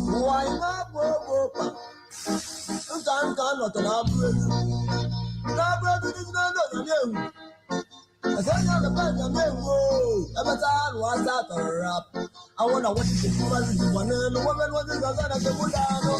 Why not go? I'm not an umbrella. No, brother, this is not you. I said, you're the best of me. Whoa, every time was that a rap. I want to watch it. One and the woman was in the gun of the wood. I know.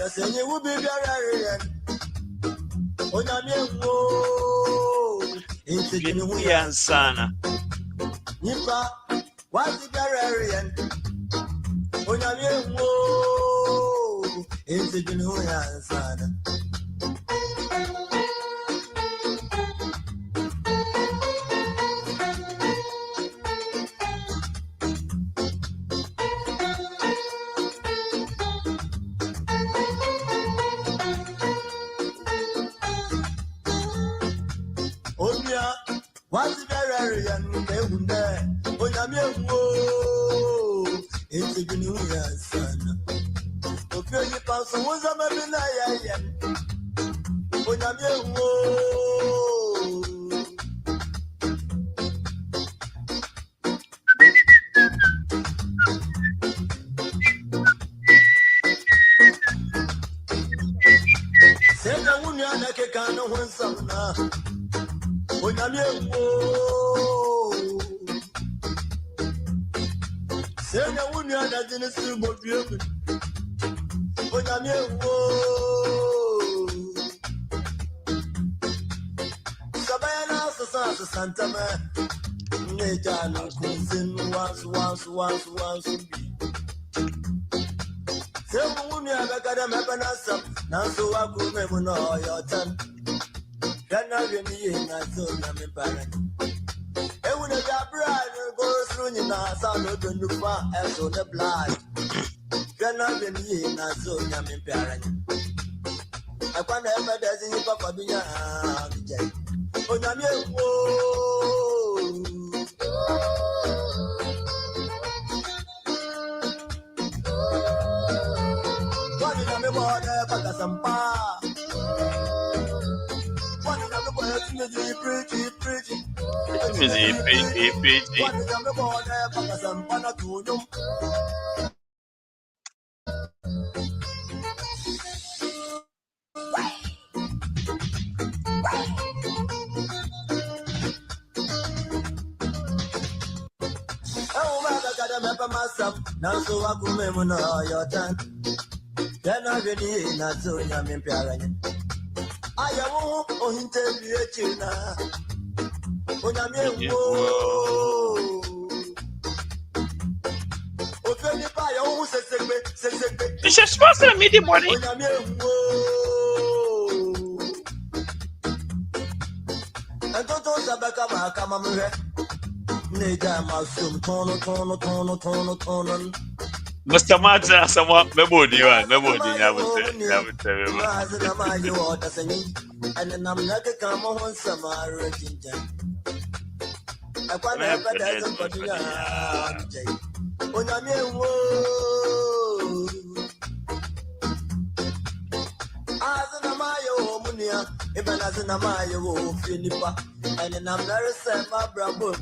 Say you will be very on your own. Sana. Nipa, what's the Bararian? On your own, it's a genuine son. What's the Bararian? They would there. On your own, it's a genuine son. Okay, you pass on one of my on your own. Say the woman that can't win some now. On your own. Say the woman that didn't see what you on your own. Sabana Santa Man. Nature no cousin once. Say woman I got a map and answer. Now so I could remember no your turn. Then I really ain't not so young parent. And when a bride goes through in our son of the new farm as on the blood. Then I really ain't not so young parent. I can't ever does in Papa Bina. Oh, what did I mean about Pakasampa? What did I mean about pretty? What did I mean about Pakasampa to you? Myself, now so I could remember your time. Then I really not so young in parent. I won't interview you now. When I'm here, offended by your own segment. It's just supposed to meet the body. When I'm here, and don't Sabaka, come on, Mr. Martin, someone, Mebodi, I would say. And then I'm not a come on some I can't have a dozen for the when I'm here. As an Amayo, Munia, even as an Amayo, Philippa, and then I'm very sad, my brother.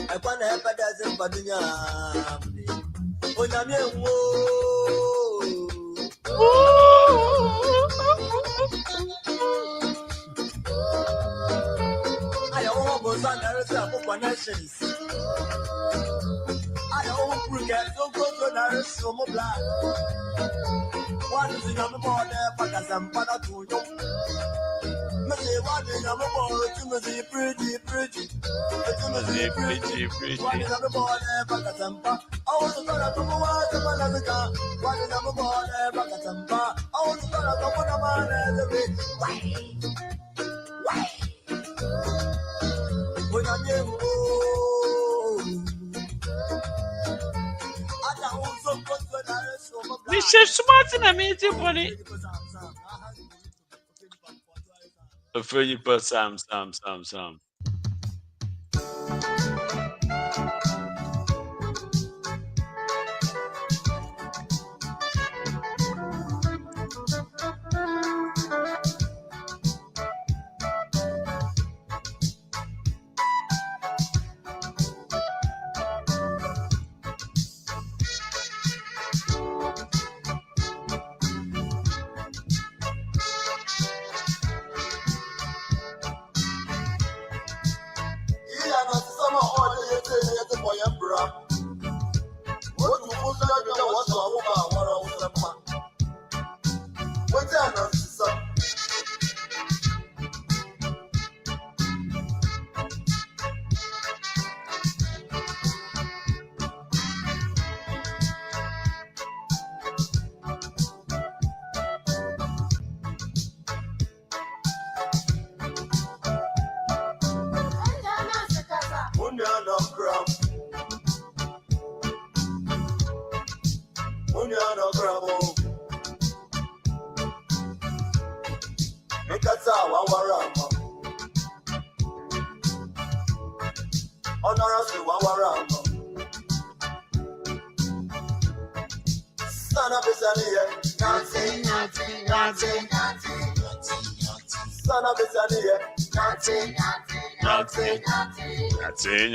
I can't have a dozen for the when I'm here. I almost understand connections. I almost forget so good to nourish some blood. What is in your board there, Pakasampa to you? Missy, what is your board to me pretty? What is your board there, Pakasampa? I want to go to Malaga. What is your board there, Pakasampa? I want to go to man, Michelle smart na meeting money. Afraid you put Sam.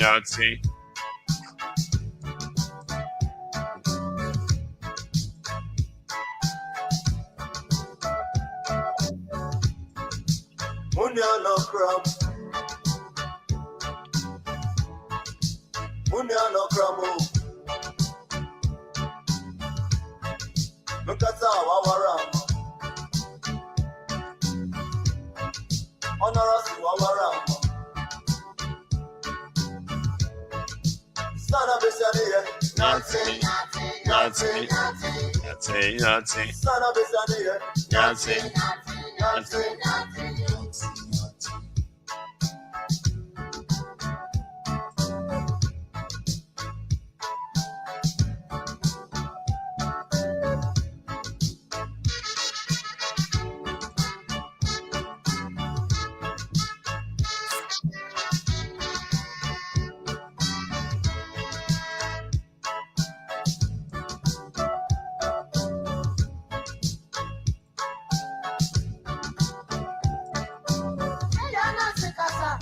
Yahtzee. Munyano crab. Munyano crabo. Mukata wawarama. Honorasi wawarama. Sana besaniye. Yahtzee. Sana besaniye. Yahtzee.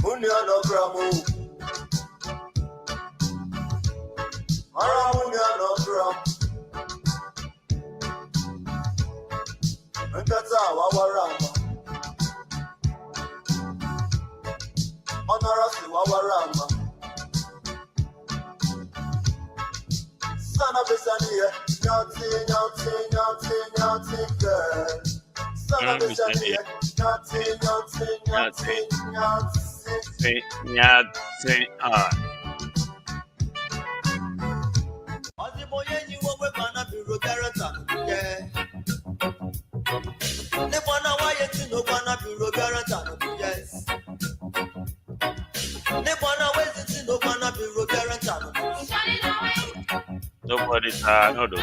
Munyano crabo. Munyano crab. Mukata wawarama. Honorasi wawarama. Sana besaniye. Yahtzee, girl. Sana besaniye. Yahtzee. Yahtzee. Nobody no do.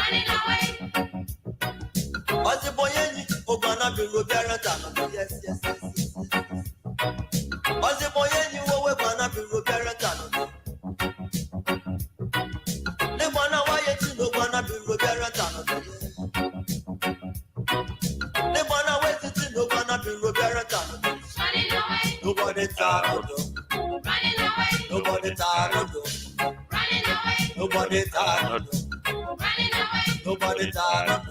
Nobody tired. Nobody tired. Nobody tired. Nobody tired.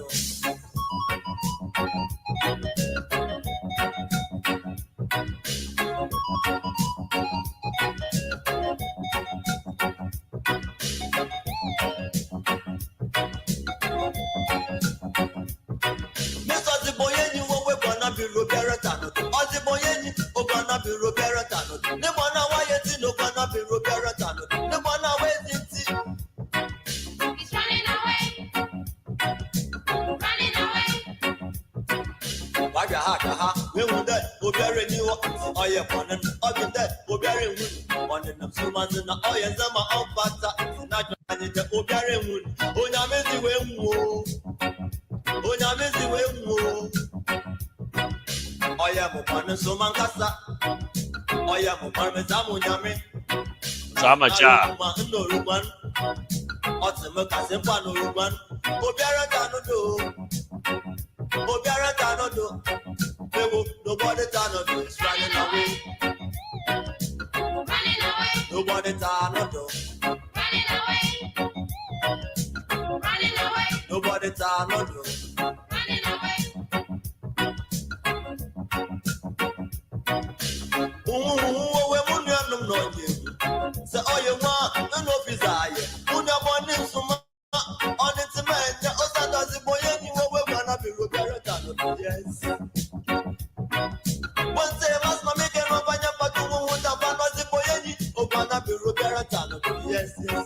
We want that, we'll be a new oh yeah, one and other that, we'll be a one and some months in the oh yeah, some of pata, not the Obiare Moon. Oh, Yamezi Wemo. Oh, Yamezi Wemo. Oh, yeah, Mopana Somankasa. Oh, yeah, Mopana Yame. Zamacha. No Ruban. Otamaka no Ruban. Obiara Tanodo. Obiara Tanodo. Nobody Tanodo is running away. Nobody Tanodo. Nobody time no do. We money on them no you. Say all you want, no desire. Put your money some on it man. The other does the boy anywhere we wanna be Roberta. Yes. One day must make an open up to who the one was the boy any or wanna be Roberta. Yes, yes.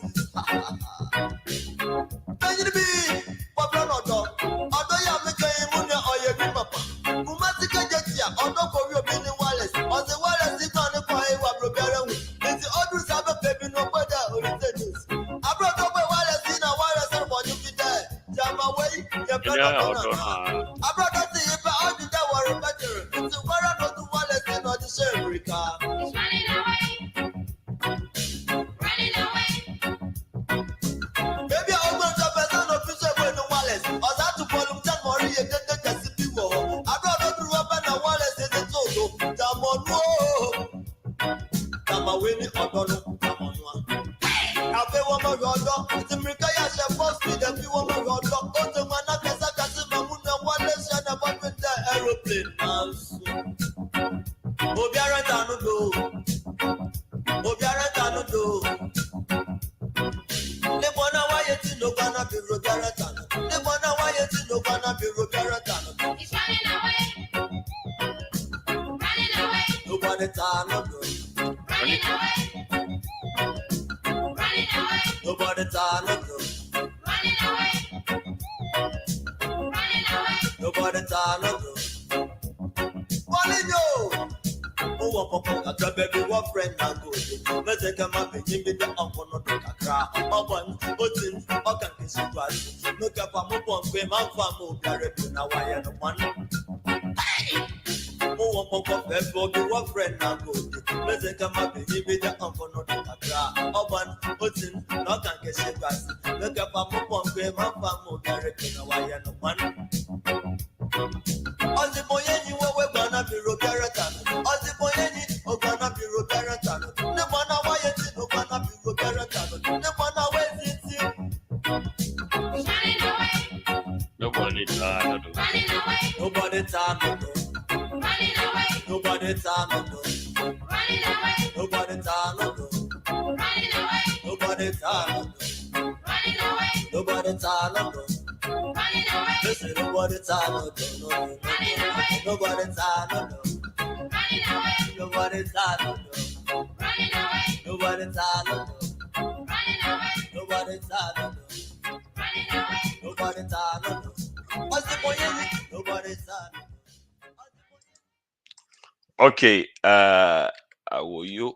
Okay, how are you?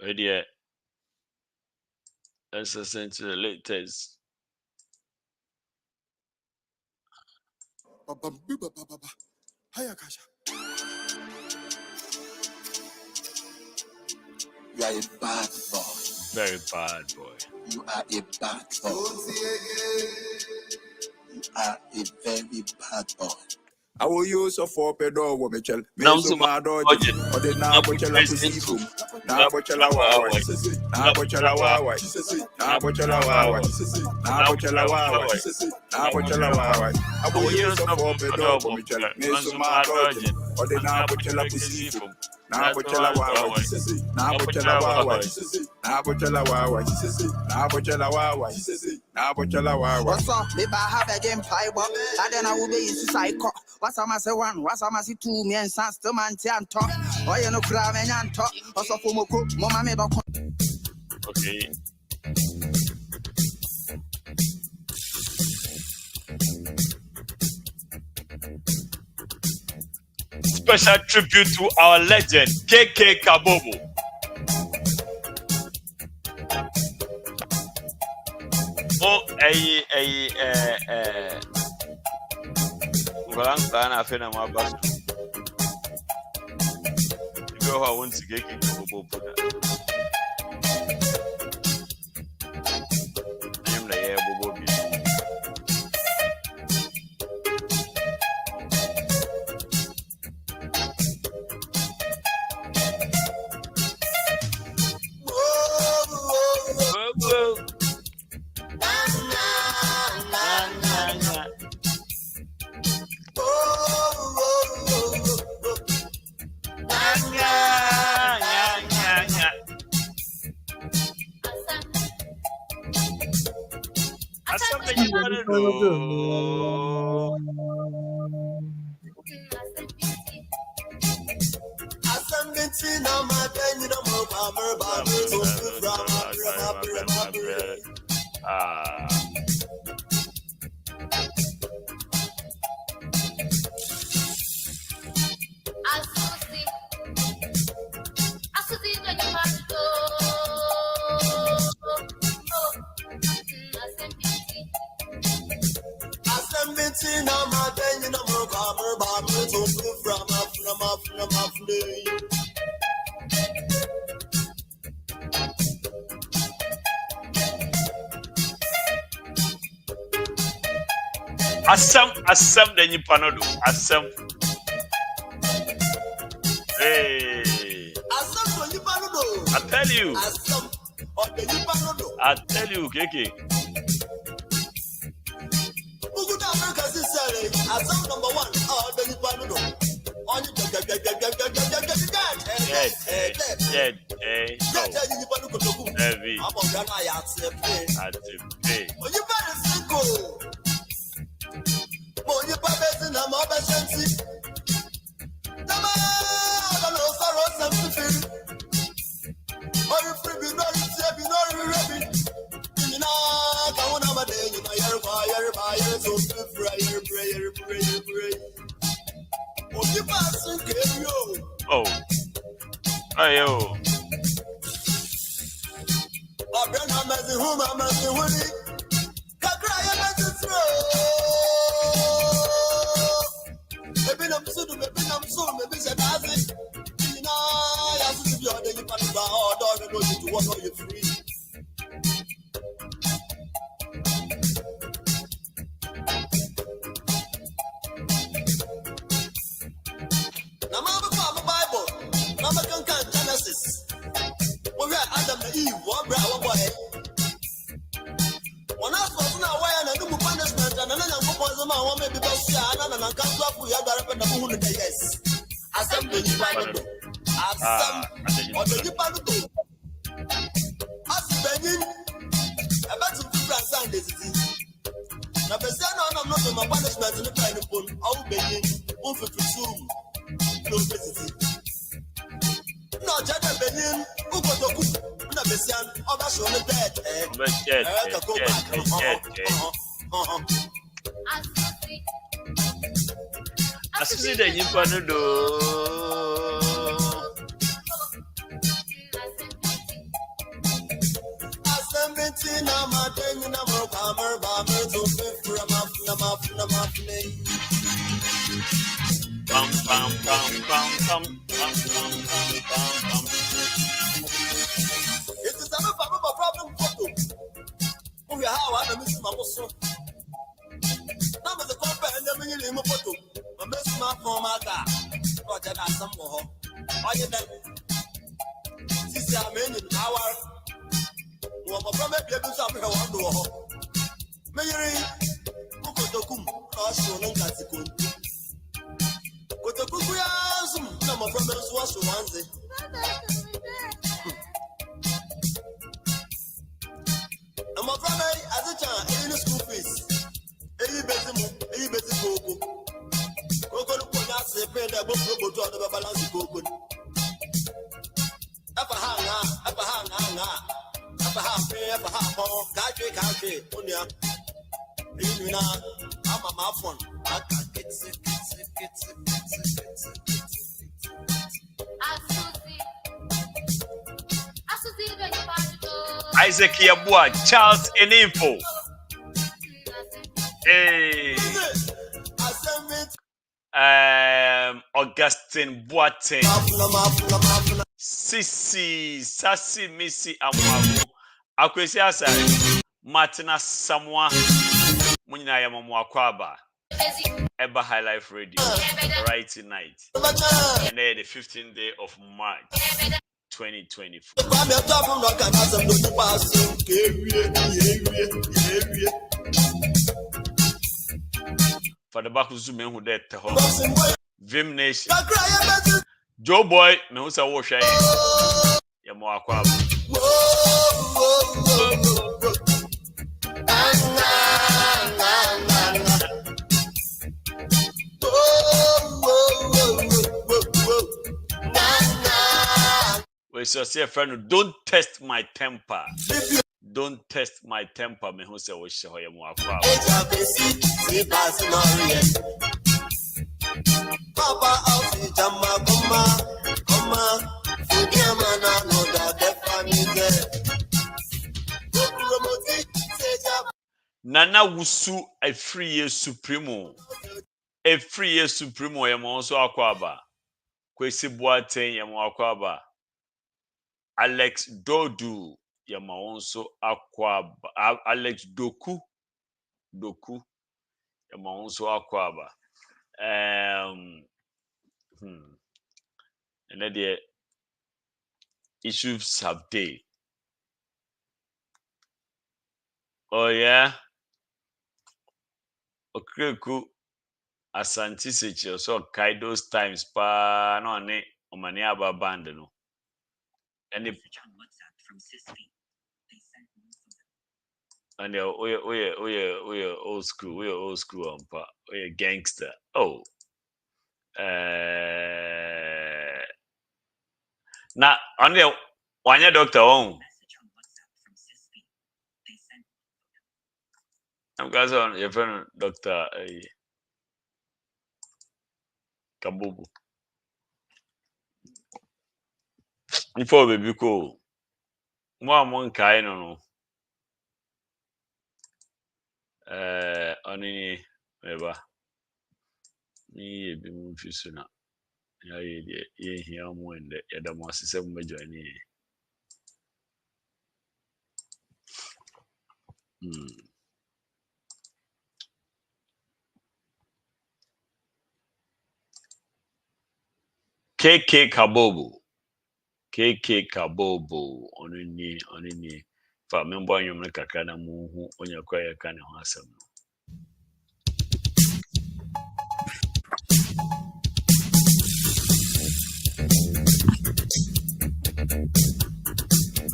Ready? Let's listen to the latest. You are a bad boy. Very bad boy. You are a bad boy. You are a very bad boy. I will use a four pedo womichel. Meso my dodge. Or the Nabochella Pusifum. Nabochella Wawa. Nabochella Wawa. Nabochella Wawa. Nabochella Wawa. Nabochella Wawa. I will use a four pedo womichel. Meso my dodge. Or the Nabochella Pusifum. Nabochella Wawa. Nabochella Wawa. Nabochella Wawa. Nabochella Wawa. Nabochella Wawa. What's up? Maybe I have a game pie, but then I will be in psycho. What's I must say one? What's I must say two? Me and Sans man and talk. Or you know, crab and talk. Also for Moko, Mama made a Okay. special tribute to our legend, KK Kabobo. Oh, Ngolanga afena mabasu. Ibe ho won si KK Kabobo poda. Ayim na ye bobo bi. Asam the Nipanodo. Asam. Hey. Asam the Nipanodo. I tell you. Asam or the Nipanodo. I tell you, Keke. Asam number 1 or the Nipanodo. On you oh, ayo. Asisi the Nipanodo. Bam bam bam bam bam bam bam bam. It is a problem photo. We are how I miss my muscle. Now the company and the minimum photo. I miss my form. I got Roger got some more. Why you then? Sister, I'm in an hour. Well, my brother, you do something I want to do. Mary, Okotokum, also known as the Kun. Okotokum, no more brothers was to one. And my brother, as a child, in the school fees. Any better Coco. Coco, that's a pair that both go to the balance Coco. Up a hang, country, Unia. You know, I'm a phone. I can't get it. Isaac Yabua, Charles Enifo. Hey. Augustine Boateng. Sisi Sasi Missy Amwabu. Akwesi Asari. Martina Samwa. Munyina ya Mamwakwaba. Eba High Life Radio. Right tonight. And then the 15th day of March 2024. For the back of Zoom, who dead to home. Vim Nation. Joe Boy, me who say wash ya. Yamwakwaba. We shall say, friend, don't test my temper. Don't test my temper. Me who say wash ya Yamwakwaba. Papa Alfie Jama Goma Fudiama no da family. Nana Wusu a free year supremo. A free year supremo yamonso akwaba. Kwesi Boateng yamakwaba. Alex Dodu yamonso akwaba. Alex Doku yamonso akwaba. And then the issues have day. Oh yeah. Okay, cool. Asante Sechi so kai those times pa no ne omani aba band no. And if and we old school on pa. We gangster. Oh. Na on the one year doctor on. I'm guys on your friend Dr. Kabubu. Before baby cool. More kai no. Oni eba. Ni be mu fisuna. Ya ye here mo ende ya da mo asese mo join ni. KK Kabobo onini fa membo anyom ne kakra na mu hu onya kwa ya ka ne ho asem no.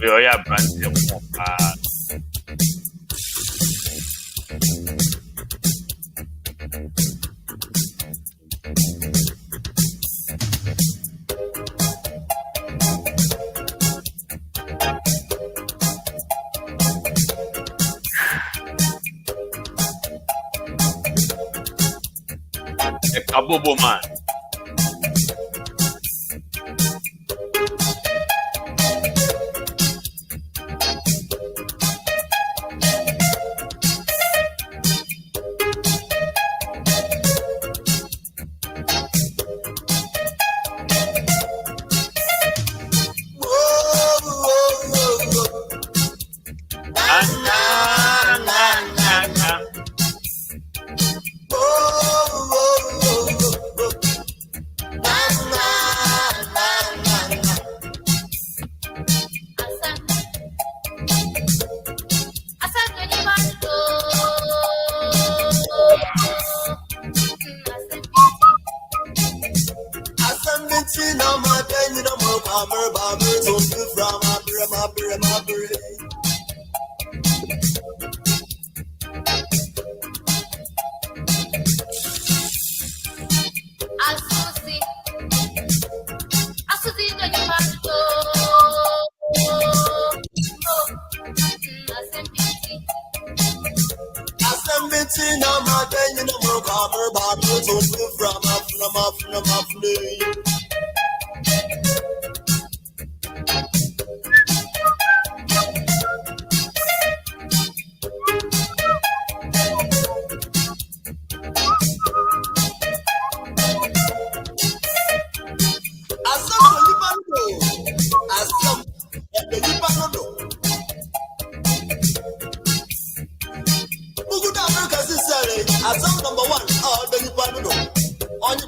We are brand new. A Kabobo man. number one. Oh, then you find no. On you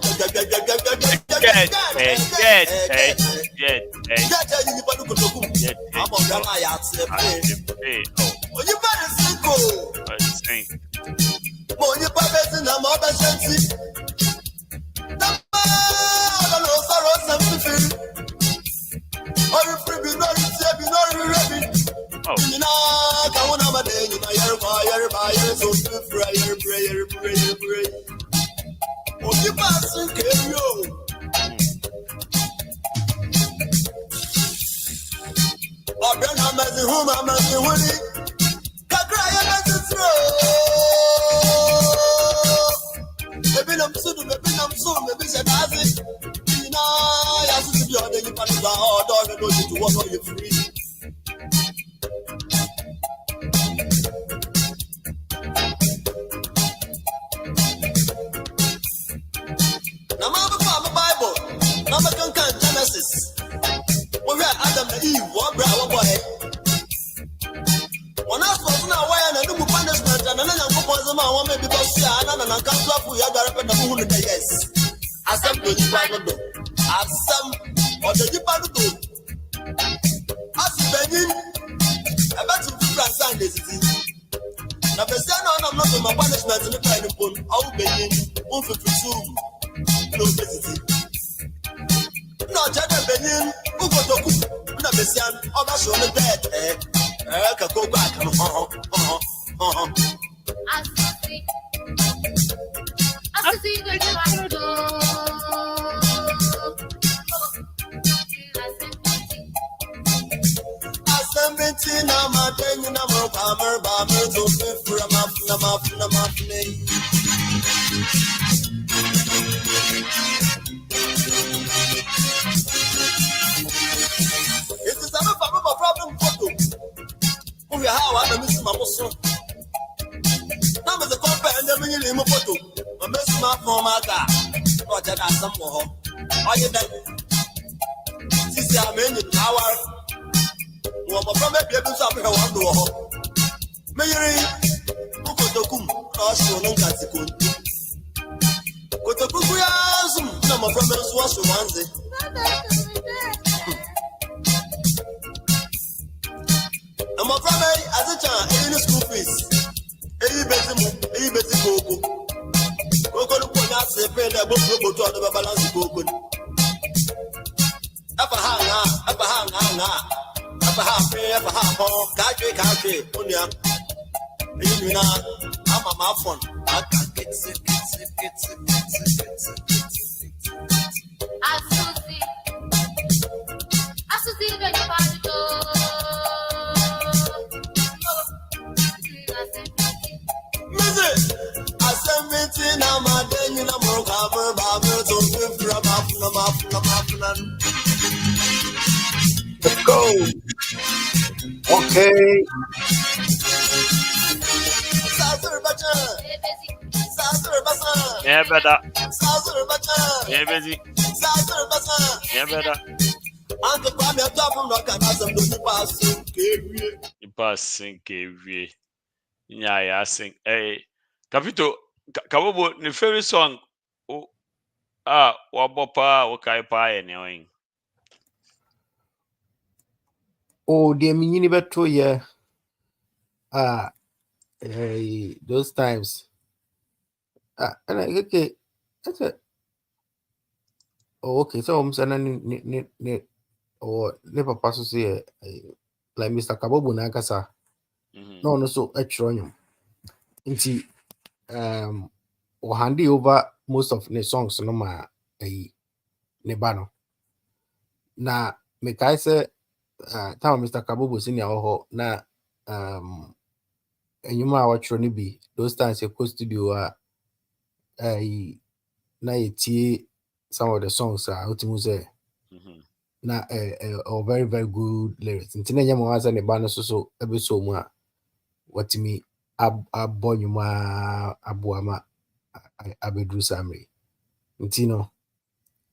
Let's go. Okay. Yeah, better. Yeah, busy. Yeah, better. You passing KV. Yeah, I sing. Hey, Capito, Kabobo, the favorite song. Wabopa, Wakaipa, anyway. Oh, dear me, you never told you. Those times. And I okay. That's it. Oh, okay. So I'm saying, or never pass to say, like Mr. Kabobo Nakasa. No, so extra. Inti, or handy over most of the songs, no ma, nebano. Na, me kai say, time Mr. Kabobo senior ho na, and you might watch Ronnie B. Those times you go studio, na you some of the songs how to say na very very good lyrics. Ntina nyama wasa ne ba no so episode mu a what me abonyuma abuama abedru samri. Ntino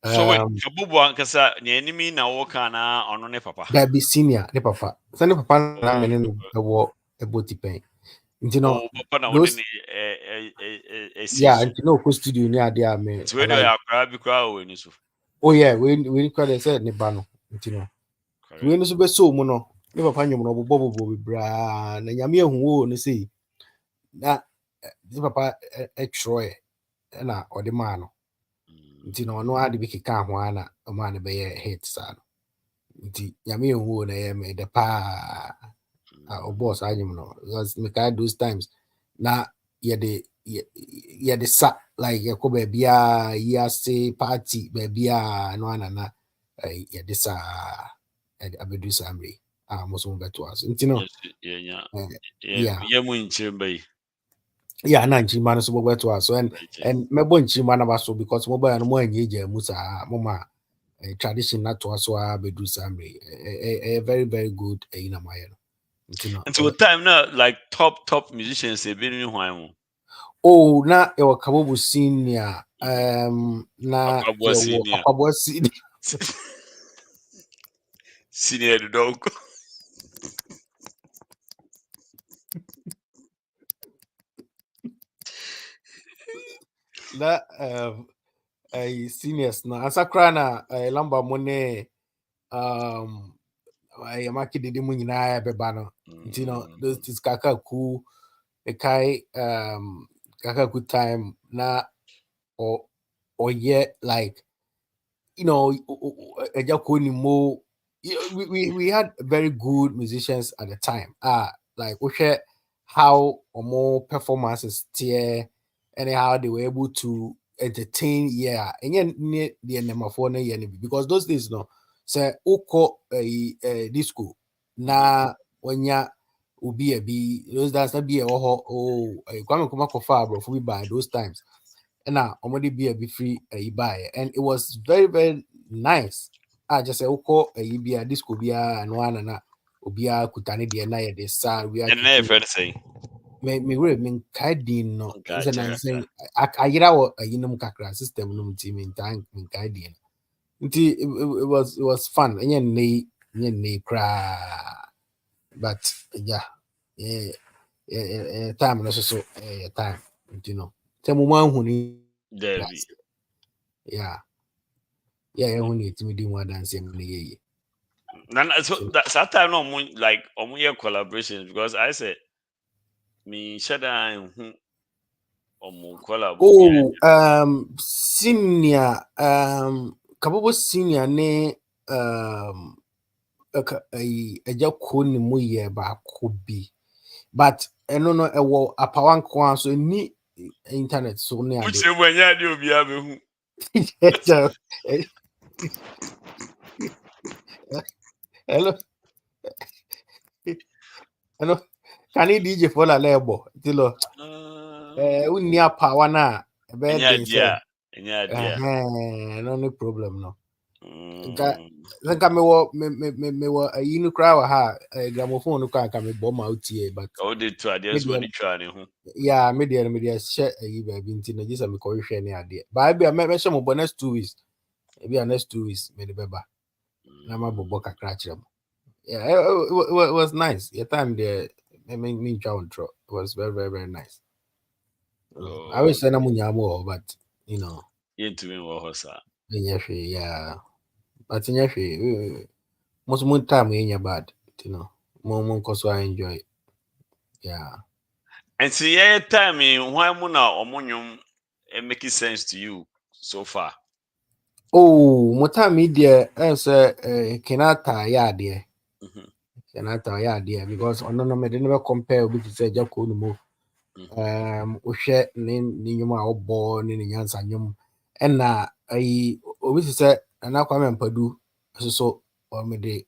so wait, Kabobo ankasa ne enemy na wo kana ono ne papa. That be senior ne papa. Sani papa na me no ewo eboti pen. Ntino papa na wo ne Yeah, and you know, go studio near there, me. It's where you are because when you so. Oh yeah, we call it said Nibano, you know. We no so be so mu no. Ne papa nyom no bobo bra na nyame ahu no sei. Na ne papa troy na ode ma no. Nti no no ade bi keka ho ana o ma ne be hit sa no. Nti nyame ahu na ye me de pa o boss anyum no. Because me ka those times na ye de sa like ye ko be bia ya say party be bia no ana na ye de sa abedu samre muso beto us ntino yeah mu nchimba yi yeah na nchimba no so beto us so and mebo nchimba na baso because mobile no mo anye je musa mama tradition na to so abedu samre a very very good ina maye no ntino until time na like top musicians e bi ni hwan mu oh na e wakabobu senior na e wo akabo senior senior dog na seniors na asakra na lamba mo ne I maki didi mu nyina beba no you know those is kaka ku e kai kaka good time na or yet like you know we had very good musicians at the time like we share how or more performances tier and how they were able to entertain and yet the number for because those days no say oko disco na when ya ubi a be those that's not be a kwame kuma kofa bro for by those times and now already be a be free buy and it was very very nice just say oko be a disco be and one na obia kutane de na ye de sa we are and friend say me kadin no so na say ayira wo ayinum kakra system no team in time min kadin it was fun and ne cry but time no so time you know tell mo man hu ni yeah hu ni timi di one dance me ye so that time no like year collaborations because I said me shada hu collab senior kabobo senior ne eja ko ni mu ye ba ko bi but eno no ewo apawan ko so ni internet so ne ade which when ya dey obi abehu hello can you DJ for la lebo tilo unni apawa na be den say no problem no nka me wo ayinu kra wa ha gramophone ko aka me bo ma utie but dey to ade so dey try ne ho yeah media share ayi ba bi nti na gisa me ko hwe ne ade ba bia me hwe mo next 2 weeks bia next 2 weeks me de beba na ma bobo kakra kire mo yeah it was nice your time there me chow tro it was very very very nice I wish na munya mo but you know into me wo hosa yeah but most time bad you know more cause I enjoy yeah and see time why mo na omonyum make sense to you so far mo time there say Kenata ya there Kenata ya there because ono no me dey never compare with say Jako no mo ohwe ne nyum a obo ne nyansa nyum na obi say na Kwame Mpadu so me de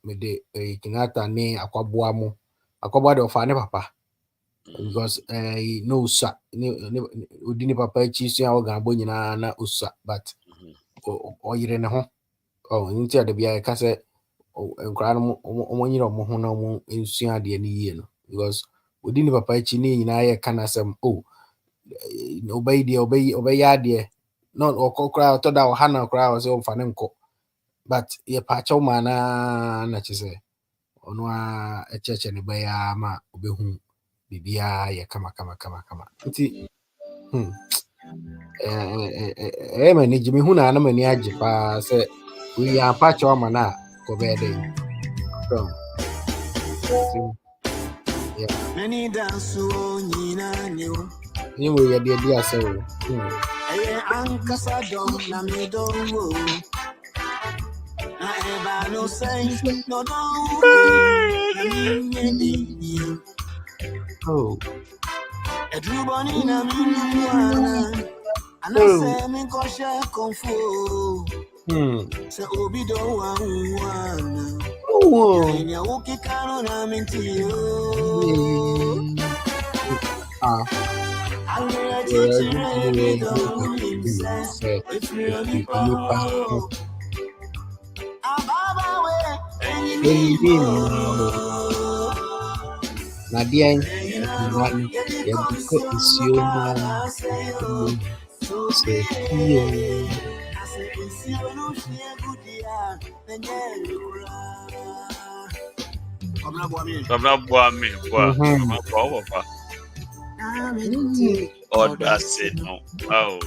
Kenata ne akwaboa mo akwaboa de ofa ne papa because no usa udini papa chi so ya ogan bo nyina na usa but oyire ne ho nti ade bia ka se nkra no omonyire omo ho na omo ensua de ne yie no because udini papa chi ne nyina ye kana sem obey ya de no okokra to da ha na kra o se o fa ne nko but ye pa cha ma na chi se ono a echeche ne ba ya ma obehu bibia ye kama nti Man, Jimmy Huna, no many ajipa say we are patch or mana go bed. Many dance You will get the idea so. Ankasa don na me don wo. Na eba no say no don na me di. Oh. Edruboni na me nuana. Ana say me ko share konfo. Se obi do wa wana. Oh. Ya wuki kanu na me ti yo. Ah. Nadia Nani Yabiko Isioma say Oh, that's it. No. Oh.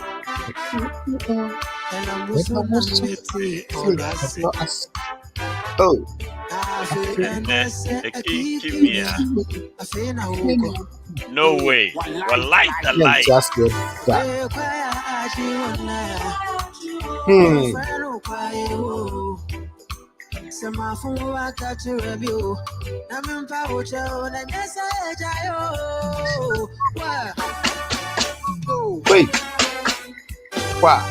Oh. No way. Well, light the light. Just get that. Wait. Wow.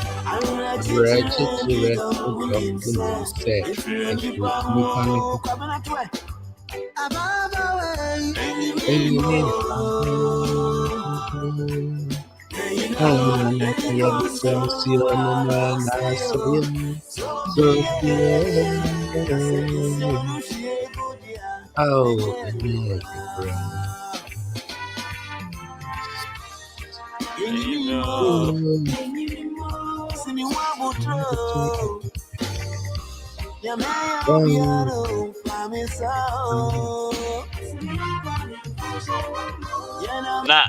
Na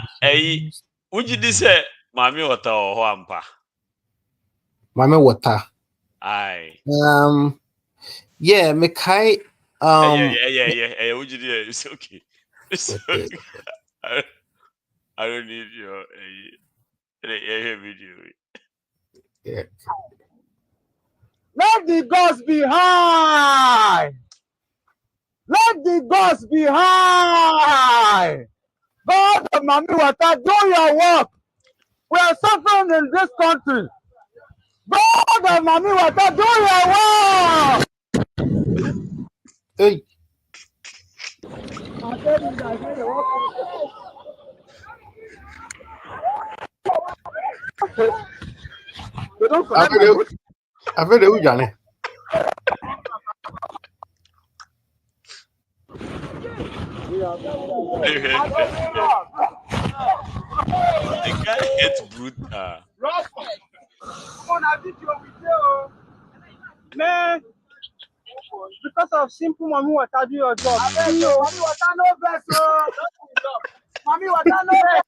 uji dise mami wata ho ampa. Mami wata. Aye. Yeah, Mekai. Yeah. Uji dise, it's okay. It's okay. I don't need your video. Yeah. Let the gods be high. Let the gods be high. God of Mami Wata, do your work. We are suffering in this country. God of Mami Wata, do your work. Hey. I've heard it, Johnny. The guy gets brutal. Man, because of simple Mami Wata, do your job. Mami Wata no vessel. Mami Wata no vessel.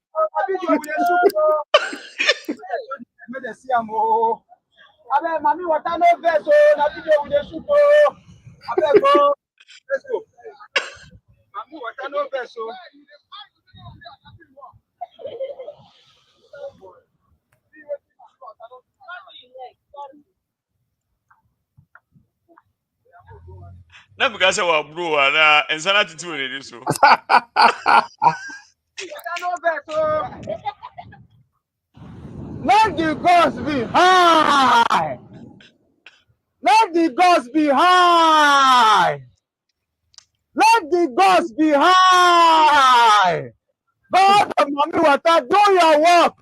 Mami Wata no vessel. Na video with the shoot. Let's go. Mami Wata no vessel. Na because wa bro na ensana titi we dey so. Let the gods be high. Let the gods be high. Let the gods be high. God of Mami Wata, do your work.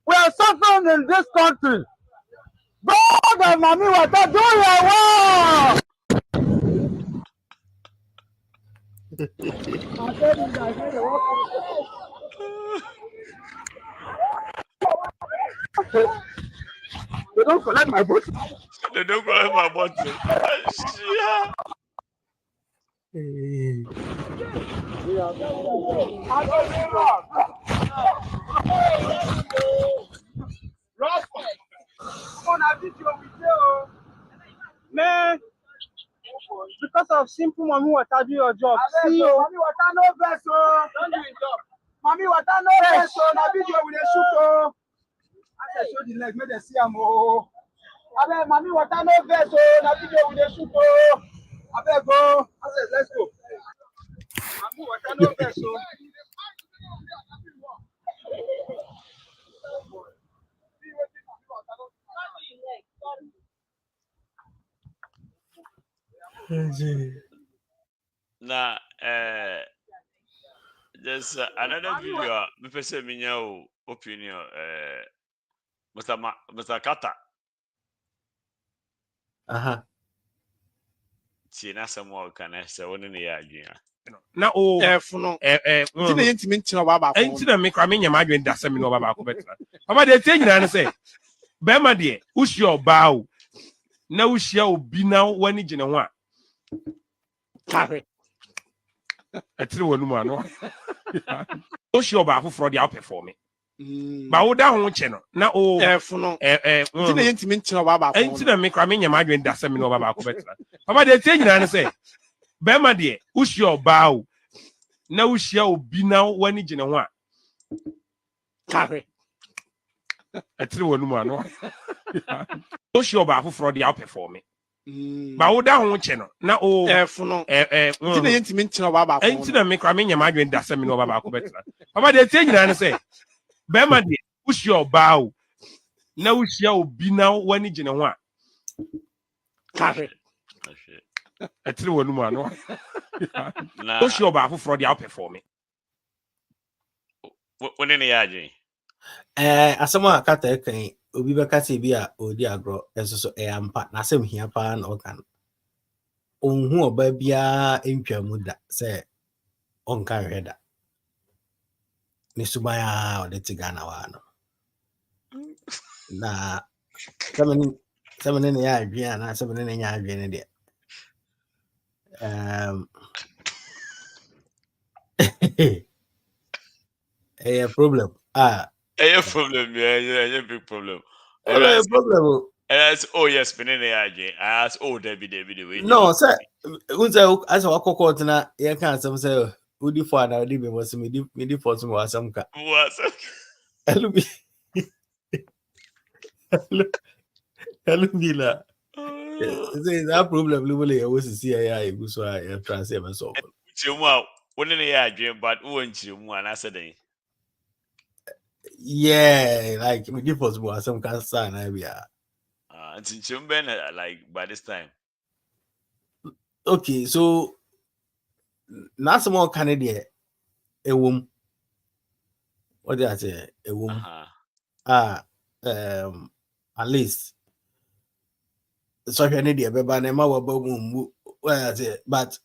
We are suffering in this country. God of Mami Wata, do your work. They don't collect my bottle. They don't collect my bottle. Yeah. Man, because of simple mommy water do your job. See you. Mommy water no vessel. Don't do your job. Mommy water no vessel. Na video with the shoot. I said show the leg, make them see am oh. Abeg, mommy water no vessel. Na video with the shoot. Abeg go. I said let's go. Mommy water no vessel. Now, there's another video. Me pese minya opinion. Mr. Kata. Tina samuel kana se woni ne ya adwena. Na o no ti na yentimi ntina wa ba ko. Enti na me kwa me nyama adwen da se me no ba ko betra. Mama de te nyina ne se be ma de ushi oba o. Na ushi obi na wani gine ho a. Kare. Etire wonu ma no. Ushi oba afoforo de outperform. Ba wo da ho che no na o no ti na yentimi ntina wa ba ko. Enti na me kwa me nyama adwen da se me no ba ko betra. Mama de te nyina ne se Bema de ushi oba o na ushi obi na wani gine ho a kare etire wonu ma no ushi oba afoforo de outperform ba wo da ho che no na o no ti na yentimi ntina wa ba ko enti na me kwa me nyama adwen da se me no ba ko betra mama de tie nyina ne se bema de ushi oba o na ushi obi na wani gine ho a kare etire wonu ma no ushi oba afoforo de outperform woni ne ya adwen asama akata kan obi beka se bi a odi agro enso ampa na asem hia pa na okan onhu oba bia entwamu da se onka hweda ne subaya o de tigana wa no na samene ne ya adwen na samene ne nya adwen ne de a problem a problem yeah big problem problem oh yes pinene yaje I ask oh David we no sir unza as wa kokot na ya kan some say udi for na udi be was me di for some wasam ka alubi la say that problem lubule ya was see ya e so ya transfer me so chimu woni ne yaje but won chimu ana sadan yeah like me di for some wasam kan sa na bia chimben like by this time okay so na some Canadian ewum what did I say ewum at least so Canadian beba na ma wa ba mu what I say but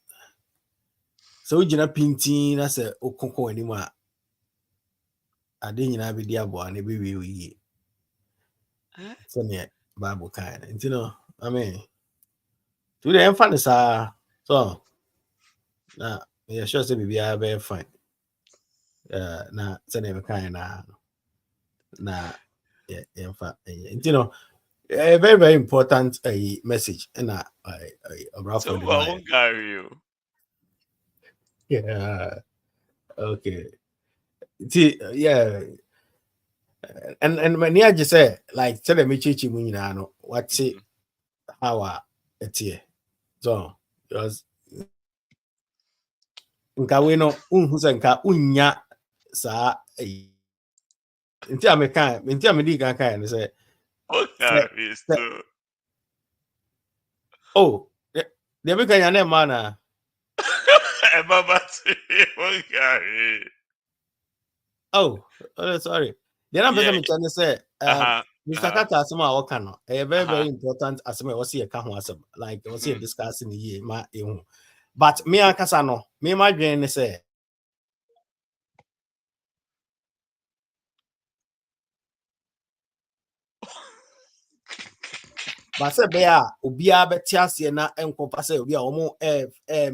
so jina pintin na say okoko ani mu a ade nyina be di abo na be wi so ne Bible kind you know I mean to the emphasis so na yeah sure say be very fine na say ne kind na yeah you know a very very important message and so you yeah okay see yeah and when you just say like tell me chichi mu nyina no what say how it here so because nka we no unhu se nka unya sa nti amedi kan ne say oh they be kan na ma na oh sorry then I'm going to say Mr. Kata asema waka no very very important asema we see ka ho asem like we see discussing the year ma ehu but me akasa no me ma dwen ne say but say be a obi a beti ase na enkopa say obi a omo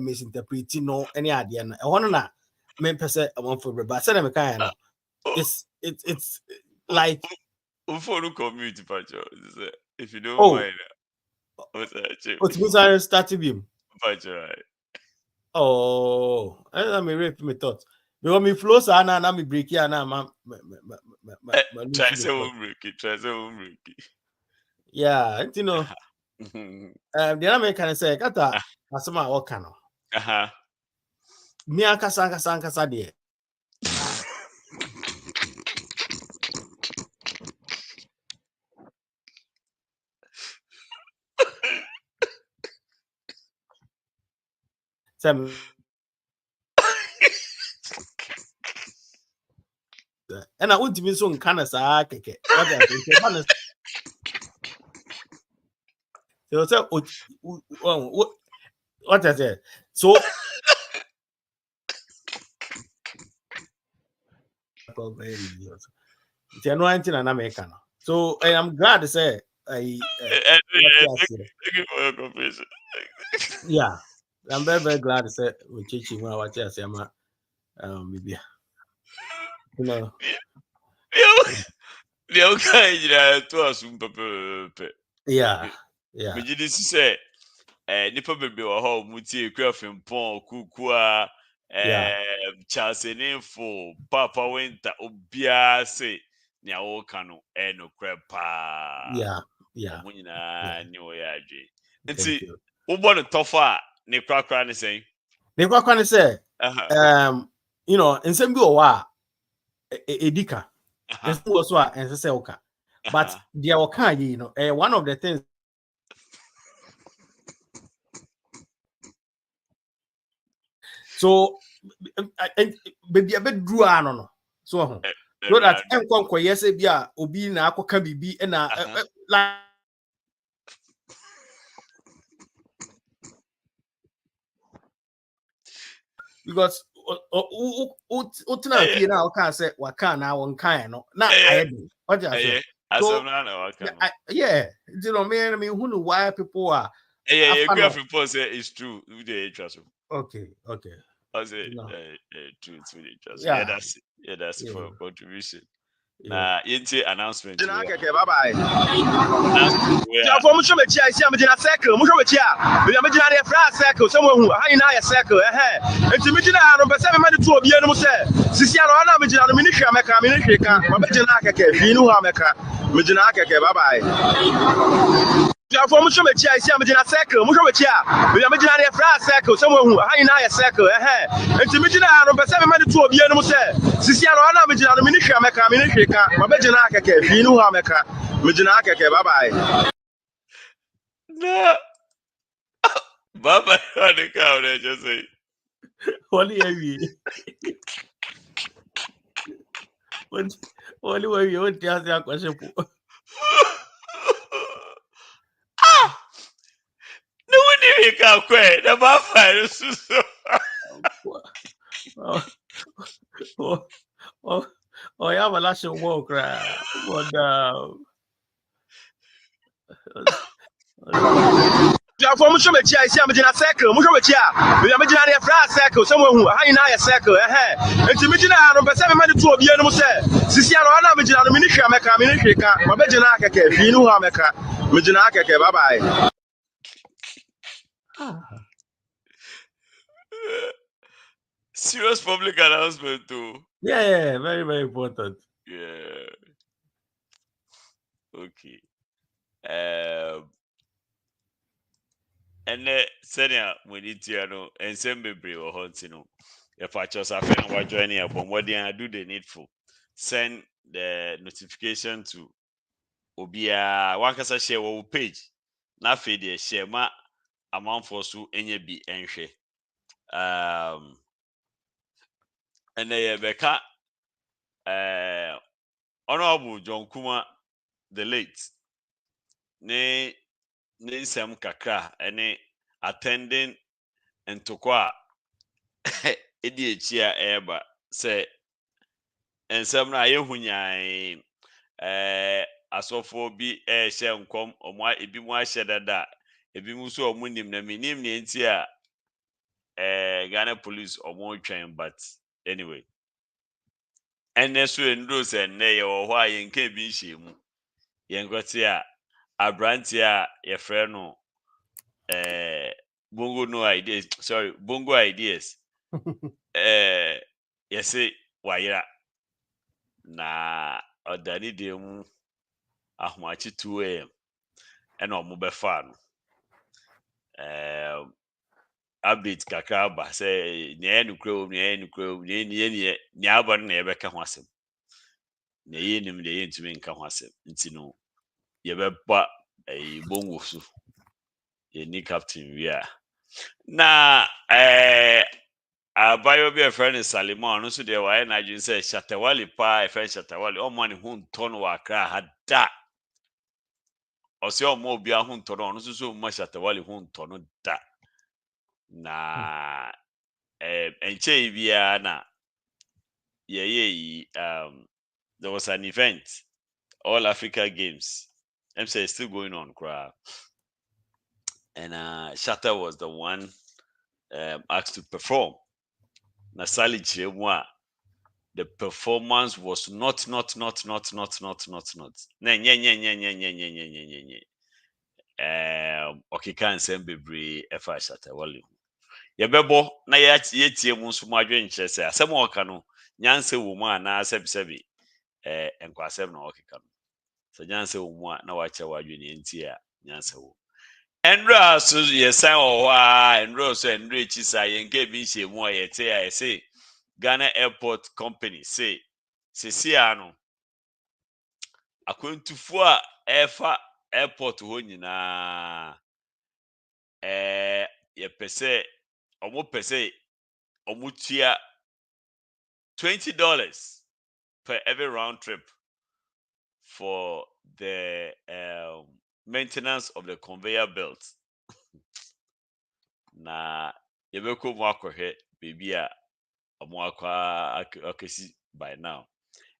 misinterpret no any ade na e hono na me pese amon for but say na me kan no it's like for community patcho. If you don't oh mind, what's that? what's Mr. starting him? Patcho. Oh, I mean, rape me thought. Because me flow sana na me break ya na ma Try say break it. Try say break it. yeah, you know. The other man can say kata asema waka no. Me ankasa de. Some and I want to be so kind of keke. What I think so what I said. So so I am glad to say Thank you for your confession. yeah, I'm very, very glad to say we teaching when I watch us. Maybe you know. The okay, to assume papa. Yeah. But you did say, nipa baby or home, muti, crafting pong, kukua, Charles for Papa Winter, Obia say, Nya Kano, no crepa. Yeah. Munina, new yaji. And see, what a tougher, ne cracker, and say, they were going to say, you know, in some go wa edika, and so and say okay. But the okay, you know, one of the things. So, baby, a bit drew on no. So that enko yes bia obi na akoka bibi na like because utina fie na o kan say waka na won kan no na ayedi what you say so yeah you know me who know why people are say it's true okay I say true it's really true that's for contribution. Yenti announcement. Okay, bye-bye. Yeah, for much of a chair, I'm in a circle, much of a chair. We are making a flat circle, someone who I know a circle, and to meet an but 7 minutes to be able to say, Siciano, I'm a Ministry, I'm a community, I'm a Janaka, you know, I'm a Mijinaka, bye-bye. Yeah, for much of a chair, I'm in a circle, much of a chair. We are making a flat circle, someone who I know a circle, and to meet an but 7 minutes to be able to say, Siciano, I'm a Ministry, I'm a community, I'm a Janaka, you know, I'm a Mijinaka, bye-bye. No. Baba on the cow there, just say. Only way you want to ask that question. No one even can quit. The Baba oh, yeah, but that's your walk, right? Yeah, for much of a chair, I'm in a circle, much of a chair. We are making a flat circle, someone who I know a circle, and to meet an but 7 minutes to be able to say, Siciano, I'm a ministry, I'm a community, I'm a Janaka, you know, I'm a Mijinaka, bye-bye. serious public announcement too. Yeah, very, very important. Yeah. Okay. And senior we need to know and send me brave or hunting. If I just have to joining up on what they do the needful. Send the notification to Obia one kasa share our page. Na fe de share ma amount for so enye bi enhwe. And Beka Honorable John Kuma the late ne nsem kakra ene attending ntokwa edi echi a eba se ensem na yehunyan asofo bi hye nkom omo ebi mu ahye dada ebi mu so omo nim na minim ne enti a Ghana police omo twen but anyway and next week Rose and Nay or why in can't be shame. Yangotia, a brantia, your friend no. Bongo no ideas. Sorry, Bongo ideas. Yes, why na odani de mu ahomachi 2 am and o mo be fa no update kakra ba say ne enukro ne abon na ebe ka ho asem ne yenim de yentumi nka ho asem nti no ye be ba bongo so ye ni captain wi a na abayo be friend Sallyman no so de wa na dwun say Shatawali pa friend Shatawali o money hu nton wa akra hada o se o mo bia hu nton no so mo Shatawali hu nton da na enche bia na there was an event, All Africa Games. I'm saying it's still going on, and Shatt was the one asked to perform. Na Sally Chemwa, the performance was not. Okika nsem bebre efa Shatt wale. Yebebo na yetie mu nso madwe nkyere se asem oka no nyanse wo mu ana sebi enkwasem na okika no. So nyanse wo mu na wache wadwe ne nti a nyanse wo. Enra so yesan o a enra so enra chisa yenke bi hye mu a yete a say Ghana Airport Company say ano akwantufu a efa airport ho nyina ye pese omutia $20 per every round trip for the maintenance of the conveyor belt. Na yebeko mu akohwe baby a omo akwa akesi by now.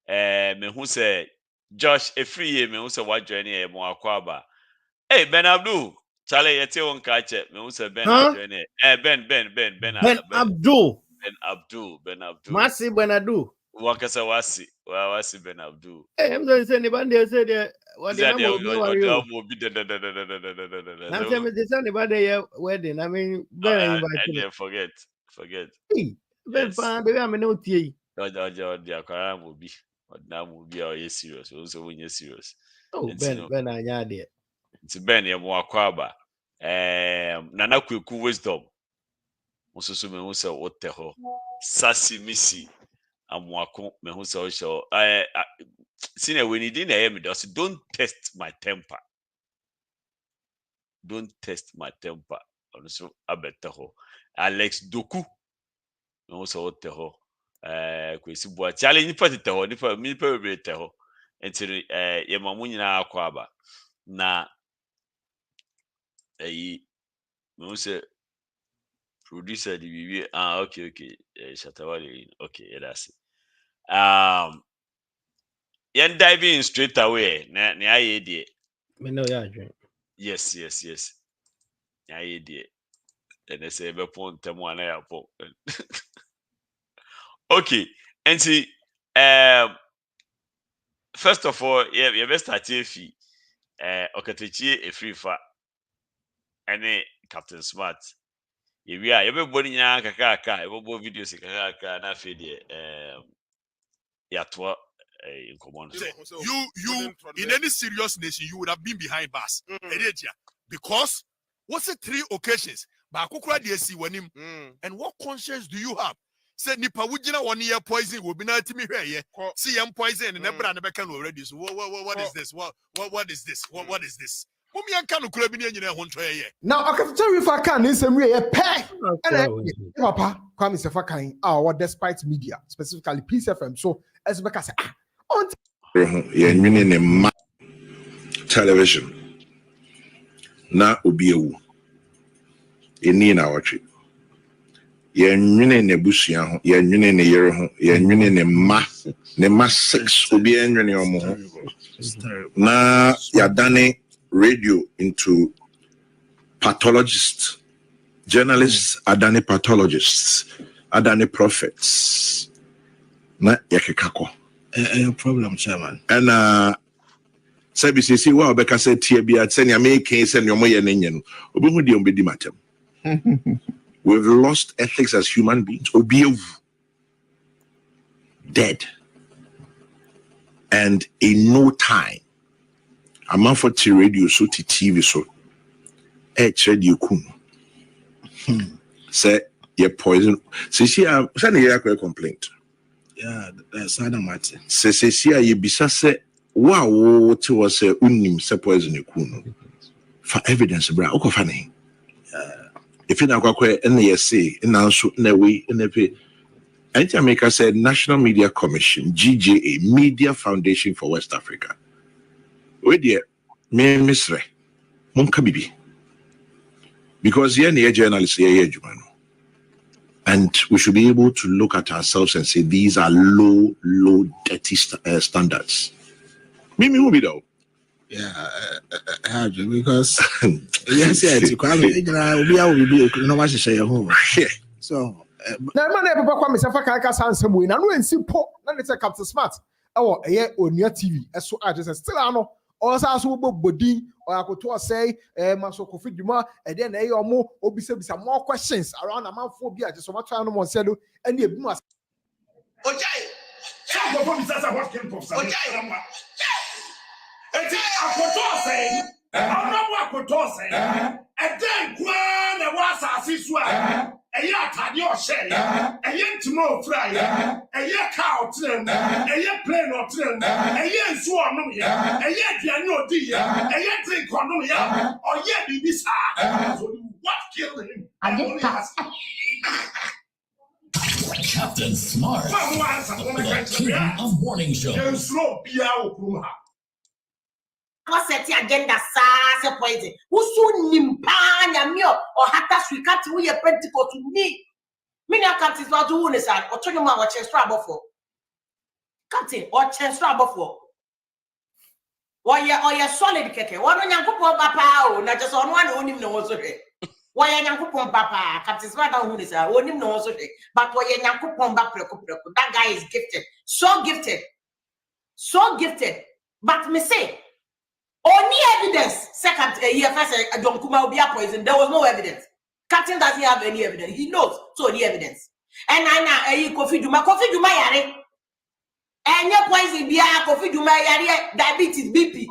Me hu say Josh Efriye me hu say wa join e mo akwa ba. Hey Ben Abdul, Charlie yete won ka che me hu say Ben join e. Ben Abdul. Ben Abdul. Masi Ben Abdul. Wakasa wasi Ben Abdul. Hey, I'm going to say anybody said what the I'm wedding. I mean, Ben forget. Hey, Ben fan, baby, I'm no tea. Serious. Also, when you're serious. Oh, Ben, I had it. It's Ben, you're more quaba. Nana Kuku wisdom. Also, so me who say what the hell. Sassy Missy. Amwako me who say show. Senior, when you didn't hear me, don't test my temper. Don't test my temper. Also, I better ho. Alex Doku. Me who say what the hell. Kwesi bua challenge nipa tete ho nipa be tete ho enti ye mamu nyina akwa aba na me say producer di bibi okay Shatawali okay that's it. Yen diving straight away na aye die me know ya drink yes na aye die and say be point temo na ya po. Okay, and see, first of all, you best start fee. Okatakyie a free fa, and Captain Smart. You be body na kaka, you be videos kaka na feed yatwa in common. You in any serious nation, you would have been behind bars, because what's the 3 occasions? And what conscience do you have? Say nipa wujina 1 year poison will be not to me here. See poison and never can already. So what is this? What is this? What is this? Now I can tell you if I can in some way pay. Papa, come is if I can our despite media, specifically Peace FM. So as I say, on television. Na obiewu. Eni na watch. Yenwene ne busia ho yenwene ne yere ho yenwene ne ma 6 obi enwene omo ho na yadane radio into pathologists, journalists, adane pathologists, adane prophets na yakekako A problem, Chairman. And Sabisi, well, because I said, Tia, send your making, send your money and Indian. We've lost ethics as human beings. Dead. And in no time, a man for radio, so TV, so radio kun. Say, you poison. See, I'm sending you a complaint. Yeah, that's Adam Martin. Say, you be say, wow, what was a unim, se poison you kun. For evidence, bra, okay, funny. If you know what NASA, in answer, in a way, in a pay. Jamaica said National Media Commission, GJA, Media Foundation for West Africa. Where dear, me misre, monka bibi. Because you're a journalist, and we should be able to look at ourselves and say these are low, dirty standards. Mimi who be though? Yeah, because yes, so. Na man e papa kwa me se fa kan ka sansem we na no ensi po na ne se Captain Smart e wo eye Onua TV eso age se still ano o sa so bobodin o akoto say maso Kofi Duma e de na eye omo obisa more questions around amanfo bi age so ma try no mo se do ene ebi mu Ojai so go for Mr. what came from Ojai eti akoto say akoto say e den kwa na wa asase so a eye atade o share eye ntimo fry eye cow tren eye plane o tren eye nsu onum ye eye aduane odi ye eye drink onum ye oye bibi sa so what killed him Captain Smart, the king of morning show. What's the agenda, sir? Poison. Who's soon nimpanya mio or hata swikati we a practical to me? Many captains not doing this or turn your mouth or chest trouble for captain or chest trouble for. Why you're solid keke? Why don't you go papa? Not just on one only knows it. Why you go papa? Captain's not who is only knows it. But why you go back? That guy is gifted, so gifted. But me say. Only evidence. Second year first, John Kuma will be poison. There was no evidence. Captain doesn't have any evidence. He knows. So the evidence. And I know Kofi Duma yare. And your poison be Kofi Duma yare diabetes BP.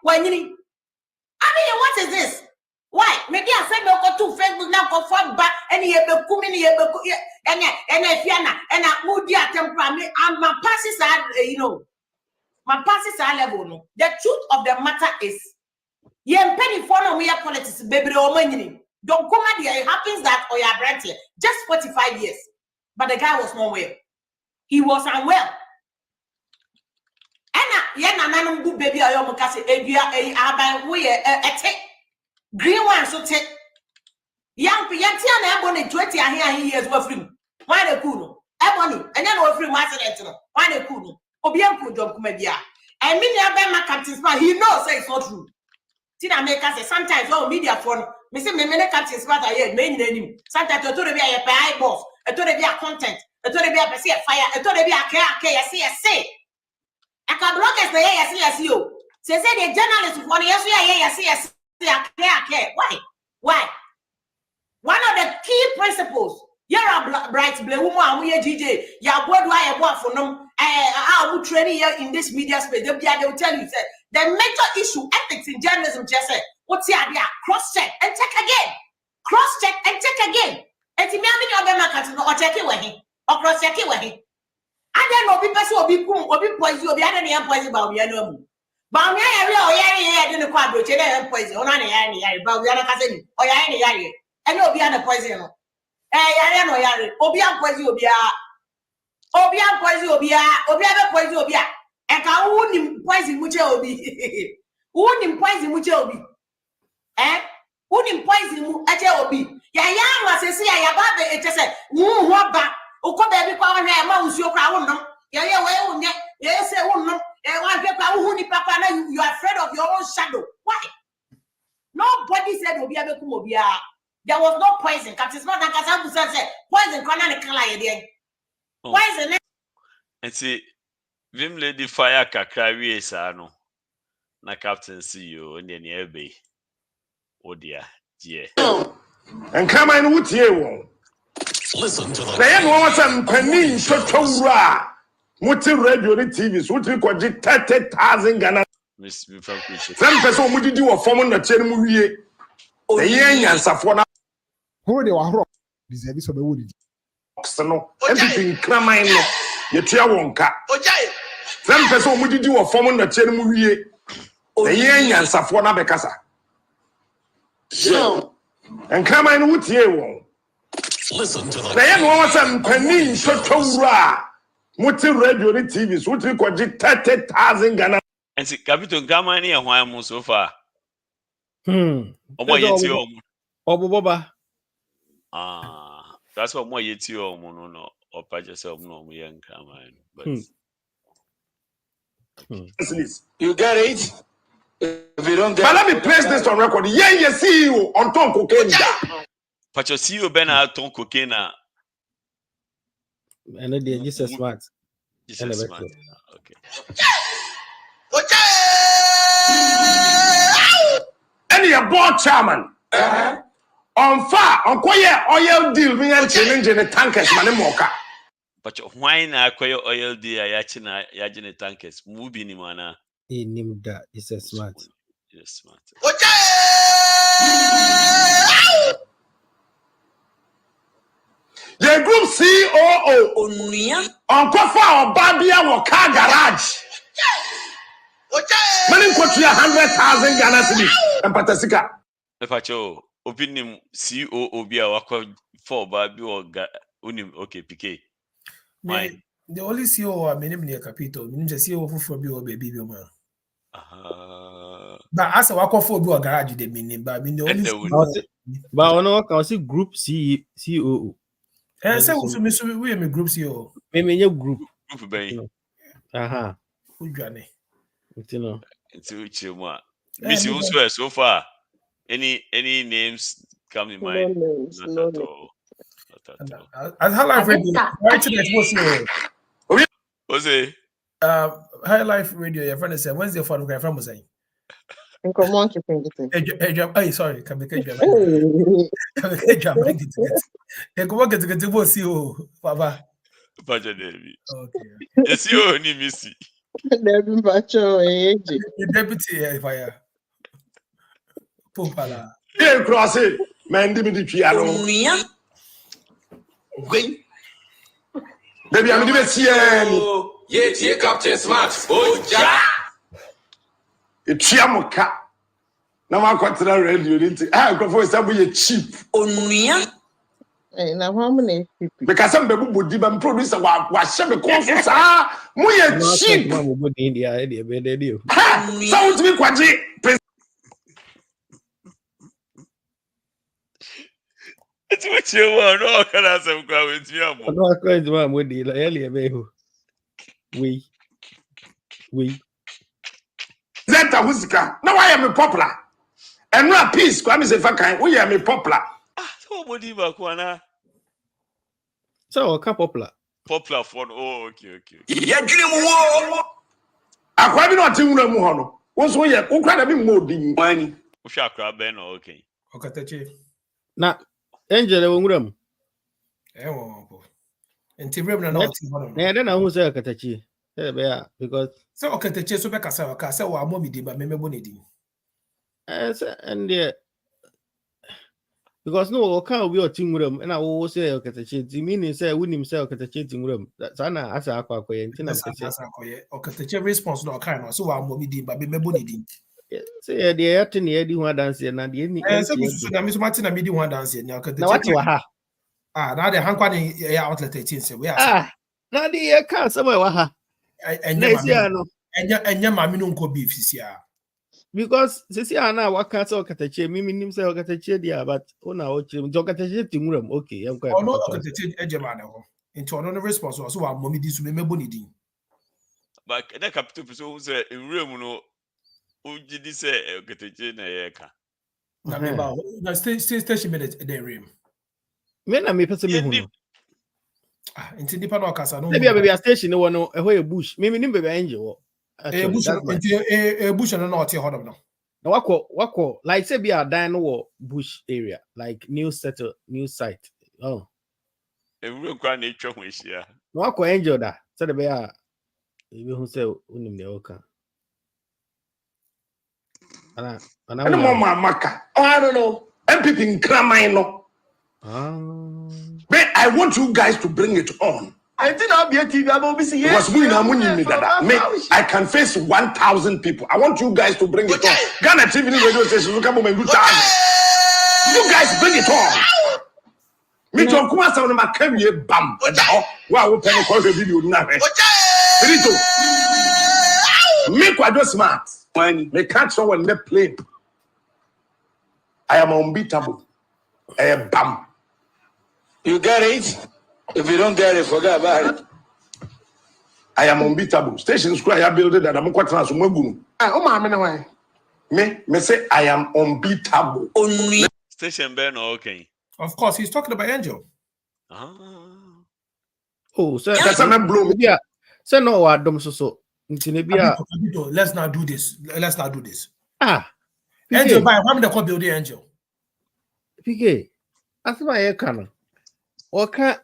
When you what is this? Why? Maybe I said no go to Facebook now go for back and you be kumini and Fiana and I moody temperament and my passes are my passes are level. No. The truth of the matter is, yen penny for no mere politics, baby or money. Don't come at it happens that or your brand here. Just 45 years. But the guy was not well. He was unwell. And yen good baby or your mukasi, green one so take young Piantian Ebony 20 and years were free. Why the kuno? Ebony, and then we're free master. Why the kuno? Obianku job kumedia. I mean, my Captain Smart, he knows it's not true. Tina make us sometimes all media phone. Me say me Captain Smart are main name. Sometimes to be a pay boss, to be a content, to be a fire, to be a care, say. I can block us the ASU. Say the journalist one yes, Why? One of the key principles. You're a bright blue woman, we are DJ. You're what I want for them. I will train here in this media space. They will tell you that the major issue, ethics in journalism, just say, what's the idea? Cross check and check again. Cross check and check again. And to me, I'm going to or check it with him or cross check it with him. I don't know people will be cool or be poison or be other than poison about the animal. But I'm here, didn't quite do it, poison or any but we are not cousin or any area. And you'll be under poison. I know Yari. Obia poison Obia. And can wound poison much obi. Wound poison much obi. Wound poison at obi. Yaya was a say I about it just said, what back? O come baby power hair, mouse your crown. Yaya, well, yes, a woman, and one paper who papa, you are afraid of your own shadow. Why? Nobody said Obia Kumobia. There was no poison. Captain Smart and Casabu said, poison can't color again. Poison. And see, Vim lady fire kakra wie sa no. Na captain CEO and then ebe. Oh dear. Yeah. And come and would you? Listen to the They know what's on penny Shotora. Muti radio TVs, what we call 30,000 Ghana. Miss me from Christian. Some person would do a form on the chain movie. The yen and Safona. Who they were wrong? Deserve some wood. No, everything cramine. You tear one car. Some person would do a form on the chain movie. The yen and Safona Becasa. And come and would you? Listen to the They know what's on penny Shotora. Muti radio TVs, what we call 30,000 Ghana. And see, Captain Gamani and why I'm so far. Boba. That's what more yet you or patch yourself no young come. You get it? If you don't get but let me place this on record. Yeah, you see you on Tom Cocaine. But you see you been out on cocaine. And then Jesus smart. Jesus smart. Okay. Any a board chairman. On fire, on quiet oil deal, we are challenging the tankers, Manemoka. But why not acquire oil deal? Yachina, Yajin tankers, moving him on. He knew that. He's a smart. Yes, smart. The group COO on Kofa or Babia or car garage. Many put 100,000 Ghana cedis and Patasika. If I show opinion COO be our for Babi or Unim, okay, PK. The only CEO I mean near Capito, means a CEO for baby man. But as a walk for a garage, they mean, but I mean the only. But I know I can see group COO. And so we are a group CEO. Maybe your group. Group bay. Aha. Who Johnny? You know. It's which you want. Miss you so far. Any names come in mind? No names. As High Life Radio, right tonight was what's it? High Life Radio, your friend said, when's your phone? Friend was saying. Come on, Hey, sorry, can be get to go see you, Papa. Okay. Yes, you only miss it. The deputy fire. Popala. Yeah, cross it. Man, give me the piano. Baby, I'm going to see you. Yeah, Captain Smart. Oh, yeah. It's Chiamoka. Now I'm going to the radio. I go for somebody cheap. Now how many people? Because some people would even produce a wash the conference. Ah, muy cheap. Sounds me quadri. It's what you want. No, can I say with you? No, I can't do with the earlier. We. Zeta Wuzika. Now I am a popular. And no peace. Kwame Sefakai. We am a popular. So what do you want? So popular. Popular for okay. Yeah, give him war. I quite not in the Muhono. What's we are incredibly molding money. Ushakra Ben okay. Okatakyie. Na Angela Wungram. And Tibram not. Then I was a Okatakyie. Because so Okatakyie so back as I say, well, mommy did, but maybe bonity. And because no can't be a team room, and I will say Okatakyie. The meaning say win himself Okatakyie team room. That's Anna as a Aquaquay. Okatakyie response no kind of so I'm mommy did, but maybe bonity. Say the acting the Eddie one dance and the ending. So Miss Martin, I made one dance here. Now, what you are? Now the Hankwani outlet 18 say we are. Now the can't somewhere waha. And your mammy no go beef this year. Because Cecilia, what can't talk at the chair, meaning himself at the chair, but oh, now, Okatakyie team room. Okay, I'm quite. Oh, no, Okatakyie Ejemano. Into another response, so our mommy this may be bonity. But the capital person say in room no. Uji di say Okatakyie na yeka. Na stay station minute the room. Me na me person me hu. Into the panel casa no. Maybe a station no one a bush. Maybe baby angel. A bush a bush and not here hold now. Now wako like say be a dino bush area like new site. Oh. A real grand nature wish yeah. No wako angel da. Say the bear you who say unim the oka. And mama maka. Oh, I don't know. MPP in Kramino. But I want you guys to bring it on. I think I'll be a TV. I can face 1,000 people. I want you guys to bring it on. Ghana TV radio station. You guys bring it on. Me to come out of my career. Bam. Wow, we can call the video now. Make what do smart. When they catch someone in the plane, I am unbeatable. Bam. You get it? If you don't get it, forget about it. I am unbeatable. Station Square, I built that I'm quite transformable. Me say I am unbeatable. Only Station Ben, okay. Of course, he's talking about Angel. Oh, sir, that's a blow. Yeah, sir, no, I don't so. Let's not do this. Let's not do this. Angel, by how many call building Angel? PK, that's my canon. Oka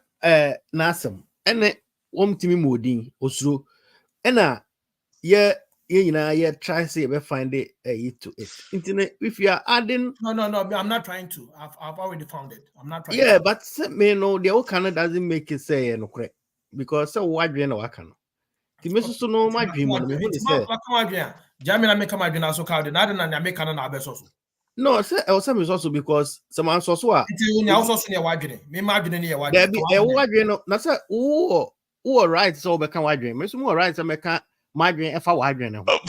Nasam, and then one Timmy Modin, Osro, and yeah, try say we find it to it. Internet, if you are adding, no, I'm not trying to. I've already found it. I'm not trying. Yeah, but me no, the old canon doesn't make it say no correct because so wide you know I can. The message no my dream. Jamila make my dream also called the Nadan and make an abesso. No, sir, also is also because someone saw so. Also near Wagner. Me imagine near Wagner. There be a Wagner. That's a who right so become Wagner. Miss more right to make my dream if I Wagner. Papa,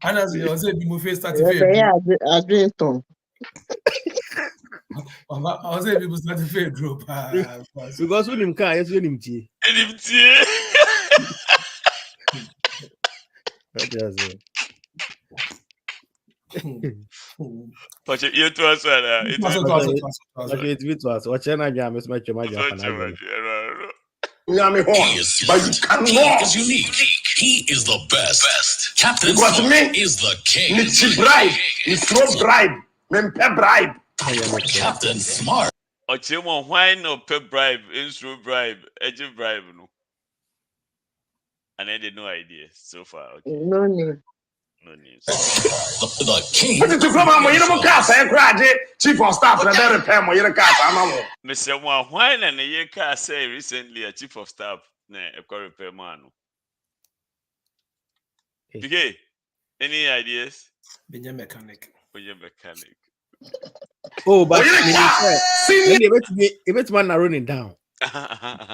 Anna, you say the movie started. Yeah, I dream too. I was saying people start to fail group because when him car, yes, when him tea. But you to us, it was what China jam is much my jam. But you cannot. He is unique. He is the best. Captain Smart is the king. It's bribe. It's no bribe. Mempe bribe. Captain Smart. Ochimo, why no pay bribe? Instru bribe, edge bribe no. And I had no idea so far. Okay. No need. The king. What did you come on? You know, cast and cry, chief of staff, and then repair my year cast. Mr. Why and a year cast say recently a chief of staff, a repair man. Okay. Any ideas? Be your mechanic. Oh, but it's man running down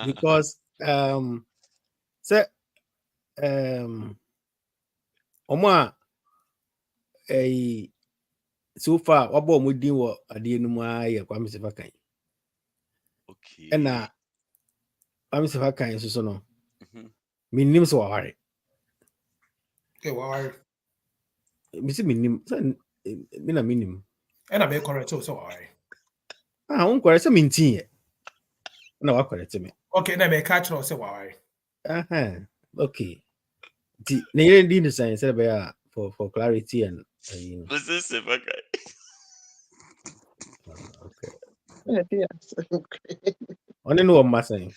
because say Oma so far what bomb we did what I didn't know I kwame sefakan. Okay. And kwame sefakan so no. Minim so worry. Okay, worry. Misi minim mina minim. And I make correct so worry. On correct some mintin. No, I correct me. Okay, now make catch or say worry. Okay. The near science for clarity and you know. This is okay. Okay. Only know what I'm saying.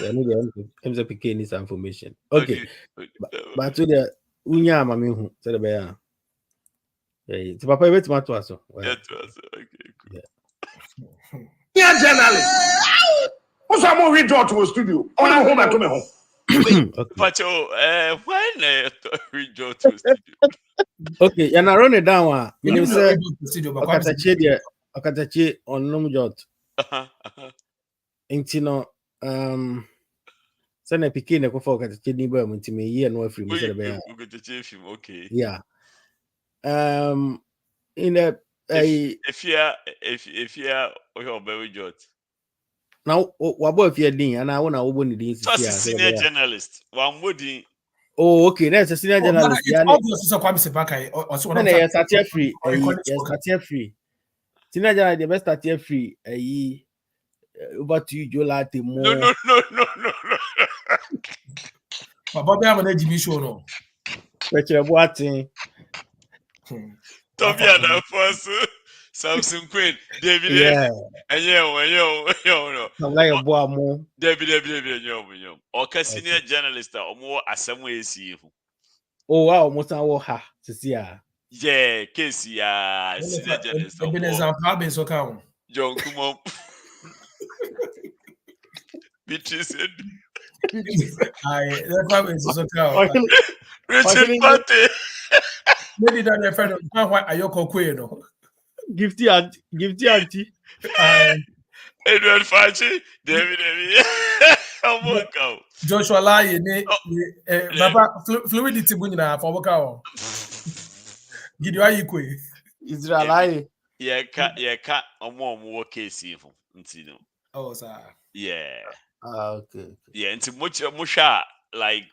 I'm picking this information. Okay. But to the unya mami hu say the bear. Hey, to papa wait to us. Okay. Yeah, journalist. What's our more read to a studio? On our home at home. But when read to studio. Okay, and I run it down. You say Okatakyie on no jot. Intino send a picking a for Okatakyie ni ba mun time year no free me say be. Okay. Yeah. In a if you are very jot. Now what boy if you din and I want to open the senior journalist. One woody. Oh, okay. That's a senior journalist. It's obvious it's a Kwame Sepaka. Also, one yes, start free. Yes, start free. Senior journalist, the best start free. Over to you, Jolate. No. But Bobby, I'm an Jimmy show no. Richard Boating. Tommy and the first Samson Queen, David. Yeah. And yo. I'm like a boy more. David, yo. Or senior journalist or more as some way see. Oh wow, most I will ha to see her. Yeah, Casey, senior journalist. John Kumon. Beatrice. Richard Party. Maybe that a friend of Ayoko Queen. Gifty auntie. Edward Fachi, David. Joshua Lai, fluidity bunina for Waka. Give you a Israel. Yeah, more Casey. Oh, sir. Yeah. Okay. Yeah, into musha like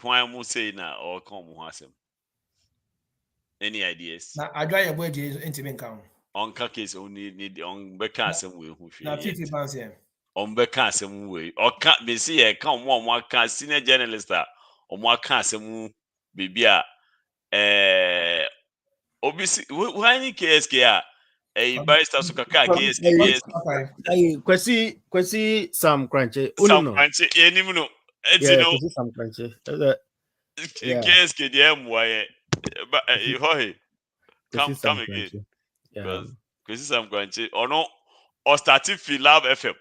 why I'm saying now or come hasem. Any ideas? Now I drive a boy into me count. On case only need on Becasem way who now 50 pounds here. On Becasem way or can't be see a come one can senior journalist or more casem baby obviously why any KSK a barrister Sukaka Kwesi Sam Crunchy. Sam Crunchy animal. Yeah, Sam Crunchy. KSK DM why but come again. Yeah. Kwesi Sam Crunchy or no or starting Love FM.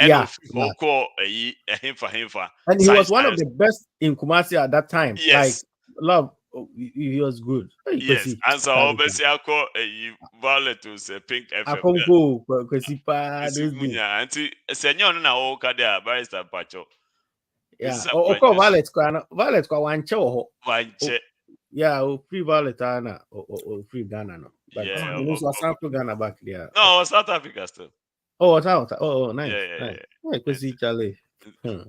Yeah. Himfa. And he was one of the best in Kumasi at that time. Yes. Like Love. He was good. Yes, and so obviously I call a Violet to say Pink FM. I can't go because he auntie, Senor na Okada barrister Pacho. Yeah, or Violet one show. Yeah, free Violet or free Ghana. But yeah, it was South Ghana back there. No, South Africa still. Oh, nice. Yeah. Because he Charlie. Oh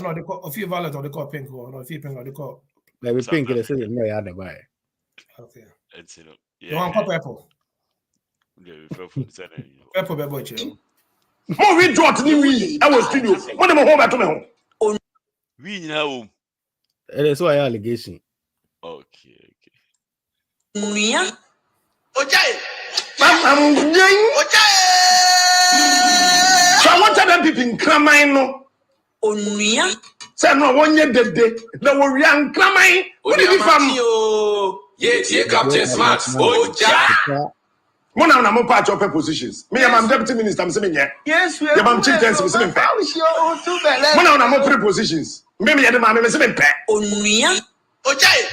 no, they call a few Violet or they call Pink or no, few Pink or they call. Maybe Pink is the same way I buy. Okay. Yeah. You want purple? Purple boy. Oh, we dropped me. I was studio. What am I home back to me home? We know. It is why allegation. Okay. Okay. So I want to have people in Kramino. Onuya. Say no 1 year dead day. The young Kramai. What did you from? Yeah, Captain Smart. Oh, ja. One of them part of positions. Me, I'm deputy minister. I'm saying yes. We are chief justice. I'm saying one of them three positions. Maybe the man is saying pet. Onuya. Okay.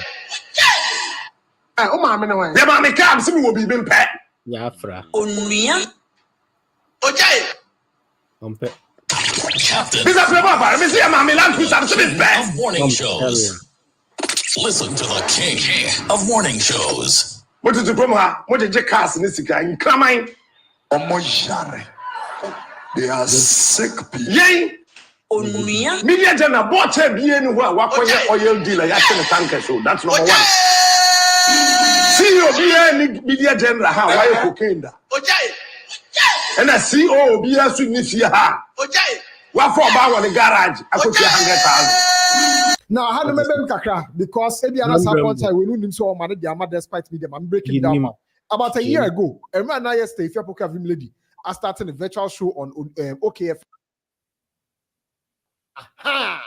Oh, mamma, no way. The man can't see me will be been pet. Yeah, fra. Onuya. Okay. Captain. This is Papa. Me see a mammy land who's absolutely bad. Of morning shows. Listen to the king of morning shows. What is the problem? What is the cast in this guy? In Kramai. They are sick people. Yay. Onuya. Media Jana bought a bien what oil dealer. That's in the tanker show. That's number one. CEO Media General, how are you cocaine? And a CEO be a significant. What for about the garage? I put 100,000. Now, how do you remember Kakra? Because every other support I will need so money, the amount despite me, I'm breaking down. About a year ago, a man yesterday, if you have him lady, I started a virtual show on OKF. Aha!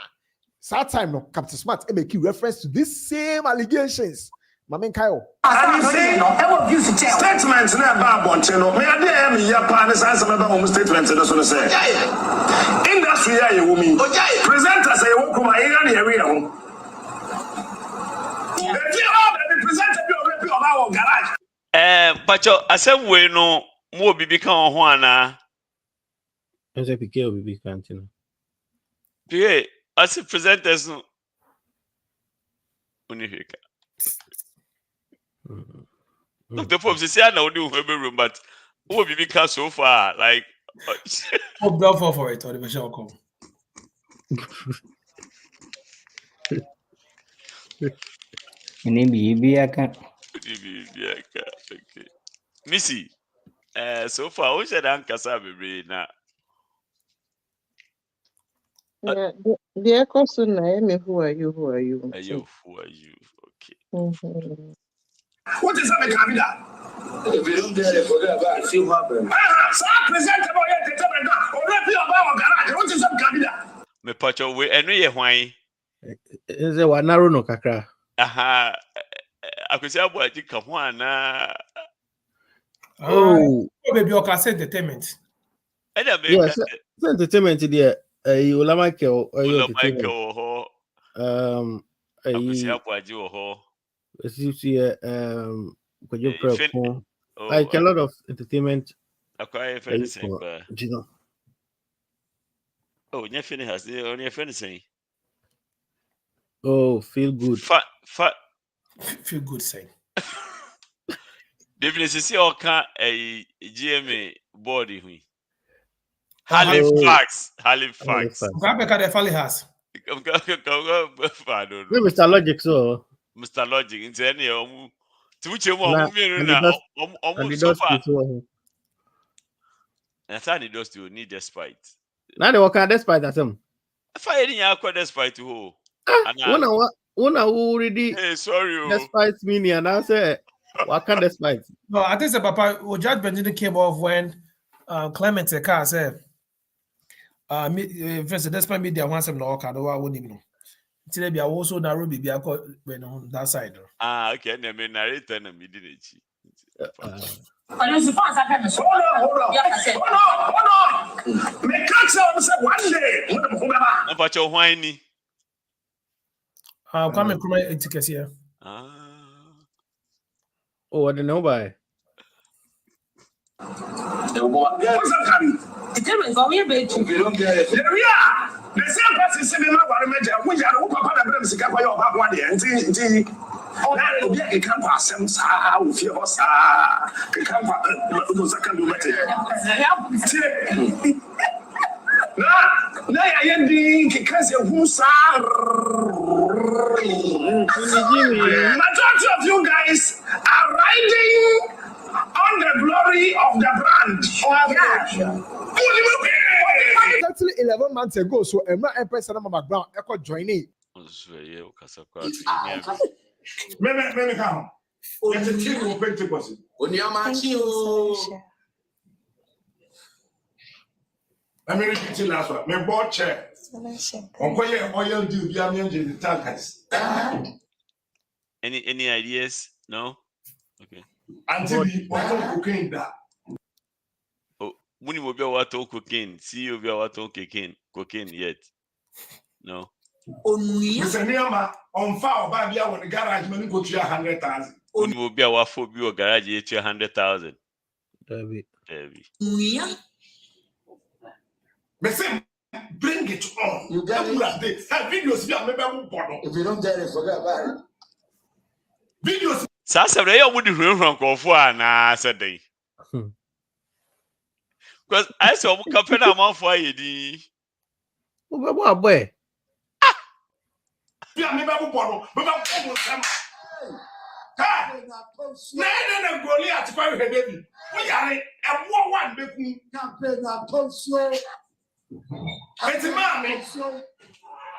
Sad time, no, Captain Smart, make reference to these same allegations. Mamen Kyle. Statements never want to know. May I dare me your partners answer my home statements? That's say. Industry, you woman. Presenters, I won't come area home. Pacho, I said we no more bibi kan ho ana. I say PK will be canteen. PK, as presenters no. Unifika. Look, the folks say I know do room, but who be because so far like go for it or the shall come. Okay. Missy, so far, we said Ankasa baby now. Yeah, the echo soon. Who are you? Who are you? Who are you? Okay. Mm-hmm. What is that, Camila? If you don't get it, forget about it. See what happens. So I present about it. Already about garage. What is that, Camila? Me pacho we eno ye hwan. Is it what narrow no kakra? Aha. Akwesi abuaji ka ho ana. Oh, baby, you can say entertainment. yes, entertainment there. Ola Michael, entertainment. Michael ho. Akwesi abuaji ho. You see, like a lot of entertainment. Acquire anything, but oh, your friend has only a friend saying. Oh, feel good. Feel good saying. Definitely see all kind a GMA body. Halifax. Halifax. Mr. Logic, so. Mr. Logic, into any to which you want so far. And I need those to need despite. Now they work out despite that. If I any aqua despite who? One already. Hey, sorry. Despite me, and I say, what can despite? No, I think the Papa Judge Benjamin came off when Clement Eka said, first, despite me, there was some no card, I wouldn't even know. Today, be also narrow, be on that side. Okay, and I mean, narrator and me didn't. Hold on. Me catch up say one day. But your whiny. I'll come and come and tickets here. Oh, I don't know by. What's up, Kari? If you don't get it. Yeah. The same person say me no worry major. We are who papa na bring sika kwa your papa one day. Nti. Na obi a kan pa asem sa wo fie ho sa. Kan pa do saka do mate. Na ya yendi ki kan se hu sa. Majority of you guys are riding on the glory of the brand. Actually, 11 months ago, so I'm not a person of my background. I could join it. Maybe come. It's a team of Pentecost. When you're matching, I'm going to repeat last one. My board chair. On quiet oil do be a man in the tankers. Any ideas? No? Okay. Until we cocaine that. When you will be what cocaine, see you be what cocaine yet. No. Mr. Niama on fire by the hour in the garage when you go to 100,000. When you will be our phobia garage to 100,000. David. Bring it on. You get it. Have videos if you don't get it, forget about it. Videos. Sasa they are wouldn't run for an Saturday. Because I saw a couple of for you. What boy? Yeah, me babu bono. Me babu bono sama. Ha! Na Goliath kwa baby. We are a war one beku. Campaign na tonsio. Eti mami.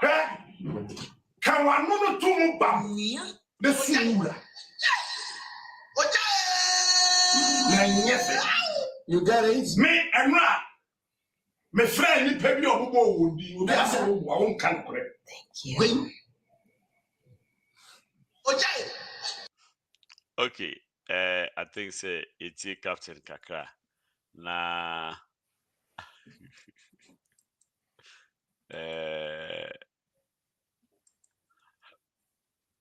Ha! Kan wa no tumu ba. The sura. You get it? Me and Ra. My friend, you pay me a bobo would be. Thank you. Okay, I think say it's Captain Kakra. Na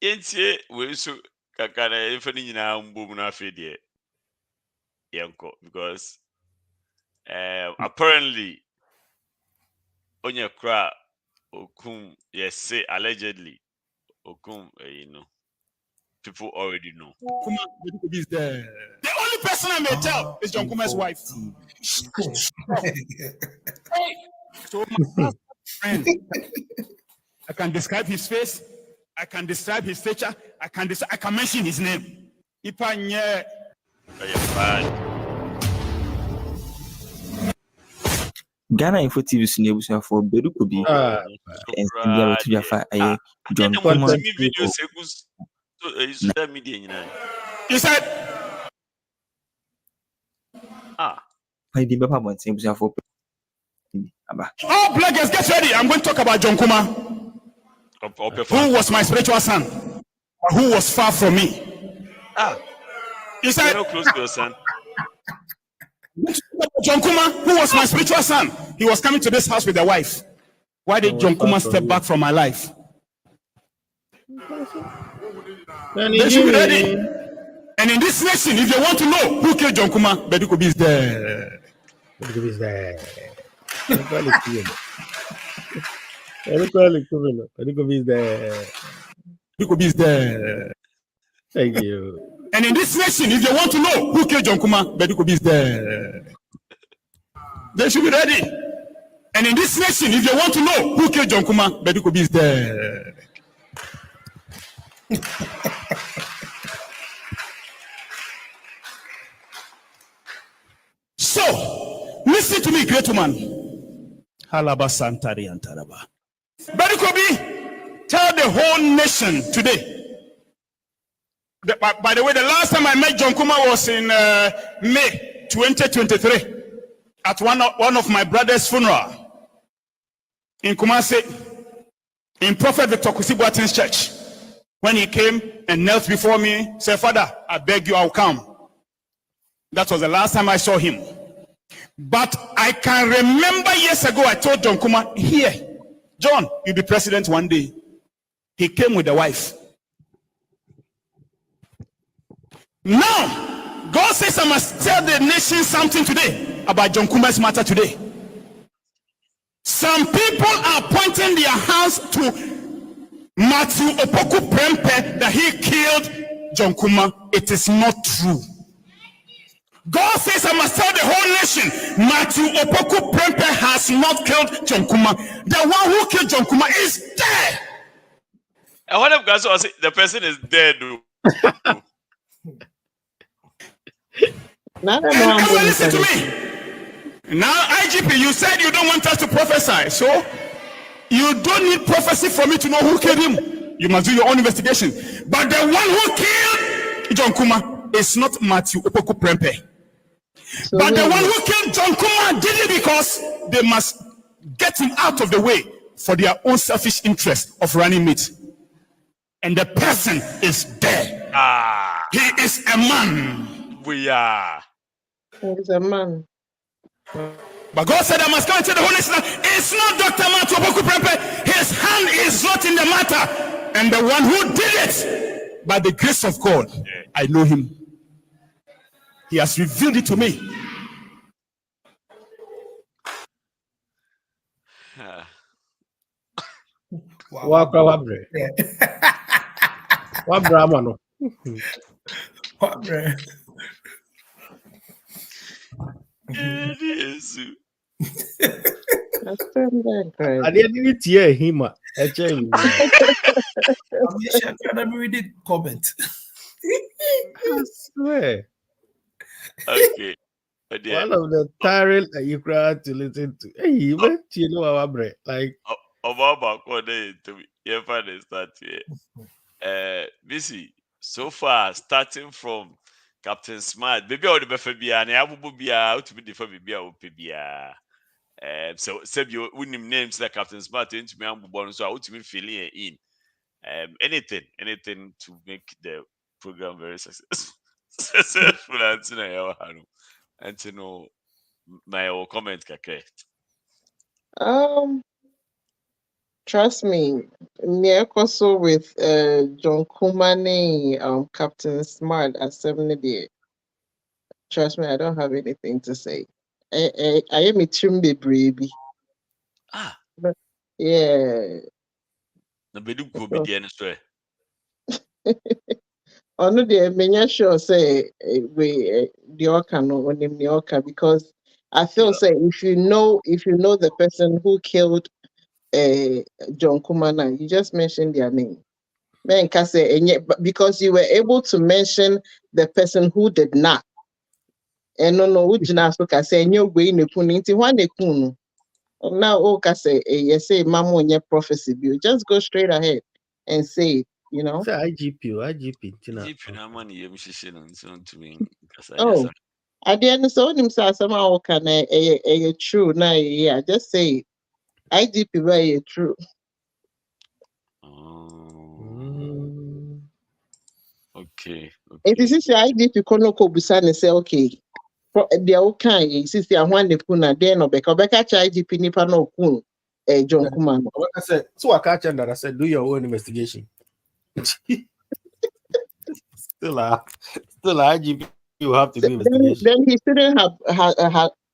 Yentie we so Kakara if any na mbomu na afedie. Yanko because apparently onye kra okum yes say allegedly okum people already know. The only person I may tell is John Kuma's wife. So friend. I can describe his face. I can describe his feature. I can mention his name. Ipanye. Ghana Info TV sunebusia for Bedu could be India to Jaffa John Thomas video segus social media you said I did Papa one thing for all bloggers get ready. I'm going to talk about John Kuma, who was my spiritual son, or who was far from me. You said no close to your son. John Kuma, who was my spiritual son, he was coming to this house with a wife. Why did John Kuma step back from my life? They should be ready. And in this nation, if you want to know who killed John Kuma, Bedikobi is there. Bedikobi is there. Bedikobi is there. Thank you. And in this nation, if you want to know who killed John Kuma, Bedikobi is there. They should be ready. And in this nation, if you want to know who killed John Kuma, Bedikobi is there. So, listen to me, great woman. Halaba Santari and Taraba. Bedikobi, tell the whole nation today. By the way, the last time I met John Kuma was in May 2023 at one of my brother's funeral in Kumasi, in Prophet Victor Kusibuatin's church. When he came and knelt before me, said, "Father, I beg you, I'll come." That was the last time I saw him. But I can remember years ago, I told John Kuma, "Here, John, you'll be president one day." He came with a wife. Now, God says I must tell the nation something today about John Kuma's matter today. Some people are pointing their hands to Matthew Opoku Prempe that he killed John Kuma. It is not true. God says I must tell the whole nation Matthew Opoku Prempe has not killed John Kuma. The one who killed John Kuma is dead. And what if God says the person is dead? Listen to me. Now, IGP, you said you don't want us to prophesy, so you don't need prophecy for me to know who killed him. You must do your own investigation. But the one who killed John Kuma is not Matthew Opoku Prempe. But the one who killed John Kuma did it because they must get him out of the way for their own selfish interest of running meat. And the person is dead. He is a man. We are. He's a man. But God said I must come and tell the whole nation, it's not Dr. Matthew Opoku Prempe. His hand is not in the matter. And the one who did it, by the grace of God, I know him. He has revealed it to me. What drama no? I didn't hear him. I'm read the comment. I swear. Okay. One of the tiring you cry to listen to. Hey, you know our bread. Like about to me. Your father start here. Busy. So far, starting from Captain Smart, baby, I would be Fabia, and I would be out to be the Fabia or Pibia. So, you wouldn't names like Captain Smart into me, I'm born, so I would be feeling in. Anything to make the program very successful. And to know my comment, Kake. Trust me, near also with John Kumani, Captain Smart at 70. Trust me, I don't have anything to say. I am a chimney baby. But, yeah. The bedroom could be the answer. Oh no, dear, many sure say we the Oka no on him the Oka because I feel say if you know the person who killed John Kumana. You just mentioned their name. Because you were able to mention the person who did not. And no, which na so ka say nyo gwe ne kunu nti hwan ne kunu. Now ka say you say mama onye prophecy bi. Just go straight ahead and say it, you know. Say IGP tina. IGP na man yem shishye no so to me kasa Oh. At the end so nim say asama o ka na true na yeah, just say it. IGP very true. Okay. It is this IGP kono ko busa ne say okay. They are okay. Since I want the kuna there no beka IGP nipa no kun John Kumano. I said, so I catch that I said, do your own investigation. Still IGP, you have to do investigation. Then he shouldn't have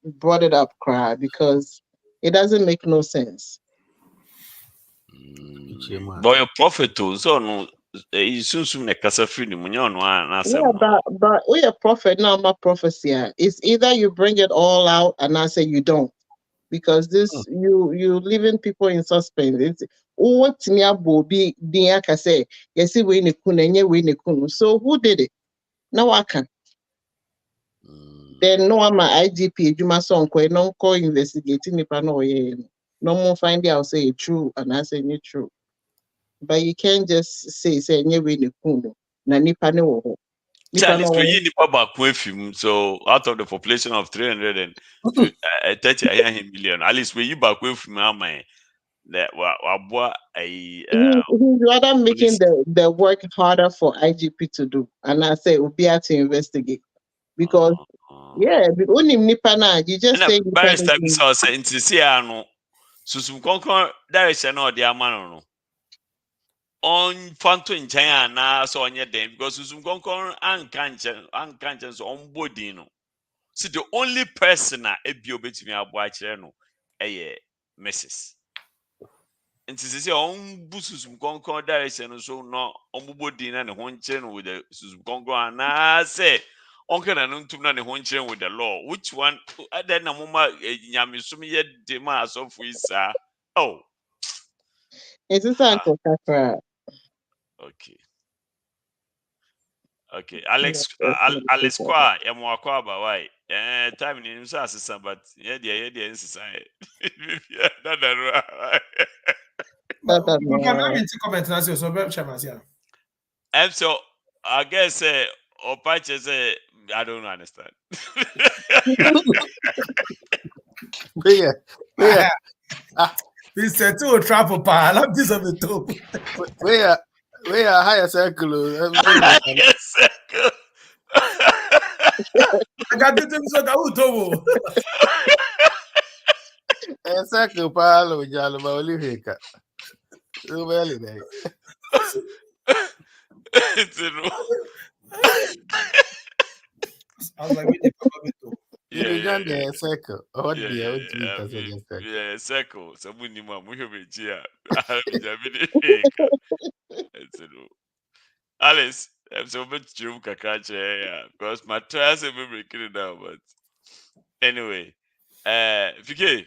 brought it up, cry, because it doesn't make no sense. But your prophet too, so no. But we a prophet now. My prophecy is either you bring it all out and I say you don't, because this you leaving people in suspense. It's what be say yes we ne kunu. So who did it? Now I can. Then no I'm my IGP. You must no call investigating if I know no more find out say it true and I say it true. But you can't just say nyewe ne kunu na nipa ne wo ho. So out of the population of 330 million, at least we back with from my that he's rather making the work harder for IGP to do, and I say Ubia to investigate because only nipa na you just say barrister say into see no susum konkon direction or the amano no on fanto nchen na so onye den because susum konkon an kanchen so on body no. See the only person na ebi obetimi abo a kire no Mrs. And to say on bususum konkon direction so no on body na ne ho nche no with the susum konkon na say on can anuntum na ne ho nche with the law. Which one other na mama nyamesum ye de ma so fu isa. Oh. It's Uncle Kakra. Okay, Alex Kwa Yamwakwa ba why? Time in assistant, but yeah, inside. And so I guess or patches I don't understand. It's a two trap of I love this of the top. We are higher circle. I got the things that I would do. A circle palo, Jalaba Olivia. So well, I was like, yeah, circle. Oh, dear, yeah, circle. Somebody, mom, we have a chair. Alice, I'm so much true, because my trials have been breaking it down. But anyway, Fike,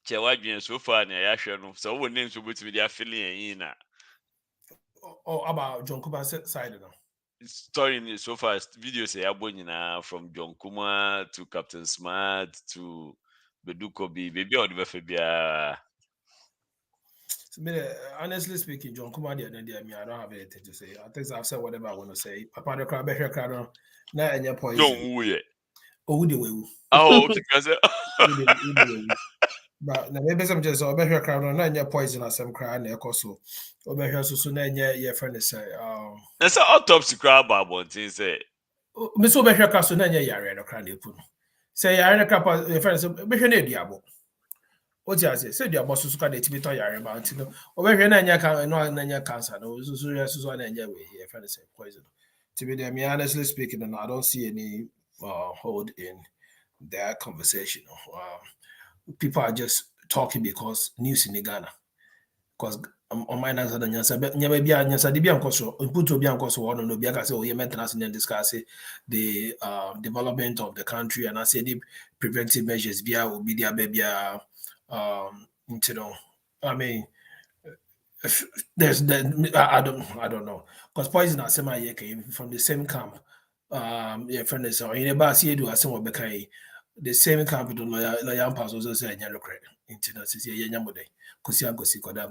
Chewad being so far near Yashan, so what names will be to be their feeling in. Oh, about John Kuma's side now. Story in so far videos say from John Kuma to Captain Smart to Bedukobi, baby or the Fabia. Honestly speaking, John Kuma, I don't have anything to say. I think I've said whatever I want to say. Papa the crowd, better crowd, not any point. No, who Oh, the way. Oh, because but maybe some just over here crowd on any poison or some crowd near Koso. Over here, so soon, your friend is say, that's an autopsy crowd, Bob, say. Miss over here, Castle, Nanya Yara, no crowd, say, I a couple of friends, Mission Diabo. What you say? Say your boss can to be tired about it. Over here, Nanya can no Nanya cancer, no, Susan and Yahweh, your friend is poison. To be there, me honestly speaking, and I don't see any hold in their conversation. People are just talking because news in Ghana. Because on my answer, the answer, maybe answer the Biancoso, put to Biancoso, or no Bianca, or your maintenance and discuss the development of the country, and I say the preventive measures via will be their baby You know, I mean, there's I don't know because poison are semi came from the same camp. Yeah, friend is in a bus here do a similar becay the same camp to Layan Pass also say yellow credit. Internet is a yamude. Kusia go see koda.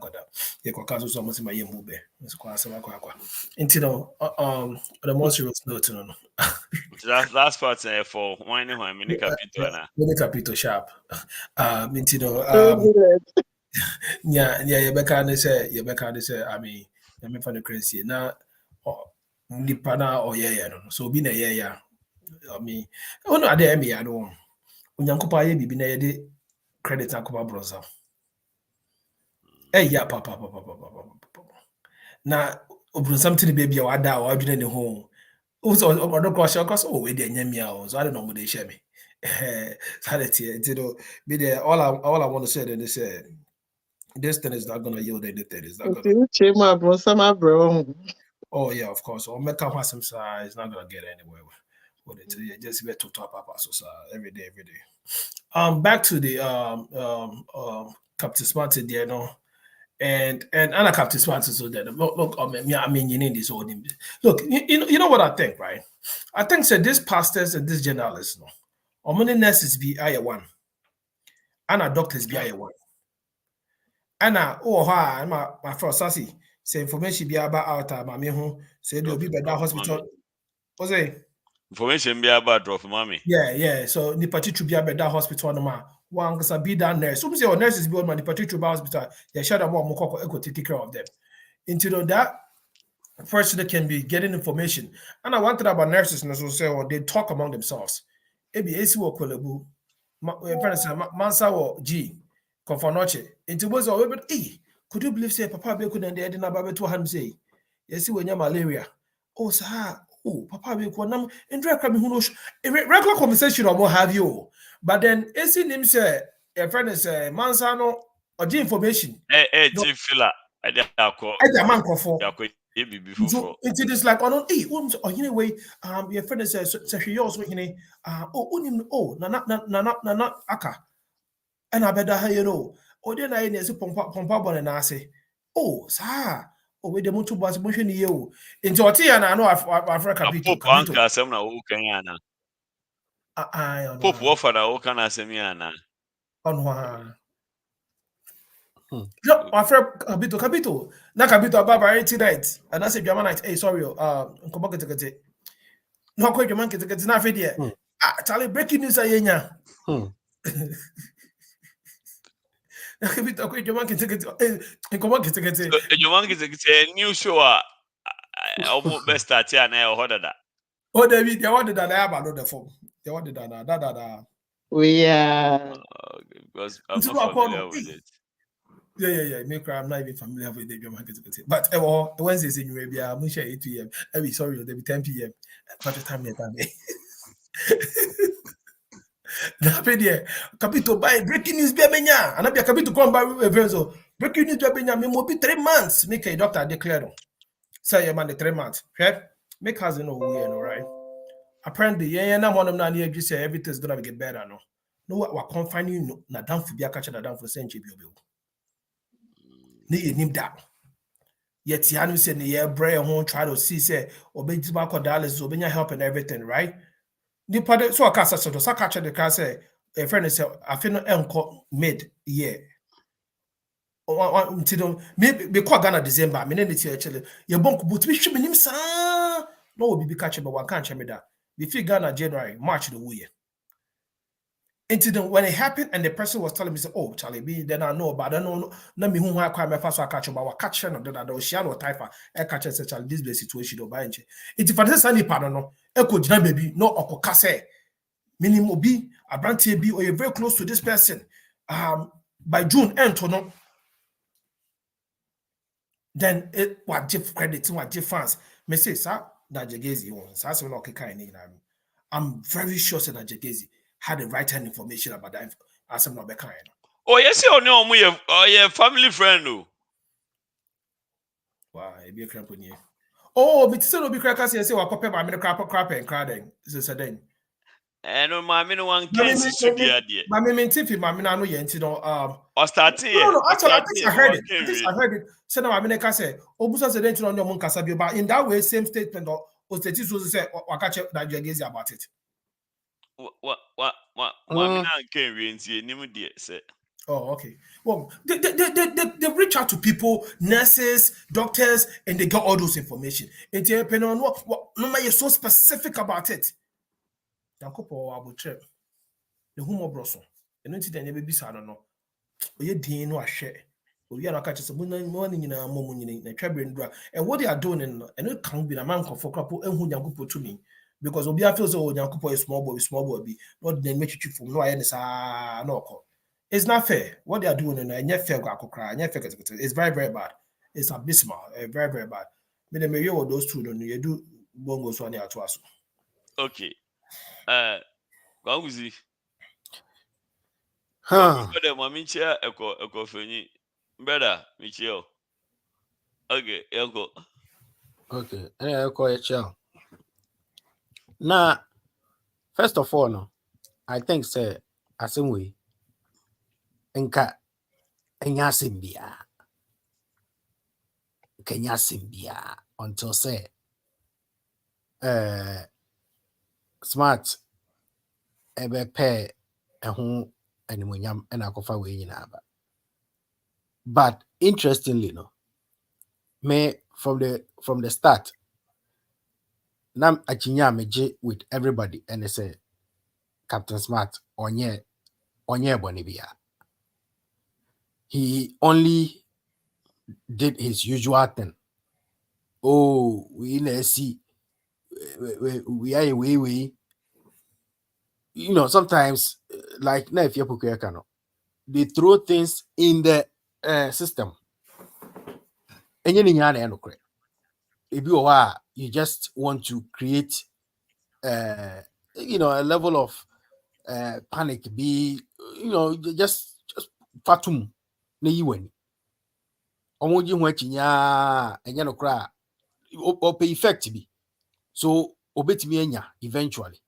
The Caucasus almost in my yamube. It's quite some aqua. Intino, the most serious note. That last part for whining when mini capito na. Mini capito sharp. Intino, yeah, you say, I mean, I'm for the crazy. Now, Nipana or yeah, so being a yeah, I mean, oh no, I dare me, I don't. Unyankopa ye bibi na ye de credit akoba brosa. Yeah, papa. Na obronsam tini baby a wada a wadwene ne ho. Also odo ko share cause we dey nyamia o. So I don't know mo dey share me. Sanity, be there all I want to say then is this thing is not going to yield anything. It's not going to. Oh yeah, of course. Or make some size. It's not going to get anywhere with it. Just be to top up every day. Back to the Captain Smart there, no. And Anna Captain Smart so that look, I mean, you need this whole thing. Look, you know what I think, right? I think these pastors and these journalists, no, or many nurses be I1, and doctors be I1. Anna, my first sassy say information be about out mommy who say they'll be better hospital. What's it? Information be about drop mommy. Yeah. So the particular be better hospital no ma. One because be that nurse. Some say nurses be on the particular hospital. They share them more take care of them. Into that first they can be getting information. And I wanted about nurses and so say or they talk among themselves. Ebi AC wo kwelebu. Mansa wo G. Confornoche. Into was always could you believe say papa be could and they didn't about to hand say yes when you malaria. Oh sir, oh papa be could nam and drag who knows regular conversation or more have you. But then AC him say a friend is Mansano or G information. Fila man it is like on anyway your friend is say also nana aka and I better you know or then I need to pompa bon and I say oh sir we the motor bus motion you into a tea and I know Africa people Pope some na who can Pope offer na who can asemiana on no, my friend Kabito. Na Kabito about tonight. And I said German hey, sorry, come back to no quite German get na fedia. Charlie breaking news ayenya. Na Kabito quite German get come back to German get new show almost best start here na order that. Oh David, they wanted that I have another form. They wanted that. We are because I'm not familiar with it. Yeah. I'm not even familiar with the German get. But Wednesdays in Arabia, I'm share 8 p.m. I'll be sorry, they'll be 10 p.m. But the time na pedia Capito by breaking news be menya and be Capito come by reverso breaking news be menya me mo be 3 months make a doctor declare say your man the 3 months okay make has no way no right apparently na one of na near you say everything's going to get better no what confine you na down for be catch na down for century bi ni enim da yet yanu say ne ye brain ho try to see say obeji ba dialysis obenya help and everything right nipa so aka so saka che de ka say a friend say afi no enko mid year until me kwa Ghana December me ne ti actually ye bonk but me hwe menim sa no obi bi catch be one can che me da be fi Ghana January March the year until when it happened and the person was telling me say oh Charlie be then I know about I know na me hu akwa me fa so catch but wa catch no that share no type e catch say Charlie this be situation do ba nche it for this any pa no e ko gina baby no okoka say minimum obi abrantie bi or you very close to this person by June end no then it what give credit what give fans me say sir that Jagezi won so as we no keka any I'm very sure say that Jagezi had the right hand information about that as I'm not be kind. Oh yes you know me your family friend no. Wow, e be cramp on you. Oh, me say no be crackers say wa copy my crap and cradding. Is then. And mommy no one can see so dear. Mammy Tiffy, Mammy no yentino or start here. No, actually, I think I heard it. I heard it. So now I mean, I say, Obusa said, "Don't you know your Monkasabi?" But in that way, same statement or the teacher say, "Wakache that you against about it." What? Mammy can read dear say. Oh, okay. Well, they reach out to people, nurses, doctors, and they get all those information. And they depend on what no matter you're so specific about it. Yankopo abu trip. The humo broso. And then they never be sad or no. Oye din no ahwe. We are not catching some morning in a moment in a travel and what they are doing and it can't be a man for couple and who Yankopo to me. Because Obia feels oh Yankopo is small boy, not then make you from no I no. It's not fair. What they are doing and it's very, very bad. It's abysmal, very, very bad. But the of those two don't you do Bongo so near to us. Okay. Gauzi. Huh. Mommy chair echo funny. Brother, Michio. Okay, go. Okay. I'll call it chill. Now, first of all, no, I think say same way. Enka enya simbia. Kenya simbia until say smart ebe pair ehu animunyam and akofa we nyina ba. But interestingly, no, me from the start, nam achinya meje with everybody and they say Captain Smart onye bonibia. He only did his usual thing. Oh, we see we are we. You know, sometimes like na if you they throw things in the system. And you just want to create a level of panic, just fatum na yiweni. Omoji hwachinya enya no kra o effect bi. So obetimi enya eventually.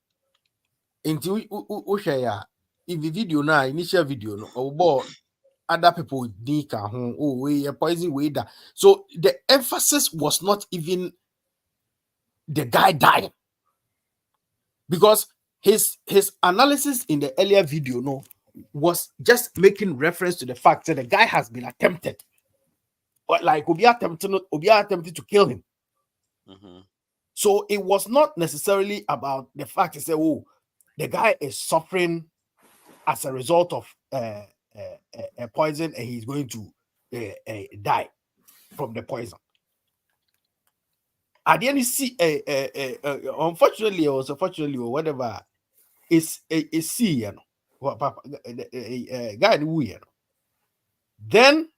Until we share if the video now initial video no or other people think we a poison way that. So the emphasis was not even the guy dying, because his analysis in the earlier video no was just making reference to the fact that the guy has been attempted, but like Obi attempted to kill him. So it was not necessarily about the fact to say, oh, the guy is suffering as a result of a poison and he's going to die from the poison. I didn't see unfortunately or unfortunately or whatever is a see guy then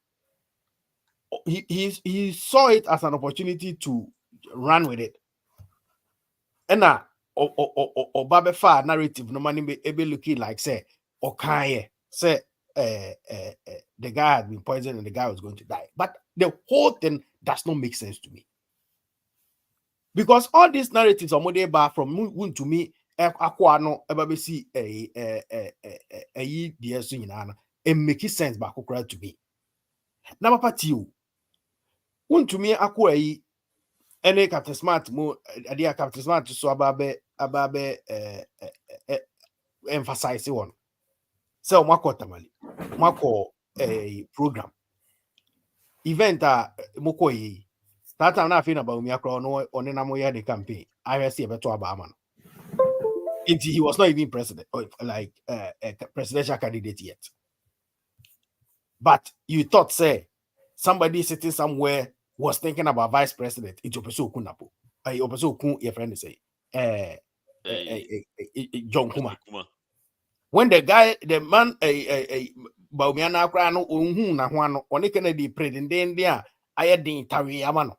he saw it as an opportunity to run with it. And now or Babefa narrative no money be looking like say okay say the guy had been poisoned and the guy was going to die. But the whole thing does not make sense to me. Because all these narratives are more bar from Moon to me, Aquano, Ebabesi, and make sense back to me. Number party you. One to me, Aqua, any Captain Smart, more idea Captain Smart to so ababe emphasize one. So, Mako Tamali, Mako a program event Mokoye. That time I feel about me on the campaign. I see a better Obama. He was not even president or like a presidential candidate yet. But you thought, say, somebody sitting somewhere was thinking about vice president. It's Opeso Kunapo. Opeso Kun, your friend say, John Kuma. When the man, Baumiana Crano, Unhuna, one, on Kennedy, president, there, I had the Tari Amano.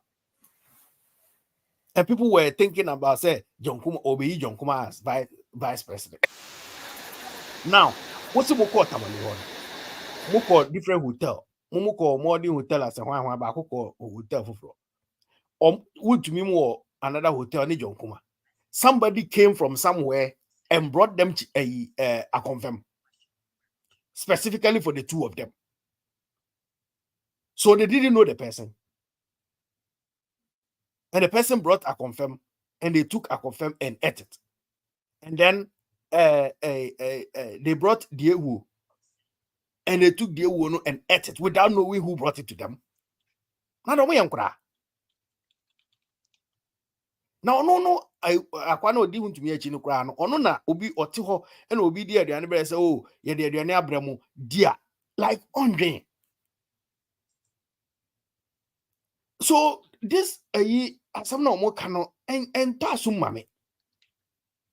And people were thinking about, say, John Kuma, Obi John Kuma as vice president. Now, what's the Moko Tamali? Moko different hotel. Moko modern hotel as a one back hotel for would to me more another hotel, John Kuma. Somebody came from somewhere and brought them to a confirm specifically for the two of them. So they didn't know the person. And the person brought a confirm and they took a confirm and ate it. And then they brought the ewu and they took the ewu and ate it without knowing who brought it to them. Now, no, I can't do to me a chino crown. Or no, na obi or tiho and obi dear the anniversary say, oh, yeah, dear Abramo, dear, like Andre. So this some no more cano and tasum mammy.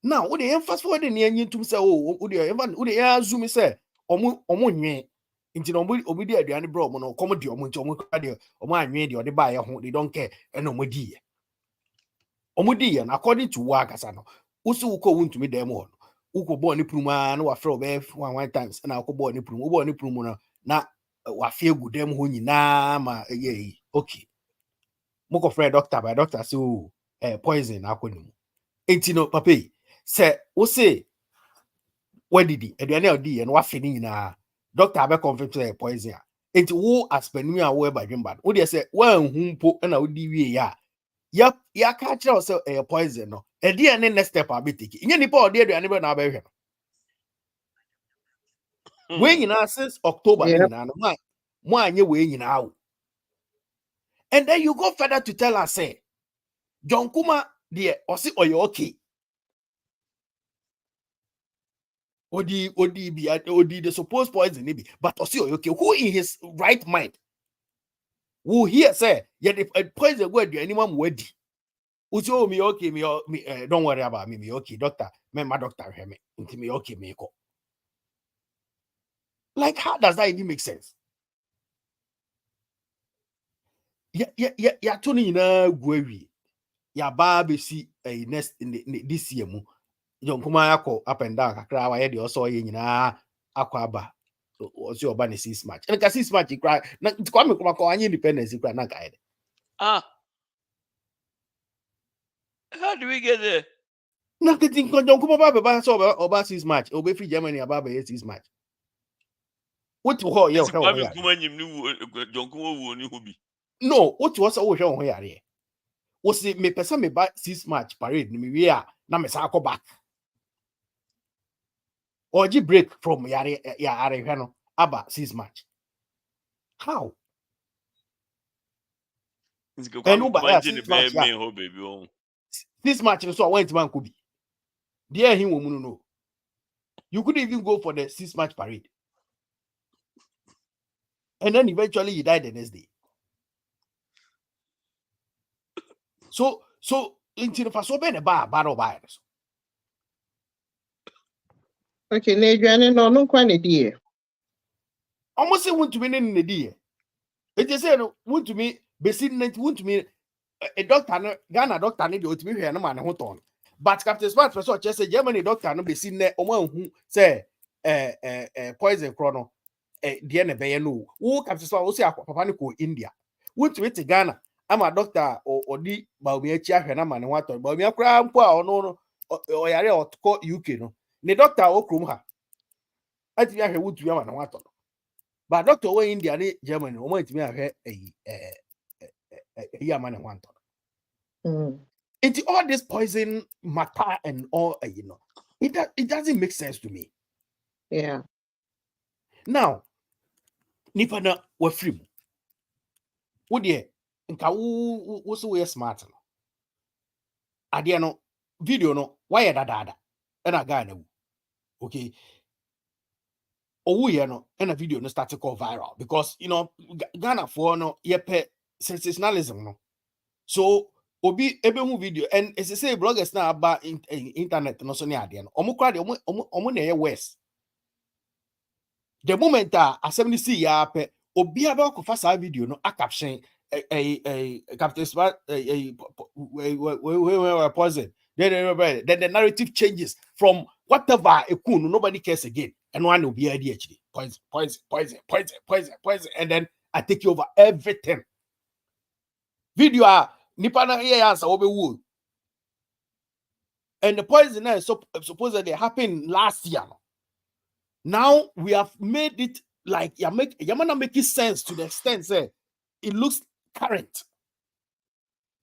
Now, what the fast forward in the engine to say, oh, would you zoom say, omo into obi dear the bro, mono comedy or my radio or the buyer who they don't care and no more dear. Omudi and according to Wakasano, also uko won't me demo. Uko born ni pruma no afro bef one times and I'll born ni prumuna na wa feel good them who na ma ye okay. Moko friend doctor by doctor so poison akonimu. Entino papi say o say what did he eduane odi and wa fini na doctor be confirm say poison. Enti wo aspenu a wo ba dwemba. Wo de say wan humpo na odi wie ya. Yep, ya catch yourself a poison. No, a dear next step I'll be taking. You need to dear the animal now. When you know since October, one year way now. And then you go further to tell us, say, John Kuma, dear, or see, or you okay. Odi the supposed poison, maybe, but or see, okay, who in his right mind? Who here say, yet if a poison word, anyone ready. Uso me okay, me don't worry about me okay, doctor. My doctor hear me. Into me okay, me go. Like, how does that even make sense? Yeah, Tony na Guevi. Ya baby see a nest in this year. John Kumayako up and down. A crowd, I had also in Aquaba. Was your bunny sees match. And I see match, you cry. Not to come and independence, you cry not guide. How do we get there? Nothing John Kumaba so about his match, obey free Germany about his match. What to hold your no, what was always on here? Was it me person me back 6 match parade? Me na me sa back. Or you break from yare about 6 match. How? This match is so I went to man could be. Dear him woman no. You couldn't even go for the 6 match parade. And then eventually he died the next day. So into the first open a battle virus. Okay, Nedrian no quantity dear. Almost want to win in the dear. It is said want to me besin want to me a doctor Ghana doctor need to me here no man hold on. But Captain Smart person just say Germany doctor no be seen there omo hu say poison chrono dear ne be no. Who Captain Smart wo say papa ni ko India. Want to me to Ghana. I'm a doctor or di ba omi echi ahwe na man ho aton. Ba omi akra mpo a ono no o yare o ko UK no. Ne doctor o krom ha. Ati ahwe wo tu ya man ho aton. But doctor we India ni Germany o mo ntimi ahwe man ho aton. Into all this poison matter and all it doesn't make sense to me. Yeah. Now, nipa na we free. Wo de nka wo so we smart no. Ade no video no why dada na guy na. Okay. Owu ye no na video no start to go viral because Ghana for no ye pe sensationalism no. So obi ebe hu video and as I say bloggers na about internet no so ne ade no omo kwa de omo na ye west. The moment assembly see ya pe obi aba ko fa sa video no a caption Captain Smart poison. Then the narrative changes from whatever nobody cares again. And one will be ADHD. Poison. And then I take you over everything. Video nipa na here answer obe wu. And the poison is supposedly happened last year. Now we have made it like you're making sense to the extent say it looks current.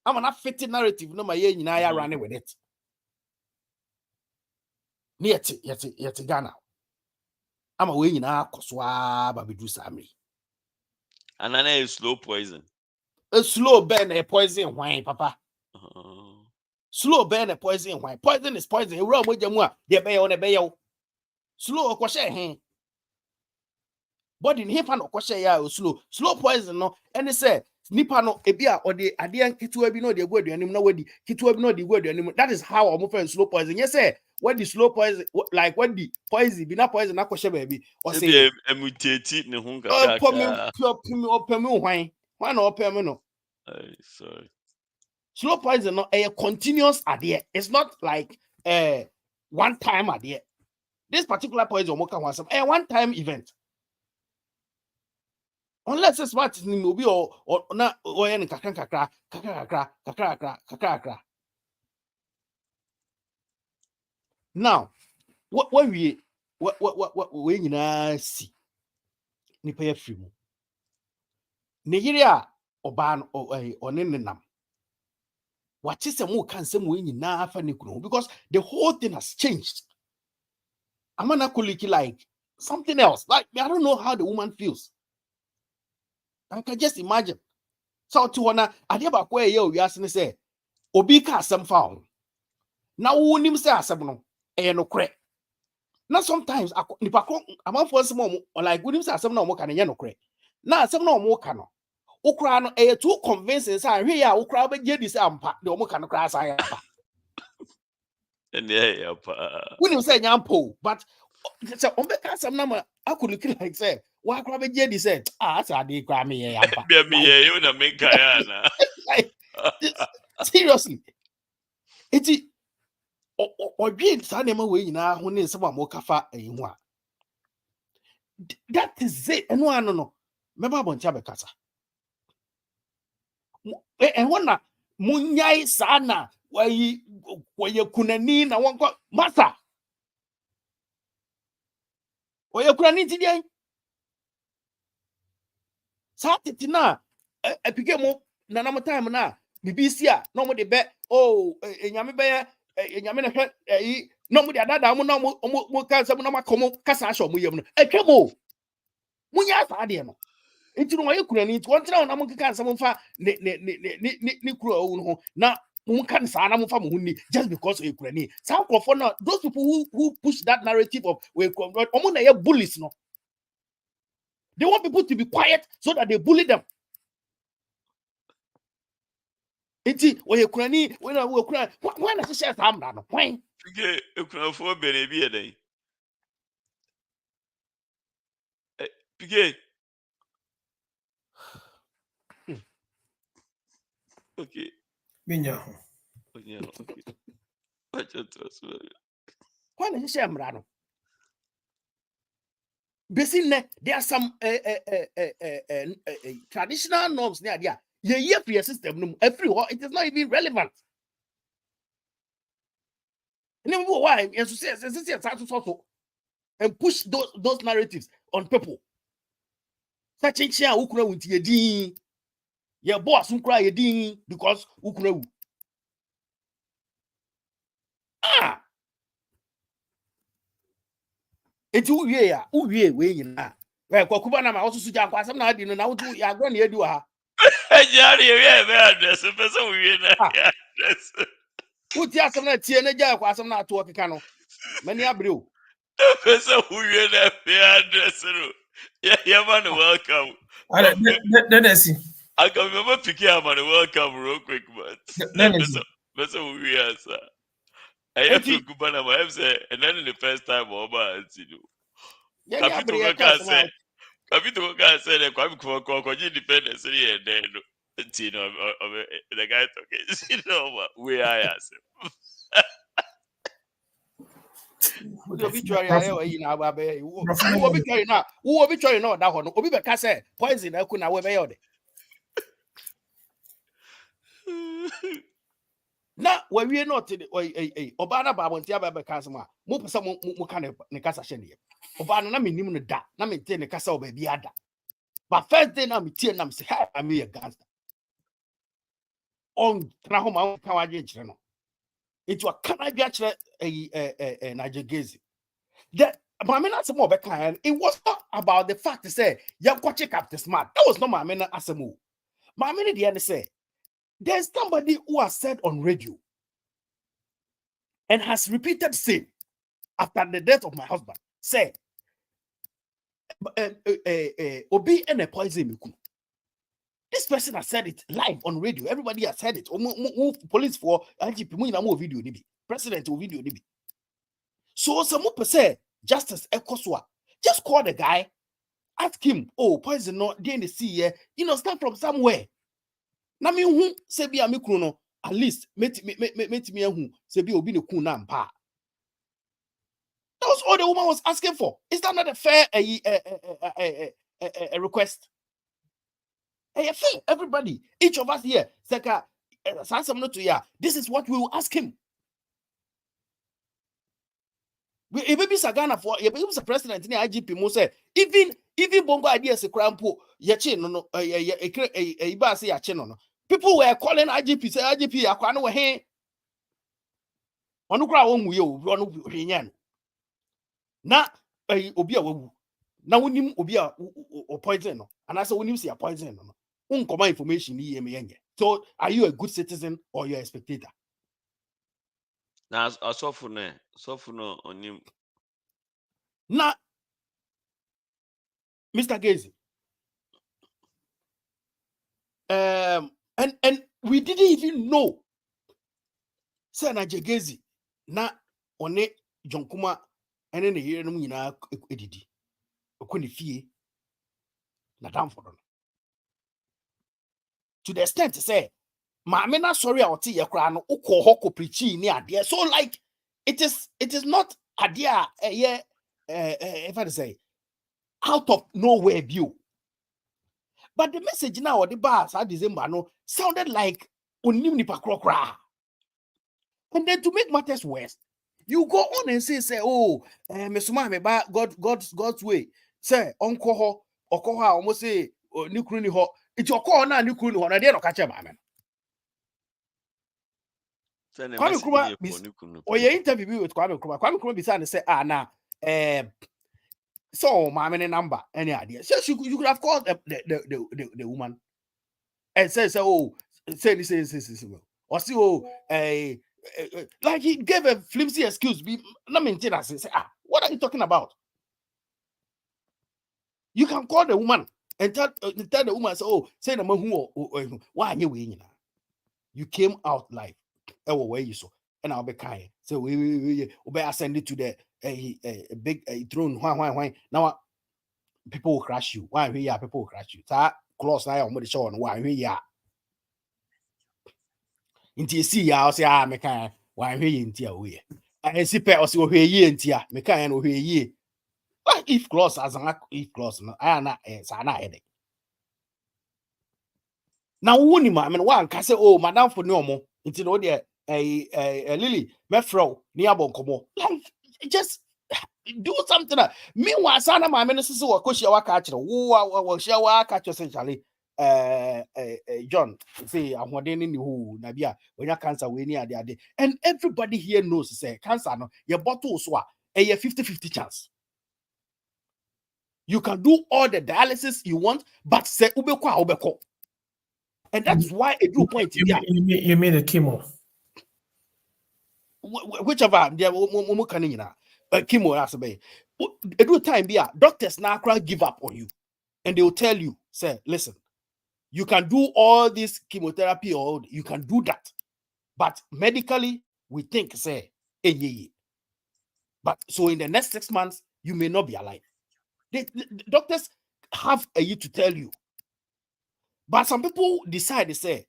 I'm not fitting narrative. No, my I running with it. Yet Ghana. I'm away now, Koswa, Babidu Sami. And then a slow poison. A slow burn a poison wine, Papa. Slow burn a poison wine. Poison is poison. You run with your moi, the bay on a bayo. Slow kwashe body nipa no kwashe ya slow poison no and they say nipa no ebia or the adean kitu ebi no de go aduanim na wadi kitu ebi no de go aduanim. That is how I'm friend slow poison. Yes sir, what the slow poison like what the poison be na poison na kwashe baby or say mutate ne ho kaka pemi why no pemi no sorry. Slow poison no a continuous idea. It's not like one time idea. This particular poison moka was a one time event. Unless it's smart in movie or not or any kakra. Now, what we see nipa free mu. Nigeria oban or nenam. What is a more cancer na fa because the whole thing has changed. I'm not like something else. Like I don't know how the woman feels. I can just imagine. So to wanna adiaba kwa we asking say obi ka asem found. Now wonim say asem no no kre. Now sometimes nipa ko am for some or like wonim say asem no mo kan no kre. Na asem no mo ka no. Ukra no too convincing say hwe ya ukra be je di say ampa de mo kan kra say ampa. And yeah pa. Wonim say nyampo but say ombeka asem na ma akulu like say wa kra be je di say asa de kra me ampa. Be me you na make na. Seriously. Iti odwe sa na ma we nyina ho ne nsem amokafa ehu a. That is it. Eno ano no. Meba boncha be kasa. And one munyai sana waye kunani na wonko masa. Waye kunani ti dey. Sa titi na epike mo na na time na BBC a no mo de be enyame be enyame na hwe no mo de adada mo na mo kansa mo na makomo kasa asho mo yem no etwemo munya sa de no enti no waye kunani ti won tira na mo kansa mo fa ne kuro o no na mo kan sa na mo fa mo hunni just because e kunani sa krofo na those people who push that narrative of we omo na ye bullies no. They want people to be quiet so that they bully them. Iti we kurani we kurani when I say samra no when okay ekunafo be na bi eden pige okay minya okay watch it when I say samra no basically there are some traditional norms near there. Ye for your system everywhere it is not even relevant. And why and so say and push those narratives on people. Such a share ukura with ye din. Your boss ukura ye din because ukura. It's uye we na. Well, Kwakuba na ma also suja kwa asem na adi no na wudu ya gwa na edu ha. Ejari ye be address person we na address. Wuti asem na tie na ja kwa asem na ato okeka no. Mani abreu. Person we na be address no. Yeah man welcome. Let see. I can remember picking up man welcome real quick but. Person we answer. I have to go back my say and then the first time over you know. Kapito can say that Kwame independence here then you know the guy talking you know we are obituary na ababe obituary na da ho no obi be ka say poison na ku na we be yode Na we not obana ba wontia ba be kasama mo pesa mo kan ne kasa hye ne obana na menim no da na me tie ne kasa oba bi ada but first day na me tie na me say hi am a gangster on tra ho ma kan waje kire no it was can I get Najegezi that Mamina Asemo Bekan, it was not about the fact to say you got check up the smart. That was not Mamina Asemo. Mamina the end say there's somebody who has said on radio and has repeated same after the death of my husband. Say Obi and a poison. This person has said it live on radio. Everybody has said it. Police for IGP video president video. So some people say Justice Ekoswa, just call the guy, ask him, oh, poison not the sea, start from somewhere. Na me who say be a mikrono, at least met me who say be obi no kuna mpa. That was all the woman was asking for. Is that not a fair a request? Fair, everybody, each of us here, Saka, this is what we will ask him. We be Sagana for you be president in IGP mo say even Bongo Ideas crampo ye chi no iba say ya chi no people were calling IGP say IGP akwa no he onu kra wo mu ye onu hwenya no na obi a wawu na wonim obi a o poison no and I say wonim say poison no unkoma information ni ye me yenye. So are you a good citizen or you a spectator? Na asofu no onim. Na Mr. Gezi. And we didn't even know. Say na Jegezi na one Jonkuma and then here no nyina edidi. Okoni fie na damfo. To the extent to say maame na sorry oti ye kra no ukọ ho ko preach ni ade. So like it is not ade if I say out of nowhere view. But the message now the bars at December no sounded like onim nipa krokra. And then to make matters worse, you go on and say oh mesuma me ba God's way. Say onko ho okoho a almost say nikru ni ho. It's your call na nikru ni ho na dey no ka che ba me. Kwame Nkrumah oye interview with Kwame Nkrumah. Kwame Nkrumah be say na so my number any idea. So you could have called the woman and say oh say this or see like he gave a flimsy excuse. Not maintain us say what are you talking about? You can call the woman and tell the woman say oh say the man who why you came out live where you saw and I'll be kind. So we send it to the big throne. Why? Now people will crash you. Why we people will crash you. That close now on the show on why we are. Inti see ya say me kind why we inti away. And see pe also we ye inti me kind no we ye. Like if close as an if close no I na sana headache. Now woni ma me one ka say oh madam for no mo inti no there Lily Mefro ni abonkomo. Like just do something. Meanwhile, sana my minister wa koshi wa catch wo share wa catch essentially John say ahode ni hu na bia onya cancer we ni ade and everybody here knows say cancer no your bottle so a 50-50 chance. You can do all the dialysis you want but say ubekwa and that's why a good point you mean the chemo whichever there chemo has be a good time be doctors now give up on you and they will tell you say listen you can do all this chemotherapy or you can do that but medically we think say but so in the next 6 months you may not be alive. The doctors have a year to tell you but some people decide to say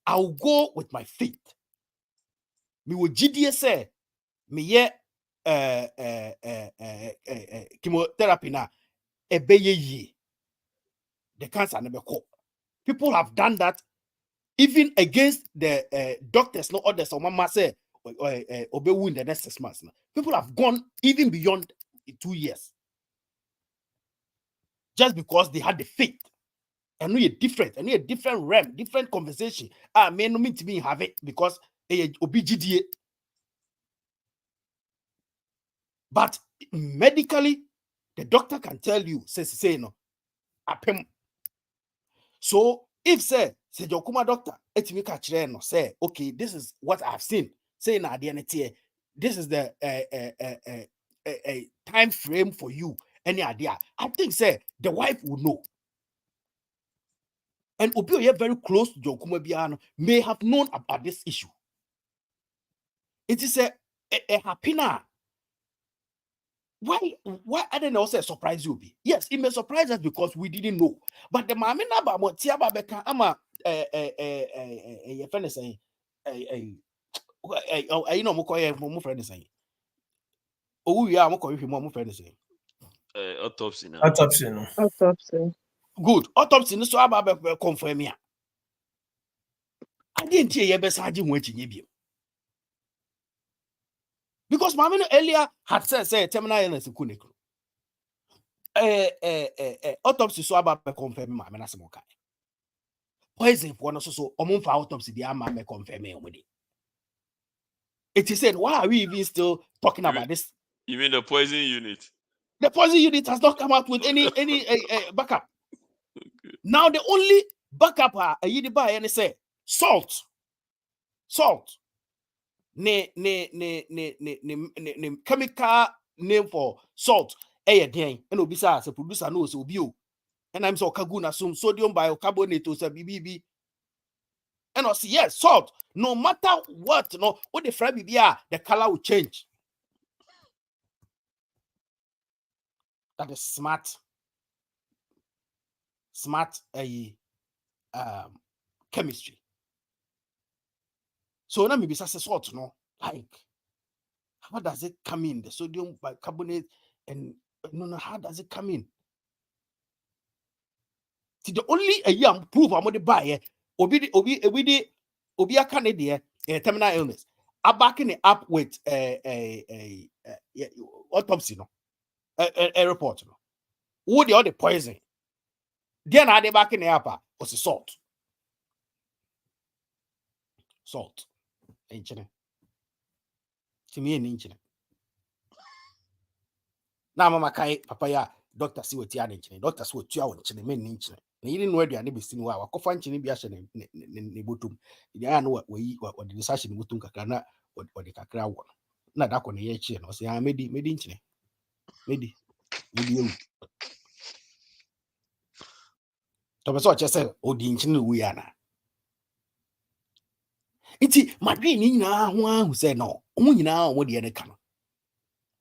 I'll go with my faith. Me will GDS say me chemotherapy na ebeye ye the cancer never call. People have done that even against the doctors, no others, or mama say, obey in the next 6 months. People have gone even beyond 2 years. Just because they had the faith. And we are different, and we a different realm, different conversation. May no mean to me have it because OBGDA. But medically, the doctor can tell you, say no. So if say Jokuma doctor, no say, okay, this is what I've seen. Say na this is the time frame for you. Any idea? I think say the wife will know. And Obio very close to Jokuma Biano may have known about this issue. It is a happy now. Why I don't know say surprise you be? Yes, it may surprise us because we didn't know. But the mama na ba mo tia ba beka ama your friend is saying you know mo friend is saying. Oh yeah, mo friend is saying. Autopsy now. Autopsy no. Autopsy. Good. Autopsy no so aba confirm ya. I didn't hear be saji ho achinye bi. Because Mamino earlier had said terminal illness in Kunekro. Autopsy so about confirm Mamma Samoka. Poison for one so for autopsy the Amma confirm me. It is said, why are we even still talking about this? You mean the poison unit? The poison unit has not come out with any backup. Okay. Now the only backup and say salt. Chemical name for salt. And obisa as a producer knows obio. And I'm so kaguna sum sodium bicarbonate or BBB. And I say yes, salt. No matter what, what the fry BBR, the color will change. That is smart chemistry. So now maybe say salt, like how does it come in? The sodium bicarbonate and how does it come in? See, the only young proof I'm going to buy obi a Canadian terminal illness. I'm backing it up with autopsy a report. Who the other poison? Then are they backing it up was the salt. Ancient. To me an ancient. Now mama kai papaya doctor see what you are ancient. Doctor see what you are ancient men ancient. You didn't know they are seen wa kofa nchini bi ahye ne botum. They know what the research in botum kakra na what the kakra wo. Na da ko ne ye chie no say medi nchine. Medi you. To be so say odi nchine wu ya na. Iti madwe ni nyina ho ahu say no. Omo nyina omo de ne ka no.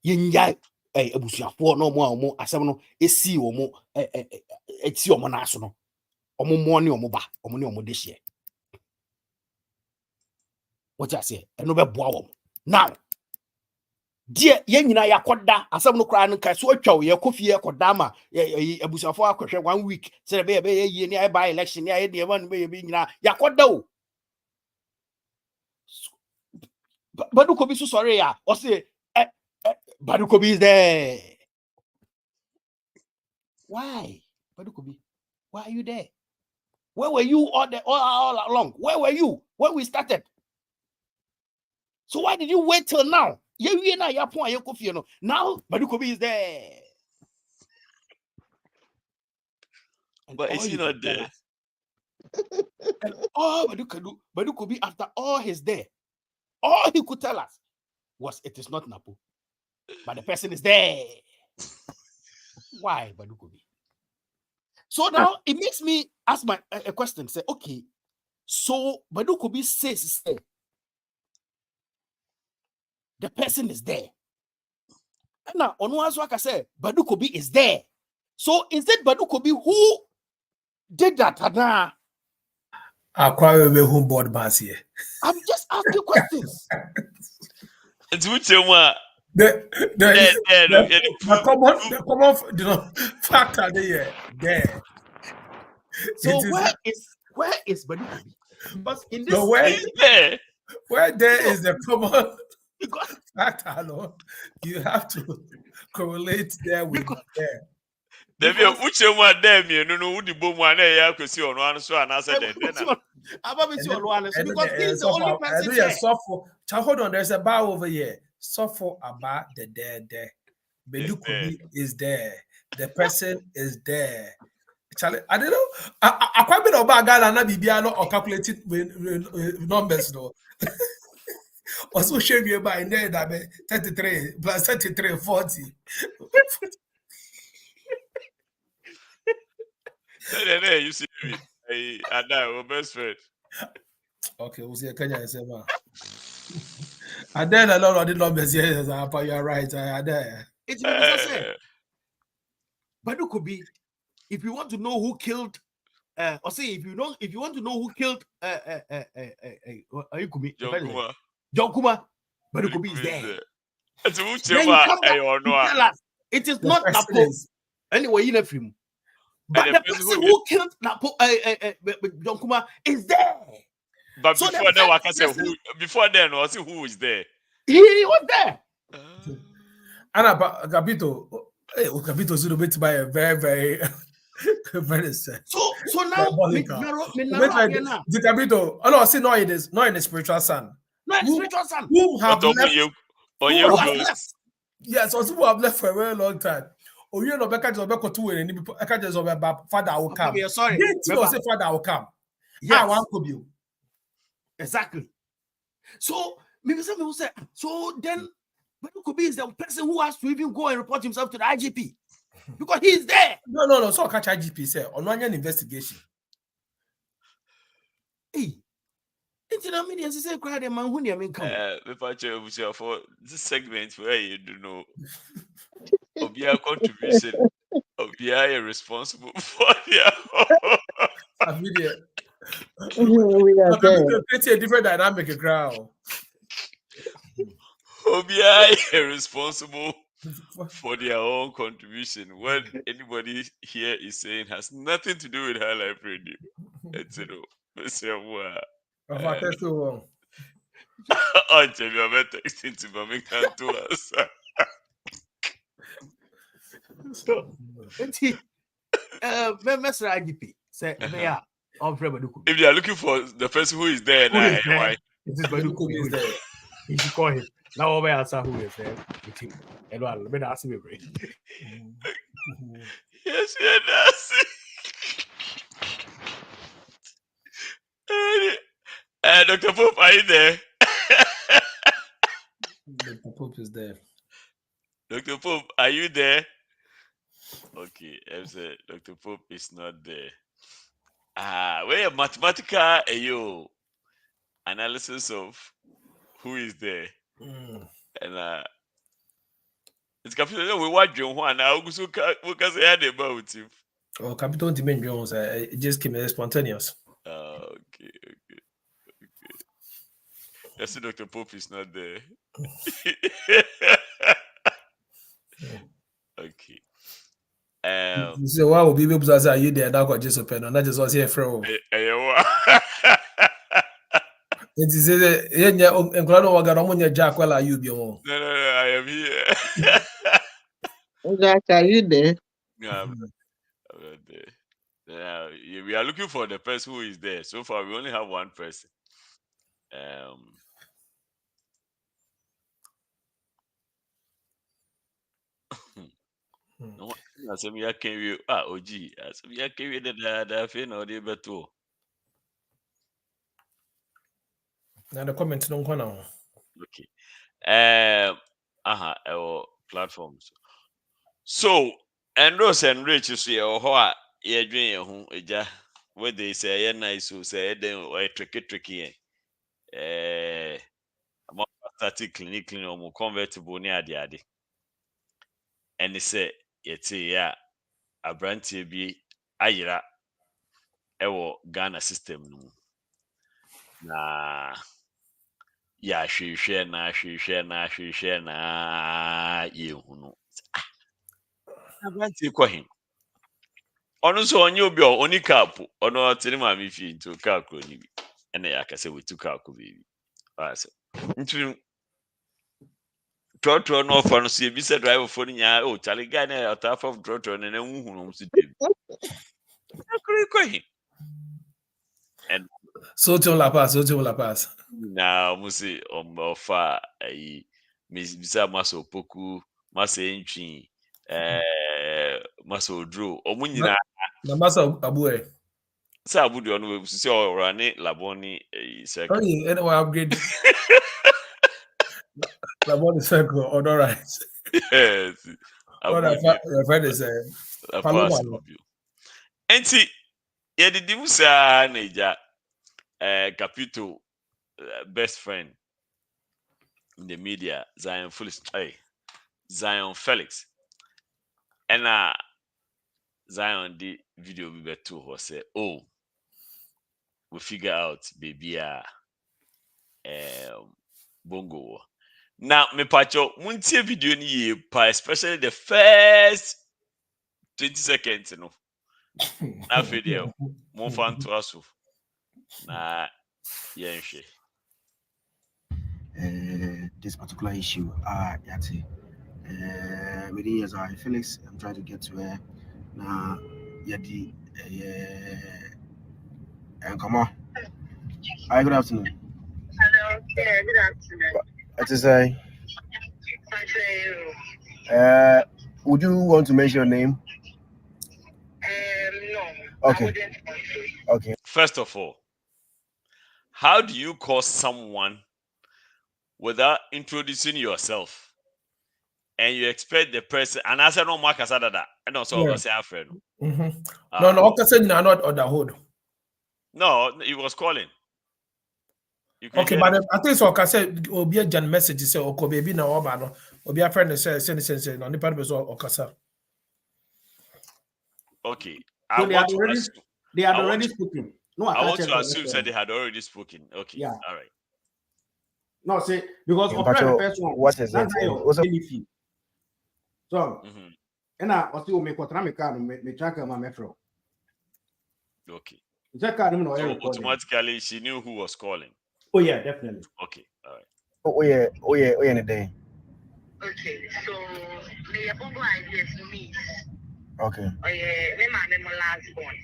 Yenja abusuafo no mo asem no esi omo eti omo na aso no. Omo mo ne omo ba, omo ne omo de hye. What you say? E no be boa wo. Now, dear ye nyina yakoda asem no kra no kai so atwa ye kofie yakoda ma abusuafo akohwe 1 week say be ye ni ai buy election ni ai de man be nyina yakoda o. Badukobi so sorry ya. O say Badukobi is there. Why? Badukobi, why are you there? Where were you all along? Where were you when we started? So why did you wait till now? Now Badukobi is there. And but is he not there? And all Badukobi after all his there, all he could tell us was it is not Napo. But the person is there. Why Badukobi? So now it makes me ask a question. Say, okay, so Badukobi says the person is there. And now on one I say Badukobi is there. So is it Badukobi who did that? Who board bus here? I'm just asking questions. The common factor there. So where is Badukobi? But in this So where there is the common factor, no, you have to correlate there with there. Debi uche mu adem ye no wudi bom ana ya kwesi ono anu so anase de na. Because he's the only person there. Hold on, there's a bar over here. Suffer about the there. Bedukubi is there. The person is there. Charlie, I don't know. I quite bit about Ghana na Bibiano or calculated numbers though. Also show me about in there that 33 plus 33 40. Hey, you see me. I our best friend. Okay, we'll see a Kenya say man. And then a lot of the numbers here, you're right. I there. It's because but it could be if you want to know who killed or say if you want to know who killed John Kuma, but it could be is there. It's then you come back to tell us it is not Napo anyway in a film. But the person who killed Napo John Kuma is there. But so before then, I say who. Before then, I see who is there. He was there. Anna Capito, Capito should be by a very, very, very sad. So now, the Capito. Oh no, see, no, it is not in the spiritual son. No, in the spiritual son. Who have left? Yes, also who have left for a very long time. Oh, you know, Becca just Becca two and I can't just about father will come. Sorry, say father will come. Yeah, one could be. Exactly. So maybe some people say, so then Bedukobi is the person who has to even go and report himself to the IGP because he's there. No. So catch IGP say on one investigation. Hey, internet media say cry the man who near me come. For this segment where you do know Obia contribution, Obia responsible for their video. We are there. It's a different dynamic in crowd. Obia responsible for their own contribution. What anybody here is saying has nothing to do with High Life Radio. It's texting to Mamika to us. So, Mr. IGP say, yeah. If they are looking for the person who is there, it is Badukobi who is there. You should call him. Now over answer who is there with him. And let me ask him a break. Yes, Dr. Pope, are you there? Dr. Pope is there. Dr. Pope, are you there? Okay, I said Dr. Pope is not there. Where mathematical analysis of who is there. And it's capital we watch John Juan now we can say about him. Oh, Capital Dimen Jones, it just came spontaneous. Okay. That's Dr. Pope is not there. Okay. So why will people say are you there? That got just open and that just was here from. It is Jack. Well, are you be on? No, I am here. Jack, are you there? Yeah, I'm there. We are looking for the person who is there. So far, we only have one person. No, asem ya can we OG asem ya can we the fe na ode beto. Now the comments don't come now. Okay. Platforms. So Andros and Rich is here or ye dream who eja where they say nice so say then tricky. I'm static clinically or more convertible near the ade. And they say yet abrantie bi ayira ewo Ghana system no na ya hwehwe na yehunu abrantie kwa him ono so onye obi oni cap ono tiri ma mi fi into car kro ni bi and I can say we took our baby. Into Trotro no fun see be said driver for ya oh Charlie guy na top of Trotro and then who sit and so to La Paz. now musi ofa Miss Bisa Maso Poku Masa Entry Maso Drew Omunina na Masa Abue. Sa Abu do no see Rani Laboni Oh yeah, anyway, upgrade. Laboni circle or right. Yes. What I find is Paloma. Enti yedidi musa neja Capito best friend in the media Zion Felix and Zion the video we were to her say oh we figure out baby Bongo. Now me pacho muntie video ni ye pa especially the first 20 seconds no. Na video mo fan to aso. Na yenhwe. This particular issue yati within years Felix I'm trying to get to her na yadi and come on. Hi, good afternoon. Hello, yeah, good afternoon. What to say? Would you want to mention your name? No. Okay. Okay. First of all, how do you call someone without introducing yourself? And you expect the person, and I said no more that, and also I say Alfred. No, Okatakyie not on the hood. No, he was calling. Okay, but I think so. Okatakyie obi a Jan message say Oko baby na oba no. Obi a friend say no nipa be so Okasa. Okay. So they had already spoken. No, I want to assume that they had already spoken. Okay. Yeah. All right. No, say because Yeah, of but the first one. what is it? What's up? So, and I was still make what I me track my metro. Okay. So automatically she knew who was calling. Oh yeah, definitely. Okay, all right. Oh yeah, in a day. Okay, so the Bongo Ideas me. Okay. Oh yeah, my last one.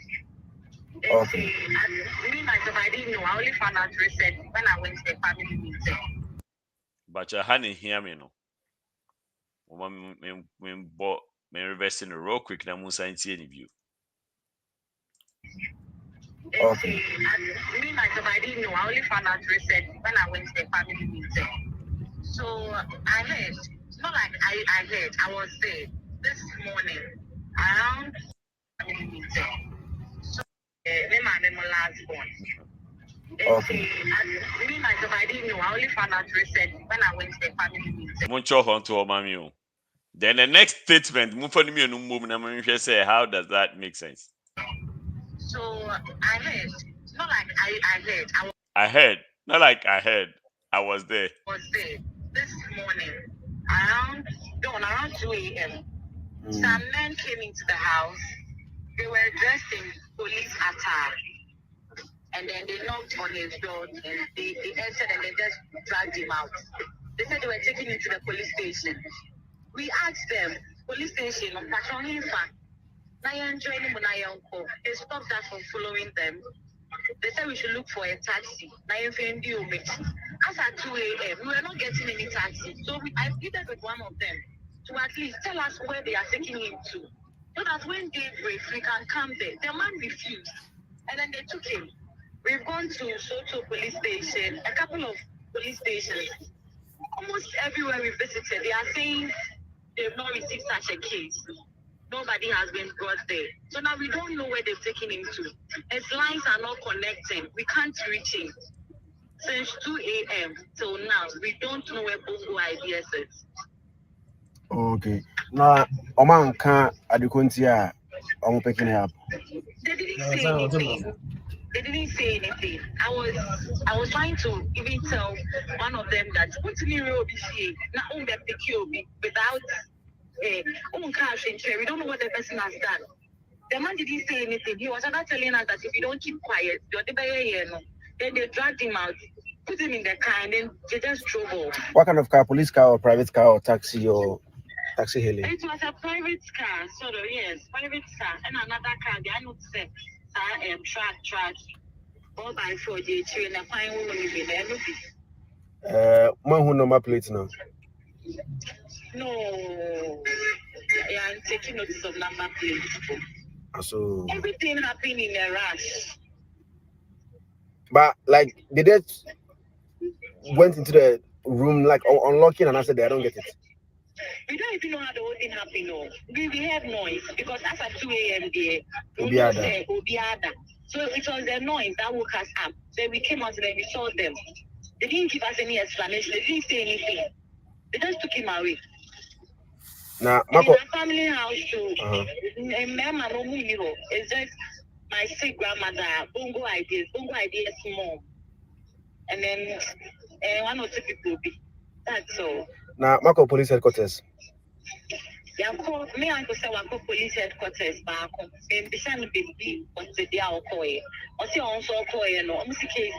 Okay. Me myself, I didn't know. I only found out recently when I went to the family meeting. But you hadn't hear me no. Me reversing real quick na Musa ain't any view. Okay. Me myself, I didn't know. I only found out recently when I went to the family meeting. So I heard, it's not like I heard, I was there this morning around family meeting. So my last one. Okay. Me myself, I didn't know. I only found out recently when I went to the family meeting. Muncho onto Omamio. Then the next statement, say, how does that make sense? So I heard, it's not like I heard. I heard, not like I heard. I was there. I was there this morning around 2 a.m. Some men came into the house. They were dressed in police attire. And then they knocked on his door and they entered and they just dragged him out. They said they were taking him to the police station. We asked them, police station, they stopped us from following them. They said we should look for a taxi. As at 2 a.m., we were not getting any taxi. So I pleaded with one of them to at least tell us where they are taking him to. So that when they break, we can come there. The man refused. And then they took him. We've gone to Soto police station, a couple of police stations. Almost everywhere we visited, they are saying they've not received such a case. Nobody has been brought there. So now we don't know where they've taken him to. His lines are not connecting. We can't reach him. Since 2 a.m. till now, we don't know where Bongo Ideas is. Okay. Now, Oman can't adequate I'm picking it up. They didn't say anything. They didn't say anything. I was trying to even tell one of them that without we don't know what the person has done. The man didn't say anything. He was not telling us that if you don't keep quiet, you're the Then they dragged him out, put him in the car, and then they just drove off. What kind of car? Police car or private car or taxi hailing? It was a private car, sort of, yes, private car. And another car, they are not set. Track. 4x4, they train a fine woman in there. Who number plate now? No, yeah, I'm taking notice of number plate. So everything happened in a rush. But like, they just went into the room like unlocking, and I said, I don't get it. We don't even know how the whole thing happened. No, we heard noise because as at 2 a.m. there, Obiada. So it was the noise that woke us up. Then we came out and then we saw them. They didn't give us any explanation. They didn't say anything. They just took him away. Now, in a family house too. It's just my sick grandmother, Bongo Ideas mom, and then one or two people. That's all. Now, Marco Police Headquarters. Yeah, me and Costa Wako Police Headquarters back. And Bishan baby was the day I'll call you. Or see also call you. No, I'm sick case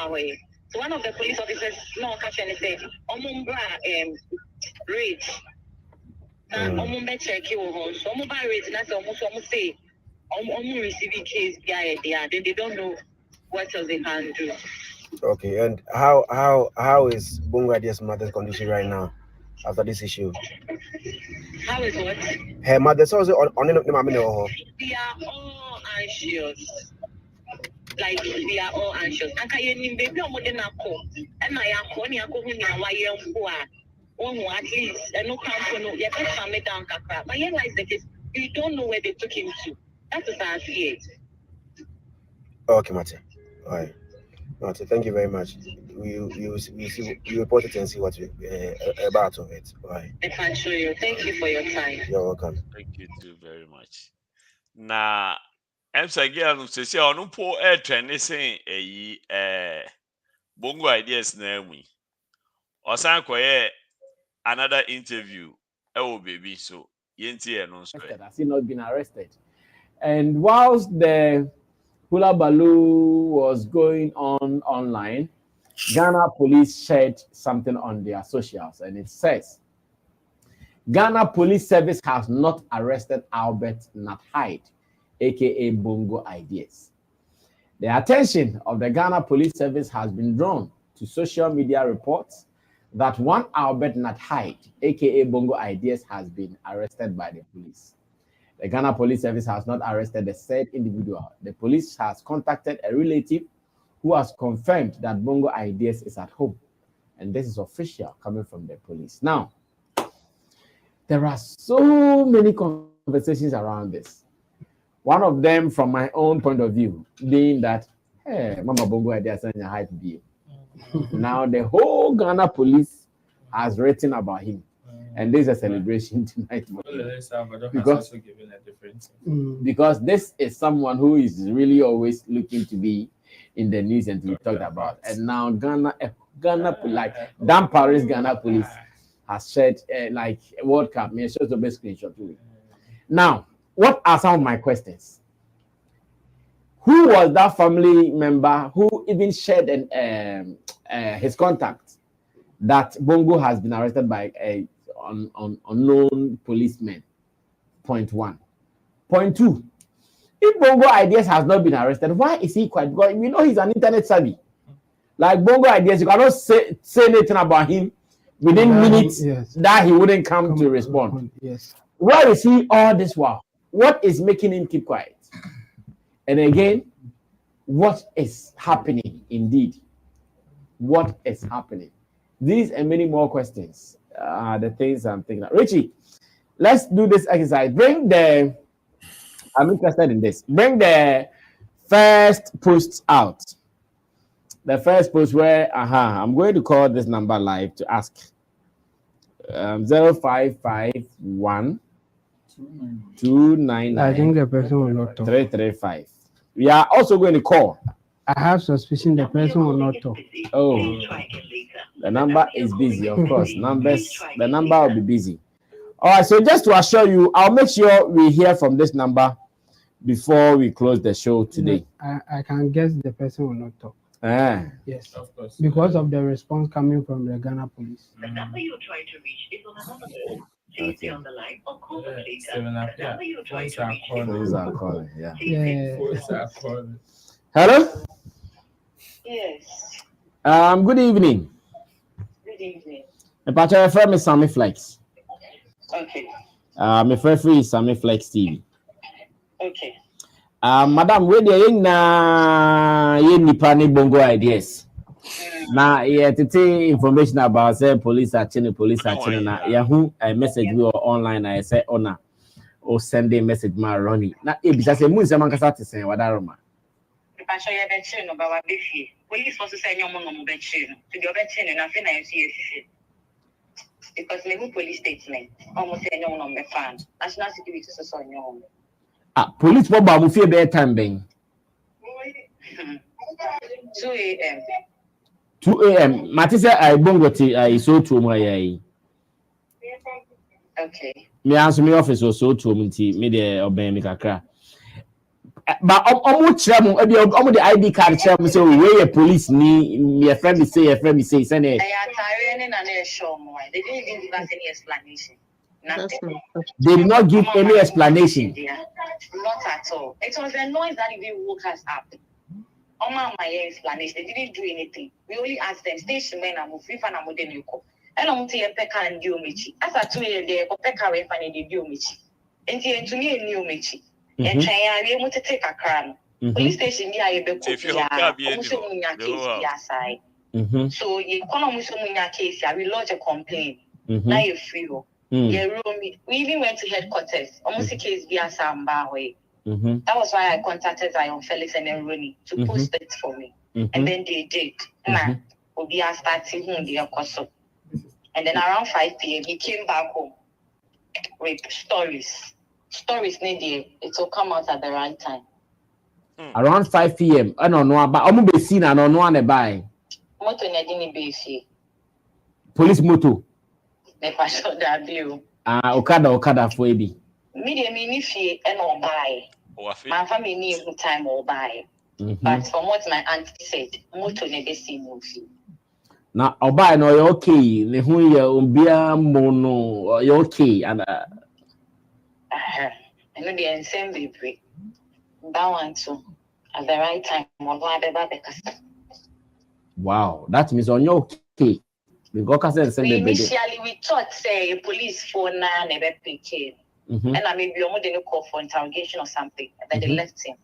way. So one of the police officers no catch and say, Omumbra rage. Omumbe check you home. So Omumba rage. That's almost say. Receiving case then they don't know what else they can do. Okay, and how is Bongo Ideas' mother's condition right now after this issue? How is what? Her mother's also on We are all anxious. Like we are all anxious. And can you baby on modern call? And I am calling at least no camp no you can't calm it down kakra. But here lies the case. We don't know where they took him to. That is our fear. Okay, Mate. All right. Mate, thank you very much. We report it and see what we about of it. All right. I can show you. Thank you for your time. You're welcome. Thank you too very much. Na Again, say on po trend saying Bongo Ideas na we. Osan koye another interview. Oh baby, so yenti has he not been arrested? And whilst the hula baloo was going on online, Ghana police shared something on their socials, and it says, Ghana Police Service has not arrested Albert Nathide, aka Bongo Ideas. The attention of the Ghana Police Service has been drawn to social media reports that one Albert Nathide, aka Bongo Ideas, has been arrested by the police. The Ghana Police Service has not arrested the said individual. The police has contacted a relative who has confirmed that Bongo Ideas is at home. And this is official coming from the police. Now, there are so many conversations around this. One of them, from my own point of view, being that, hey, Mama Bongo Ideas is a hype view. Now, the whole Ghana police has written about him. And there's a celebration tonight. Because this is someone who is really always looking to be in the news and to be talked about. And now Ghana like Dan Paris Ghana police has shared like World Cup. Me shows the best screenshot to it. Now, what are some of my questions? Who was that family member who even shared his contact that Bongo has been arrested by a unknown policemen? Point one. Point two, if Bongo Ideas has not been arrested, why is he quiet? Because we know he's an internet savvy. Like Bongo Ideas, you cannot say anything about him within minutes that he wouldn't come to respond. Yes. Where is he all this while? What is making him keep quiet? And again, what is happening indeed? What is happening? These and many more questions are the things I'm thinking of. Richie, let's do this exercise. I'm interested in this. Bring the first post out. The first post where, I'm going to call this number live to ask. 0551 299. I think the person will not talk. 335. We are also going to call. I have suspicion the person will not talk. Oh, the number is busy, of course. The number will be busy. All right, so just to assure you, I'll make sure we hear from this number before we close the show today. I can guess the person will not talk. Yes, of course. Because of the response coming from the Ghana police. The number you're trying to reach is on another call. Please stay on the line or call us later. The number you're trying to reach is on another call. Hello? Yes. Good evening. Good evening. My friend is Sammy Flex. Okay. My friend is Sammy Flex TV. Okay. Madam, where the na nipa ni Bongo Ideas. Na information about say police action na yahu a message we online I say ona or send a message ma Ronnie. Na ebisa say mu nsema nkasa te sen wadaroma. Pacho ye betche no ba wa befi. Police for say nyomo no mo betche no. To the betche no na fe na yesi. Because me police statement almost say nyomo no me fan. National security so nyomo. Police for ba mu fie be time ben. 2 a.m. 2 a.m. Mati say I bongo ti I so to mo ayi. Okay. Me answer me office so to mo ti me de oben me kakra. But omo kire mo e omo the ID card kire mo say we police ni your friend say say na they didn't even give us any explanation. Nothing. They did not give any explanation. Not at all. It was a noise that even woke us up. My explanation. They didn't do anything. We only asked them, station men and move and I'm modern. And I'm saying Pekka and Diomichi. As I told you, they Pekka and Fanny Diomichi. And to me, new Michi. And I am able to take a crown. Police station, yeah, if you have side. So you come case, we lodge a complaint. Now you feel. We even went to headquarters. Almost a case via Sambawe. That was why I contacted Zion Felix and then Rooney to post it for me. And then they did. We are starting the Okoso. And then around 5 p.m. he came back home with stories. Stories needed. It will come out at the right time. Around 5 p.m. I don't know about I'm be seen and no one buy. Moto Nedini BC. Police moto. The pastor that view. Okada for ebi. Media mini fee and or buy. My family need good time or buy. But from what my auntie said, moto nebesi movie. Now buy no you okay. Ne hu ye ombia mono you okay and I know the same baby. That one too. At the right time, wow, that means on your okay. Initially, we thought say police phone never pick and I maybe you didn't call for interrogation or something, and then they left him.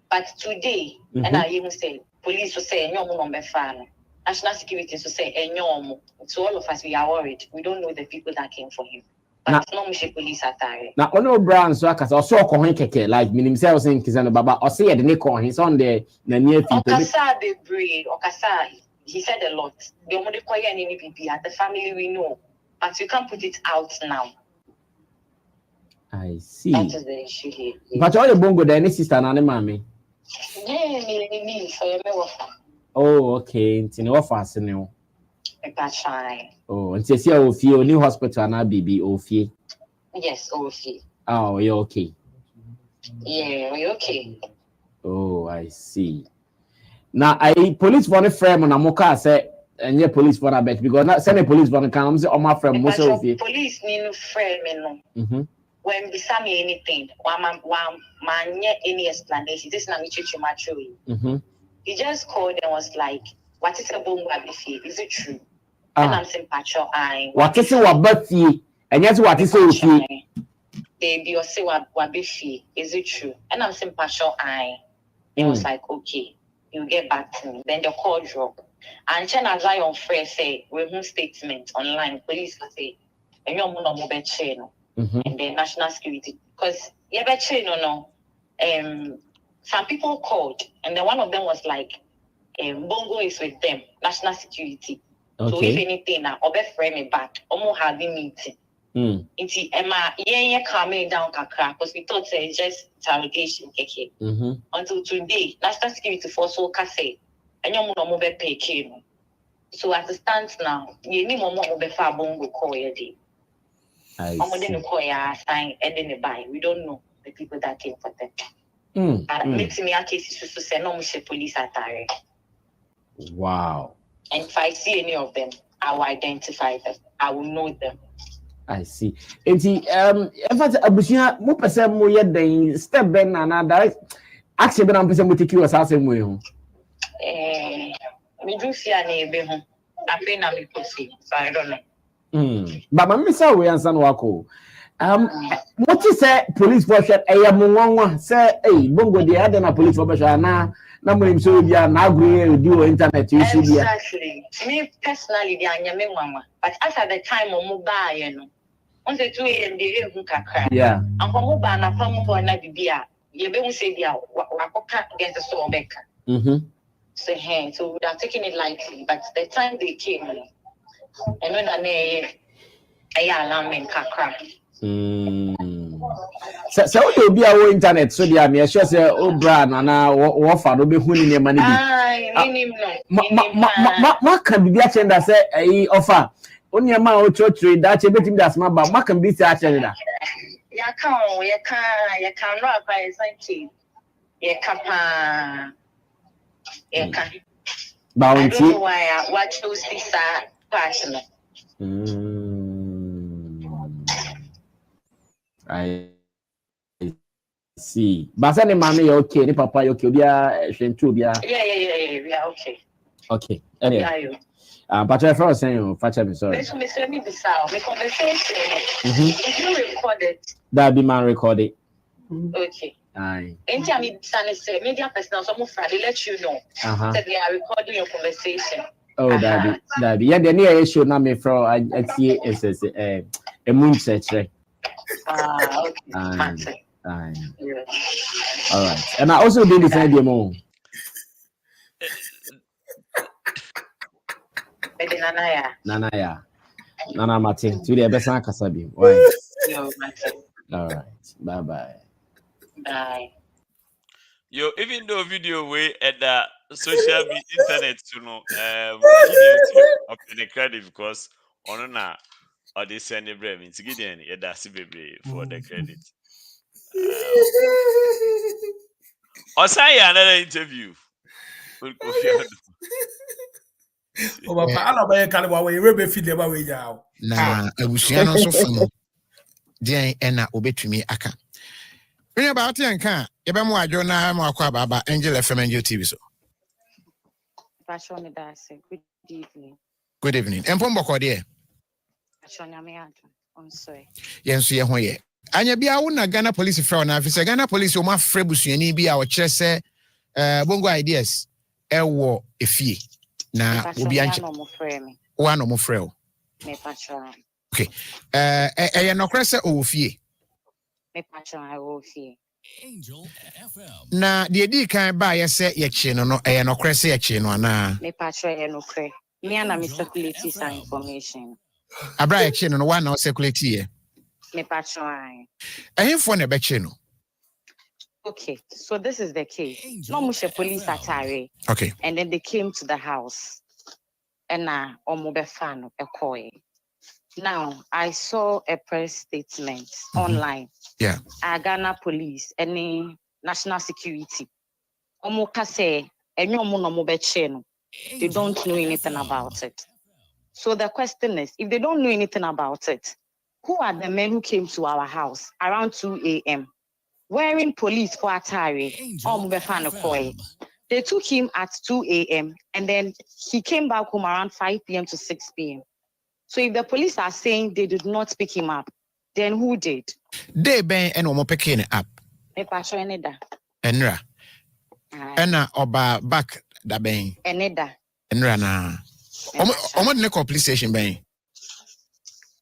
But today, and I even say police will say no number fan. National security will say no. So all of us we are worried. We don't know the people that came for him. But no police attire. Now ono brand so akasa also kohin keke like minim say saying kizano baba o say the ne kohin so on the na near people. Okasa the breed, Okasa. He said a lot. The only quiet any people at the family we know, but you can't put it out now. I see. That is the issue here. But all the bongo the any sister na mommy. Yeah, me. So you know. Oh, okay. Ntini offer sene. That's fine. Oh, and say ofie new hospital na baby ofie. Yes, ofie. Oh, you're okay. Yeah, we're okay. Oh, I see. Now I police for the frame na moka say enye police for na bet because na say the police for can say on my frame mo say ofie. Police need frame no. When we say anything, one man any explanation. This na me chichu macho. He just called and was like, "What is a bongo abifie? Is it true?" And I'm saying, "Pacho, what is what abifie? And yes, what is ofie? Baby, or say what abifie? Is it true?" And I'm saying, "Pacho, He was like, "Okay, you get back to me." Then the call dropped. And China Zion Frey say, "Review statement online." Police say, "And you're more mobile chain." And the national security, because some people called, and then one of them was like, Bongo is with them, national security. Okay. So if anything, I'll be frame it back. Almost having meeting. It's Emma, calming down kakra, because we thought it's just interrogation. Until today, national security force will say, and you're more mobile pay. So as it stands now, you need more mobile for Bongo call your day. We don't know the people that came for them. Makes me a case to say no police attire. Wow. And if I see any of them, I will identify them. I will know them. I see. In fact, abusia mo pese mo ye den step ben na direct action ben am pese mo take you as asem we ho. Me do fear na ebe ho. Afi na me kosi. So I don't know. But my misa we answer no wako. What you say police for shot monwa say bongo dey had na police for shot na mo him so bia na agree do internet issue bia. Exactly. Me personally dey anyame nwanwa. But as at the time mo ba ye no. On the 2 a.m. dey hu kakra. Yeah. And mo ba na fam for na bibia. Ye be hu say bia wakoka against the store beka. So hey, so we are taking it lightly. But the time they came, I know that I alarm in kakra. So you be our internet so dia me sure say obra na wo fa no be hu ni ma ni bi. Ma kan bi agenda say offer oni ma o chotre da che betim das ma ba ma kan bi say agenda. Ya kan no akwa santi. Ya kapa. Ya kan. Ba I don't know why I watch those things personally. I see. But any mommy okay, the papa okay, bia shentu bia. Yeah, okay. Okay. Anyway. But I first saying, Facha me sorry. Me conversation. If you record it. That be man recorded. Okay. Aye. Anytime you say media personnel, some of they let you know that they are recording your conversation. Oh, that be. Yeah, the near issue na me from I see is a moon search. Okay. Aye. Yeah. All right. And I also did the same demo. Nana Martin. Today, best Kasabi. Why? All right. Bye. Yo, even though video way at the social media internet, you know, up in the credit because on na or they send a brave into Gideon, that's baby for the credit. Or say another interview. Na abusua no so fam den ena obetumi aka when about yanka ebe mo adwo na mo akwa baba Angel FM Angel TV so good evening empom bokode yenso ye ho ye anya bia wo na Ghana police fra na afise Ghana police o ma fra busuani bi a o kire se Bongo Ideas ewo efie na obi anche wa no mo fra o me patron. Okay. No krese ofie. Me patron I will fie. Angel FM. Na de di kan ba ye se ye chi no no krese ye chi no na. Me patron ye no kre. Me and me circulate some information. Abra ye chi no one na circulate ye. Me patron. Ehefo na be chi no. Okay, so this is the case. No mushe police atare. Okay. And then they came to the house. And now omobe fan a koi. Now I saw a press statement online. Yeah. Ghana police, any national security. Omoka say they don't know anything about it. So the question is, if they don't know anything about it, who are the men who came to our house around 2 a.m. wearing police for Atari? They took him at 2 a.m. and then he came back home around 5 p.m. to 6 p.m. So if the police are saying they did not pick him up, then who did? They been and omo picking up. Enra. Ena oba back da ben. Eneda. Enra na. Omo the police station ben.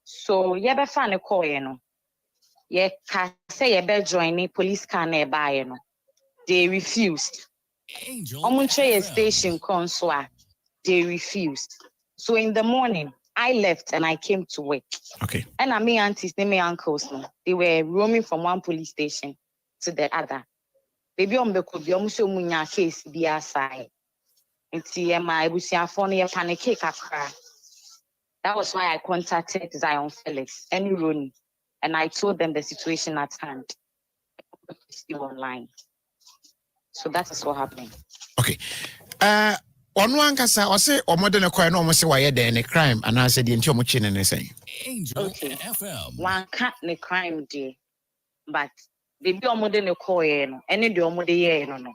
So yebe fan call you know. Ye ka say yebe join police car na ba you know. They refused. Omunche station consua. They refused. So in the morning, I left and I came to work. Okay. And my aunties, my uncles, they were roaming from one police station to the other. Baby on the could be almost munya case be aside. And see my busia phone a panic cake. That was why I contacted Zion Felix and Ronnie, and I told them the situation at hand. Still online. So that is what happened. Okay. Ono ankasa o se omode ne koy no mo se waye den ne crime and answer the enti omo chi ne say. Okay. One cat ne crime day, but the be omode ne koy no, any the omode ye no.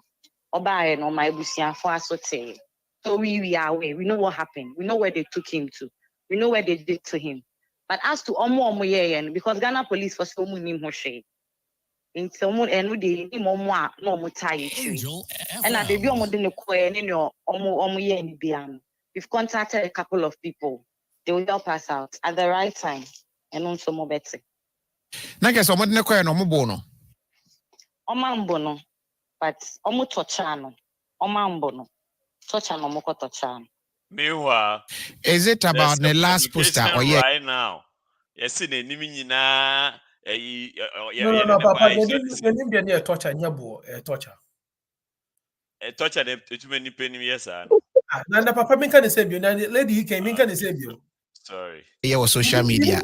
Oba no my busia for asote. So we are aware. We know what happened. We know where they took him to. We know where they did to him. But as to omo ye because Ghana police for so many moshe. In someone and we de no mo tie tree. And at the be omo de ne koy any no omo ye ni biam. We've contacted a couple of people. They will help us out at the right time and also more better. Na guess omode ne koy no mo bo no. Omambo no, but omo tochano. Omambo no. Tochano moko tochano. Meanwhile, is it about the last poster or yeah? Right now, yes, in the Nimina. No, Papa. They didn't get torture. Torture. Torture them too many penny yes, Nanda Papa Minka the same. Lady, he came Minka the same. Sorry. Yeah, was social media.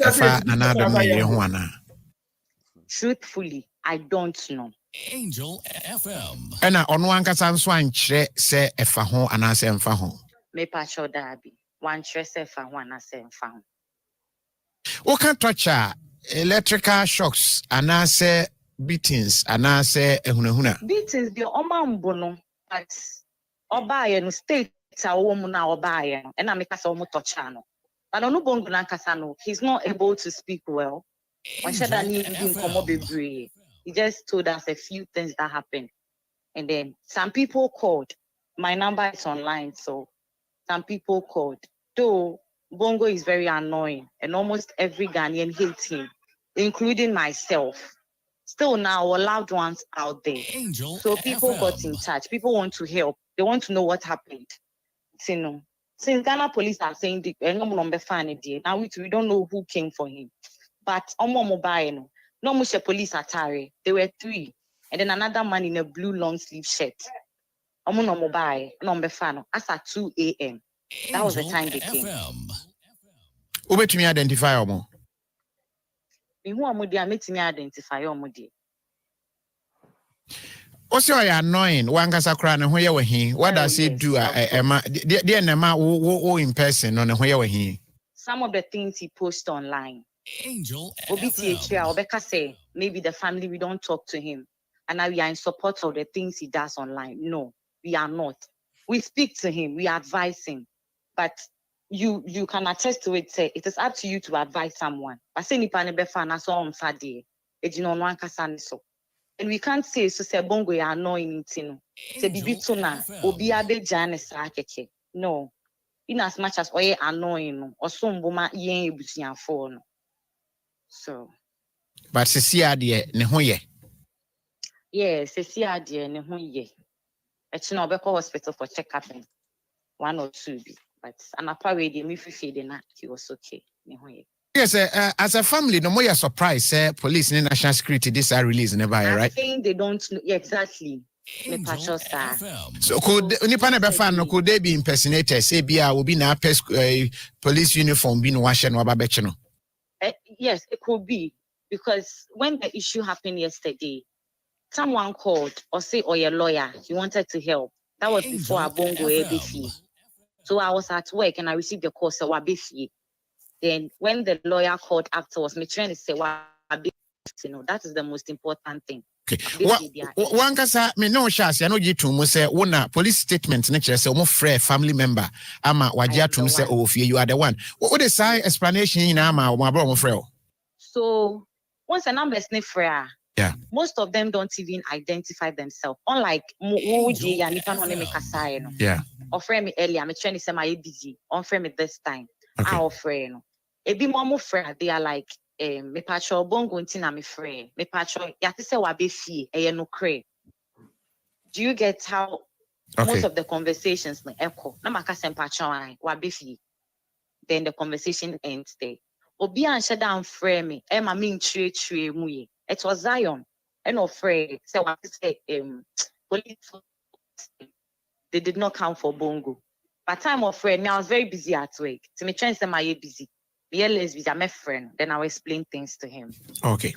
Truthfully, I don't know. Angel FM. And on one case, one say efa ho and I say emfa ho. Me pacho dabi. One stress efa ho and I say emfa ho. What can torture? Electrical shocks and I say beatings and I say ehunahuna. Beatings the omambono, but obaye no state a woman na obaye no. And I make us almost tochano. But on Bongo Nankasano, he's not able to speak well. He just told us a few things that happened. And then some people called. My number is online, so some people called. Though Bongo is very annoying, and almost every Ghanaian hates him, including myself. Still now, our loved ones out there. So people got in touch. People want to help. They want to know what happened. You know. Since Ghana police are saying now we don't know who came for him. But mobile, no much police attire. There were 3. And then another man in a blue long sleeve shirt. No mobile, as at 2 a.m. That was the time they came. Who bet me identify omo? Who am I making me identify omo? Also, I annoying. One case akra who you he. What does he do? The nema wo in person on who he. Some of the things he posts online. Angel Obeka say maybe the family we don't talk to him, and now we are in support of the things he does online. No, we are not. We speak to him, we advise him, but you can attest to it. Say it is up to you to advise someone. I say nipa ne befa na so on Friday. And we can't say so say Bongo ya annoying it. Say bibi tuna obi abeja ne sa keke. No, in as much as oye annoying or some boma yen ebusian for no. So, but Cecilia ne ho ye. Yes, Cecilia ne ho ye. It's no be hospital for check-up 1 or 2 be, but an apparently the me fi na he was okay. Ne ho ye. Yes, as a family, no more surprise. Police and national security this are released never, right? I think they don't know exactly. So could nipa na be fan no could they be impersonated? Say bia will be na police uniform being washed no ababeche no. Yes, it could be because when the issue happened yesterday, someone called or say, "Oh, your lawyer, he wanted to help." That was before Bongo ABC. So I was at work and I received the call. So Wabifi. Then when the lawyer called afterwards, me trying to say, Wabifi, that is the most important thing. One kasa me no chance. I know you to say one police statement. Nature say almost free family member. Ama wajia to say oh you are the one. What is the explanation in ama my brother free? So once a number is free. Yeah. Most of them don't even identify themselves. Unlike Muji and Nipan yeah. Offer me earlier, I'm trying to say my busy. Offer me this time. I offer you. A bit more free. They are like me patro Bongo intina me free. Me patro yati se wabefi no cray. Do you get how most of the conversations echo? Na makasem patro wabefi. Then the conversation ends there. Obi answer down frame me. Ma min tre muye. It was Zion. And afraid. So what say police they did not count for Bongo. But time of friend, I was very busy at work. So me trying to say my busy. Be less busy, I'm a friend. Then I will explain things to him. Okay.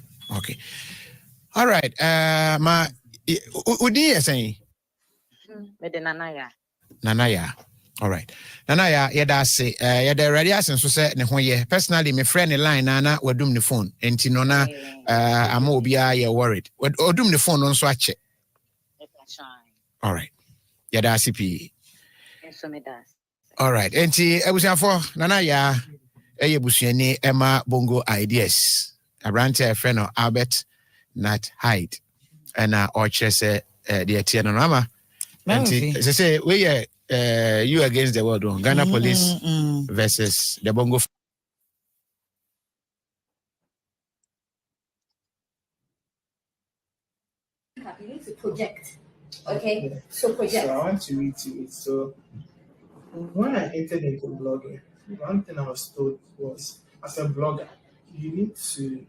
All right. Ma Udi saying? Nanaya. Nanaya. All right. Nana ya da say ya da ready asen so say ne ho ye. Personally me friend the line na wadum the phone. Enti no na ama obi a ye worried. Odum the phone no so ache. All right. Ya da CP. All right. Enti ebusiafo nana ya busuani Emma Bongo Ideas. Abrante friend of Albert Nat Hyde. And Orchard say the Etienne Rama. Say we you against the world. Ghana police versus the Bongo. You need to project. Okay, so project. So I want to read to it. So when I entered into blogging, one thing I was told was, as a blogger, you need to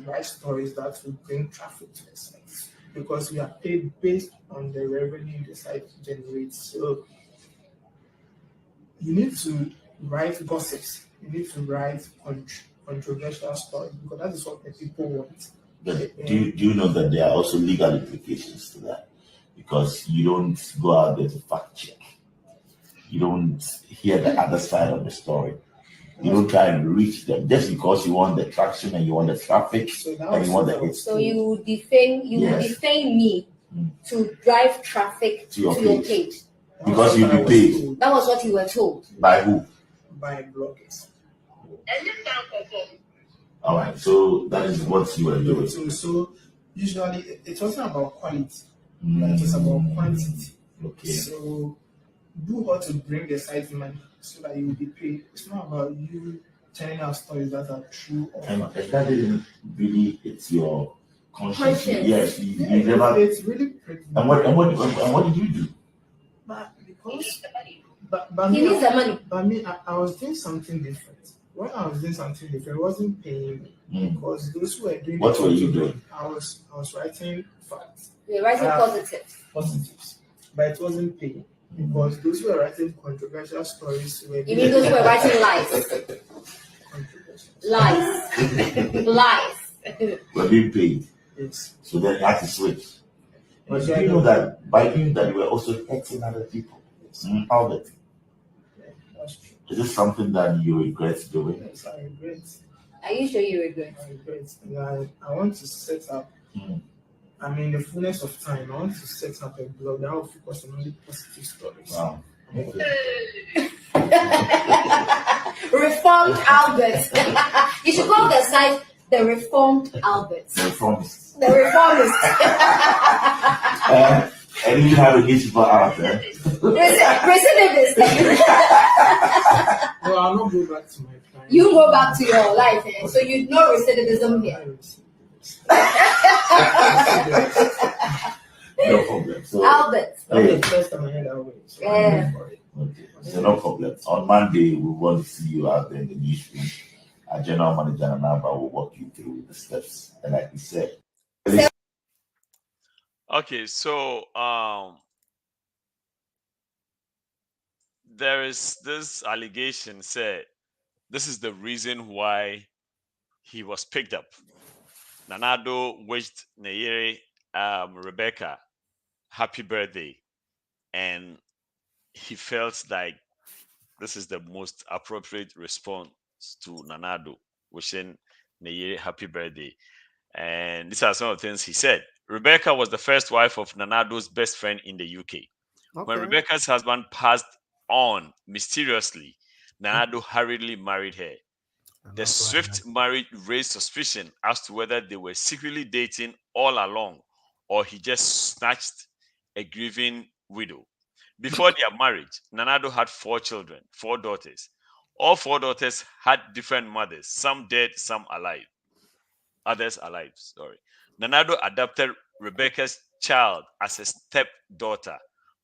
write stories that will bring traffic to the site, because we are paid based on the revenue the site generates. So you need to write gossips. You need to write controversial stories, because that is what the people want. But do you know that there are also legal implications to that? Because you don't go out there to fact check. You don't hear the other side of the story. You don't try and reach them just because you want the traction and you want the traffic and you want the hits. So you defame me to drive traffic to your page. Because you'll be paid. That was what you were told. By who? By bloggers. All right, so that is what you were doing. So usually it wasn't about quality, but it was about quantity. Okay. So do what to bring the site money so that you will be paid. It's not about you telling out stories that are true or and that didn't really hit your conscience. Yes, you yeah, never. It's really pretty. And what did you do? But because He needs the money. But me, I was doing something different. When I was doing something different, it wasn't paying me, because those who were doing. What were you doing? I was writing facts. You're writing positives, but it wasn't paying, because those who were writing controversial stories were. You mean those who were writing lies? Lies. Were being paid. Yes. So then you had to switch. But do you know that by doing that, you were also hurting other people? How that? That's true. Is this something that you regret doing? Yes, I regret. Are you sure you regret? I regret. And I want to set up. I mean, the fullness of time, I want to set up a blog that will focus on only positive stories. Wow. Okay. Reformed Albert. You should call the site the Reformed Albert. The Reformist. The Reformist. And you have a newspaper out there. Recidivist. No, I'll not go back to my time. You go back to your life, so you know recidivism here. No problem. So, Albert. That's the first time I heard that word. So Yeah. Okay. So no problem. On Monday, we want to see you out there in the newsroom. Our general manager and Naba will walk you through the steps. And like we said. Okay, so there is this allegation said this is the reason why he was picked up. Nanado wished Neyere Rebecca happy birthday, and he felt like this is the most appropriate response to Nanado wishing Neyere happy birthday. And these are some of the things he said. Rebecca was the first wife of Nanado's best friend in the UK. When Rebecca's husband passed on mysteriously, Nanado hurriedly married her. The swift marriage raised suspicion as to whether they were secretly dating all along or he just snatched a grieving widow. Before their marriage, Nanado had 4 children, 4 daughters. All 4 daughters had different mothers, some dead, some alive. Others alive, sorry. Nanado adopted Rebecca's child as a stepdaughter,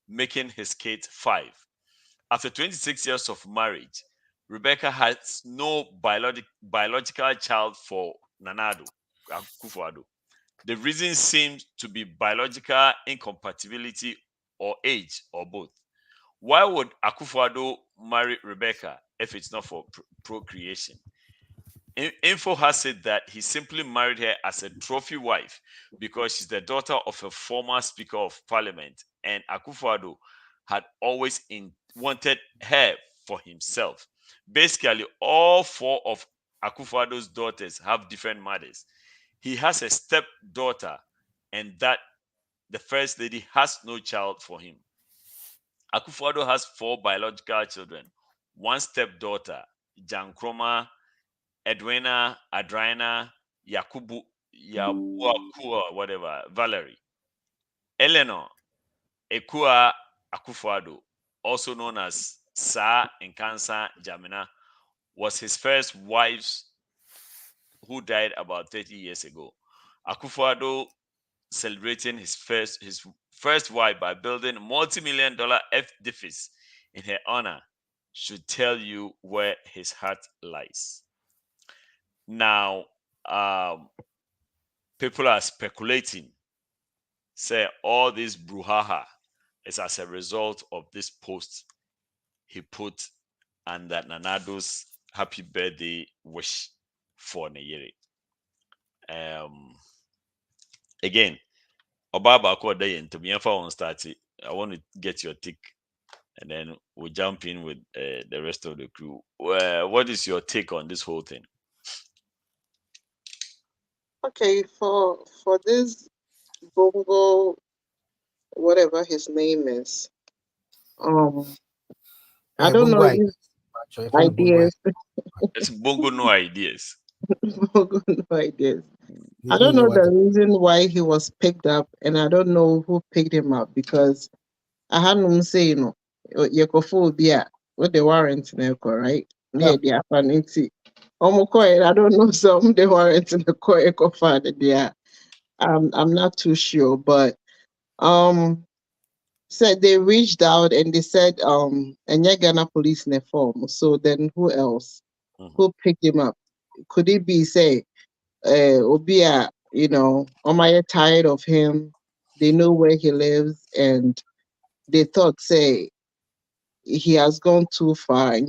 making his kid 5. After 26 years of marriage, Rebecca has no biological child for Nanado, Akufo-Addo. The reason seems to be biological incompatibility or age or both. Why would Akufo-Addo marry Rebecca if it's not for procreation? Info has said that he simply married her as a trophy wife because she's the daughter of a former Speaker of Parliament, and Akufo-Addo had always wanted her for himself. Basically, all 4 of Akufo-Addo's daughters have different mothers. He has a stepdaughter, and that the first lady has no child for him. Akufo-Addo has 4 biological children, 1 stepdaughter, Jankroma, Edwina, Adriana, Yakubu, Yabuakua, whatever, Valerie. Eleanor Ekua Akufo-Addo, also known as Sa Nkansa Jamina, was his first wife who died about 30 years ago. Akufo-Addo celebrating his first wife by building multi-million-dollar edifice in her honor should tell you where his heart lies. Now, people are speculating, say all this brouhaha is as a result of this post he put under Nanado's happy birthday wish for Neyere. Again, Obaba Koda and Tomiafa on start. I want to get your take, and then we'll jump in with the rest of the crew. What is your take on this whole thing? Okay, for this Bongo, whatever his name is, I don't Bongo know if ideas. It's Bongo no ideas. Bongo no ideas. I don't know the reason why he was picked up, and I don't know who picked him up, because I had no say, you know, Yekophobia with the warrant in the right? Near the Afaniti. I don't know some the warrant in the Ekofa there. I'm not too sure, but said they reached out and they said and Ghana police in the form. So then who else? Who picked him up? Could it be say Obia, you know, Omaya tired of him, they know where he lives, and they thought say he has gone too far. I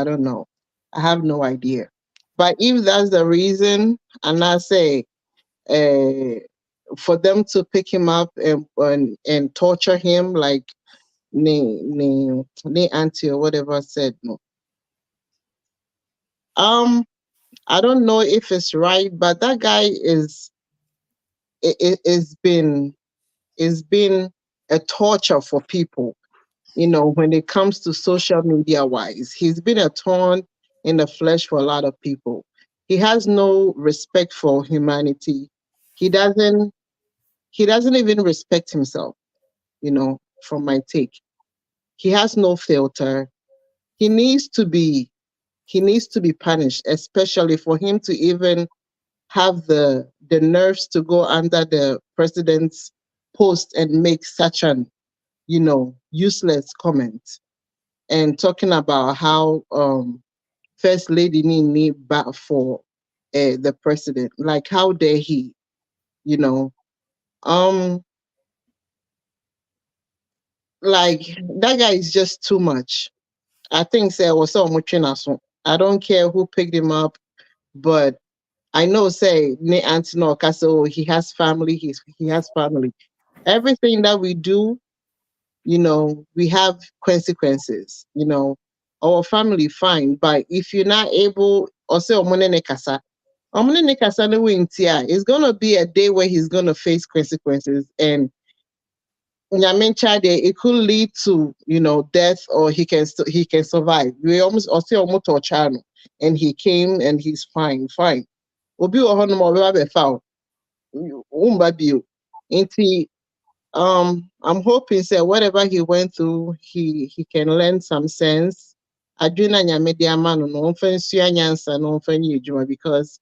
don't know. I have no idea. But if that's the reason, and I say for them to pick him up and torture him like ne auntie or whatever said no. I don't know if it's right, but that guy is been a torture for people. You know, when it comes to social media wise, he's been a thorn in the flesh for a lot of people. He has no respect for humanity. He doesn't even respect himself, you know, from my take. He has no filter. He needs to be punished, especially for him to even have the nerves to go under the president's post and make such an, you know, useless comment, and talking about how first lady need back for the president. Like, how dare he, you know? Like, that guy is just too much. I think say was so much. I don't care who picked him up, but I know say ne Antino Caso, he has family, he has family. Everything that we do, you know, we have consequences, you know. Our family fine, but if you're not able, or say it's gonna be a day where he's gonna face consequences, and it could lead to, you know, death, or he can survive. We almost torture, and he came and he's fine. Obi wɔ hɔ nom a ɔbɛba bɛfa wo, womba bio. Nti, I'm hoping say whatever he went through, he can learn some sense. Adwena nyame de ama no no ɔmfa nsua nyansa no ɔmfa nyɛ adwuma, because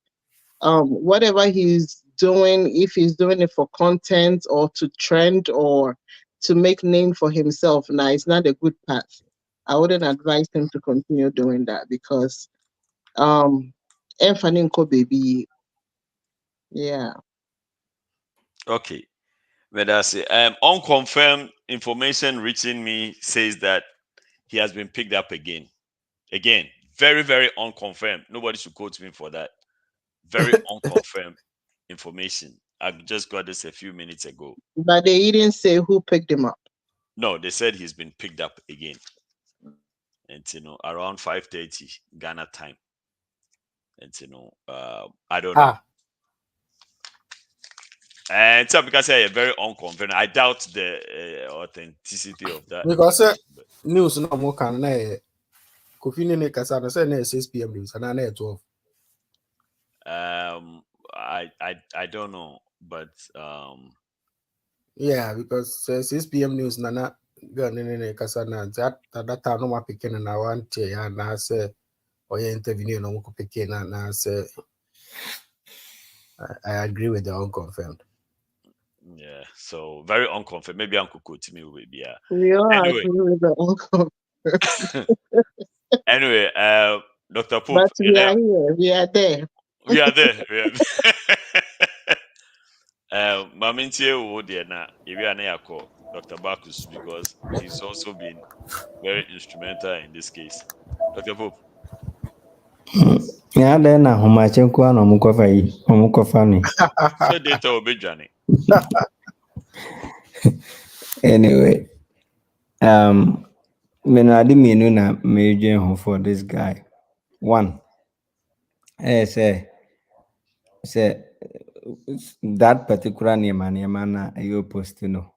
whatever he's doing, if he's doing it for content or to trend or to make name for himself, now it's not a good path. I wouldn't advise him to continue doing that, because Enfaninko baby. Yeah. Okay. But that's it. Unconfirmed information reaching me says that he has been picked up again. Again, very, very unconfirmed. Nobody should quote me for that. Very unconfirmed information. I just got this a few minutes ago. But they didn't say who picked him up. No, they said he's been picked up again. And around 5:30 Ghana time. And I don't know. And so because I very unconfident, I doubt the authenticity of that. Because news no more can na Kofi ne kasa no say na 6 p.m. news and na 12. I don't know, but yeah, because 6 p.m. news na girl ne kasa na that time no ma pikin na one ya na say oye interview no mo pikin na say I agree with the unconfirmed. Yeah, so very unconfirmed. Maybe Uncle quote me will be We all anyway. agree with the unconfirmed. Anyway, Dr. Pope. But we are here. We are there. We are there. We are there. Mamintie wo there na ebi ana yakọ Dr. Bacchus because he's also been very instrumental in this case. Dr. Pope. Yeah, then na homachenko na omukofa ni. So data obejane. Anyway, menadi menu na meje for this guy. One, say that particular name na you post no.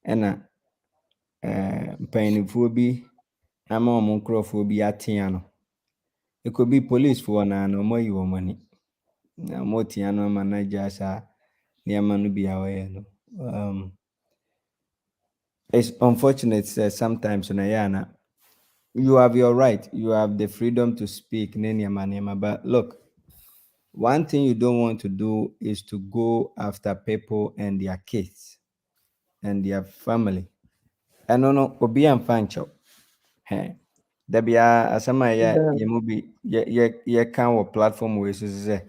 Ena mpanyinfoɔ bi ama ɔmo nkurɔfoɔ bi atea no. It could be police for na no more you money. Na mo tea no ma na gya saa nneɛma no bi a wɔyɛ no. It's unfortunate sometimes na yana. You have your right. You have the freedom to speak. But look, one thing you don't want to do is to go after people and their kids and their family. I don't know. Obi and Fancho. Hey, there be a sama ye movie ye can platform where say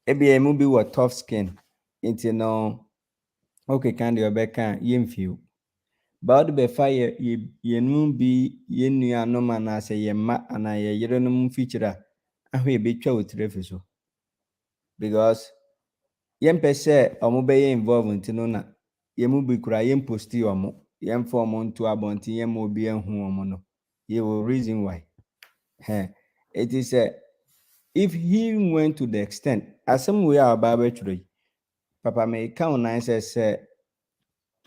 ebi a movie with tough skin. Into no okay can the obeka yem few. But be fire ye no be ye nua no man as ye ma and ye yere no feature ahwe be twa otrefe so because yem pe se omo be involved into no na ye mu bi kura yem posti omo yem form onto abonti yem obi enhu omo no ye will reason why it is if he went to the extent as some way about betray papa me count nine say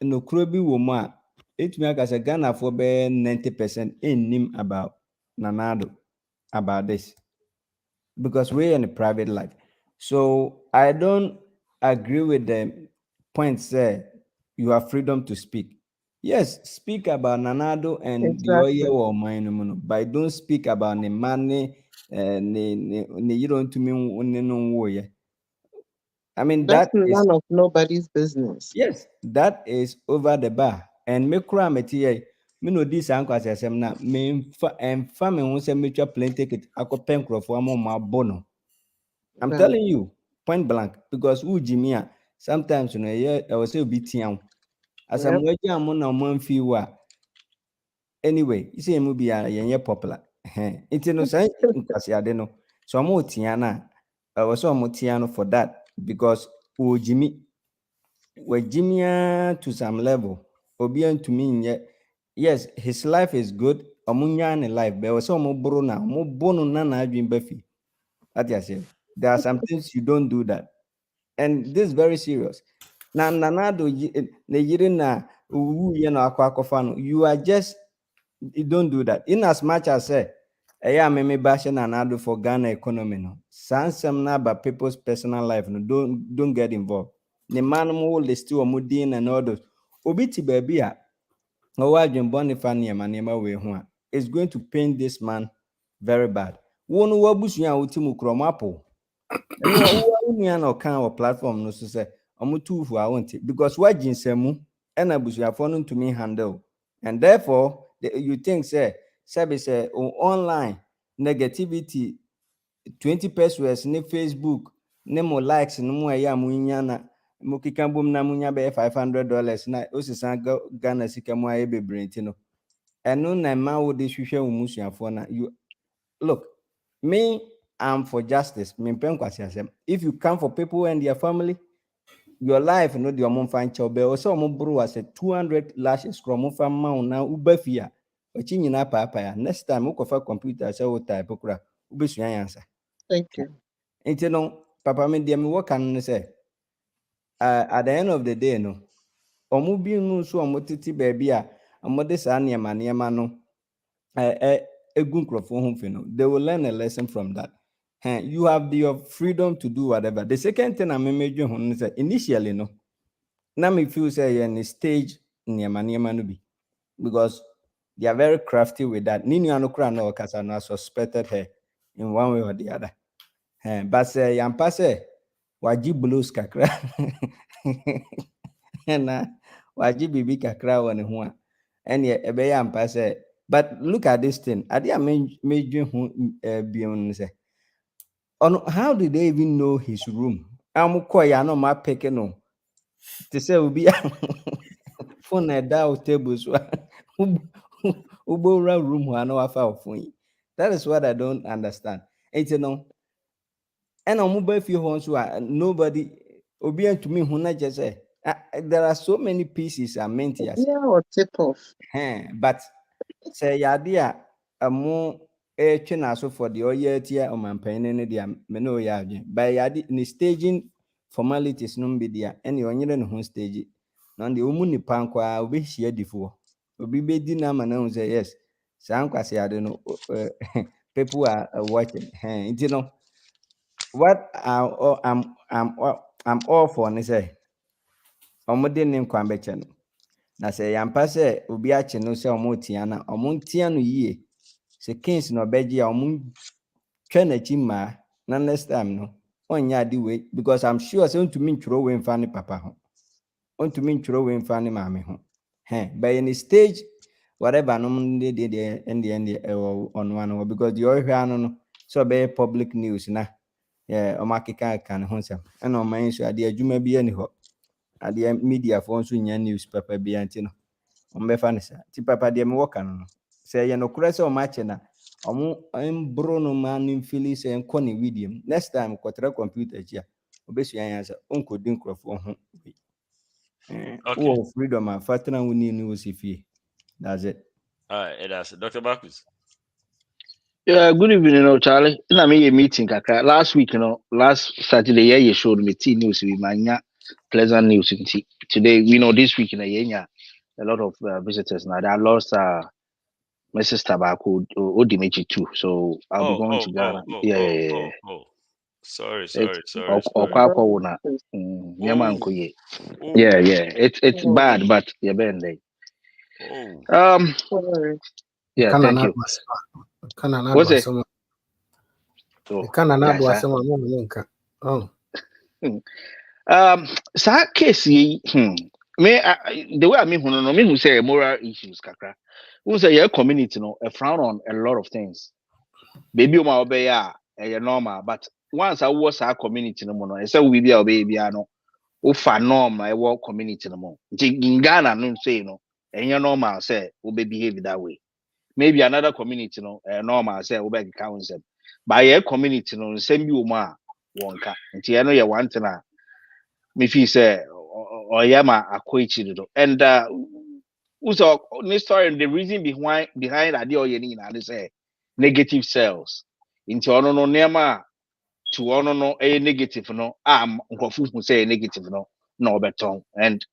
no krobi wo mu a etumi aka say Ghana for be 90% in about Nanado about this because we're in a private life. So I don't agree with the point say you have freedom to speak. Yes, speak about Nanado and the oil or mine, but don't speak about the money you don't to me. I mean That's that is none of nobody's business. yes, that is over the bar. And me kura meti me no this anko asem na me mfa me ho se metwa plane ticket akopɛ nkrofo amoma bono. I'm telling you point blank because who Jimmy sometimes you know I was say be tian asam waji am na man fi wa anyway you say mu bia ye popular it no say nkwase ade no so mo tian na I was so mo tian for that because who Jimmy Jimmy to some level obian to me yes his life is good omunya ne life but was so mo bro na mo bono na adwin bafi that I say there are some things you don't do that and this is very serious na nanado ne yire na wu ye na akwa no you are just you don't do that in as much as say me bash nanado for Ghana economy no sansem na about people's personal life no don't get involved the man mo list o mo din and all those obi ti baby a no wa dwen bonifa niema we ho a is going to pain this man very bad wonu wabusu a wotimu krom apple no wa no kan o platform no so say omo tufu a won't because wa ginsemu and abusuafo no to me handle and therefore you think say online negativity 20 pesos ne Facebook ne mo likes no mo ya mo nya na mo kika bom na mo nya be $500 na osisa Ghana sika mo aye bebrenti no eno na ma wo de hwehwe wo musuafo na you look me I'm for justice me pen kwasi asem if you come for people and their family your life no the omo fan chobe o so omo bro as 200 lashes from omo fan ma na ubafia ochi nyina papa ya next time ukofa computer say o type kura ubesua yansa. Thank you. Enti no papa me de me work an say at the end of the day no omo bi nu so omo titi baby a omo de sa niema no egu nkrofo ho fi no they will learn a lesson from that. You have your freedom to do whatever. The second thing I'm imagine ho say initially no na me feel say in stage niema no bi because they are very crafty with that. Nini anokra no kasa no suspected her in one way or the other. But say yampa say waji blues kakra na waji bibi kakra won ho a ene ebe yampa say. But look at this thing. Ade major bion say on how did they even know his room? Amukoya no ma peke no. They say will be phone at that table so ubo room who no afa phone. That is what I don't understand. It's no and on mobile few homes who are nobody obedient to me who not just say there are so many pieces are meant here. Yeah, or tip off. But say yadia mo train so for the oil tia o man pain dia me no ya by yadi ni staging formalities no be dia ene onyere no ho stage no de omu ni pankwa obi hia difo obi be di na ma na say yes san kwase yade no people are watching you know what I'm all for ni say omode ni nkwa beche no na say yampa say obi ache no say omotia na omontia no yie se kings no beji a omon twa na chi ma na next time no onya di we because I'm sure say ntumi ntworo we mfa ne papa ho ntumi ntworo we mfa ne maame ho by any stage whatever no de on one because the oil hwa no so be public news na o makeka kan ho nsem na o man so ade adwuma bi ani ho ade media for nso nya news papa bi anti no o mbefa ne sa ti papa de me woka no say ye no kura say o mache na omo embro no man fili say enko ne video next time kotra computer chia obesua yansa onko din krofo ho Okay. freedom and fatana woni ni osifie. That's it. All right, that's it. Dr. Bakus. Yeah, good evening, Charlie. In a meeting, last week, last Saturday, you showed me news with my pleasant news. Today, this week in a lot of visitors now. I lost my sister Baku Odimechi too, so I'll be going to Ghana. Sorry. It's bad, but yeah, Ben. Yeah, thank you. What's it? Case me the way I mean who say moral issues kakra. Who say your community a frown on a lot of things. Baby my obey normal, but once I was our community no more, I say we be our baby no ufa norm I work community no more. In Ghana no say normal say we behave that way. Maybe another community normal say we be council. By your community same you ma wonka. Nti you want na me feel say or yama akwechi do. And also this story the reason behind that they say negative sales. Into no nema to no negative no who say negative no beton. And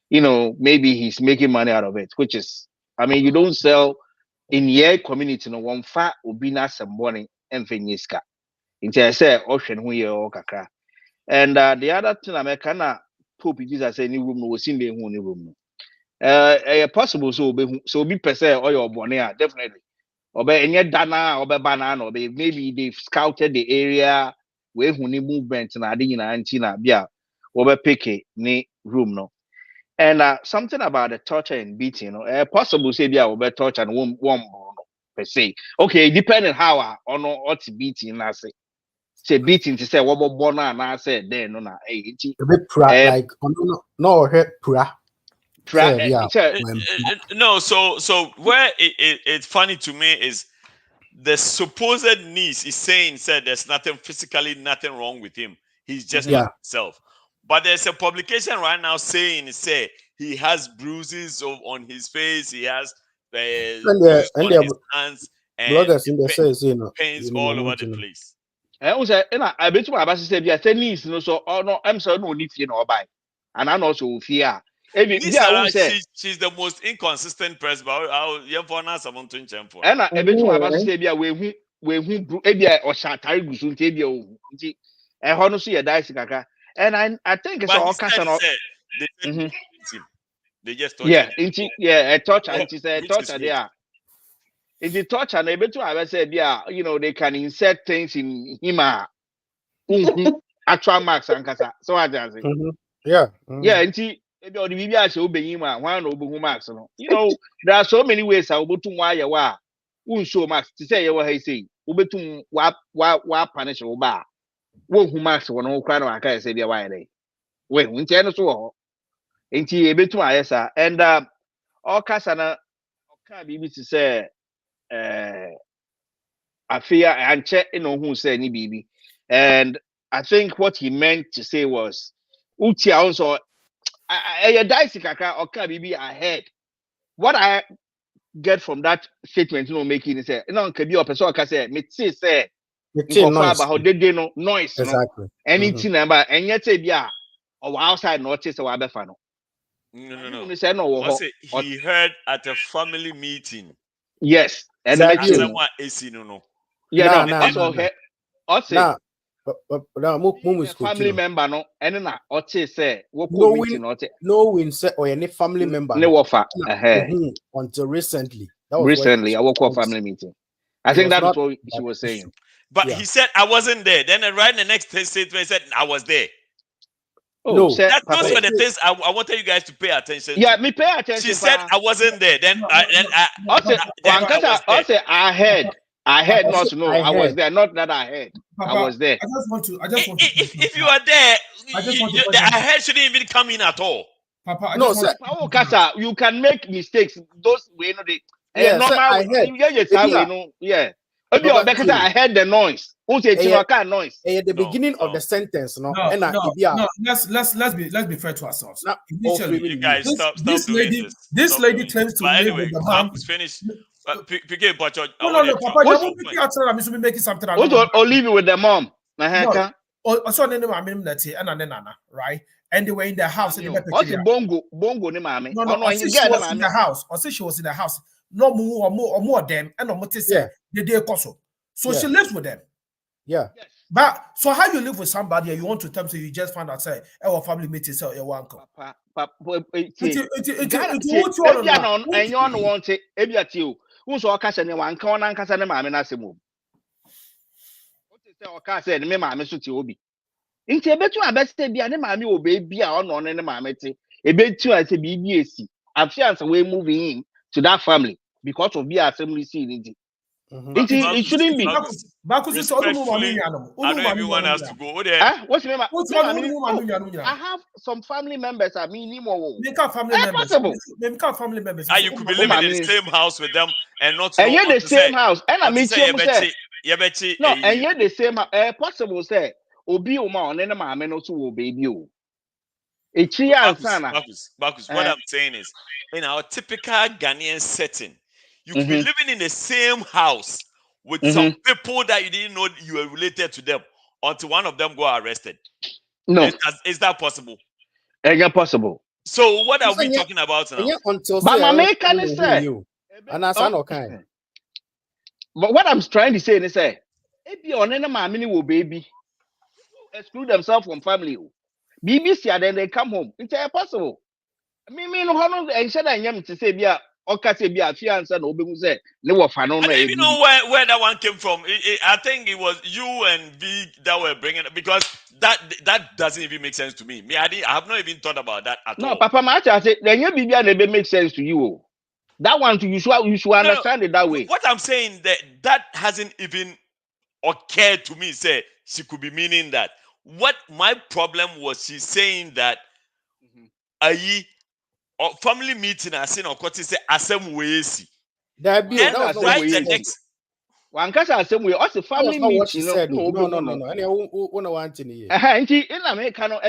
maybe he's making money out of it, which is you don't sell in your community one fat ubina some money and finiska. Into I say ocean who you kakra. And the other thing I Pope Jesus say any room no was in the room. Possible so be per se or your bonnet definitely. Or be any dana or be banana or maybe they've scouted the area where who movement na adina antina bia or be pick ni room no. And something about the torture and beating, possible say bia or be torture and one per se. Okay, depending how or no what beating I say. Say beating to say what born and I said then no na like no pra. No, so where it's funny to me is the supposed niece is saying said there's nothing physically nothing wrong with him. He's just not himself. But there's a publication right now saying he has bruises on his face, he has bruises on his hands, and bloggers in the sense, pains all over the place. I was I bet you about to say, yeah, tennis, no, so, oh, no, I'm so no need to know by. And I'm also fear. She's the most inconsistent person, but I'll someone to change for. And I bet you about to say, yeah, we Ebia or Shattari Gusun Tabia, and honestly, a dice kaka. And I think it's all cast they just a torture, and she said, torture there. It's the torture, and I bet you I said, yeah, they can insert things in him, actual marks and kasa. So I just yeah, and she. Maybe or the BBI show be one over marks. There are so many ways I will to why you are. Won't show marks to say what I say. Ubetum wap punish or bar. Won't who marks one old crown or I say the why day. Wait, we tell us all. Ain't he a bit to my sir? And all Cassana can't be to say, I fear and check who said any baby. And I think what he meant to say was, Uti also. I dice kaka or bibi ahead. What I get from that statement, making is say, can be a person can say, me say, about how they know noise, exactly. Anything about and yet say, yeah, or outside notice or other fan. No. He heard at a family meeting. Yes, and someone is no. Yeah, also family member no and na oche say knowing say or any family member no offer until recently I woke up family meeting. I think that's what she was saying. But he said I wasn't there. Then right in the next statement he said I was there. Those were the things I wanted you guys to pay attention. Yeah, me pay attention. She said I wasn't there. Then I heard. I heard not to know. I was there. Not that I heard. Papa, I was there. I just want to. If you are there, the I heard shouldn't even come in at all. Papa, you can make mistakes. Those way no normal. I heard the noise. Who's a noise? At the beginning of the sentence, Let's be fair to ourselves. Initially, you guys stop this lady claims to live with the man. Finish. No, Papa, you won't be making something. Or leave it with the mom. Right? And they were in the house. Bongo ni mami. No, she was in the house. Or say she was in the house. No more them. And no more say the day coso. So she lives with them. Yeah. But so how you live with somebody and you want to tell them you just found out say our family meeting say your uncle. Who's all cast and one corner and cast and mammy Nassimo? What is our cast and me mammy suit you be? Into a bet you are best to be an mammy or baby on any mammy. A bit too as a BBAC. I'm sure we're moving in to that family because of the assembly scene. It shouldn't be. Respectfully, I don't even want us to go there. What's your name? I have some family members. I mean, family members. You could be living in the same house with them and not. And you're the same house. And I mean, no, and you're the same. Possible say, Obi Oma on any man also baby. Marcus, what I'm saying is, in our typical Ghanaian setting, you could be living in the same house with some people that you didn't know you were related to them until one of them got arrested. No. Is that possible? It's possible. So what are we talking about now? But my man can say, but what I'm trying to say is say, if you're on any mammy will baby, exclude themselves from family. BBC and then they come home. It's impossible. I mean, no, and said I am to say, yeah. Okatakyie be a fiance and Obi say they were fan on. I don't even know where that one came from. I think it was you and V that were bringing it because that doesn't even make sense to me. I have not even thought about that at all. No, Papa Macha said then your BB never make sense to you. That one you should understand it that way. What I'm saying that hasn't even occurred to me. Say she could be meaning that. What my problem was, she's saying that family meeting I seen Okatakyie say asem weesi. That be right the next One kasa same way. Also family not what she meeting. said. No. And I want one thing here. Nti in America no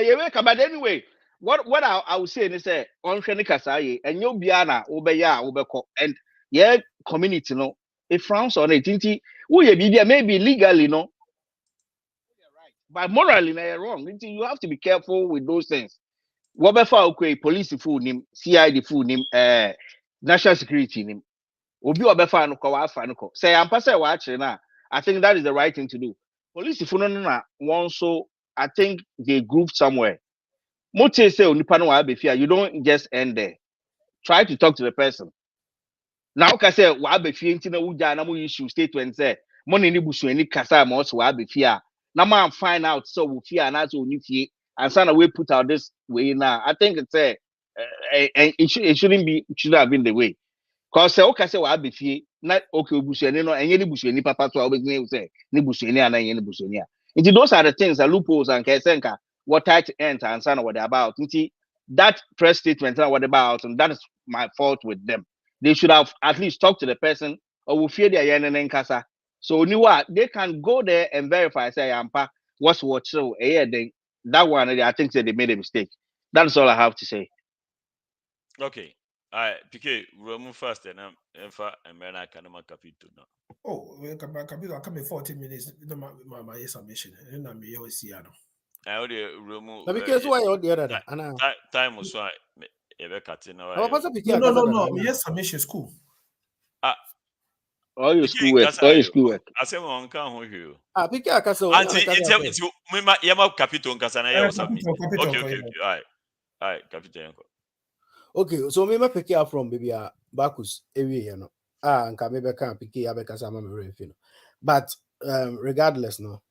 but anyway, what I would say is say on hwe kasa ye enyo bia na obeya obeko and yeah community no it frowns on it. Nti we be maybe legally no, but morally na you're wrong. Nti you have to be careful with those things. What befa okay police full nim, CID full nim, national security nim. Obi obefa no ko wa afa no ko. Say ampa say wa akire na. I think that is the right thing to do. Police full no na one so I think they grouped somewhere. Mote say onipa no wa abefia, you don't just end there. Try to talk to the person. Now ka say wa abefia nti na wuja na mo issue statement say money ni busu ani kasa ma so wa abefia. Na man find out so we fear na so oni fie and sana we put out this way now. I think it's it shouldn't have been the way. Cause say okay say wa abefia na okay busu ani no enye ni busu ani papa so obegin say ni busu ani ana enye ni busu ani. Nti those are the things that loopholes and kesenka what tight end and son what they're about. That press statement and what about, and that is my fault with them. They should have at least talked to the person or will fear their yen and kasa. So they can go there and verify say ampa what's what so that one I think that they made a mistake. That's all I have to say. Okay. PK, we'll move first and and then I can capito now. Oh, we come back. I come in 40 minutes. My submission. And I'm here with Siano. I already remove. Because why on the other? Time was why. No. Yes, submission school. All your schoolwork. I say one can't hear you. PK Akaso. It's Yama Capito and Casana. Okay. All right, Capito. Okay, so me pick up from baby Bacchus area, you know. And can maybe can pick up because I'm a you know. But regardless, no,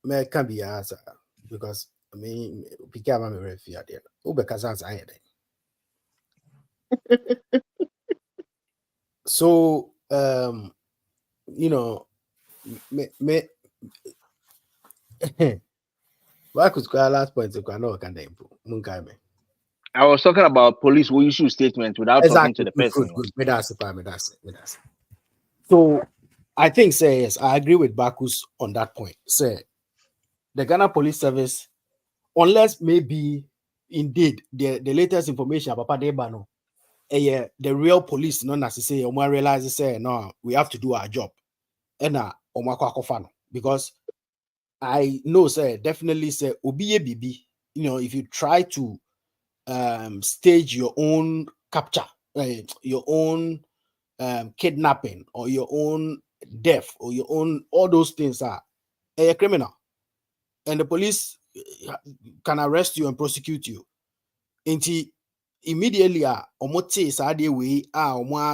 me can be answer because I mean pick up my refuge there. Oh, because I had so you know me Bacchus last point so can no can improve. I was talking about police who issue statement without talking to the person. Good. That's it. So I think yes, I agree with Bacchus on that point. Say the Ghana Police Service, unless maybe indeed the latest information about Padebano, the real police not necessarily realize say no, we have to do our job. And because I know definitely say Obiye Bibi, you know, if you try to stage your own capture, your own kidnapping or your own death or your own all those things are a criminal, and the police can arrest you and prosecute you. Until immediately omote sade way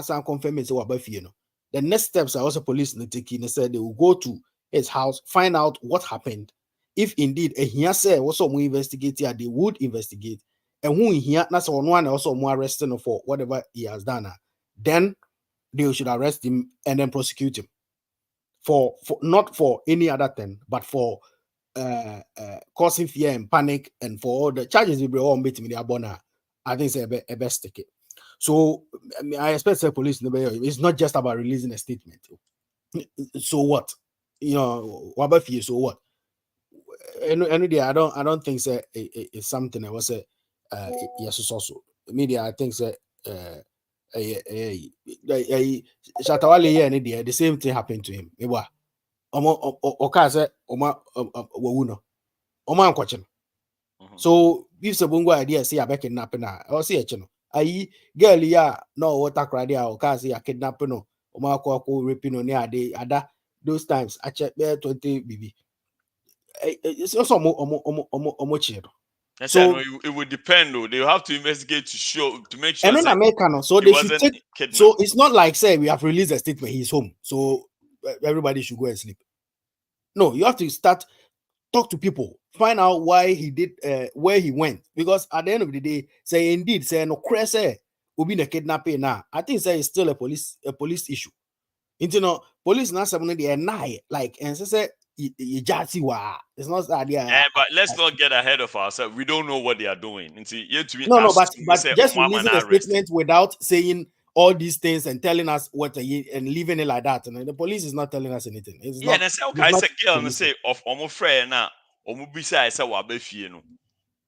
san confirm say wabafie no. The next steps are also police taking said they will go to his house, find out what happened. If indeed he say also more investigate here, they would investigate. And who here that's one also more arresting for whatever he has done. Then they should arrest him and then prosecute him for not for any other thing, but for causing fear and panic and for all the charges we all meet in the abona. I think it's a best ticket. So I expect the police it's not just about releasing a statement. So what? You know, what about you? So what? Any day I don't think it's something I was say yes also media I think say Shatawale here any day the same thing happened to him. So if the Bongo idea say I be kidnapping or see a channel. Girl ya no water cry there or say a kidnapping no raping on ada those times I check 20 BB. It's also so it would depend though. They have to investigate to make sure. And American, so they should take. So it's not like say we have released a statement. He's home, so everybody should go and sleep. No, you have to talk to people, find out why he did, where he went. Because at the end of the day, say indeed, say no crazy, will be a kidnapping now. I think say it's still a police issue. You know, police now something they are like and say. It's not that but let's not get ahead of ourselves. We don't know what they are doing. No, but just releasing a statement without saying all these things and telling us what and leaving it like that. And the police is not telling us anything. It's yeah, not. and I say, It's okay, I not say, girl, and policing. say of omo friend now, omo bisa I say wabefie no.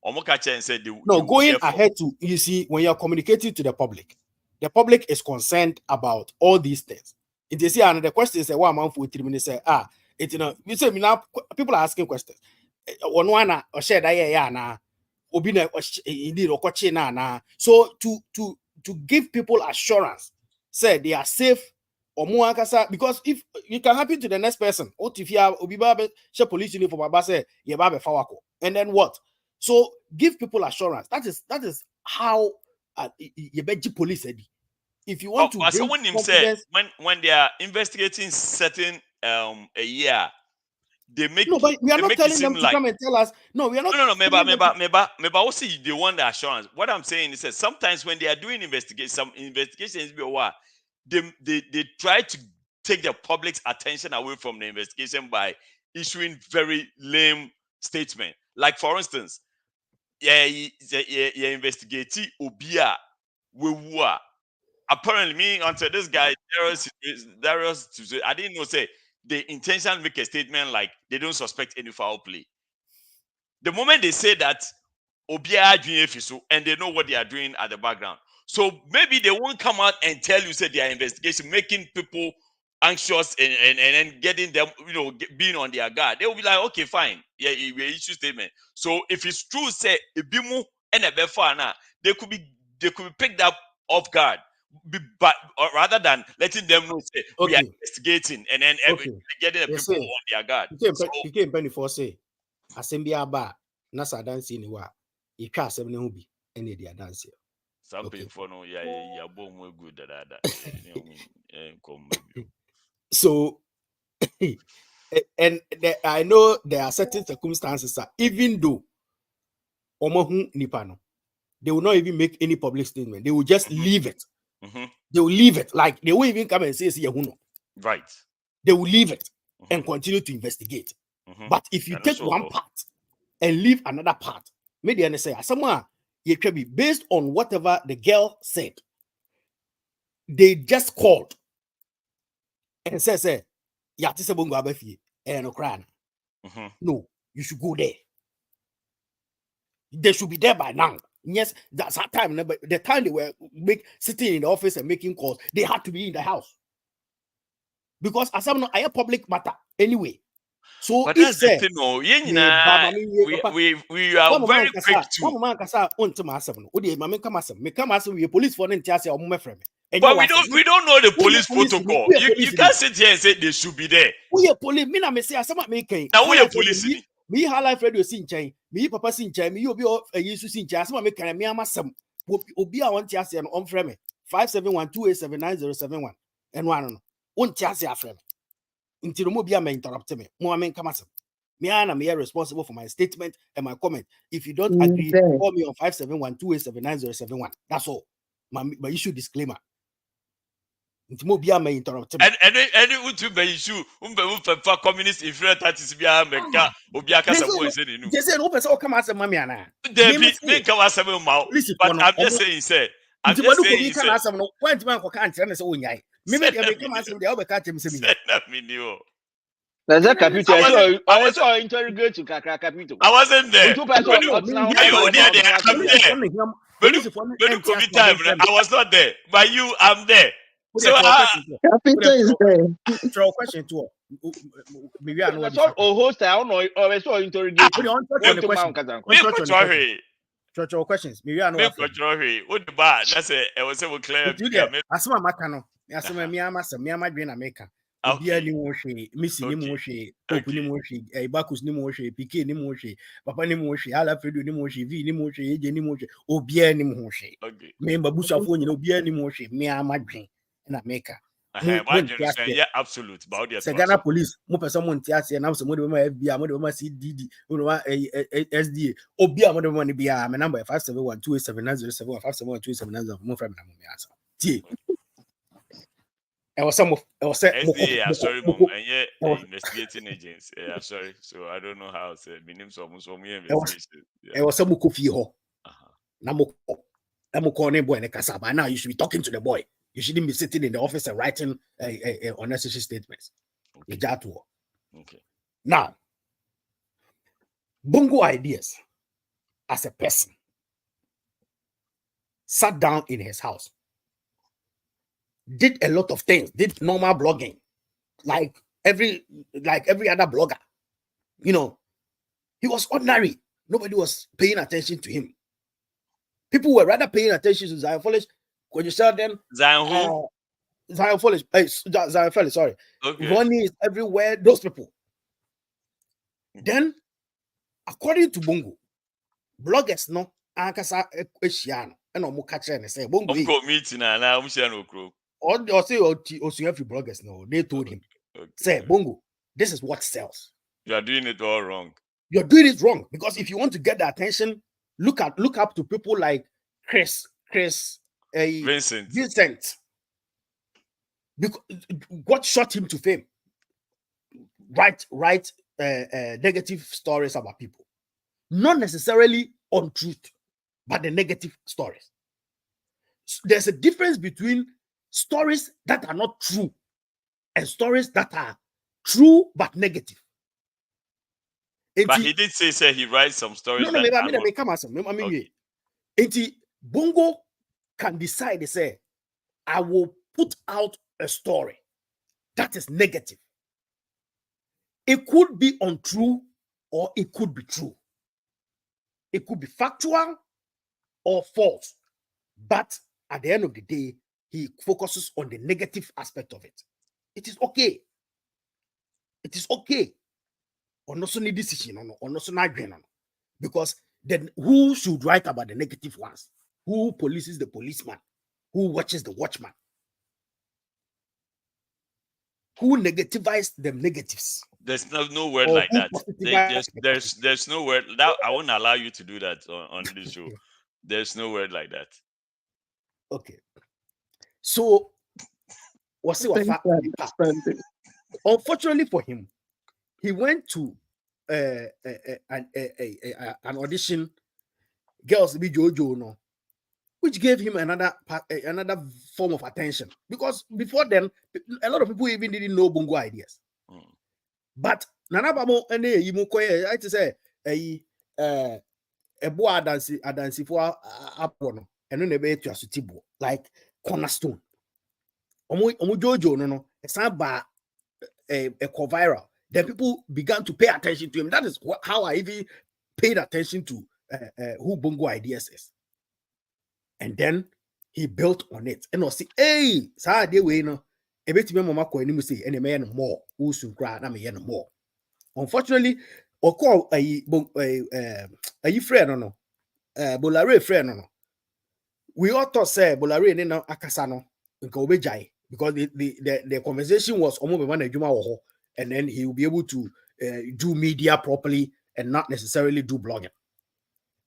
Omo catch and say they No, will going care for. ahead to, you see, when you're communicating to the public is concerned about all these things. It is here, and the question is, one month for 3 minutes, say, it's, you know, you say, me now, people are asking questions. One or share that, yeah, na, obina, indeed, or coaching, na. So, to give people assurance, say they are safe, or more, because if you can happen to the next person, what if you have, obiba, share police uniform, say, yeah, babe, fawako, and then what? So give people assurance. That is how you bet police. If you want to But bring someone him said confidence, when they are investigating certain a year, they make no, but we are they not make it telling seem them to like come and tell us. No, we are not. no, telling them to- maybe also they want the assurance. What I'm saying is that sometimes when they are doing some investigations, they try to take the public's attention away from the investigation by issuing very lame statement. Like for instance, yeah, investigate Obia Wewa. Apparently, me until this guy Darius, I didn't know say they intentionally make a statement like they don't suspect any foul play. The moment they say that Obia doing so and they know what they are doing at the background, so maybe they won't come out and tell you say their investigation, making people anxious and then getting them, being on their guard. They will be like, okay, fine, yeah, we issue statement. So if it's true, say Ibimu and a Befana, they could be picked up off guard. But rather than letting them know, say we are Okay, investigating and then okay. getting the You people say on their guard. became penny for say assembly aba nasa dance in wa you can't say no be any their dance. Some Okay. people know, yeah, boom, we're good at that. So and I know there are certain circumstances even though omohu nipano, they will not even make any public statement. They will just leave it. They will leave it. Like they won't even come and say right. They will leave it and continue to investigate. But if you take one part and leave another part, maybe and say someone you can be based on whatever the girl said. They just called and say Yatisa Bongo Abefi and Okran. No, you should go there. They should be there by now. Yes, that's that time. But the time they were sitting in the office and making calls, they had to be in the house. Because as I'm not a public matter anyway. So but if that's the thing, no, we are very quick to. Police for But we don't know the police protocol. You can't sit here and say they should be there. We are police. Me na me say asama me kai. Now we are police. Me high life radio sin chain. Me papa sin chain. Me obi yesu sin chain. Asama me kai me amasam. Obi a want tiase no on frame 57128797071. And one no. On tiase aframe. Until mo bia me interrupt me. Mo amen kamasam. Me ana me responsible for my statement and my comment. If you don't agree, call me on 57128797071. That's all. My issue disclaimer. Ntimo bia me interrupt me. And utu be issue for communist influence artists bia meka obi aka say boy say no. They say no person come as mama ana. They me come as ma. But I'm just saying say I'm just saying say no point man ko kan tell me say onyai. Me be come as dey obeka tell me say me. Na me ni o. That's a capital. I saw interrogate to Kakra capital. I wasn't there. Two person I was not there. But you, I'm there. So capital is there. Throw question to maybe I know. Host, I don't know. I saw interrogate. Throw questions. Maybe I know. What the bad? That's it. I was able to clear. Asama makano. Asama me ama dwen America. Obia ni mo hwe, Missy ni mo hwe, Pope ni mo hwe, Bakus ni mo hwe, PK ni mo hwe, Papa ni mo hwe, Ala Fredo ni mo hwe, V ni mo hwe, Eje ni mo hwe, obia ni mo hwe. Me mbabusafo nyina obia ni mo hwe, me ama dwen na America. Yeah, absolute. About the Ghana police, mo person mo ntiase na so mo de ma FBI, mo de ma CDD, mo de ma SDA. Obia mo de ma ni bia, my number 571287907 571287907 mo from na mo me answer. Tie. I was sorry, investigating agents. Yeah, sorry. So I don't know how to say name some investigation. I was some coffee ho. Namu call boy and Kasaba. Now you should be talking to the boy. You shouldn't be sitting in the office and writing unnecessary statements. Okay. Now, Bongo Ideas, as a person, sat down in his house, did a lot of things, did normal blogging, like every other blogger. You know, he was ordinary. Nobody was paying attention to him. People were rather paying attention to Zion Follish. When you saw them, Zion who? Zion Follish, Zion Follish, sorry. Okay. Ronnie is everywhere, those people. Then, according to Bongo, bloggers no ankasa ehia no and omo ka kire ne say Bongo meeting and I'm share no crow. Or say Osuafi bloggers no, they told him, say Bongo, this is what sells. You are doing it all wrong. You're doing it wrong because if you want to get the attention, look up to people like Chris Vincent. Because what shot him to fame? Write negative stories about people, not necessarily untruth, but the negative stories. There's a difference between stories that are not true and stories that are true but negative. But he did say he writes some stories. Bongo can decide to say, I will put out a story that is negative. It could be untrue or it could be true. It could be factual or false. But at the end of the day, he focuses on the negative aspect of it. It is okay. It is okay. Or not so need decision or not so because then who should write about the negative ones? Who polices the policeman? Who watches the watchman? Who negativized the negatives? There's no word like that. There's no word that I won't allow you to do that on this show. There's no word like that. Okay. So what's it? Unfortunately for him, he went to an audition, Girls Be Jojo, no, which gave him another form of attention. Because before then, a lot of people even didn't know Bongo Ideas. But Nanabamo and I to say a boy adansi for apono and then be to asutibo like cornerstone. Omu Jojo no it's about a viral. Then people began to pay attention to him. That is how I even paid attention to who Bongo Ideas is. And then he built on it. And I say, hey, sa de we no. E beti me mama ko animu say, ene me no more. Usu kra na me no more. Unfortunately, oko ayi friend no. Bolare friend no. We all thought say Bolare ni na akasa no nka obejai because the conversation was omo be man adwuma wo ho. And then he will be able to do media properly and not necessarily do blogging.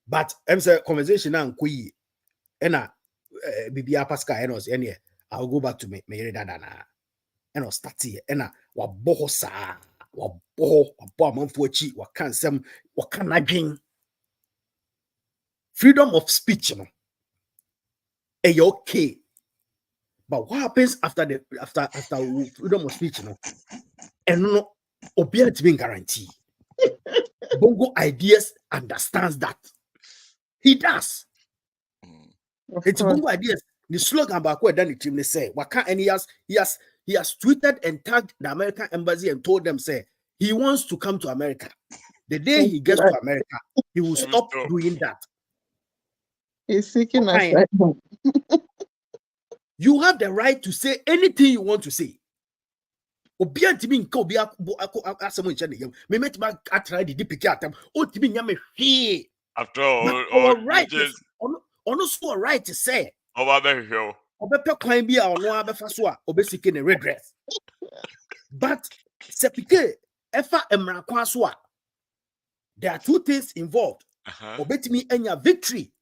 But I'm saying conversation and kui ena bibia pascal and was any I'll go back to me dana and I'll start here ena wa boho sa wa manfuachi wa kansem wa kanadwin freedom of speech no okay. But what happens after freedom of speech no? And no, obey to being guarantee. Bongo Ideas understands that. He does. It's Bongo Ideas. The slogan about what done team they say. And he has tweeted and tagged the American embassy and told them say he wants to come to America. The day he gets to America, he will stop doing that. He's seeking asylum. You have the right to say anything you want to say. Obia ntimi nka obia asemo nche ne me metima atra di piki atam o timi nya me hwe after all right ono so right to say oba be hwe obepe kwan bi a ono abefa so a obesike ne redress but sepike efa emra kwa so a there are two things involved obetimi anya victory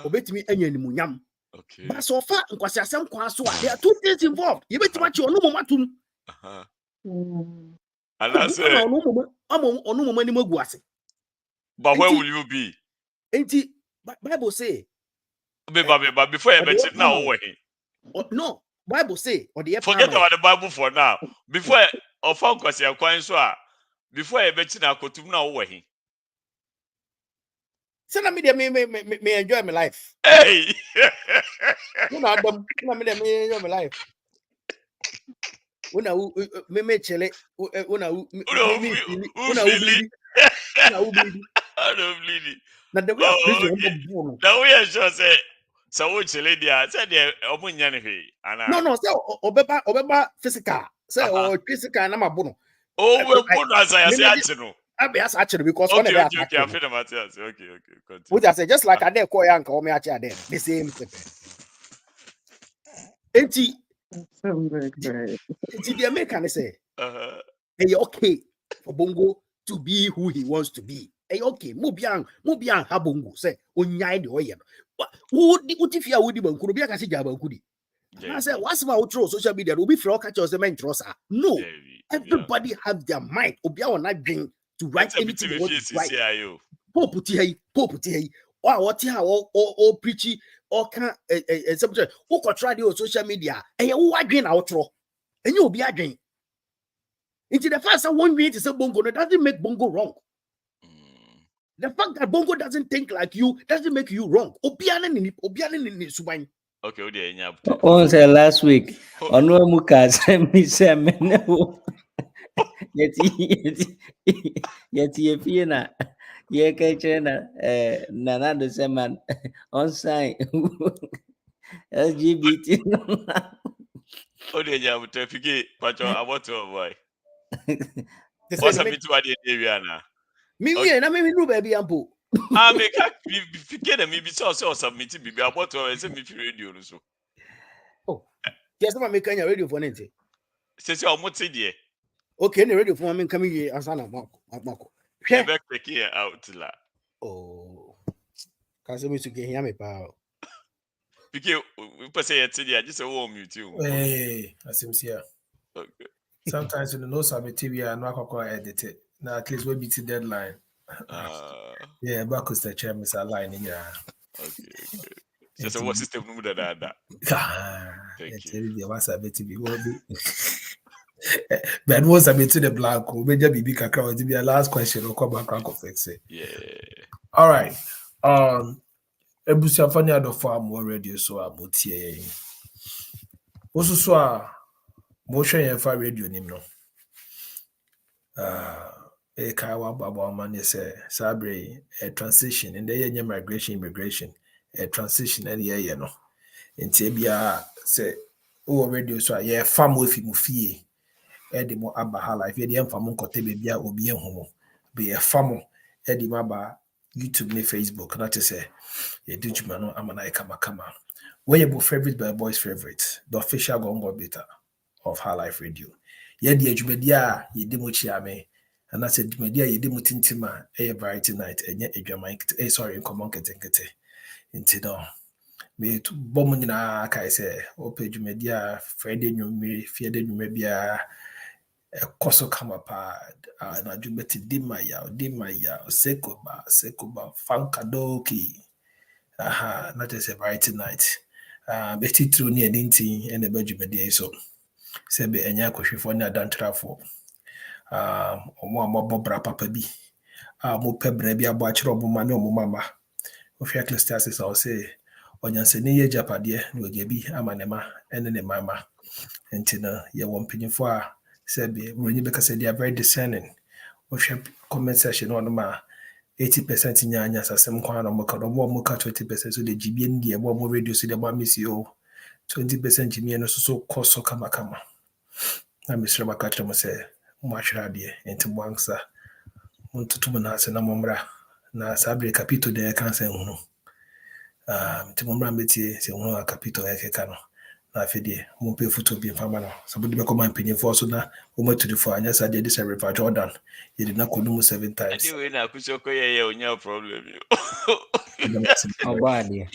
obetimi anya nimunyam okay but so far nkwasi asem kwa so a there are two things involved yebetima chi ono momatum and that's it. But where will you be? Bible say. But before you mention now, no. Bible say or the forget about the Bible for now. Before of focus your coin so before a bet na kotum na wo he. Say na me enjoy my life. Hey. You know them me enjoy my life. Una me chele una bleed. I don't bleed. Na the way I prison on now we are sure say so which lady said the omunya ne hwe ana. No, say obeba physical. Say or physical na mabono. Oh, we put as I say actually. I be as actually because okay, one okay, I feel Matthias. Okay. Continue. Which I say just like I dare call yanka or me actually there. The same thing. Enti the American say hey okay for Bongo to be who he wants to be. Hey okay, mubiang ha Bongo say onyai the oye. Who if you would even could be a casija kudi. I said, what's my outro social media? Will be for all catchers the main trossa. No, everybody have their mind. Obia will not bring to write anything they want to write. Pope T. Or what or preachy or can something who could try the social media and you are doing outro and you'll be again. Into the first one way to say Bongo, that doesn't make Bongo wrong. The fact that Bongo doesn't think like you doesn't make you wrong. Obiane in Subine. Okay, on say last week on muka me say meneo yeti efie na ye ka chena nana do say man on sign LGBT oh dey nya mutafike pacho about boy what's up to what the area na me na me no baby ampo I make fike na me be so submit bibi about say me radio no so. Oh, yes, I'm making a radio for anything. Since you're multi dear. Okay, the radio for me coming here as an Marco. Back here out la. Oh, can't me to get here, me pal. Because we say it's I just a warm you too. Hey, I seems here. Okay. Sometimes you know some TV and not edit it. Now at least we beat the deadline. Yeah, back with the chairman is aligning. Yeah. Okay. Just a what system no that. Thank you. But once I to the black hole, maybe be kakra to be a last question or come back of fix it. Yeah. All right. Ebusia fani ado for more radio so amotie. Also so motion ye fa radio nim no. E kai wa baba man say sabre a transition and dey nya immigration a transition and ye no. Nti bia say o radio so ye fam we fi mu fie. E de mo aba life ye de fam nkote be bia obi ehun be ye fam e de mo aba YouTube ne Facebook not to say ye do jumano amana kama. When your favorite by boys favorite, the official Bongo beta of High Life Radio. Ye di adwumadia ye di mo chiame and I said adwumadia ye di mo tintima e variety night enye adwaman sorry in common ketenkete nti no me to bom nyina kai say o page media Friday nwumire fiade nwuma bia koso kama pa na adwumati di maya sekoba fankadoki not as a variety night beti true ni edinti and the badwumadi so sebe enya kohwefo na dantrafo omo amobobra papa bi mo pebra bi abo akire omo ma ne omo mama ofia Ecclesiastes I say onyansani ye japade na oje bi amanema ene ne mama entina ye won pinyfo a sebe ronyi beka say they are very discerning ofia comment section on ma 80% nyanya sasem kwa na moka 20% so de gibie ndi e mo radio so de ma misio 20% gibie no so koso kama na Mr. Makatra mo say mo ahwera de enti mo ansa mo tutu na ase na momra na sabre capito de kansa hunu enti momra metie se hunu capito e keka no na afedie mo pe foto bi fama no sabodi be koma mpinye fo so na o matudi fo anya sa de say River Jordan ye did na kodu mu 7 times anyway na kusoko ye onya problem yo obadi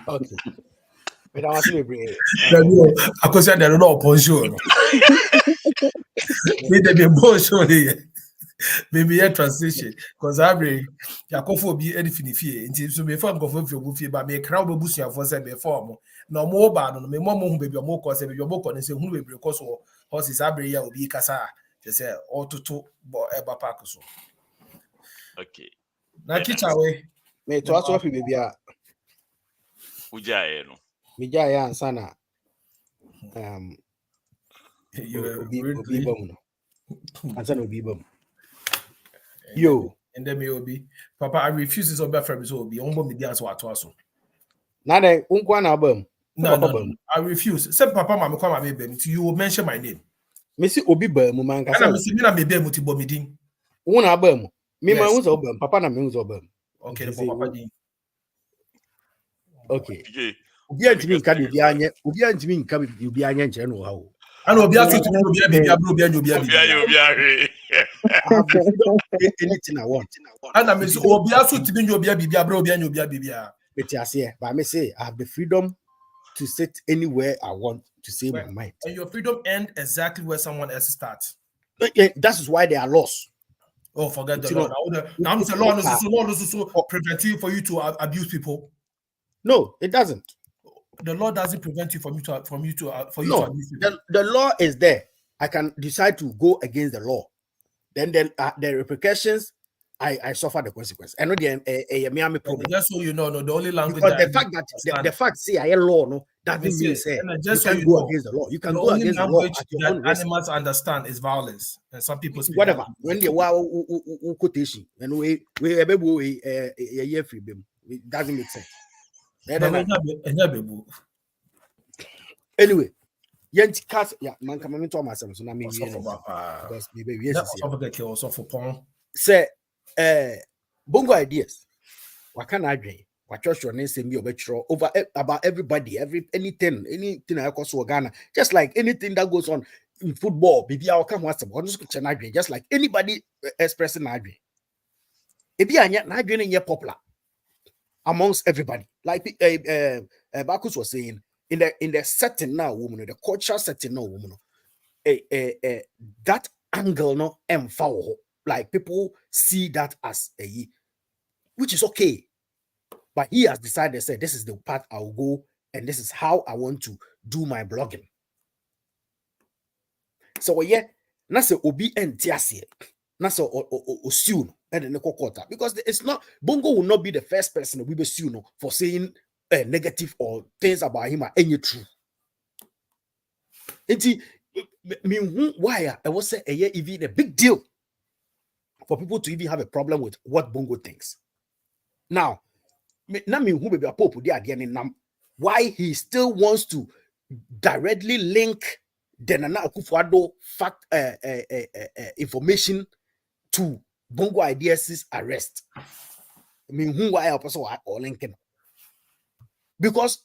okay but I want to be akosia de no opposition me de be bonso here maybe a transition because every Yakofo be anything fee until so before go for fee but me crowd busia for say before no more bad no me more baby more cause baby more cause say hu baby cause horses abre ya obi kasa they say all to eba park so Okay. na kicha we Me to aso fi bibia Ujae no. bija ya ansana you obi bom no ansana obi bom yo and then me obi papa I refuse this over from so obi on me dance what so na dey unkwa na bam no I refuse say papa mama kwa mama bem you will mention my name me si obi bam man kasa ana me si me na me bem ti bo me din una bam me ma hu so bam papa na me hu so bam okay the papa din okay PJ obi antimi nka de obi antimi nka obi anya nche no ha o ana obi aso ti obi bibia bro obi anya obi are I have the freedom to do anything I want. Ana me so obi aso ti bi obi bibia bro obi anya obi bibia But yes, yeah, but I may say I have the freedom to sit anywhere I want to say my mind. And your freedom ends exactly where someone else starts. That is why they are lost. Oh, forget the law. Now the law is so prevent you for you to abuse people. No, it doesn't. The law doesn't prevent you from to abuse people. The law is there. I can decide to go against the law. Then the repercussions, I suffer the consequence. I know the Miami problem. Just so you know, the only language because the fact that the fact say I law no doesn't mean say you can go against the law. You can go against the law at your own risk. Animals understand is violence, and some people speak whatever. When they quotation and we free it doesn't make sense. Anyway, man come into myself so na me because maybe say Bongo Ideas what church your name say me over about everybody anything I cause Ghana just like anything that goes on in football maybe I'll come once just like anybody expressing Adrian if you are popular amongst everybody like Bakus was saying in the setting now woman the cultural setting now woman that angle no empower like people see that as a which is okay. But he has decided, say, this is the path I'll go, and this is how I want to do my blogging. So yeah, nasa obi entiasi, nasa osuno, and the quarter because it's not Bongo will not be the first person we be suno for saying negative or things about him are any true. It mean why I was say even a big deal for people to even have a problem with what Bongo thinks. Now. Why he still wants to directly link the Nana Akufo-Addo fact information to Bongo Ideas' arrest. Why also or linking? Because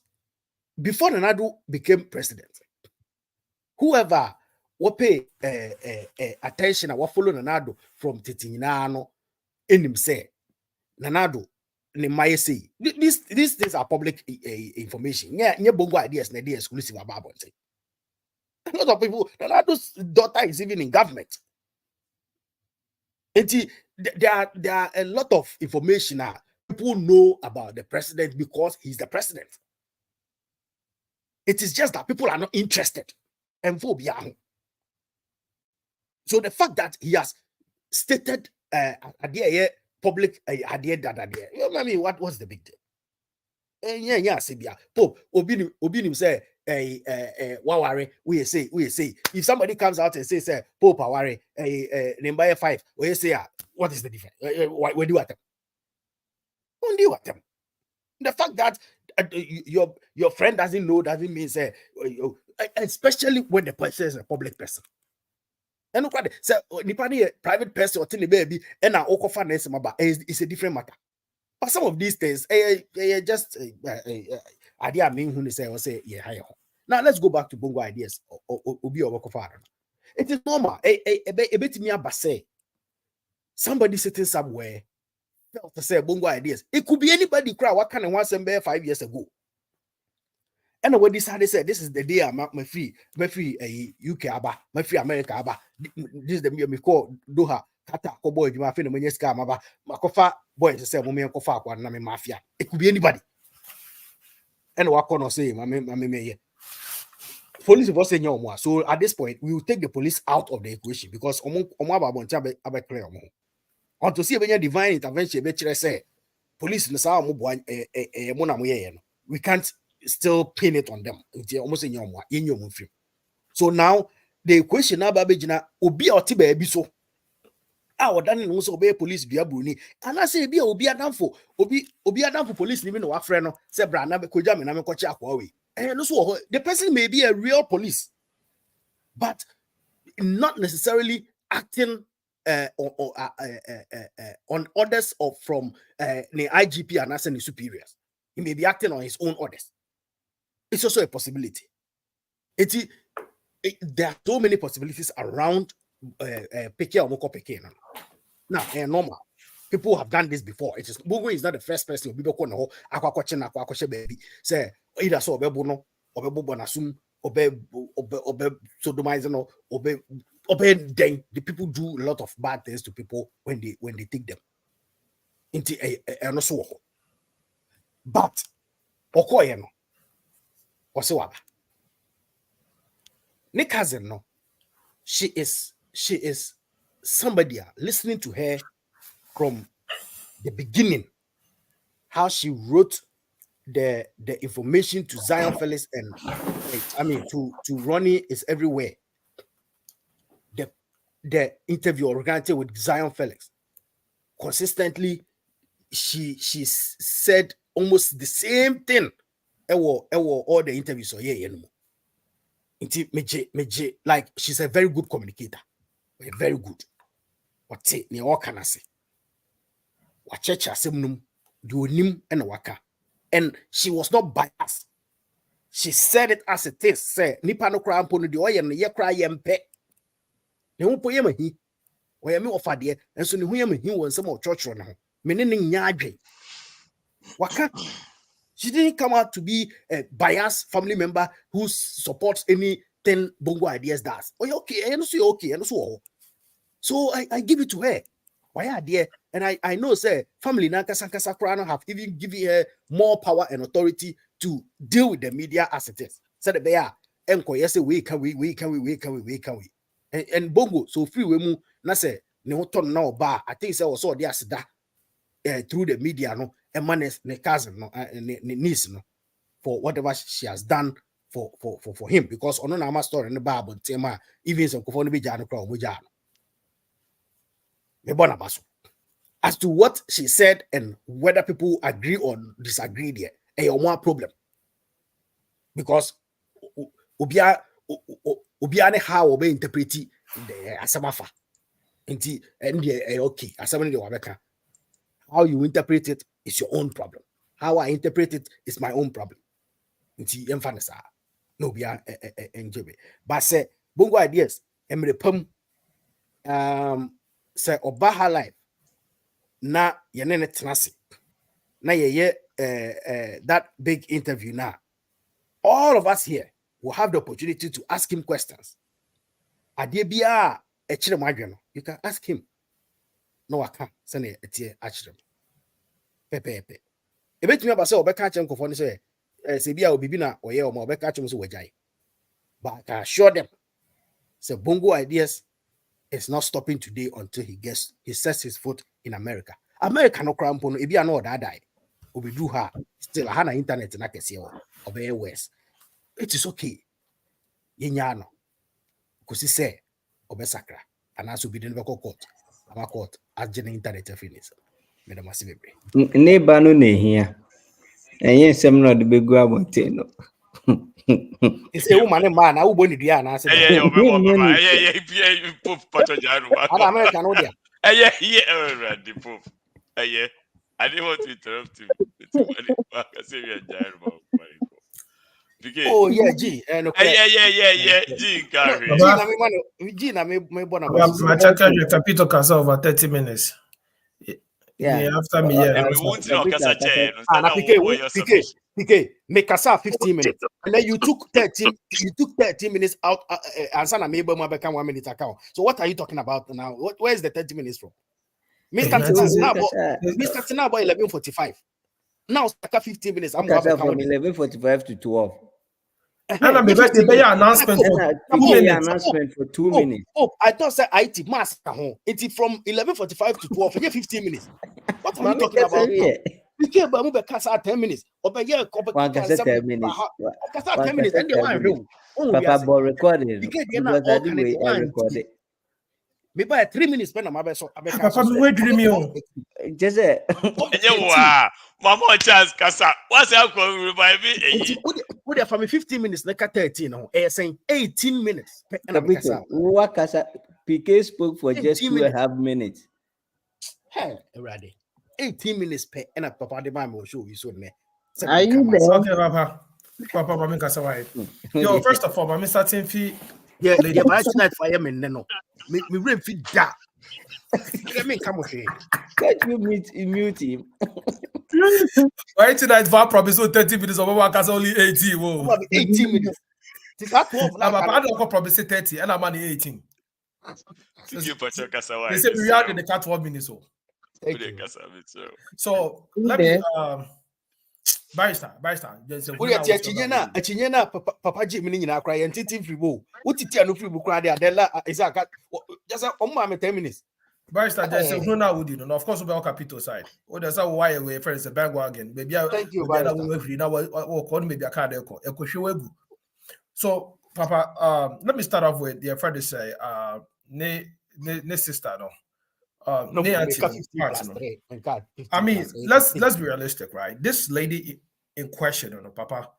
before Nana became president, whoever will pay attention or follow Nana from Titinano in him say Nana these things are public information. Yeah, Bongo Ideas and idea exclusive about it. A lot of people, Nanado's daughter is even in government. And there are a lot of information now. People know about the president because he's the president. It is just that people are not interested. And so the fact that he has stated idea public idea you know, I mean, what's the big deal? Yeah, Sibia Pope Obinim say Wawari, we say if somebody comes out and says Pope Awari number 5, we say what is the difference? What do you at them? The fact that your friend doesn't know doesn't mean say especially when the person is a public person. And what say nipani private person or tiny baby and our oko finance is a different matter. But some of these things just idea mean who say yeah. Now let's go back to Bongo Ideas or Obi or Wakofara. It is normal. A bit me abase. Somebody sitting somewhere felt to say Bongo Ideas. It could be anybody cry what kind of one 5 years ago. And when decided said this is the day I'm my free UK aba, my free America aba. This is the me call Doha Kata ko boy juma fe no menye sika maba makofa boy say mo me nkofa akwa na me mafia. It could be anybody. And what can I say, me police was saying more. So at this point, we will take the police out of the equation because clear. On to see a divine intervention, say police we can't still pin it on them. Almost in your so now the equation now babejina obi otibe so our dani no so obey police bia bruni and I say bia obi adamfo police ni me no afre no say bra na ko jam na me ko chi akwa we no so the person may be a real police but not necessarily acting on orders of from the IGP and as any superiors. He may be acting on his own orders. It's also a possibility. There are so many possibilities around Peke or Moko Peke now. Normal. People have done this before. It is Bongo is not the first person who be no akwa baby. Say either so obebono, obebonasum, obe sodomize no, obe then the people do a lot of bad things to people when they take them into a so. But Okoye no, Osewaba. Ne cousin no, she is somebody listening to her from the beginning, how she wrote the information to Zion Felix and to Ronnie is everywhere. The interview organized with Zion Felix consistently, she said almost the same thing. All the interviews so like she's a very good communicator, very good. What say ni all can I say? What church asemnum do nim and waka, and she was not biased. She said it as it is. Say nipa no kra mpo no de oye no ye kra ye mpe. Ne ho po ye mahi. Oye me ofade enso ne ho ye mahi won sem o church no ho. Me ne nya adwen. Waka. She didn't come out to be a biased family member who supports anything Bongo Ideas does. Oh, okay, and so okay, and so I give it to her. Why are there? And I know, say, family Nankasa Krano have even given her more power and authority to deal with the media as it is. Said they are enko yes, we can we. And Bongo, so free we mu na say ne hoton na oba. I think say also there asida through the media no. And man is ne cousin no niece no for whatever she has done for him because on no story in the Bible tema even some kofo no be jano kra omo jano me bona baso as to what she said and whether people agree or disagree there a one problem because obia ne how obe interpret the asamafa nti and okay asama ne wabeka. How you interpret it is your own problem. How I interpret it is my own problem. Nti emfanisa no bia enjebe. But say Bongo Ideas emre pam say obaha life na yenene tenase na ye that big interview now. All of us here will have the opportunity to ask him questions. Adie bia e kire madwe you can ask him. No aka sene etie achire pepepe ebetumi abase obeka ache nkofo ne se se bia obibi na oye o ma obeka ache so wajai but I can assure them say Bongo Ideas is not stopping today until he sets his foot in America no crampo no ebia no da dai obidu ha still ha na internet na kese o obey west it is okay yenya no kusi se obesakra anaso bi de no court ama court agene internet finish me da masibebre neighbor no na ehia enye nsem no de begu abonte no ise woman man na wo boni dua na ase pop pato janu ba ana America no dia the pop I didn't want to interrupt you. Oh yeah, G. G na me bona ba. Ma capito casa over 30 minutes. Yeah. After me, yeah. PK, make us 15 minutes. And then you took 13 minutes out and Sana maybe become 1 minute account. So what are you talking about now? Where is the 30 minutes from? Mr. Tinabo 11:45. Now 15 minutes. I'm from 11:45 to 12. And I'm about to announcement for 2 minutes. I thought say IT mask it's from 11:45 to 12. 15 minutes. What are you talking about? PK Bamu be kasa 10 minutes. Obe ye ko be 10 minutes. 10 minutes. And they want Papa ball recorded. PK they na all can it. Me buy 3 minutes spend on my best. Papa me wait dream you. Just Mama chance kasa. What's up for baby? What if I'm 15 minutes like 13 no? Saying 18 minutes. What kasa PK spoke for just 2.5 minutes. Hey, ready. 18 minutes per and a papa the man will show you soon. Are you there? Okay, Papa, me kasa why. Yo, first of all, I'm starting fee. Yeah, lady, but tonight fireman no. Me rain fit da. Let me come with you. Can't you mute him? Why tonight for promise 30 minutes of our cast only 18. Whoa. 18 minutes. It's not 12. I don't promise 30 and I'm only 18. They say we are in the cat 12 minutes. So let me Barrister. We are Chinyana, Papa Jimmy in our cry and Titi Fribo. What did you free book? Adela is a cat just on 10 minutes. Barrister, there's a no now would you know, of course, about capital side. What does that why away friends a bandwagon? Maybe thank you, maybe a card echo. So, Papa, let me start off with the friend to say, ne sister, no. I mean, let's be realistic, right? This lady in question, you know, Papa,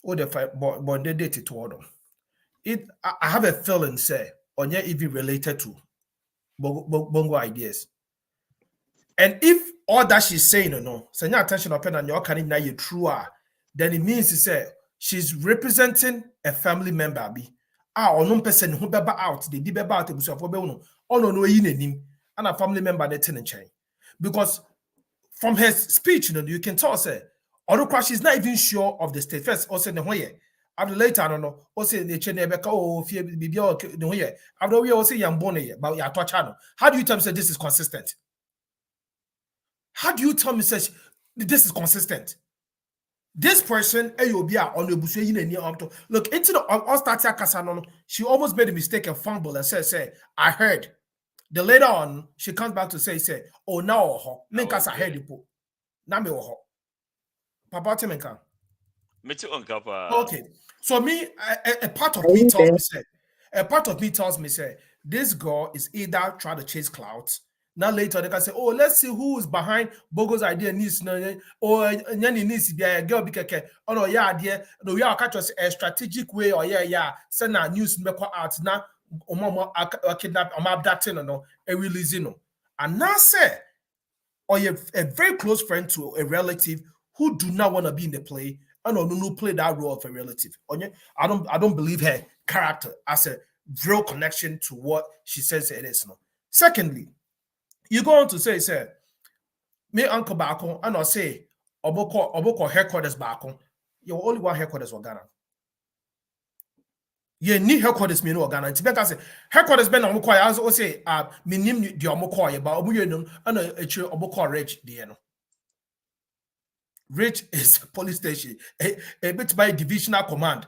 what the fight, but they dated toward them. I have a feeling, say, on yet even related to Bongo Ideas. And if all that she's saying, you know, send your attention up and your can now you true, then it means to say she's representing a family member. Or no person who be out, they did about it, so no, and a family member they turn chain. Because from her speech, you know, you can tell say, although she's not even sure of the state. First, also in the way. After later, I don't know. Also, the chain fear be the way. After we also young bonnet about your channel. How do you tell me say this is consistent? How do you tell me say this is consistent? This person, on the look into the all starting Casano. She almost made a mistake and fumble and said, I heard. The later on, she comes back to say, oh, now, make us ahead. You now me ho. Papa Temenka. Okay. So me, a part of me tells me, say, this girl is either trying to chase clouds. Now later they can say, oh, let's see who is behind Bongo's idea needs or any needs to be a girl because oh no, yeah, dear, no, we are catch us a strategic way or yeah, send our news make out now. Kidnap abducting no a releasing no. And now say or you're a very close friend to a relative who do not want to be in the play and no play that role of a relative. I don't believe her character as a real connection to what she says it is. No. Secondly, you go on to say, me uncle back on and I say oboko headquarters back on. You only one headquarters for Ghana. You need headquarters me no Ghana. Because headquarters ben oboko I also say me name the oboko but obu you know and oboko rich there no. Rich is police station, a bit by divisional command,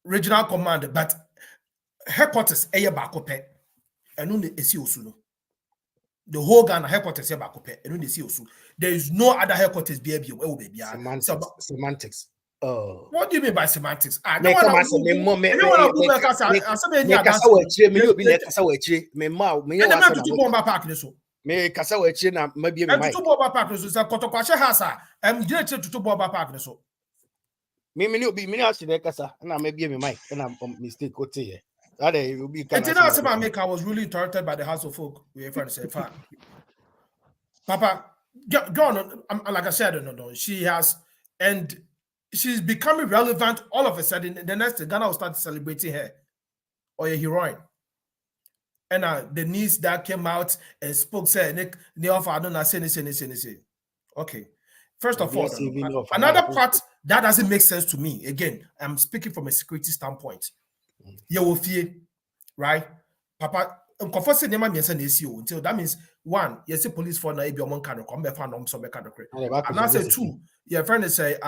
regional command, but headquarters a back up and only a see the whole Ghana headquarters here back up and only see there is no other headquarters baby. Semantics. What do you mean by semantics? Me kasa wachi na mabie me mic. To boba park so say kotokwache hasa em dey to boba park so. Me obi me ask the kasa na mabie me mic na mistake o tie. That will be kind of. I was really interrupted by the House of Folk. We friend say fine. Papa, go on. Like I said, no. She has, and she's becoming relevant all of a sudden. The next Ghana will start celebrating her or a heroine. and the news that came out and spoke said they offer I don't know say. Okay. First of all, another part that doesn't make sense to me. Again, I'm speaking from a security standpoint. You will fear, right? Papa, until that means one, you see police for na ebi omon kan come be fan so be kan and I say two, your friend is say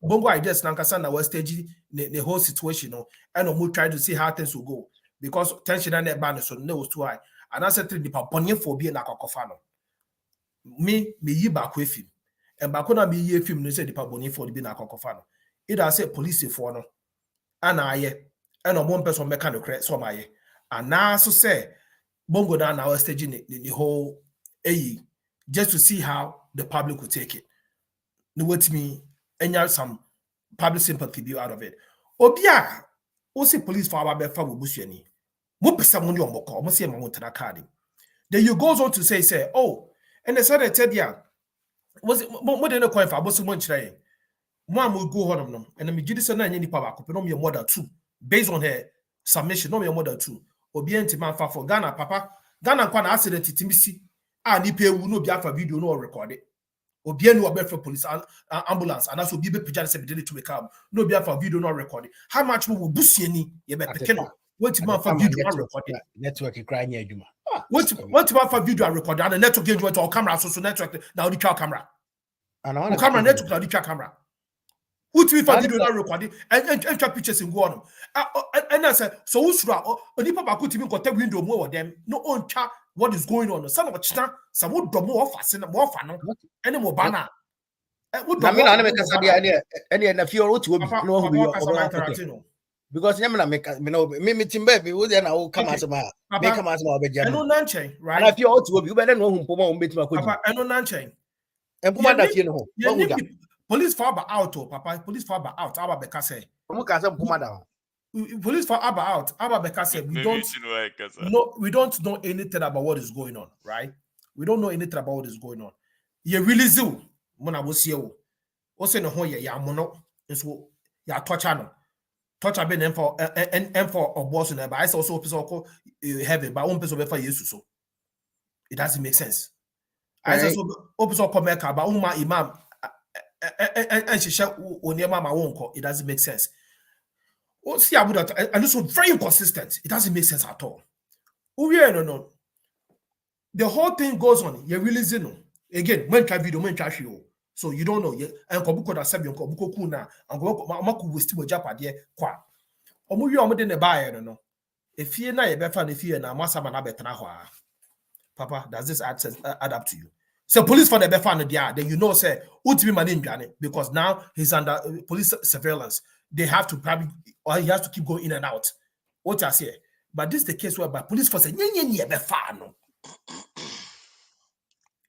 Bongo Ideas nankasa na was stage the whole situation no and we try to see how things will go because tension and ban so no was too high and I said three the bonye for be na kokofa no me yi back with him and back na me yi film no say the bonye for be na kokofa no it I say police for no and I and one person make kind of correct so my and now so say Bongo down now staging the whole AE just to see how the public will take it. No wait me and you some public sympathy be out of it. Obia, see police for our befa busheni. Mo pesa money on moko, mo see my card. Then you goes on to say, oh, and they said yeah, was it more than a coin for about so much trying. One will go on them, and the Mijidis and any power could be more than two, based on her submission, no more than two. Obienti man for Ghana, Papa. Ghana kwana accident timisi. Nipe wu no bia for video no record it. Obien no be for police ambulance and also be pijana se be to make up. No bia for video no record it. How much will busieni ye be pekeno? What man for video no record it? Network crying adwuma. What man for video record and the network get to camera so network now the camera. And I camera network now the camera. Who to for video not recording and take pictures in go on. And I said, so who's right? Onipa ba kuti mi kote window more them. No on chat what is going on. Some of chita, some would do more fast and more fun. Any more banner. I mean, I make a any and a few or two no because Yamana make me Timbe, would then I will come as a man. Make a man of a general. No nanchain, right? And if you ought to, you better know whom Puma will Papa, and no nanchain. And Puma that you know. Police for out, Papa. Police for out. Abba Beka say. Police for Abba out. Abba Beka say we don't know anything about what is going on, right? We don't know anything about what is going on. You really do. Mona was here. Also, no ho ya mono. So ya torture no. Torture been and for a boss in there, but I also call heaven, but one person for Jesus. So it doesn't make sense. I also come back about imam. And she shall only mama won't call. It doesn't make sense. Oh, see, I would and also very inconsistent. It doesn't make sense at all. Oh, yeah, no. The whole thing goes on. You really know. Again, when try video, when try show. So you don't know. And Kobuko da Sabian Kobuko Kuna, and Maku will still Japa dear qua. Omu you are the buyer, no. If you're not a better, if you're not Masama, Papa, does this add up to you? So police for the befano there, then you know say ultimate man because now he's under police surveillance. They have to probably or he has to keep going in and out. What I say, but this is the case whereby police for say nye befano,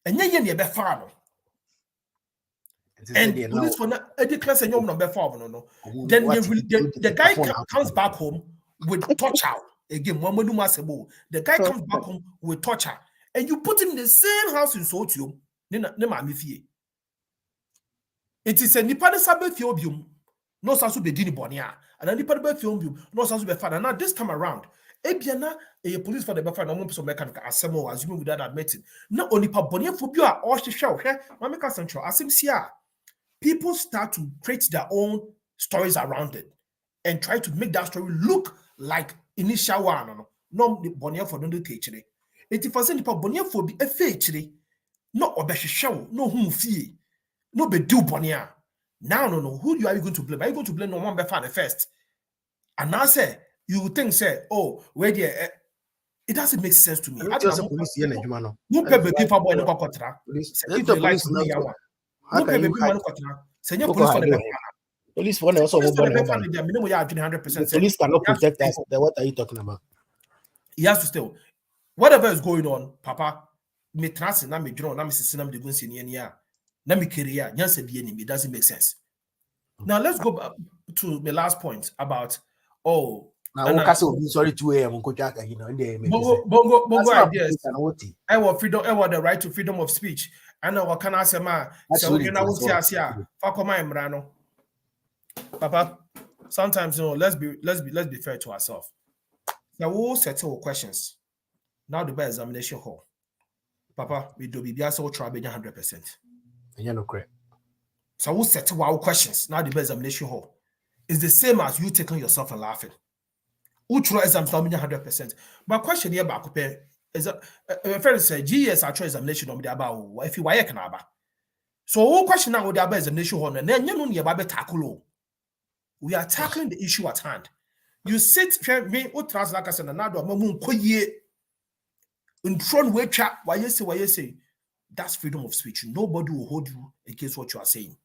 and nye befano, and police for not a declare say number 5 no. Then the guy comes back home with torture again. The guy comes back home with torture. And you put him in the same house in Sotium, it is a Nipana Sabe Fiobium, no Sasu Bedini Bonia, and a Nipana Fiobium, no Sasu Befana. Now, this time around, Ebiana, a police for the Befana, no person mechanic, Asemo, as you without admitting. Not only Pabonia Phobia or she show, Mamika Central, as people start to create their own stories around it and try to make that story look like initial one. No, Bonia for don't teach it. 80% of bonia for be a fetchery, no obeshow, no whom fee, no be do bonia. Now, no, who are you going to blame? Are you going to blame no one before the first? And now say, you would think, say, oh, where the it doesn't make sense to me. I don't know. No pay baby for boy no contract. If the police no pay baby man contract. Say your police for the police for also the police cannot protect us. What are you talking about? He has to still. Whatever is going on, Papa, me trans na me draw na me sinam de gun senior na me career nyanse bi enemy. It doesn't make sense. Now let's go back to the last point about now sorry 2 a.m. Bongo Ideas. I want freedom, I want the right to freedom of speech. And what can I say, ma? So we can say, Papa, sometimes let's be fair to ourselves. Now we'll settle questions. Now the examination hall. Papa, we do be so try 100%. Yeah, no correct. So we'll set our questions. Now the examination hall is the same as you taking yourself and laughing. Who try exam 100%. But question here back is a friend said GS actual examination on the about if you were can about. So all question now with the examination hall and then you know about tackle. We are tackling the issue at hand. You sit me what trans like I said another moon in front where chat why you say that's freedom of speech. Nobody will hold you against what you are saying.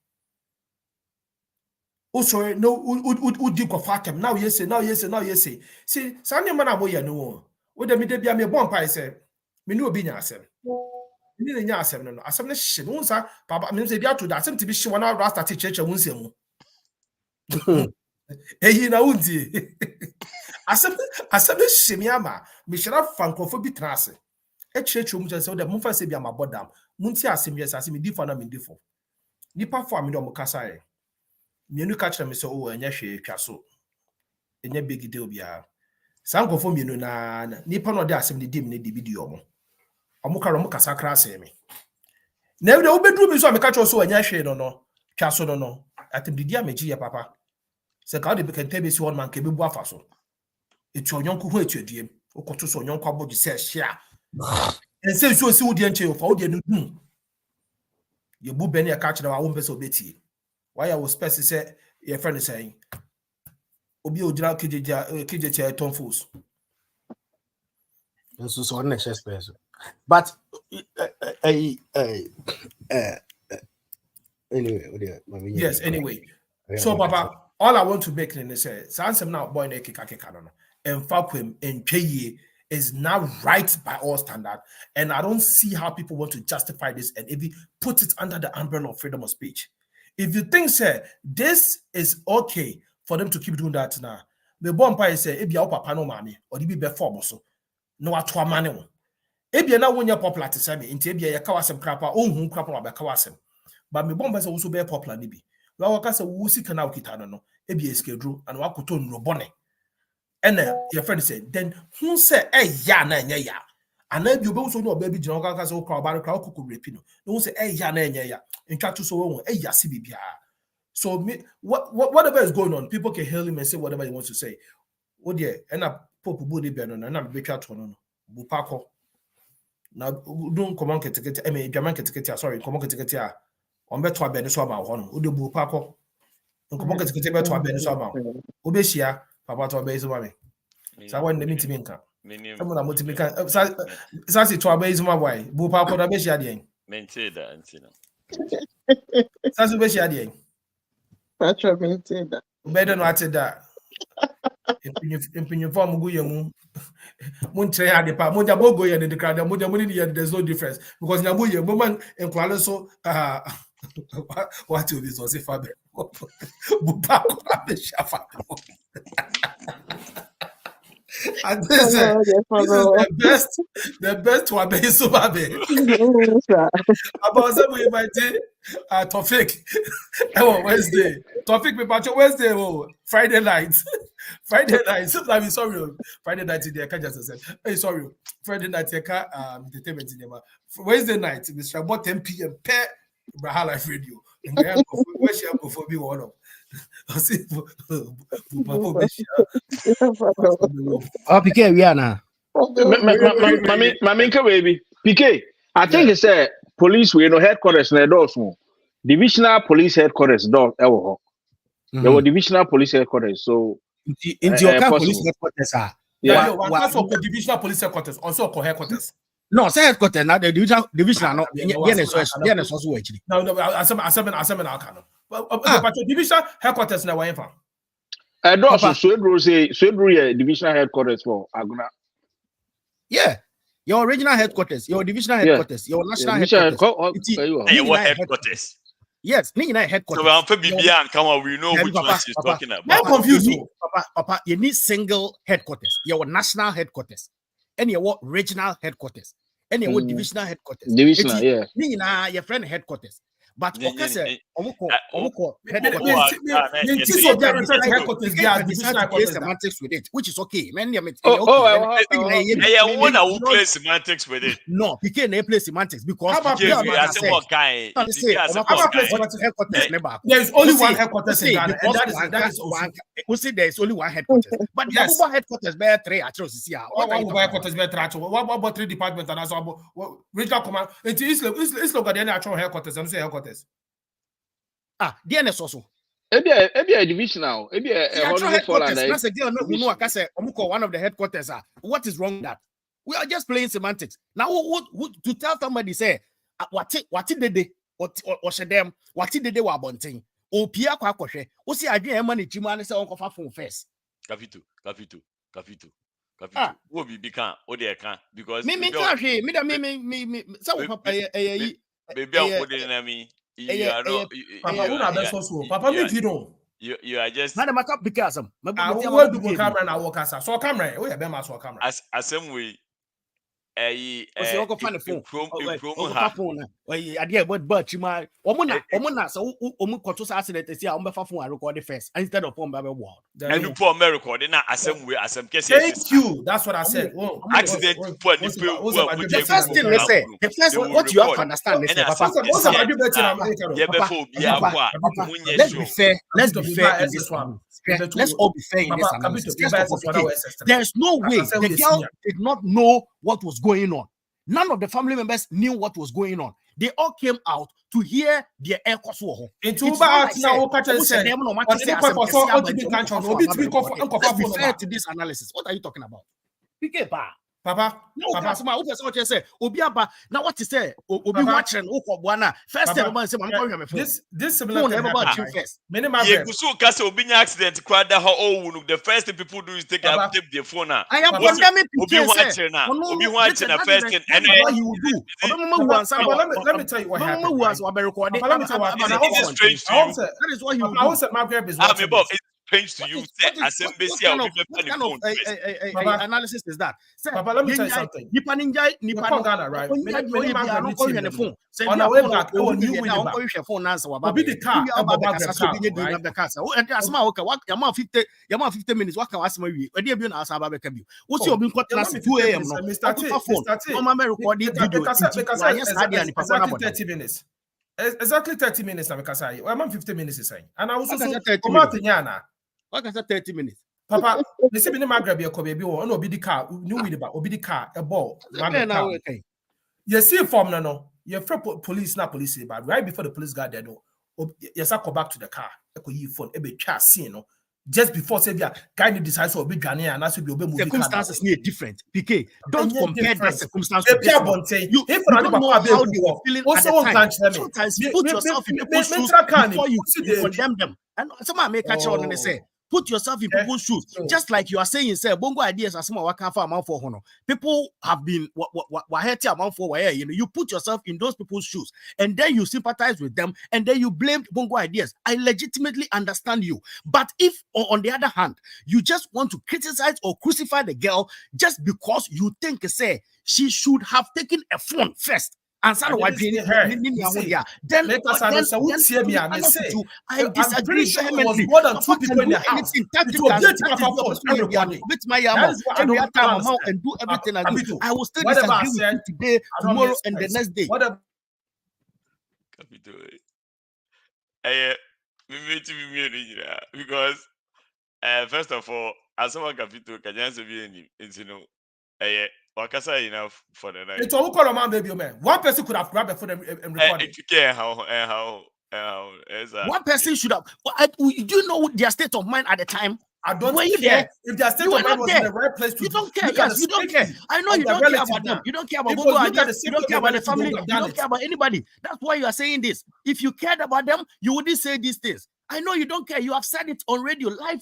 Oh, sorry, no, would you go fact him? Now, yes, now, yes, now, yes. See, Sunday man, I'm here no. What the media be a bomb pie say? Me no be nyasem. Me no nyasem no. Asem ne shit. Won't say, Papa, me say be out to that. Asem to be she one hour rasta teacher won't say mo. Hey, na unti. Asem ne shit me ama. Me shara francophobe bi trase. E church mu say the mo fa say be am abodam. Munti asem yes asem di for na me di for. Nipa for me do mo kasa e. Mienu catch them so oh enya hwe twa so enya big deal bia sankofo mienu na nipa no de asem ne dim ne di video mo omo kasa kra asem me na we de obedru bi so me catch so enya hwe no twa so no atem didi ameji ya papa se ka de be kan tebe si one man ke be bu afa so etu onyonko ho etu adiem okoto so onyonko abogi se hia ense so si wo de enche fa wo de no ye bu be ne catch na wa wo mpese obeti. Why I was supposed to say your friend is saying Obi Ojira KJ Tom Fools. This is one next person. But anyway, yes, anyway. So Papa, all I want to make is say Sansem now boy ne kika no. And Fakwem and Cheye is now right by all standard. And I don't see how people want to justify this and even put it under the umbrella of freedom of speech. If you think, say, this is okay for them to keep doing that now, the bomb pie say, if you are papa no mommy, or you be before so, no at one man. If you now when you're popular to say me, into be a kawasem crapper, whom crapper about kawasem. But me bomb is also very popular, nibi. Well, I say, who see can out kitano, if you schedule and what could turn robone. And your friend said, then who say, eh, ya, na, ya. And then you also know baby John Gagas or crowd could repino. No say, eh, ya, ya. In chat to so eh, ya, CBBR. So me, whatever is going on, people can hail him and say whatever he wants to say. Oh dear, and I pop body benon and I'm big out on Bupako. Now don't come on get I mean German get sorry, come on get on bet to a beneswama on Udo Bupako. Come on get to a beneswama. Ubeshia, Papa to a base mommy. So I want them to minka. Someone I'm to make Sassy to a base my way. Bupako da Beshiadian. Maintain that, Antino. Sassy Beshiadian. Patrick maintain that. Better not that. In your form, Guyamu. Muntre had the part, Mujabogo and the crowd, Mujamu, there's no difference because Namuya, woman, and Qualaso, what will this was a father? And this is the best to obey so baby. About some way my day Tofik. Wednesday. Tofik me patch Wednesday, Friday night. Friday night. I'm sorry. Friday night in the I just said. Hey, sorry. Friday night entertainment in the Wednesday night, Mr. About 10 p.m. Pair Braha Life Radio. Where she go for me one of. Oh, PK, we are now. Maminka baby. PK, I think it's a police we no headquarters na door so. Divisional police headquarters door ewo. There were divisional police headquarters so in your police headquarters are. Yeah, one divisional police headquarters also headquarters. No, say headquarters now the divisional no. Yeah, so actually. No, I can. But divisional headquarters na why fa? Also, Swedru divisional headquarters for Aguna. Yeah, your original headquarters, your divisional headquarters, your national headquarters. Your headquarters. Yes, headquarters. So come on, we know which one she's talking about. I'm confused. Papa, you need single headquarters. Your national headquarters, and your regional headquarters, and your divisional headquarters. Divisional, yeah. Your friend headquarters. But okase omoko semantics with it, which is okay. Play semantics with it. No, PK na play semantics because there's only one headquarters in Ghana, and that is also. We see there is only one headquarters, but the other headquarters bear 3 across here. What headquarters bear 3? What about 3 departments and also regional command? It is look at the actual headquarters and say headquarters. DNS also. Maybe a division now. Maybe a headquarters. That's a deal. No, one of the headquarters. What is wrong with that? We are just playing semantics. Now, what to tell somebody say what did they or say them what did they were bunting? O Pia Kwakoshe. O see idea money Chimane say on phone first. Capital. Wo be can o dey can because me so papa baby am put in me. You are not Papa me you know. You are just Madam Makap because where do camera na work as so camera o be ma so camera as same way o go find the phone phone idea but chima omuna so omu koto sa accident say o be fa phone record first instead of phone be wall and you for me recording na asem way asem kese. Thank you, that's what I said. Accident for the first thing they say the first what you have to understand is papa let's be fair in this one. Let's all be fair in this analysis. There's no way the girl did not know what was going on. None of the family members knew what was going on. They all came out to hear their air course. Let's be fair to this analysis. What are you talking about? Papa, say Obiaba. Now what is say? Obi watching first time say this similar thing happened. Accident the first thing people do is take their phone. I am condemning Obi watching the first thing and what he will do. Let me tell you what happened. It is strange to you. That is what he will do. I was at my grab is watching. Strange to you. What kind of analysis is that? Papa, let me tell you something. Ghana, right? On our way back, I want you the car. 50 minutes. What can I ask me? What's your being cut 2 a.m. Exactly 30 minutes. Exactly 30 minutes. I'm 50 minutes. And I was also what can I say 30 minutes? Papa, they say, "My grab your baby or no be the car, new with the car, a ball." You see, form no, you're police, not police, but right before the police got there, no, yes, I go back to the car, I could you phone, a bit chassis, no, just before Sabia, guy decides to be Ghanaian, and that's will be moving. Circumstances near different. PK, don't compare the circumstances. You don't know how they were feeling also at the time. Sometimes put yourself in people's shoes before you condemn them. And someone may catch on and they say, put yourself in people's shoes. Just like you are saying, say, Bongo Ideas are some amount for honor. People have been amount for you put yourself in those people's shoes and then you sympathize with them and then you blame Bongo Ideas. I legitimately understand you. But if, on the other hand, you just want to criticize or crucify the girl just because you think, say, she should have taken a phone first. And then I disagree vehemently. More than 2 people in the house. And do everything I do. I will still disagree with you today, tomorrow, and the next day. Because first of all, as someone Capito can answer me Wakasa enough for the night. It's all call a man, baby, man. One person could have grabbed it for them and recorded. If you care how one person should have. Do you know their state of mind at the time? I don't Were you care there? if their state of mind was in the right place. You don't care. Yes, you don't care. I know you don't care about them. You don't care about Bongo Ideas. You don't care about the family. You don't care about anybody. That's why you are saying this. If you cared about them, you wouldn't say these things. I know you don't care. You have said it on live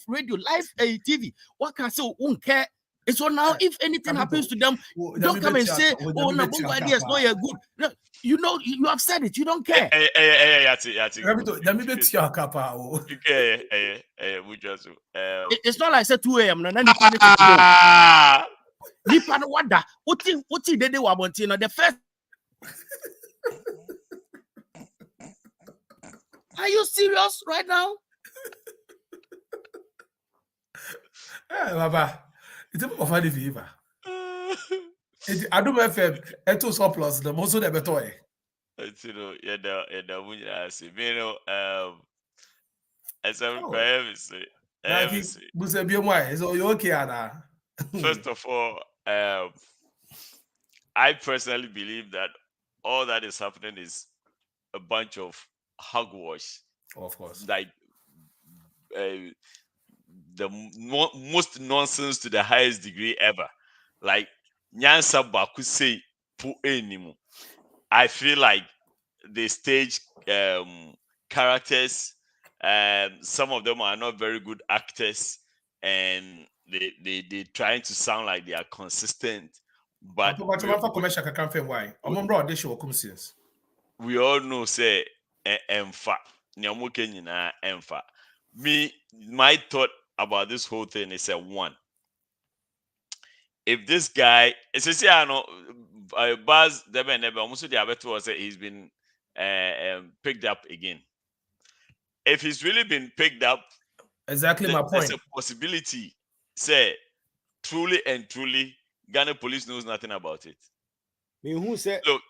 TV. What can I say? Won't care. So now, if anything happens to them, don't come and say, "Oh, no, Bongo Ideas, no, you're good." No, you know, you have said it. You don't care. It's not like I said 2 a.m. No, then you panic. What did they do about the first? Are you serious right now? Baba, it's a funny fever. I do my FM, and 2 surplus, the most of the better. You know, I see. You know, as I'm Oh. going to say, So you okay, Anna? first of all, I personally believe that all that is happening is a bunch of hogwash. Of course. Like the most nonsense to the highest degree ever. Like Nyansa Baku say pu enimu. I feel like they stage characters. Some of them are not very good actors, and they trying to sound like they are consistent. But we all know say emfa nyamuke nyina emfa. Me, my thought about this whole thing is a one. If this guy, especially I know, Baz Debe Nebe, almost the Abeto was he's been picked up again. If he's really been picked up, exactly my point. There's a possibility, say, truly and truly, Ghana police knows nothing about it. Who said? Look,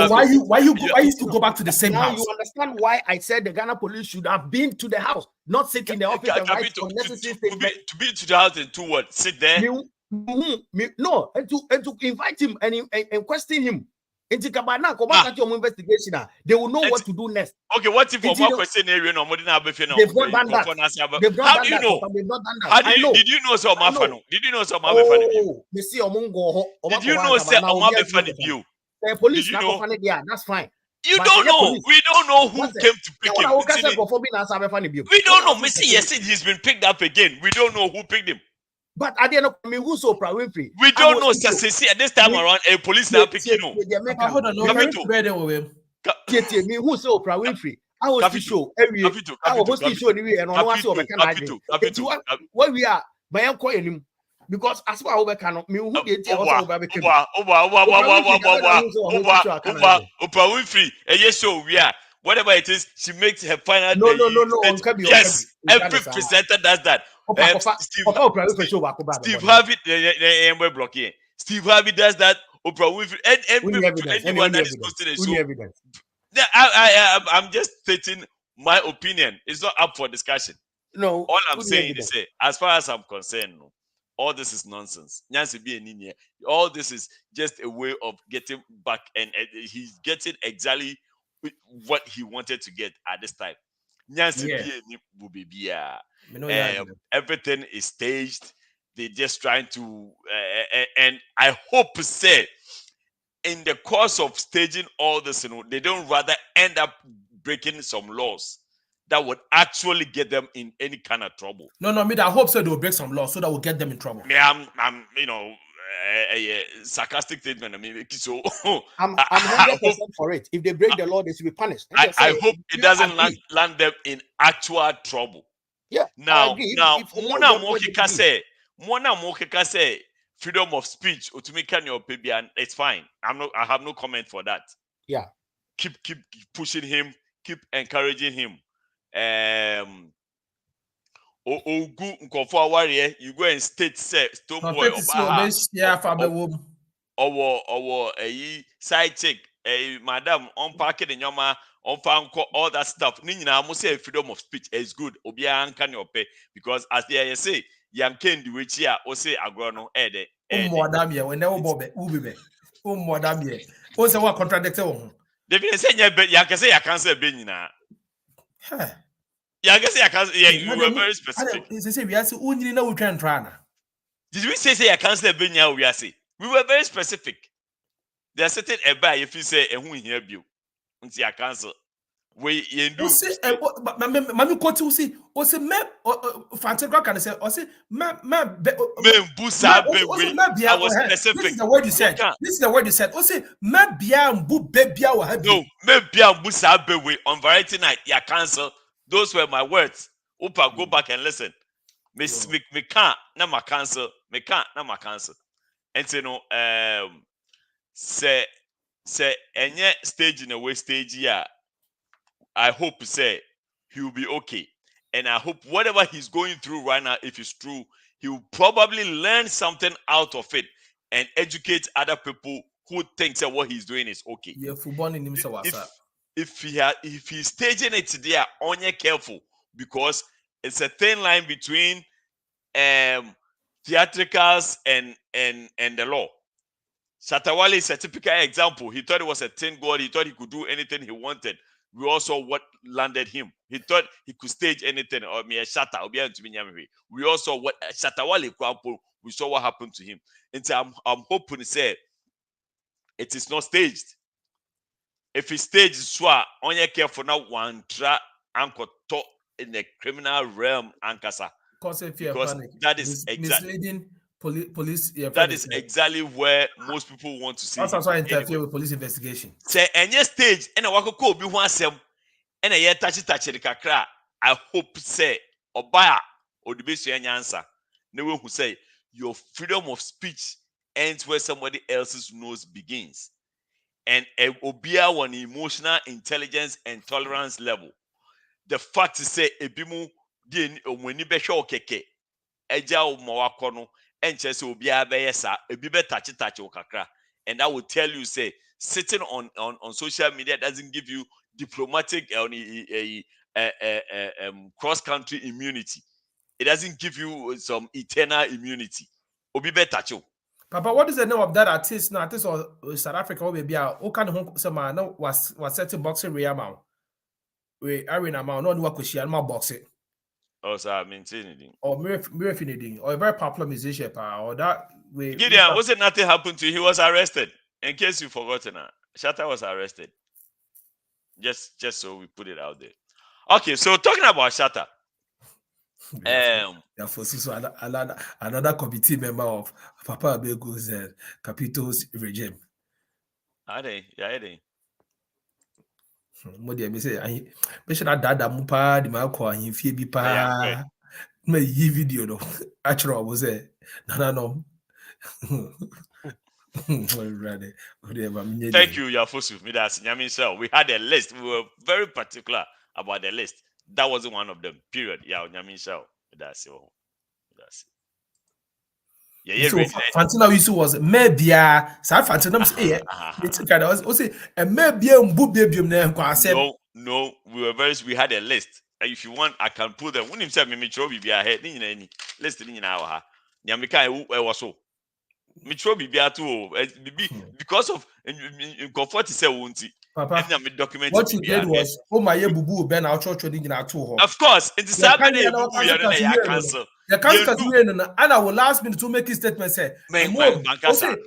why you to go back to the same house? You understand why I said the Ghana police should have been to the house, not sit in the office and write unnecessary statements. To be to the house and to what? Sit there? No, and to invite him and question him. Investigation, they will know what to do next. Okay, what if more question area no more than have they've not done that. How do you know? How do you, did you know so Mafano? Did you know so Mafano? Did you know say Mafano view? Police did you know? That's fine. You don't know. We don't know who came to pick him. We don't know. Missy, yes, he's been picked up again. We don't know who picked him. But I didn't know who's so proud. We don't know. Sir, at this time around, a police now picking you. Hold on, me who's so proud. I was to show every. I was to show anyway, and on one where we are. By him because as far as cannot me who get Oprah Winfrey, yes, so we are. Whatever it is, she makes her final. No. Yes, every presenter does that. Steve Harvey, blocking. Steve Harvey does that. Oprah Winfrey, and anyone that is hosting a show. I'm just stating my opinion. It's not up for discussion. No, all I'm saying is, as far as I'm concerned, no, all this is nonsense. All this is just a way of getting back, and he's getting exactly what he wanted to get at this time. Everything is staged. They're just trying to, and I hope say in the course of staging all this, they don't rather end up breaking some laws that would actually get them in any kind of trouble. No, I hope so. They will break some laws so that will get them in trouble. I'm a sarcastic statement. I mean, so I'm 100% for it. If they break the law, they should be punished. I hope it doesn't land them in actual trouble. Yeah. Now, Mona Mokeka say freedom of speech. And it's fine. I have no comment for that. Yeah. Keep pushing him. Keep encouraging him. You go and state say Stoneboy or a side chick, a madam on parking in your ma on fanko, all that stuff. Nina must say freedom of speech is good. Obia can you pay because as they say, young Ken do which here or say agrono ede. Madam, when they will bob it, madam, what's our contradictor? They say, you can say I can't say Benina. Yeah, I guess I can't. Yeah, you were very specific. They say we are so only now we can try. Did we say I can't say Benya? We are say we were very specific. There are certain buy if you say who here you until I cancel. We do. Mami Koti usi ose me Fantagra can say ose me busa be. I was specific. This is the word you said. This is the word you said. Ose me bia mbu bebia wa habi. No, me bia busa be we on Variety Night. Ya cancel. Those were my words. Opa, go back and listen. Me can't na my cancel. Me can't na my cancel. And say no, say any stage in a way stage yeah. I hope say he will be okay. And I hope whatever he's going through right now, if it's true, he will probably learn something out of it and educate other people who think that what he's doing is okay. Yeah, football in himself was up. If he's staging it there, only careful, because it's a thin line between theatricals and the law. Shatta Wale is a typical example. He thought it was a tin god. He thought he could do anything he wanted. We also what landed him. He thought he could stage anything. Or me a Shatta. We also what Shatta Wale. We saw what happened to him. And so I'm hoping to say it is not staged. If it's staged, so only careful now. One tra anchor talk in the criminal realm, ankasa. Because that is misleading police. Yeah, that is exactly where most people want to see. That's why interfere with police investigation. Say any stage, and I wako ko bi ho asem, and a touch the kakra. I hope say obaya or the best answer. No who say your freedom of speech ends where somebody else's nose begins, and obia one emotional intelligence and tolerance level. The fact is say ebimu di omweni be hwe okeke eja umawakono enche se obia be yesa ebi be touch okakra, and that will tell you say sitting on social media doesn't give you diplomatic cross country immunity. It doesn't give you some eternal immunity. Obi be touch. Papa, what is the name of that artist? Now, artist or South Africa, or maybe who can some no was setting boxing real amount. We arena amount, no work with she and boxing. Oh, sir, I maintaining. Or Mirafiniding, or a very popular musician, or that way. Gideon, wasn't nothing happened to him? He was arrested. In case you've forgotten, Shatta was arrested. Just so we put it out there. Okay, so talking about Shatta. Another committee member of Papa Abego's Capito's regime. Are they? Yeah, they. Modi me say I me should have dada mu pa di ma ko ahin fie bi pa me yi video no actually was say no Thank you, Yafosu. We had a list. We were very particular about the list. That wasn't one of them. Period. Yeah, that's it. Yeah, so Fantina issue was maybe San Fantina say it's kind of say and maybe no, we had a list. If you want, I can put them. When himself me be ahead, list in our Yamika was so. Mitro bibia too because of comfort is a won't. Papa, what you did was my bubu ben our church in of course, it's the cancel. The council and I will last minute to make a statement say Bankasa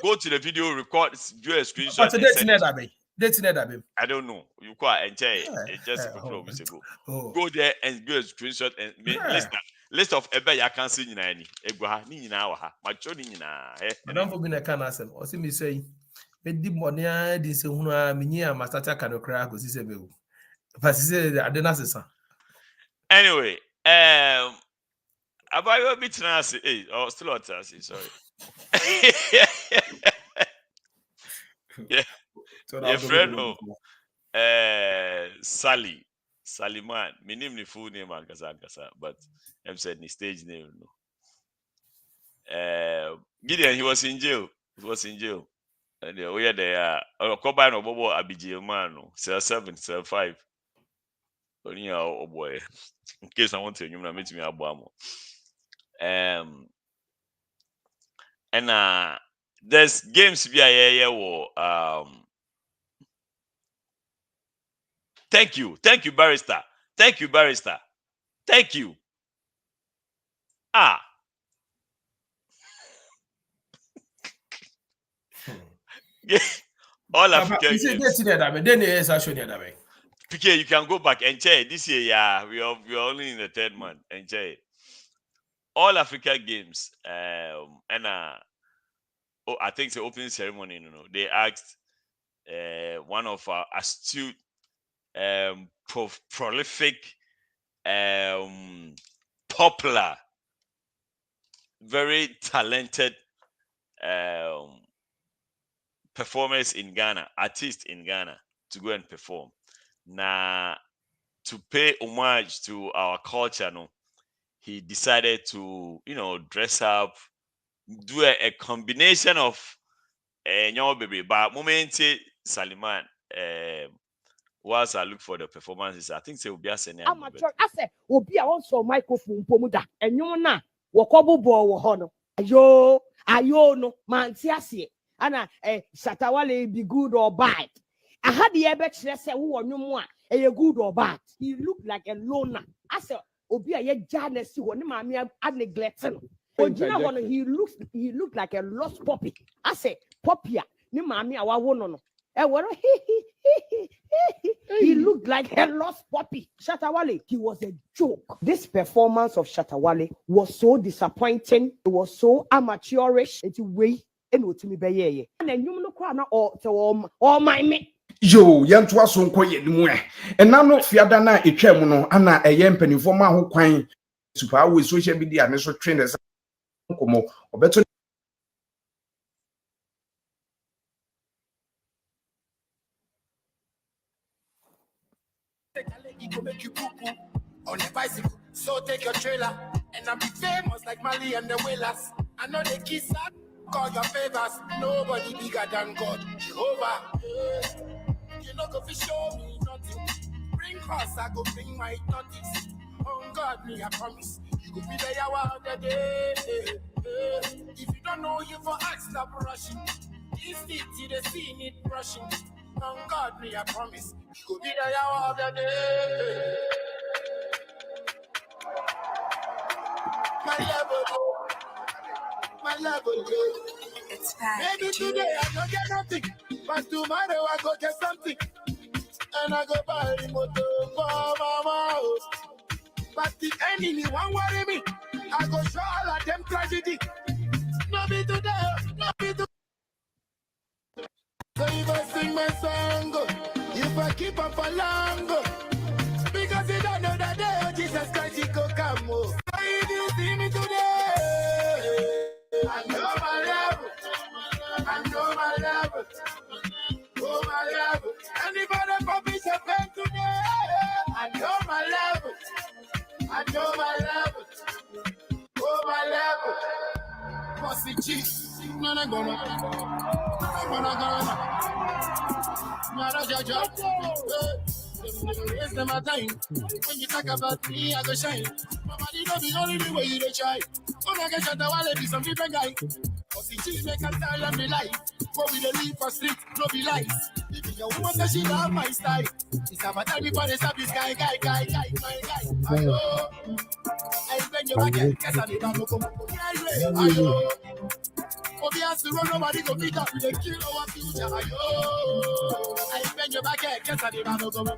go to the video record, do a screenshot. I don't know. You quite enjoy it just a couple of weeks ago. Go there and do a screenshot and list of ebe ya cancel nyina ani egwa ni nyina wa ha macho ni nyina don't for me na can asem o si me say me di money a di se hunu a me nyia ma start aka no kra go si se mewu but say adena sesa anyway abayo bit na say still out say sorry yeah your friend Sallyman, my name is full name Ankasa, but I'm said the stage name no. Gideon, he was in jail. And we are there. Combine of Bobo Abiji man, cell 7, cell 5. Only oh boy. In case I want to you meet me abamo. And there's games via Thank you, barrister. Thank you. All African games. PK, you can go back and check this year. Yeah, we are only in the third month and check all African games. And I think the opening ceremony. They asked one of our astute. Prolific, popular, very talented performers in Ghana, artists in Ghana to go and perform. Na to pay homage to our culture, no, he decided to, dress up, do a combination of baby. But moment Sallyman, whilst I look for the performances, I think they will be a senior. Amateur, I said, Obi, I also microphone pomuda, and you na wakobu bo hono. Ayo no, man, tiasi, ana Shatawale be good or bad. I had the ebet say who no more, a good or bad. He looked like a loner. I said, Obi, a janesi, one mammy, I neglecting. He looked like a lost puppy. I said, Poppy, ni mammy, our one. He looked like a lost puppy. Shattawale, he was a joke. This performance of Shattawale was so disappointing. It was so amateurish. It's way and what me be. And then you look around all my me. Yo, yanto aso nko ye nimu e. Na no fiada na etwam no ana eye mpanifo ma ho kwan super awe social media ne so train as komo obeto Go make you poo poo on a bicycle. So take your trailer and I'll be famous like Mali and the Whalers. I know they kiss up, call your favors. Nobody bigger than God. Jehovah, you know go fi show me nothing. Bring cross, I go bring my tortoise. Oh God, me I promise. You go be the hour of the day. If you don't know, you for ask, stop rushing. This city, the scene it rushing. Oh God, me I promise. You go be the hour of the day. My level, it's fine. Maybe today I don't get nothing, but tomorrow I go get something. And I go buy the motor for mama house. But the enemy won't worry me. I go show all of them tragedy. No be today, no be today. So if I sing my song, if I keep up for long, because you don't know that day, Jesus Christ, he go come. So if you see me today, I know my level. I know my level. Oh, my level. Anybody for me to pay today, I know my level. I know my level. Oh, my level. Bossy G. No, no, no, waste my time. When you talk about me, I go shine. Nobody know the only way you try. When I get shot, I want to be some different guy. Cause the cheese make a style of me life. What we dey live for street, no be lies. If your woman says she love my style, it's about time before they stop this guy, my guy. I know. I bend your back, guess I need to come. I know. Obi has to run, nobody go beat up. They kill our future. I bend your back, guess I need to come. I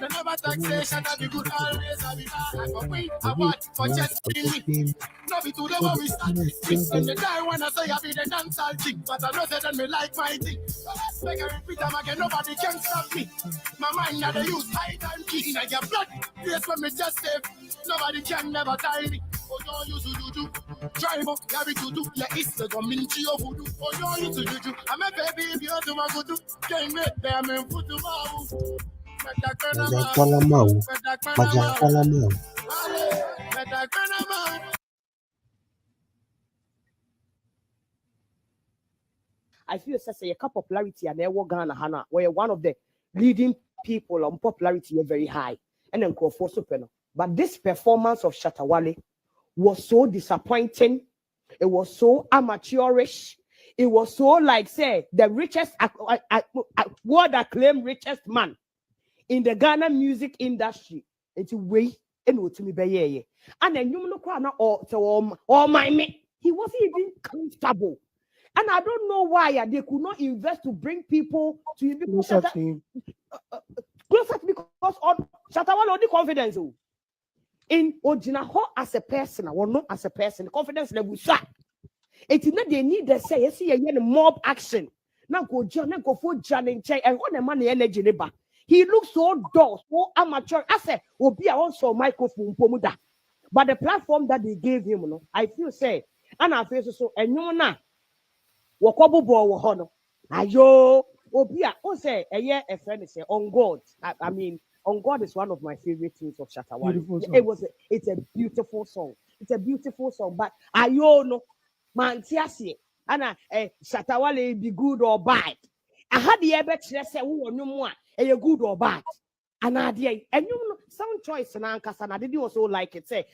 the never taxation that be good always have it. I go win award for just me. No be today when we start. When they die when I say I be the dancehall thing, but I know say that me like my thing. So let's make a repeat them again. Nobody can stop me. My mind now they use high and key. I get blood. Yes, when me just save. Nobody can never tie me. Oh, don't use to do. Drive up, yeah, we to do. Yeah, it's the community of voodoo. Oh, don't use to do. I'm a baby, if you're to my good. Can't make them in foot to my I feel say a popularity and there Ghana Hana, where one of the leading people on popularity are very high, and then go for super. But this performance of Shattawale was so disappointing. It was so amateurish. It was so like say the richest, world acclaimed richest man in the Ghana music industry. It's way and what me be. And then you look around all my me. He wasn't even comfortable. And I don't know why they could not invest to bring people to even closer to him. Closer because on Shattawale only confidence in Ojinaho as a person or not as a person. Confidence level sir. It's not they need to say you see a mob action. Now go for Jan and what the money energy neighbor. He looks so dull, so amateur. I said, Obi also microphone pomuda. But the platform that they gave him, I feel say, and I feel so, and you know, Wakobu bo wohono. Ayo, Obia, say a friend say on God. I mean, on God is one of my favorite tunes of Shatta Wale. Beautiful song. It's a beautiful song. It's a beautiful song. But I know man tiasi and Shatta Wale be good or bad. I had the ever say who no more a good or bad. And some choice and I didn't also like it. Say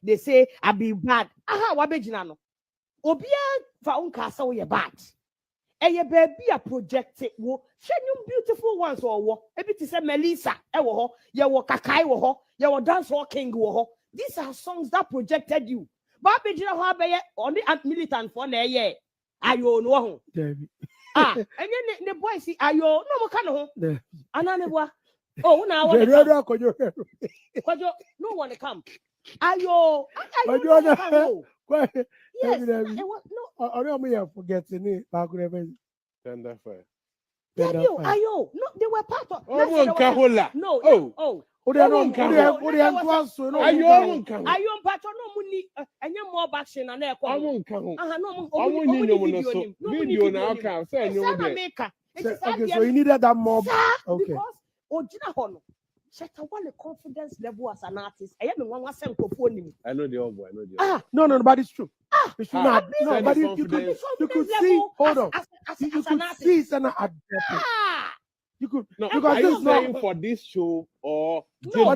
they say I be bad. Aha, wabejinano. Obia fa unka so ye bad. Eye baby a projected wo shenyum beautiful ones or wo ebi ti say Melissa e wo ho ye wo Kakai wo ho ye wo dance wo king wo ho. These are songs that projected you. Ba be jina ho abeye on the militant for na ye ayo no ho. Enye the boy see ayo no mo ka no ho. Anane bua. Oh na I want to come. No one to come. Ayo no. Yes, no. I don't mean forgetting it. Back when Tender fire. Ayo, no, they were part of. No, no money. And you're more baction and air. No, okay, so you needed that mob. Okay. Because Ojina Hono. Shatta Wale confidence level as an artist. I am one was sent to I know the old boy. No, but it's true. It's true. No, but you could see. Hold on. You could see Sana at you could no, because are you saying for this show or no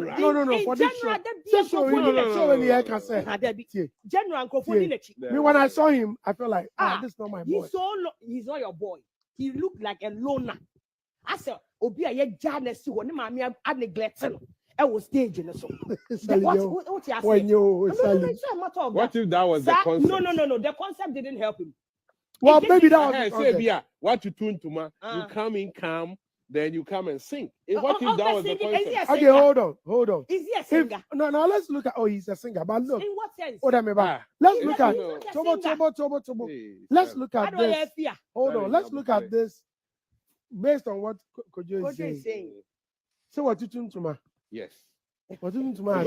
for this show. This show really I can say. General me when I saw him, I felt like this is not my boy. He's not your boy. He looked like a loner. I said, Obi a ye jane si ho ne ma me a neglect no. I was staging so. What you say? What if that was the concept? No. The concept didn't help him. Well, maybe that was the concept. What you tune to man? You come in calm, then you come and sing. What if that was the concept? Okay, hold on. Is he a singer? No, let's look at he's a singer. But look. In what sense? Let's look at Tobo. Let's look at this. Hold on, let's look at this. Based on what Kojo is saying. So what you tune to ma? Yes. What you tune to ma as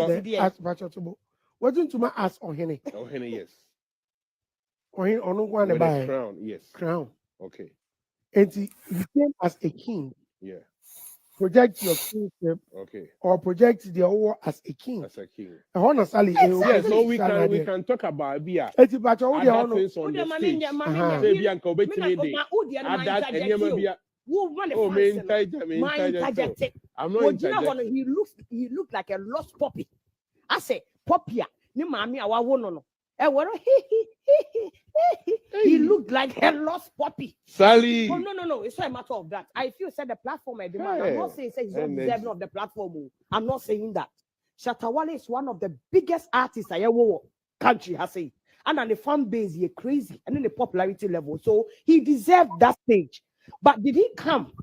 Bachotobo? What you tune to ma as Ohene? Ohene, yes. Ohene onu one by crown, yes. Crown. Okay. And he came as a king. Yeah. Project your kingship. Okay. Or project the war as a king. As a king. Yes, so we can talk about Bia. Eti bacho wo de on the stage. Say Bia nka obetimi de. I'm not interjecting. He looked like a lost puppy. I say, puppy, ni mami awa no. He looked like a lost puppy. Sally. Oh, no. It's not a matter of that. I feel said the platform I demand. I'm not saying he's not deserving of the platform. I'm not saying that. Shatta Wale is one of the biggest artists I ever country has said. And on the fan base, he's crazy. And then the popularity level. So he deserved that stage. But did he come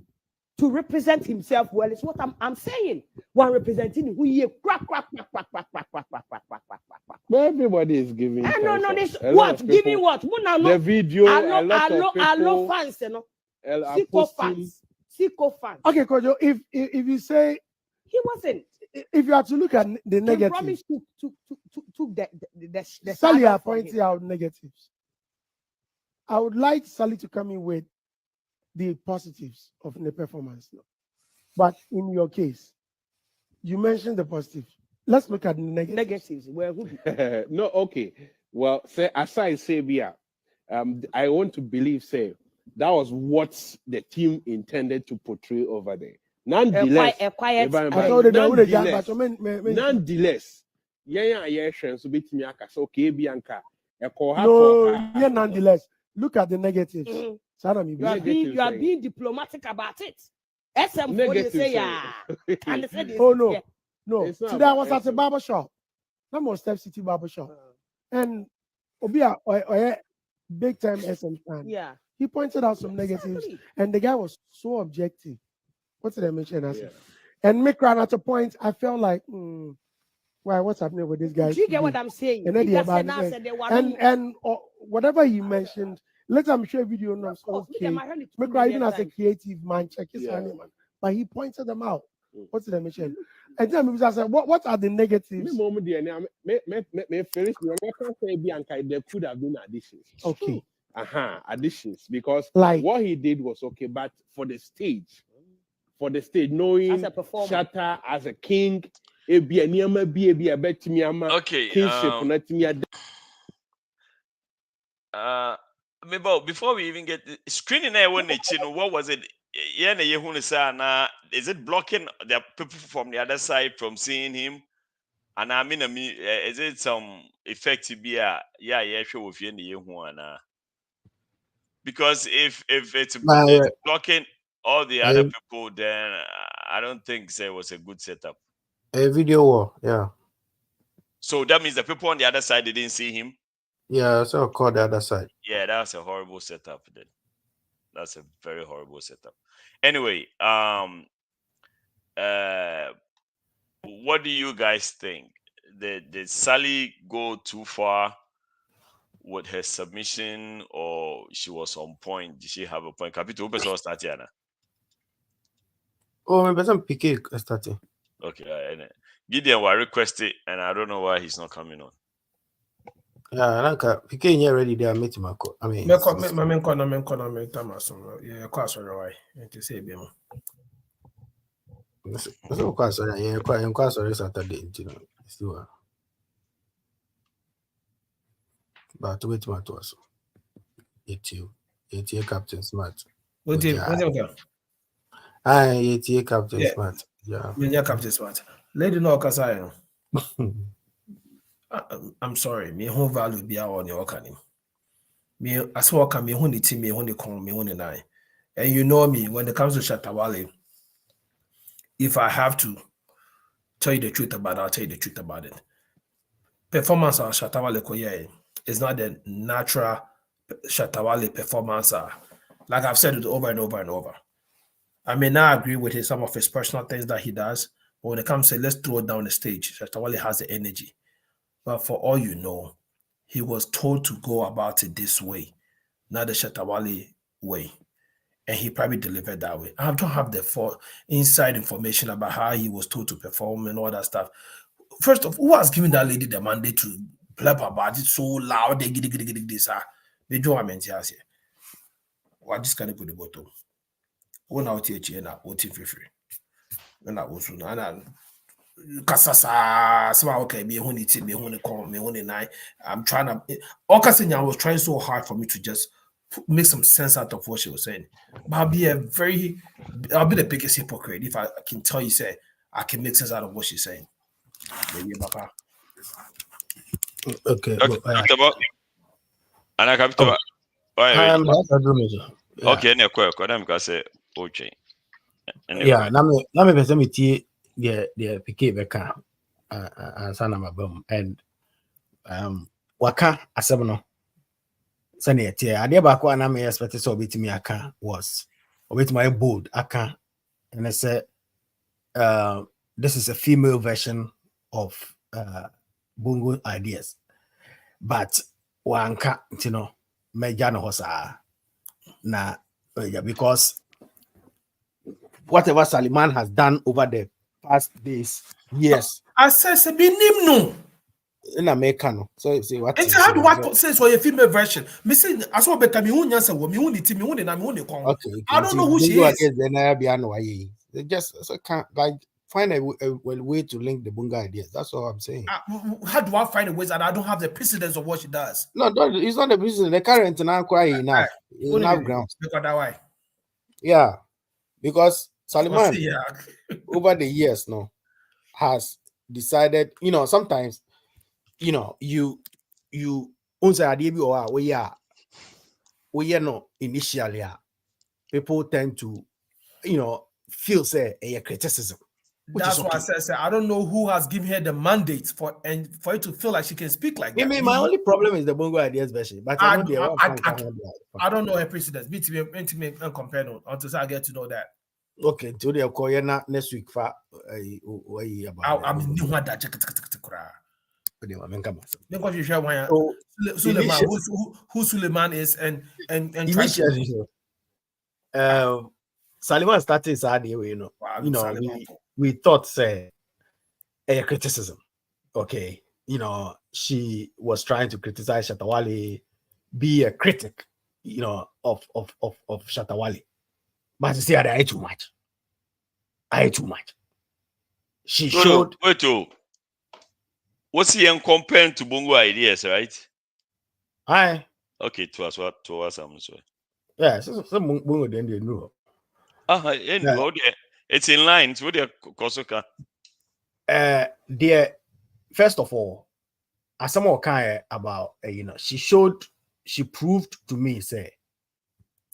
to represent himself well? It's what I'm saying. One representing who he crack. Everybody is giving. No. This what? Giving what? The video. A lot of people. Fans, you know. Sicko fans. Okay, Kojo. If you say he wasn't. If you have to look at the negatives, promise to the Sally are pointing out negatives. I would like Sally to come in with the positives of the performance. But in your case, you mentioned the positives. Let's look at the negatives. Where no, okay. Well, say aside Sabia, I want to believe that was what the team intended to portray over there. Nonetheless, nonetheless, look at the negatives. You are being diplomatic about it. SM4 say and they no. Today I was at a barber shop. That was Step City barber shop. And Obia big time SM fan. Yeah. He pointed out some negatives, and the guy was so objective. What did I mention? And me crying at a point, I felt like, why? What's happening with this guy? Do you get what I'm saying? And whatever he mentioned, later I'm sure video knows. Okay, me cry even as a creative man, check his Sallyman, but he pointed them out. What did I mention? And then I said, what are the negatives? There could have been additions. Okay. additions, because Like- what he did was okay, but for the stage, knowing As a performer. Shatta as a king, ebi eniama bi ebi abetimi ama Okay, kingship na timi maybe before we even get screening there when what was it? Yeah, is it blocking the people from the other side from seeing him? And I mean, is it some effect to be sure with you because if it's blocking all the other people, then I don't think it was a good setup. A video war, yeah. So that means the people on the other side they didn't see him. Yeah, so I'll call the other side. Yeah, that's a horrible setup. Then that's a very horrible setup. Anyway, what do you guys think? Did Sally go too far with her submission, or she was on point? Did she have a point? Capito, who start here? Oh, maybe some PK starting. Okay, Gideon will request it, and I don't know why he's not coming on. Yeah, like PK here ready there. Meet him. I mean, Yeah, so quite sorry. Yeah, quite sorry. Saturday, you know, still. But wait, my to us. 88 Captain Smart. What's it? Ah, 88 Captain Yeah. Smart. Yeah. Yeah, Captain Smart. Lady no Kasai. I'm sorry, me who value be on your canim. Me as well can me who the team, me who the con, me who the nine. And you know me when it comes to Shatta Wale, if I have to tell you the truth about it, I'll tell you the truth about it. Performance of Shatta Wale Koye is not the natural Shatta Wale performance. Like I've said it over and over and over. I may not agree with some of his personal things that he does, but when it comes to let's throw it down the stage, Shatta Wale has the energy. But for all you know, he was told to go about it this way, not the Shatta Wale way. And he probably delivered that way. I don't have the inside information about how he was told to perform and all that stuff. First of all, who has given that lady the mandate to blab about it so loud? They get this. They do what I meant here. What this kind of put the bottom? One out here, now, what if free? And that was soon. And Kasasa, so okay, me honey, me honey, call me honey night. I'm trying to. Okatakyie was trying so hard for me to just make some sense out of what she was saying. But I'll be the biggest hypocrite if I can tell you, say, I can make sense out of what she's saying. Maybe, Papa. Okay. And I come to. Okay, no question. Because say, okay. Yeah, na me pese me tie the PK beka ansa na mabam and waka asem no se na tie ade ba ko na me expect so obetimi aka was obetimi bold aka and I said this is a female version of Bongo Ideas, but wanka you know meja no hosa na because whatever Sallyman has done over the past days, years. I says be no. In America, so say what? It's how do what says for a female version? Me say as well become me who answer me who the team me who the name who the con. Okay. I don't know who she is. Then I be annoying. They just so can't like find a way to link the Bongo Ideas. That's all I'm saying. How do I find a way that I don't have the precedence of what she does? No, it's not the precedence. The current now quite enough. Enough ground. Because that why? Yeah, because Sallyman over the years now has decided, you know, sometimes, you know, you we no initially people tend to, you know, feel say a criticism. That's why I said I don't know who has given her the mandate for it to feel like she can speak like that. My only problem is the Bongo Ideas version, but I don't know her precedence. Be compared until I get to know that. Okay, until they call you next week for I mean, new one that who Sallyman is and initially, Sallyman started sad way, you know. Wow, you know, we thought say a criticism. Okay, you know, she was trying to criticize Shatta Wale, be a critic of Shatta Wale. But you see, I ate too much. I ate too much. She showed. Wait, what's he compared to Bongo Ideas, right? Aye. Okay, to us I'm sorry. Yeah, so Bongo then they know. Anyway, it's in line. It's what they're Kosoka. There, first of all, as someone kind about she proved to me say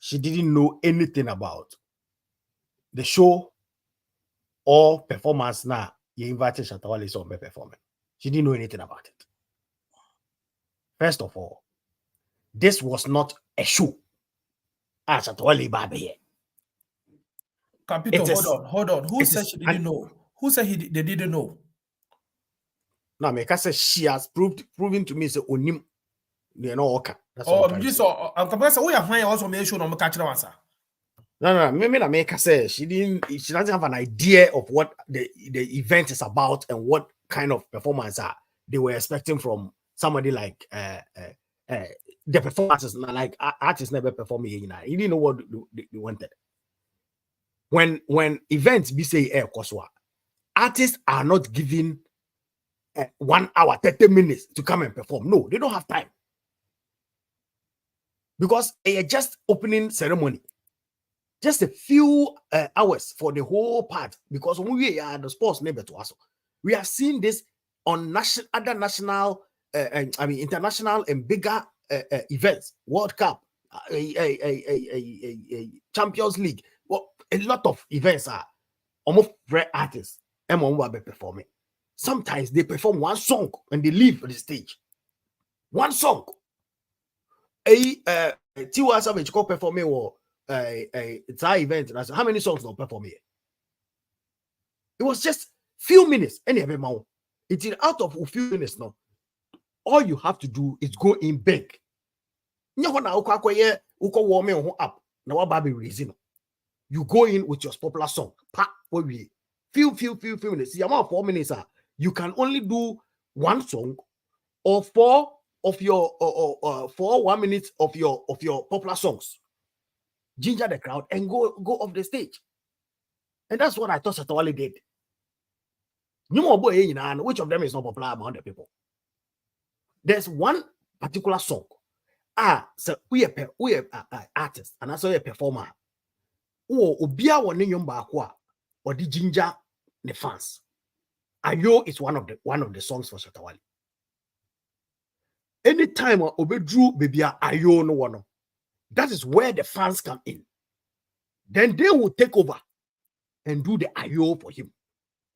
she didn't know anything about the show or performance. Now you invited Shatta Wale on my performance. She didn't know anything about it. First of all, this was not a show. Shatta Wale baby. Capito, hold on. Who said she didn't know? Who said they didn't know? No, Meka says she has proven to me say onim. They know okay. That's Oh, what I'm just I'm confessing. We are fine. Also, make sure no me catch answer. No. Maybe Meka says she doesn't have an idea of what the event is about and what kind of performance they were expecting from somebody like the performances. Like artists never perform here. You didn't know what they wanted. When events be say air koswa, artists are not given 1 hour 30 minutes to come and perform. No, they don't have time because they are just opening ceremony. Just a few hours for the whole part because when we are the sports neighbor to us, we have seen this on international and bigger events, World Cup, Champions League. Well, a lot of events are almost rare artists and be performing. Sometimes they perform one song and they leave the stage. One song. Tiwa Savage called performing or it's our event. And I said, how many songs don't perform here? It was just few minutes. Any every month. It is out of a few minutes now. All you have to do is go in big. You go in with your popular song. Few minutes. The amount of 4 minutes you can only do one song or 4 of your 1 minute of your popular songs. Ginger the crowd and go off the stage. And that's what I thought Shatta Wale did. Which of them is not popular among the people? There's one particular song. So we are artists and also a performer. Obia one nyom or the ginger the fans. Ayo is one of the songs for Shatta Wale. Anytime Obedru baby Ayo no one. That is where the fans come in. Then they will take over and do the Ayo for him.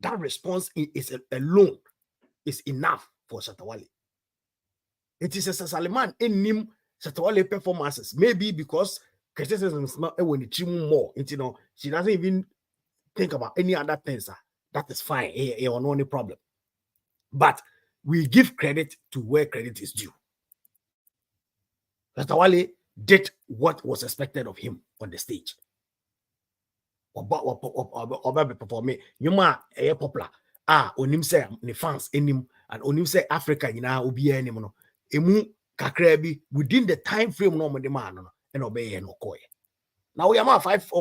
That response is alone is enough for Shatta Wale. It is a Sallyman in him Shatta Wale performances. Maybe because criticism is not when it more. She doesn't even think about any other things. That is fine. No any problem. But we give credit to where credit is due. Shatta Wale did what was expected of him on the stage. Oba perform nyoma popular onim say ne fans enim and onim say Africa nyina obi enim no emu kakra bi within the time frame no mo de man no and obey no koye now we am 5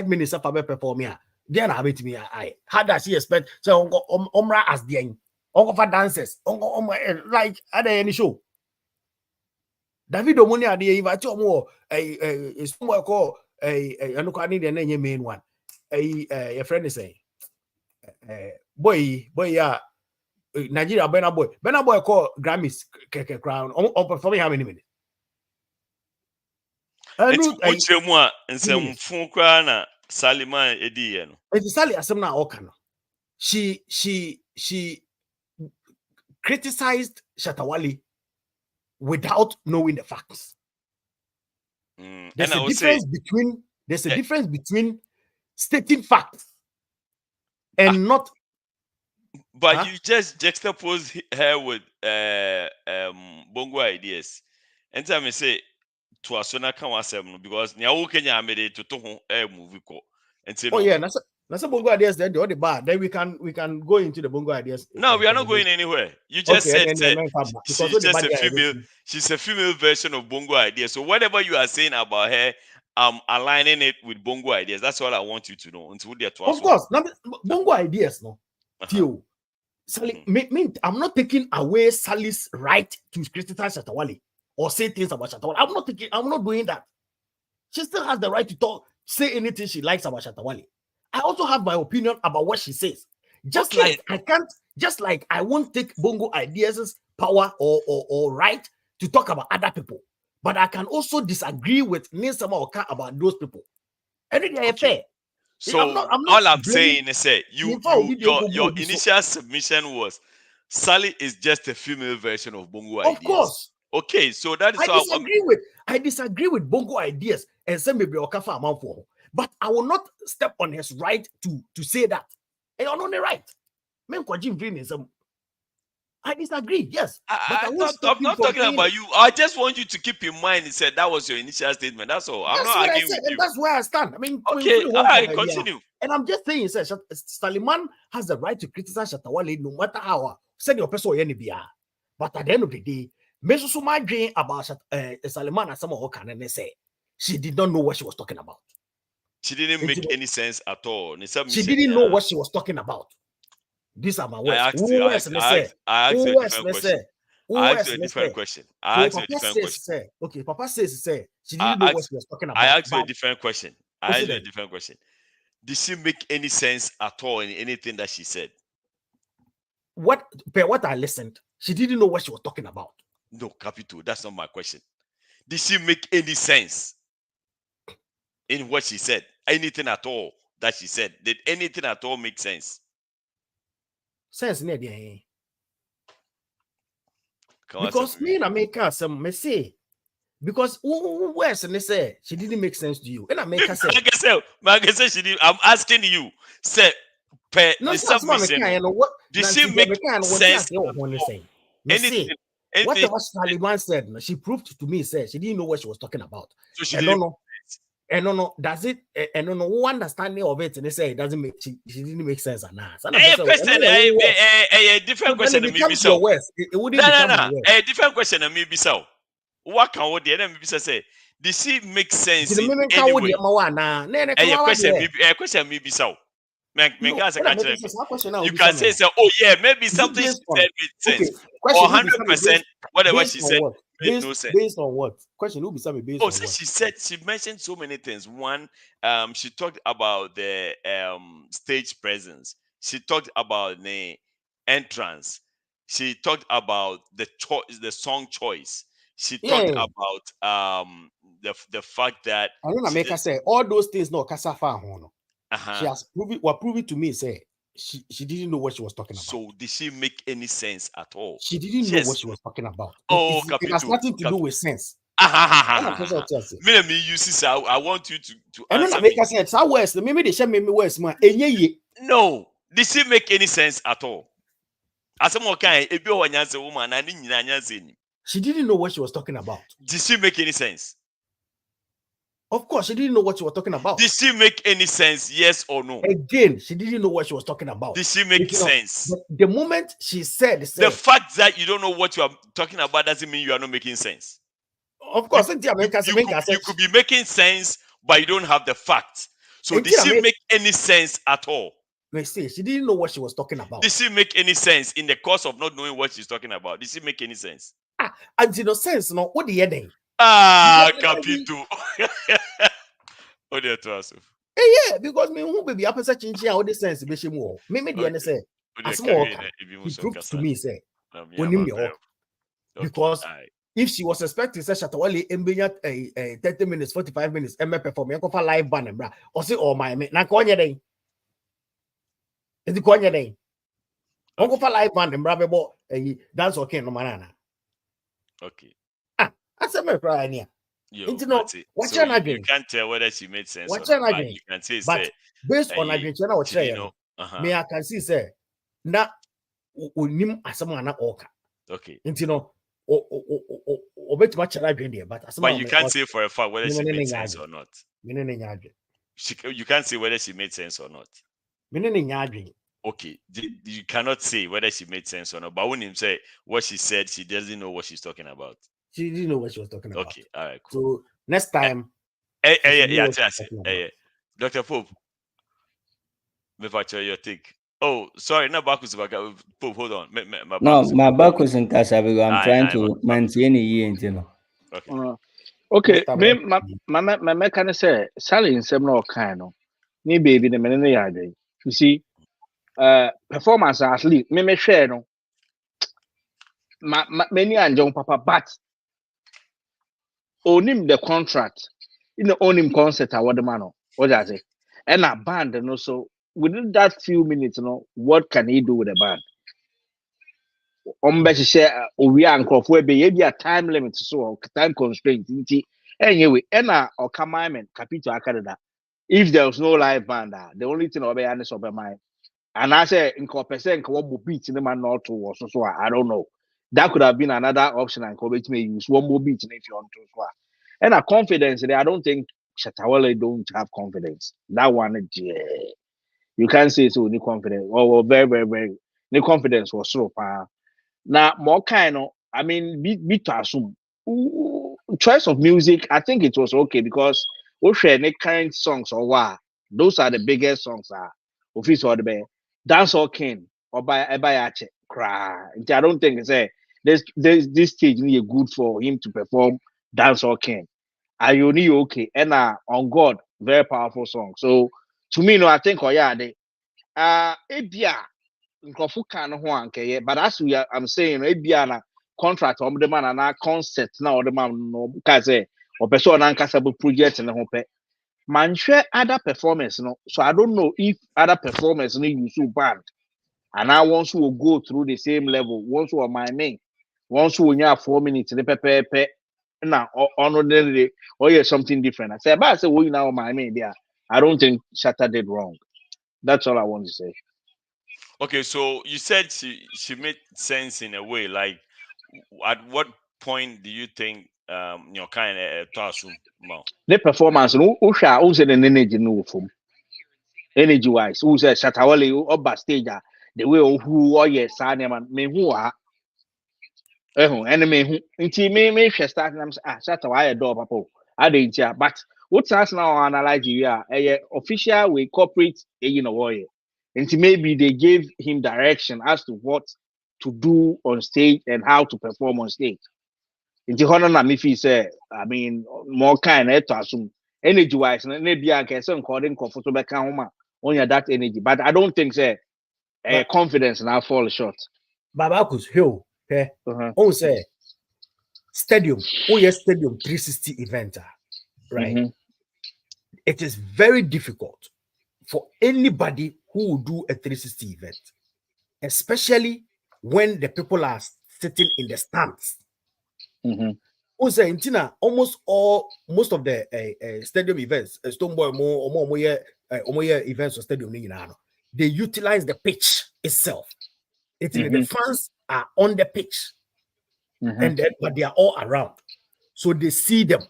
minutes after perform here then I bet me I how does he expect so omra as the ongo for dancers ongo like other any show David Omoni ade invite omo somewhere called I look at the main one. A friend is saying, boy, Nigeria, Benna boy call Grammys crown on performing how many minutes? It's more and some Funkana Sallyman Edian. It's Sally Asemna Okano. She criticized Shatta Wale without knowing the facts. There's a difference between stating facts and not. But you just juxtapose her with Bongo Ideas. And time I say to Asona can was because Niao Kenya made it to movie call and say, oh yeah, Now some Bongo Ideas then the other bar. Then we can go into the Bongo Ideas. No, we are not going anywhere. You just Okay, said and then come back. Because she's the just bad a guy female. She's a female version of Bongo Ideas. So whatever you are saying about her, I'm aligning it with Bongo Ideas. That's all I want you to know. Until they are Of course, now, Bongo Ideas, no. Theo, Sally, I'm not taking away Sally's right to criticize Shatta Wale or say things about Shatta Wale. I'm not doing that. She still has the right to talk, say anything she likes about Shatta Wale. I also have my opinion about what she says. Just like I won't take Bongo Ideas' power or right to talk about other people. But I can also disagree with Ninsama Oka about those people. Everything is fair. So I'm not all I'm blaming- saying is that your initial submission was Sally is just a female version of Bongo Ideas. Of course. Okay, so that is I disagree with Bongo Ideas and say maybe Okafa amount for, but I will not step on his right to say that. And you're not the right. I disagree, yes. I'm not talking about you. I just want you to keep in mind. He said that was your initial statement. That's all. I'm not arguing with you. That's where I stand. I mean, okay, all right, continue. And I'm just saying, Sallyman has the right to criticize Shatta Wale no matter how. Send your person but at the end of the day, Meso so my dream about Sallyman and some of her can say she did not know what she was talking about. She didn't make any sense at all. She didn't know what she was talking about. These are my words. I asked you a different question. Okay, Papa says she didn't know what she was talking about. I asked you a different question. Did she make any sense at all in anything that she said? What I listened, she didn't know what she was talking about. No, Capito, that's not my question. Did she make any sense in what she said? Anything at all that she said? Did anything at all make sense? Sense near the because me and I make her some say because where's and they say she didn't make sense to you and I make her say like I said she did. I'm asking you, say no, submission. Did she make sense? Anything. Whatever Sallyman said, she proved to me said she didn't know what she was talking about. So she don't know. And no, does it? And no, who understanding of it? And they say it doesn't make. She didn't make sense. A different question. It wouldn't become a different question. And maybe so. What can what the enemy say? Did she make sense? A question maybe so. You can say, oh yeah, maybe something she said made sense. Or 100%, whatever she said made no sense. Based on what? Question will be something based on what? She mentioned so many things. One, she talked about the stage presence. She talked about the entrance. She talked about the song choice. She talked about the fact that I don't make her say all those things no kasafa hono. She has proven to me say she didn't know what she was talking about. So did she make any sense at all? She didn't know what she was talking about. It has nothing to do with sense. I want you to answer me. No, did she make any sense at all? She didn't know what she was talking about. Did she make any sense? Of course, she didn't know what she was talking about. Did she make any sense? Yes or no? Again, she didn't know what she was talking about. Did she make sense? The moment she said, the fact that you don't know what you are talking about doesn't mean you are not making sense. Of course, you could be making sense, but you don't have the facts. So did she make any sense at all? She didn't know what she was talking about. Did she make any sense in the course of not knowing what she's talking about? Did she make any sense? And no sense, no. What the heading? Capito. Oh, dear, yeah, because me who be up such in all the sense be more. Maybe the end say as more. He proved to me say when him because if she was expecting say Shatta Wale embenya 30 minutes 45 minutes em perform yan for live band bra or say oh my na ko nya den ko nya den on for live band bra be bo dance okay no manana okay I said my cry near. You can't tell whether she made sense or not, but you can say, but based on again, me I can see say na unim asama na oka. Okay. But you can't say for a fact whether she made sense or not. You can't say whether she made sense or not. Okay, you cannot say whether she made sense or not. But when him say what she said, she doesn't know what she's talking about. She didn't know what she was talking about. Okay, all right, cool. So next time, yeah, Dr. Pope, me your take. Oh, sorry, not back to back. Pope, hold on. No, my back was in Casabigo. I'm trying to maintain a year, you know. Okay. Okay, me my mechanic say Sally in seminal kind of me baby the minute yard. You see, performance athlete, me share no. Many and young papa, but own him the contract, own him concert or what the man, what does it? And a band, and also within that few minutes, what can he do with a band? Share we are and be a time limit, so time constraint. Anyway, or commandment, Capito Academy. If there was no live band, the only thing I'll be honest of my mind. And I say in percent what beat in the man not to was so I don't know. That could have been another option and Kobe may use one more beat if you want to. And a confidence, I don't think Shatawale don't have confidence. That one, you can't say so. Any confidence, or very, very, very. The confidence was so far. Now more kind of, I mean, be to assume choice of music. I think it was okay because we share any kind songs or what. Those are the biggest songs. Office or the best. Dance all king or by Ebayache cry. I don't think this stage need good for him to perform Dance all king. Are you only okay? And on God, very powerful song. So to me, no, I think ebia nkrofo kan ho ankeye, but as I'm saying, ebia na contract on the man and na concept na the man no ka say or person na nkasa project ne ho pe. Man share other performance no. So I don't know if other performance no use band. And I once will go through the same level. Once will my name. Once will you 4 minutes. The now on or yeah something different. I say, but I say, well, now my name there. I don't think Shatta did wrong. That's all I want to say. Okay, so you said she made sense in a way. Like, at what point do you think kind of to assume? The performance, who said an energy no from energy wise, who said Shatawale up stage the way who or yes, man, me who are. Enemy nti me start na start why door papa I but what us now analyze here official with corporate nti maybe they gave him direction as to what to do on stage and how to perform on stage nti hono na me feel say I mean more kind to assume energy wise na be anke say according comfortable be kan homa on that energy but I don't think say confidence now fall short. Babakus Hill, okay. Say stadium, yes, stadium 360 event, right? It is very difficult for anybody who will do a 360 event, especially when the people are sitting in the stands. Say almost most of the stadium events, Stoneboy more events or stadium, they utilize the pitch itself. The fans are on the pitch, and then but they are all around, so they see them.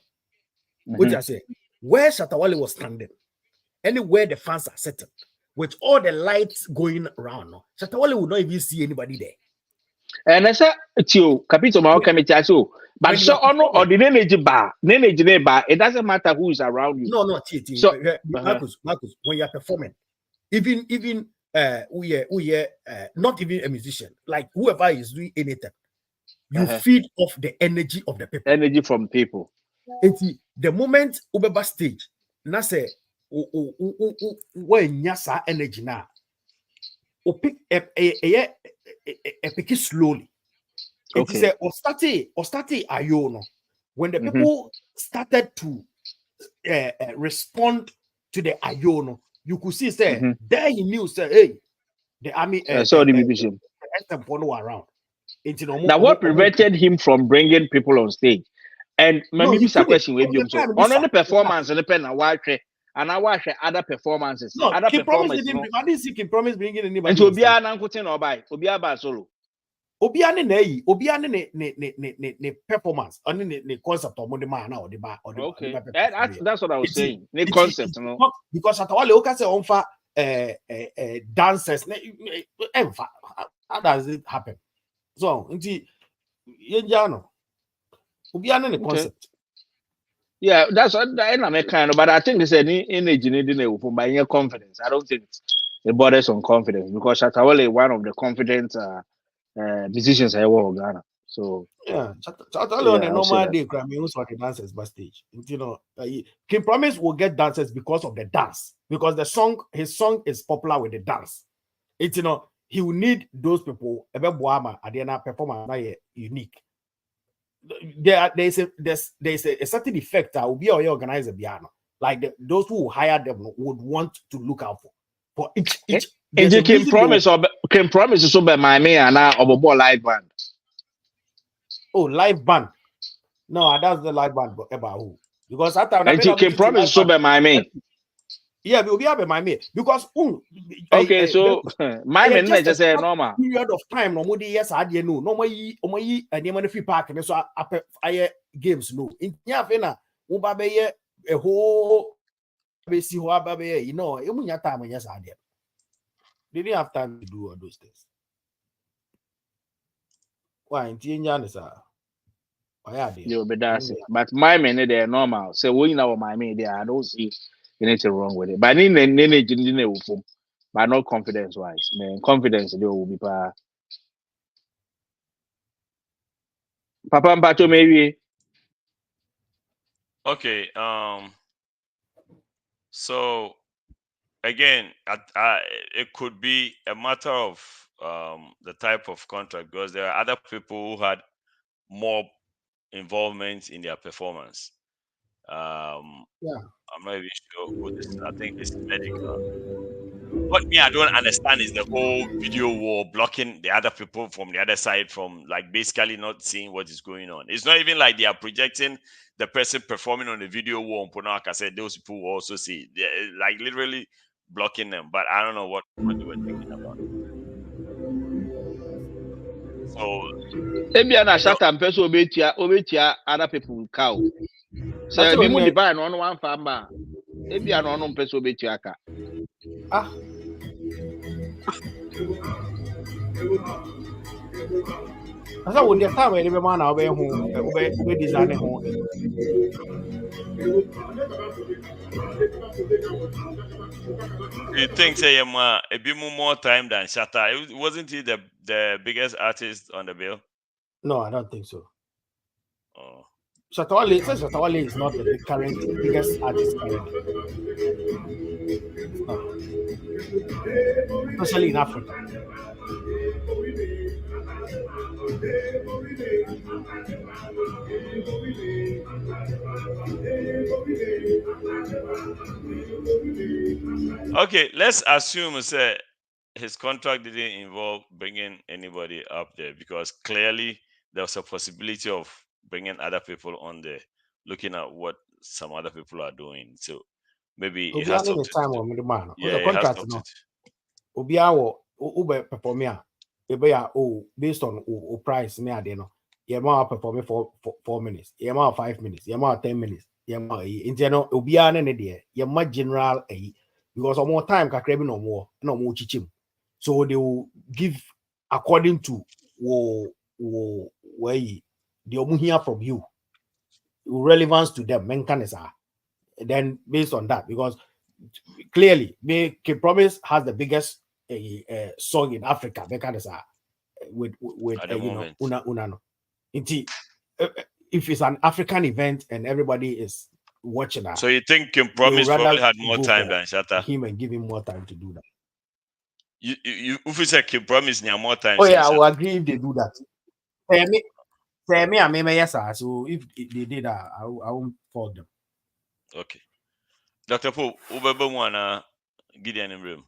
What I say, where Shatawale was standing, anywhere the fans are sitting, with all the lights going around, Shatawale would not even see anybody there. And I said, Capito Mao committee, so but so or the energy bar, it doesn't matter who is around you. No, so, Marcus, when you are performing, even we are not even a musician, like whoever is doing anything, you feed off the energy of the people. Energy from people. The moment Ubeba stage, na say when yasa energy now, pick pick it slowly. It is or start ayono. When the people started to respond to the ayono, you could see say there he knew say hey, the army saw the musician around. Now what prevented him from bringing people on stage? And maybe this a question with you. So on the performance and the pen and I watch other performances. No, other performances. I didn't see Kim Promise bringing anybody. And to be an uncle or by Obiaba solo. Obiane ne performance on the concept of the man or the bar or the that's what I was saying. The concept, because at all okay say on fa dancers. How does it happen? So, indeed, Yenjano, Ubiana the concept. Yeah, that's what I'm kind of, but I think it's any energy needing for my inner confidence. I don't think it borders on confidence because Shatawale one of the confident decisions I work Ghana. So Yeah, Chatale on yeah, a I'll say normal that. day, Grammy also the dancers backstage. You know, King Promise will get dancers because of the dance, because his song is popular with the dance. It's he will need those people. Ebe Boama Adena performance unique. There's a certain effect that will be our organizer piano. Like those who hire them would want to look out for each. And you can promise is so by my man and now of a live band. Oh, live band. No, that's the live band about who? Because that time And you can promise so by my man. Yeah, we'll be having my mate because okay, so my man just say normal period of time. No more yes, I didn't know. No more and you free park and so I games no. In Yavena, Ubabe a whole see who Ababe, you know, you mean your time when yes, I did. They didn't have time to do all those things. Why in Tian is you'll be dancing, but my men they're normal. So we know my men there. I don't see anything wrong with it. But in energy, but not confidence wise. Man, confidence they will be Papa Mpacho maybe. Okay. So again, it could be a matter of the type of contract because there are other people who had more involvement in their performance. Yeah. I'm not even sure who this. I think it's medical. What me I don't understand is the whole video wall blocking the other people from the other side from like basically not seeing what is going on. It's not even like they are projecting the person performing on the video wall. Like I said, those people will also see. They're like literally blocking them. But I don't know what they were thinking about. So Maybe an Shatt and person obetia other people cow. So be more divine on one farmer. Maybe an unknown person obetia ka. Ah. Asa wo dia time any man na obey home obey design home. you think say a bit more time than Shatta? Wasn't he the biggest artist on the bill? No, I don't think so. Oh. Shatawale is not the current biggest artist currently. No. Especially in Africa. Okay, let's assume say his contract didn't involve bringing anybody up there because clearly there was a possibility of bringing other people on there, looking at what some other people are doing. So maybe it has something to do. Yeah, it has something to do. Obiawo ube perform here. Based on price near there no. Yema perform for 4 minutes. Yema 5 minutes. Yema 10 minutes. Yema in general obia ne there. Yema general because more time kakra bi no more chichim. So they will give according to where they will hear from you. Relevance to them. Then based on that, because clearly King Promise has the biggest song in Africa. With Unano. If it's an African event and everybody is watching that, so you think King Promise probably had more time than Shatta? Him and give him more time to do that. You if you say King Promise need more time. Oh yeah, I will agree if they do that. I mean, yes, sir. So if they did that, I won't fault them. Okay. Dr. Pope, Ubebe Mwana Gideon in room.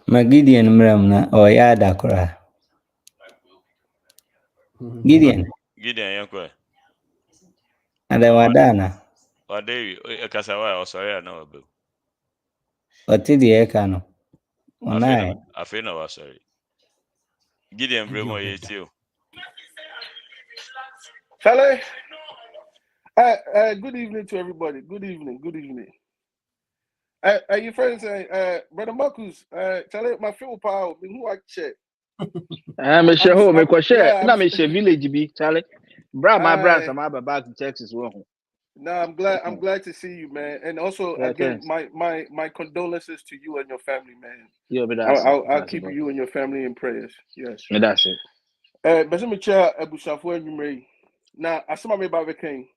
Gideon Mramna or Yada Kora. Gideon. Gideon Yankwe. And the Wadana. Or Davy, Kasawa, or sorry, I know. Or Tidi Ekano. I feel no, sorry. Gideon Bremo, it's you. Hello. Good evening to everybody. Good evening. Your friends say, Brother Marcus, Charlie, my fuel power, who I check. I'm share home, me share. Yeah, Na me share village be, Charlie. My brand, I some back to Texas. no, I'm glad to see you, man. And also Yeah, again, thanks. my condolences to you and your family, man. Yeah, but that's I'll it, keep bro. you and your family in prayers. Yes. Yeah, that's it. But let me check Abusafo and you. Now, I saw my baby king.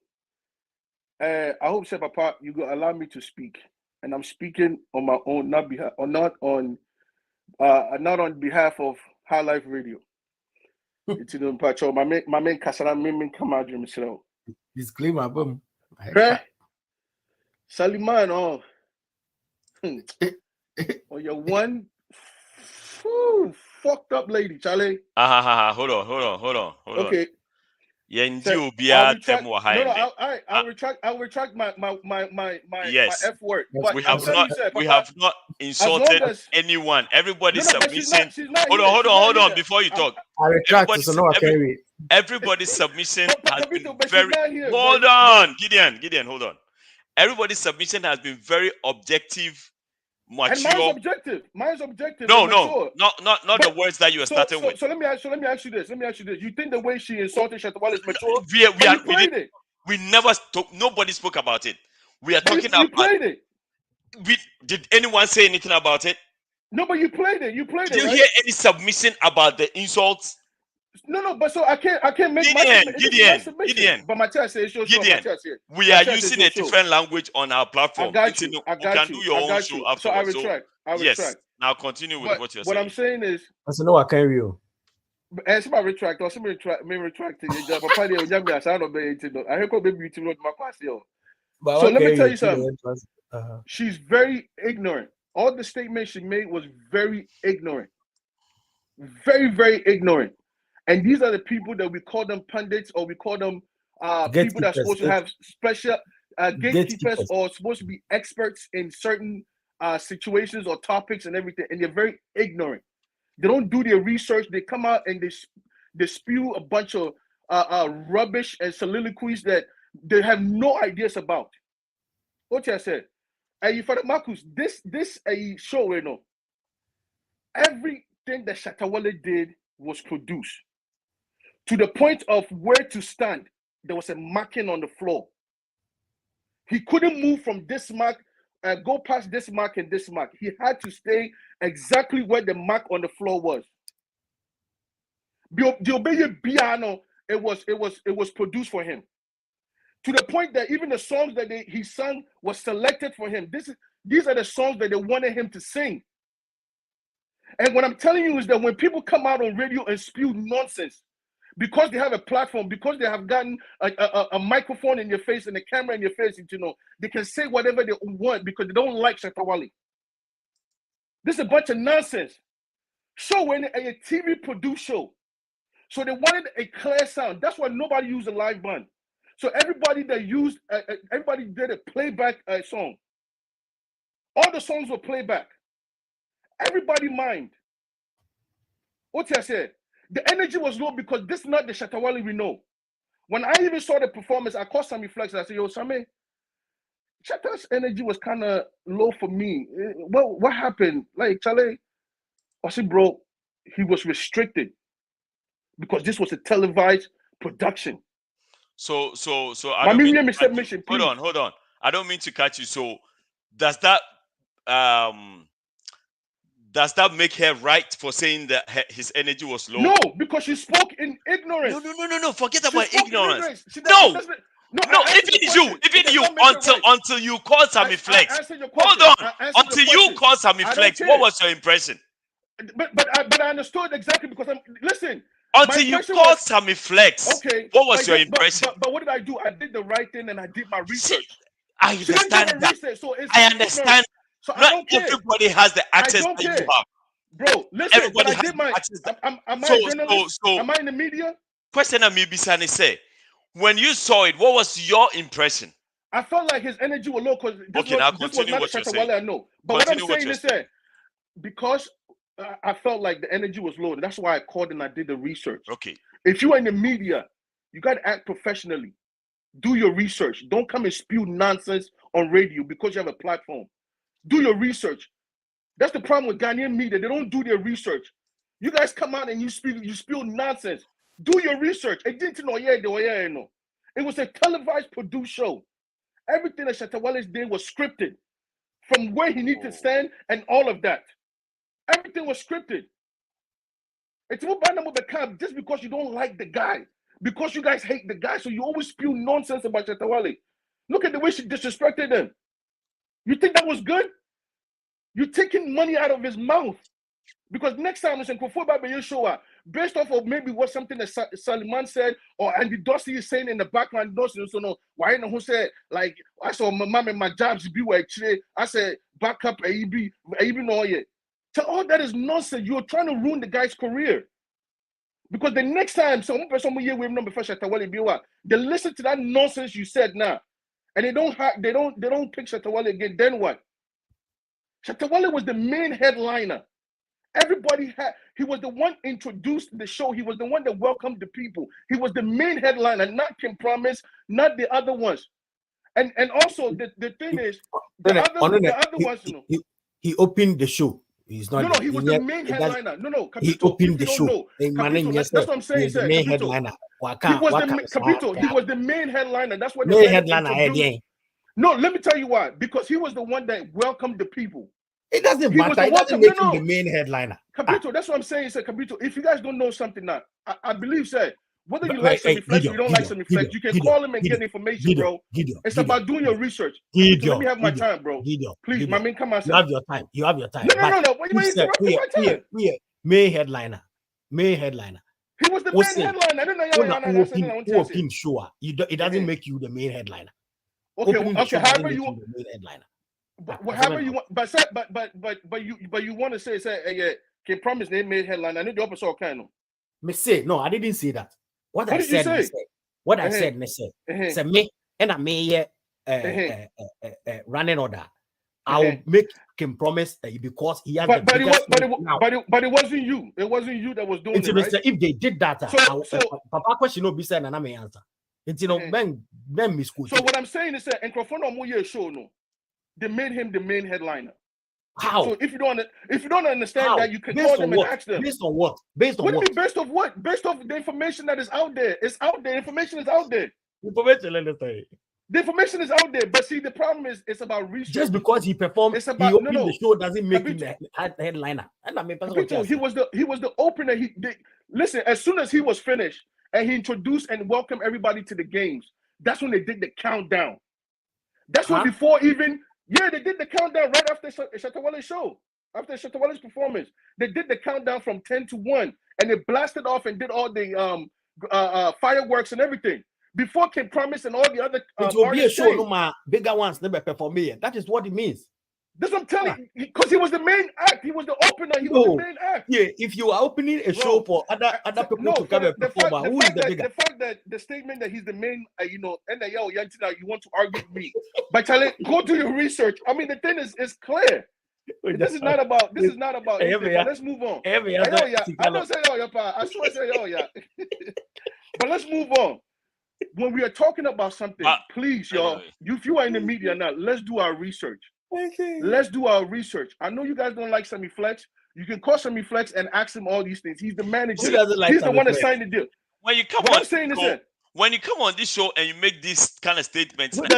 I hope, say, Papa, you go allow me to speak, and I'm speaking on my own, not on behalf of High Life Radio. It's in the my main Kasara, main Kamadri, Mr. Disclaimer, boom. Sallyman, oh, you're one fucked up lady, Charlie. Hold on. Okay. Yenji I'll ubia retract. temu No, haende. I'll retract my Yes. F word. But We I'm have telling not you, sir, we Papa, have not as long insulted as anyone. Everybody's no, but she's not submission. here. She's not Hold on here. before you talk. I retract, so no, I can't read. Everybody's submission has been Papito, but she's very. not here. Hold on, Gideon, hold on. Everybody's submission has been very objective, And mature. Mine's objective. No, and mature. not the words that you are starting with. So let me ask you this. You think the way she insulted Shatawale is mature? We never spoke. Nobody spoke about it. We are talking You about. played it. Did anyone say anything about it? No, but you played it. Did you hear any submission about the insults? No, but so I can't make Gideon. But my test says show. Gideon, we are using a different language on our platform. I got you. You can do your own show afterwards. So I retract. Yes. Now continue with what you're saying. What I'm saying is, so no, I can't read. And somebody retract or somebody retract it. But probably on Yami, I sound obeying it. I heard baby you to my question. So let me tell you something. She's very ignorant. All the statements she made was very ignorant. Very, very ignorant. And these are the people that we call them pundits, or we call them people that are supposed to have special gatekeepers or supposed to be experts in certain situations or topics and everything. And they're very ignorant. They don't do their research. They come out and they spew a bunch of rubbish and soliloquies that they have no ideas about. What I said. And for the Marcus, this show, you know, everything that Shatawale did was produced to the point of where to stand. There was a marking on the floor. He couldn't move from this mark, go past this mark and this mark. He had to stay exactly where the mark on the floor was. The Obeye piano, it was produced for him. To the point that even the songs that he sang was selected for him. These are the songs that they wanted him to sing. And what I'm telling you is that when people come out on radio and spew nonsense, because they have a platform, because they have gotten a microphone in your face and a camera in your face, you know, they can say whatever they want because they don't like Shatawale. This is a bunch of nonsense. So when a TV produced show, so they wanted a clear sound. That's why nobody used a live band. So everybody that used, everybody did a playback song. All the songs were playback. Everybody mind. What I said? The energy was low because this is not the Shatawale we know. When I even saw the performance, I called Sammy Flex. I said, yo, Sammy, Shatta's energy was kind of low for me. What happened? Like, Charlie, I said, bro, he was restricted because this was a televised production. So I don't mean to cut you. Hold on. I don't mean to cut you. So does that make her right for saying that his energy was low? No, because she spoke in ignorance. No. Forget about ignorance. No, even you. Until you call Sammy Flex. Hold on. Until you call Sammy Flex, what was your impression? But I understood exactly because listen. Until you called Sammy Flex, okay, what was your impression? But what did I do? I did the right thing and I did my research. I understand that. I understand. So not everybody has the access that you have. Bro, listen, everybody has the access. Am I a journalist? Am I in the media? Question that maybe Sani say, when you saw it, what was your impression? I felt like his energy was low because this was not the Shatawale I know. But what I'm saying is that because I felt like the energy was low. And that's why I called and I did the research. Okay. If you are in the media, you got to act professionally. Do your research. Don't come and spew nonsense on radio because you have a platform. Do your research. That's the problem with Ghanaian media. They don't do their research. You guys come out and you spill nonsense. Do your research. It didn't know no. It was a televised produced show. Everything that Shatta Wale did was scripted. From where he needed to stand and all of that. Everything was scripted. It's just because you don't like the guy. Because you guys hate the guy. So you always spew nonsense about Shatta Wale. Look at the way she disrespected him. You think that was good? You're taking money out of his mouth. Because next time, based off of maybe what something that Sallyman said, or Andy Dossie is saying in the background, why who said, like, I saw my mom and my jobs be where I said, back up, even know it. So all that is nonsense. You're trying to ruin the guy's career. Because the next time, they listen to that nonsense you said now, and they don't pick Shatta Wale again, then what? Shatta Wale was the main headliner. He was the one introduced the show. He was the one that welcomed the people. He was the main headliner, not Kim Promise, not the other ones. And also the thing is, the other ones, he opened the show. He's not. He was the main headliner. Capito, he opened the show. Capito, that's what I'm saying. He's the main headliner. He was the main headliner. That's what main headliner. No, let me tell you why. Because he was the one that welcomed the people. It doesn't matter. It doesn't make him the main headliner. Capito, that's what I'm saying, sir. Capito, if you guys don't know something now, I believe, sir, whether you like some reflex or you don't like some reflex, you can call him and get information, bro. It's about doing your research. Let me have my time, bro. Please, my man, come on, sir. You have your time. You have your time. No. Why you interrupting my time? Main headliner. Main headliner. He was the main headliner. I don't know. It doesn't make you the main headliner. Okay, however you want. Whatever you want, but you want to say yeah, can promise they made headline. I need the opposite kind of. Me say no, I didn't say that. What I said, me say me and I may running order. I'll make him promise because he has but it wasn't you. It wasn't you that was doing it. Right? If they did that, Papa question no be said and I may answer. It's men misquote. So what I'm saying is that Encrophone show no. They made him the main headliner. How? So if you don't understand that, you can call them and ask them. Based on what? Based on what? What do you mean based on what? Based off the information that is out there. It's out there. Information is out there. The information is out there. But see, the problem is it's about research. Just because he performed, he opened the show doesn't make him the headliner. And I mean, he was the opener. Listen, as soon as he was finished and he introduced and welcomed everybody to the games, that's when they did the countdown. That's when before even. Yeah, they did the countdown right after Shatta Wale's show. After Shatta Wale's performance, they did the countdown from 10 to 1, and they blasted off and did all the fireworks and everything. Before Kim Promise and all the other it will be a show, no ma bigger ones never perform here. That is what it means. That's what I'm telling you, because he was the main act. He was the opener. He was the main act. Yeah, if you are opening a show for other people to come and perform, who is the bigger? The fact that the statement that he's the main, and you want to argue with me, but Charlie, go do your research. I mean, the thing is clear. This is not about. Let's move on. I'm not saying I swear say but let's move on. When we are talking about something, please, y'all, if you are in the media now, let's do our research. Okay. Let's do our research. I know you guys don't like Semiflex. You can call Semiflex and ask him all these things. He's the manager. He's the one that signed the deal. When you come when you come on this show and you make these kind of statements, Papa,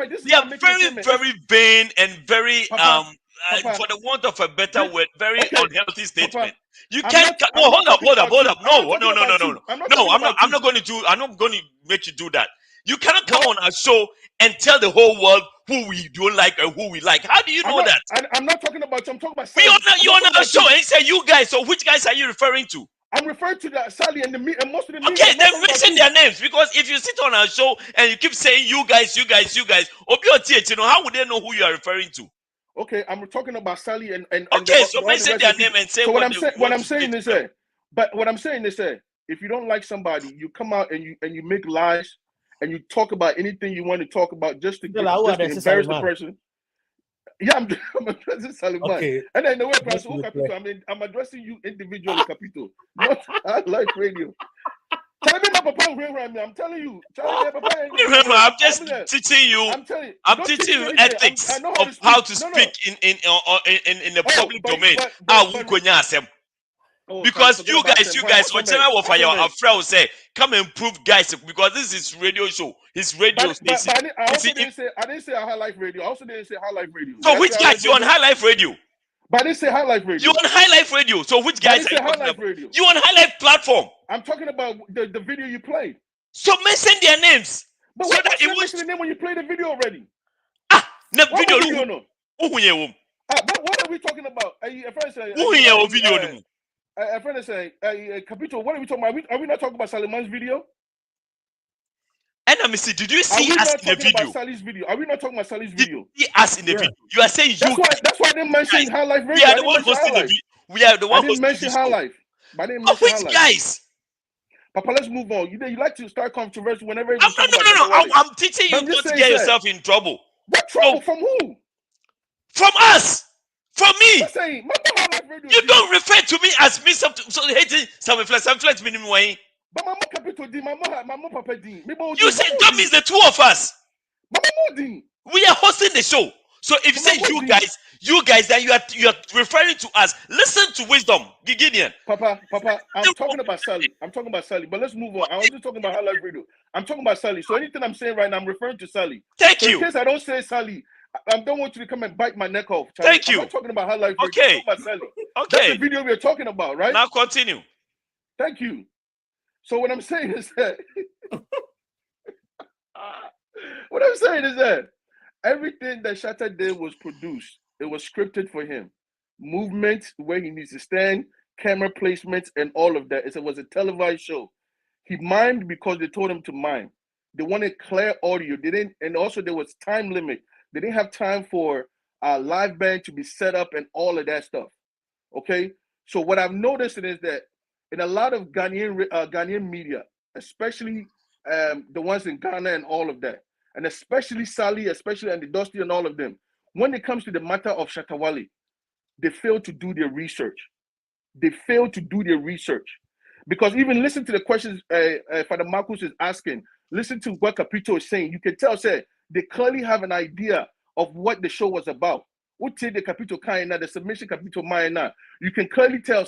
this they are very, very vain and very for the want of a better word, very unhealthy statement. You can't. Hold up. No, I'm not going to make you do that. You cannot come on our show and tell the whole world who we don't like and who we like. How do you know that? I'm not talking about you. I'm talking about you're on our show and you say you guys. So which guys are you referring to? I'm referring to the Sally and most of the media. Okay, then mention their names, because if you sit on our show and you keep saying you guys, how would they know who you are referring to? Okay, I'm talking about Sally and okay, so mention their name and say what I'm saying is if you don't like somebody, you come out and you make lies and you talk about anything you want to talk about just to embarrass the person. Yeah, I'm addressing Sallyman. Okay. And then the way Capito, I'm addressing you individually, Capito. Not like radio. I'm telling you. I'm just teaching you. I'm telling you. I'm teaching you ethics of how to speak in the public domain. Because you guys, whatever of your friend will say, come and prove, guys, because this is radio show. His radio station. I didn't say High Life Radio. I also didn't say High Life Radio. So which guys you on High Life Radio? But I didn't say High Life Radio. You on High Life Radio. So which guys are you talking about? Radio. You on High Life platform. I'm talking about the video you played. So mention their names. But so what that it mention the name when you play the video already? The what video no. But what are we talking about? A friend saying a friend is saying, Capito, what are we talking about? Are we not talking about Sallyman's video? And I see, did you see us in the video? About Sally's video? Are we not talking about Sally's video? See us in the video. You are saying that's why I didn't mention High Life Radio. We are the one hosting the video. We are the one hosting the video. I didn't mention High Life. But I didn't mention which High Life. Guys? Papa, let's move on. You like to start controversy whenever you I'm teaching you not to get yourself in trouble. What trouble? From who? From us. From me. Saying, you don't refer to me as me so hating some flex minimum way. But Mama Capito D, Mama Papa D. You said that means the two of us. We are hosting the show. So if you say you guys, then you are referring to us. Listen to wisdom, Gideon. Papa, I'm talking about Sally. But let's move on. I wasn't talking about High Life Radio. I'm talking about Sally. So anything I'm saying right now, I'm referring to Sally. Thank you. In case I don't say Sally, I don't want you to come and bite my neck off. Charlie. Thank you. I'm not talking about High Life Radio. Okay. I'm talking about Sally. Okay. That's the video we're talking about, right? Now continue. Thank you. So what I'm saying is that everything that Shatt did was produced. It was scripted for him. Movements, where he needs to stand, camera placements, and all of that. It was a televised show. He mimed because they told him to mime. They wanted clear audio. They didn't, and also there was time limit. They didn't have time for a live band to be set up and all of that stuff. Okay, so what I've noticed is that in a lot of Ghanaian media, especially the ones in Ghana and all of that, and especially Sally, especially and the Dusty and all of them, when it comes to the matter of Shatt Wale, they fail to do their research. Because even listen to the questions Father Marcus is asking, listen to what Capito is saying. You can tell, they clearly have an idea of what the show was about. What did the Capito kind the submission Capito Mayana? You can clearly tell,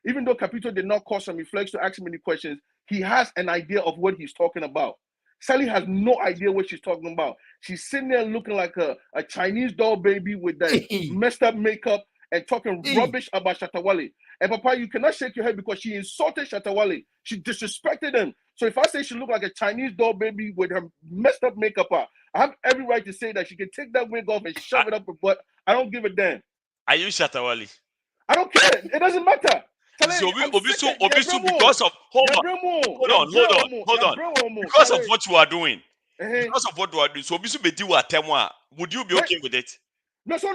even though Capito did not cause some reflex to ask him any questions, he has an idea of what he's talking about. Sally has no idea what she's talking about. She's sitting there looking like a Chinese doll baby with that messed up makeup and talking rubbish about Shatt Wale. And Papa, you cannot shake your head because she insulted Shatt Wale. She disrespected him. So if I say she looked like a Chinese doll baby with her messed up makeup on, I have every right to say that she can take that wig off and shove it up her butt. I don't give a damn. Are you Shatt Wale? I don't care. It doesn't matter. So Obisu, because of hold on. Because of what you are doing. Because of what you are doing. So Obisu Bedi wa temwa. Would you be okay with it? No, so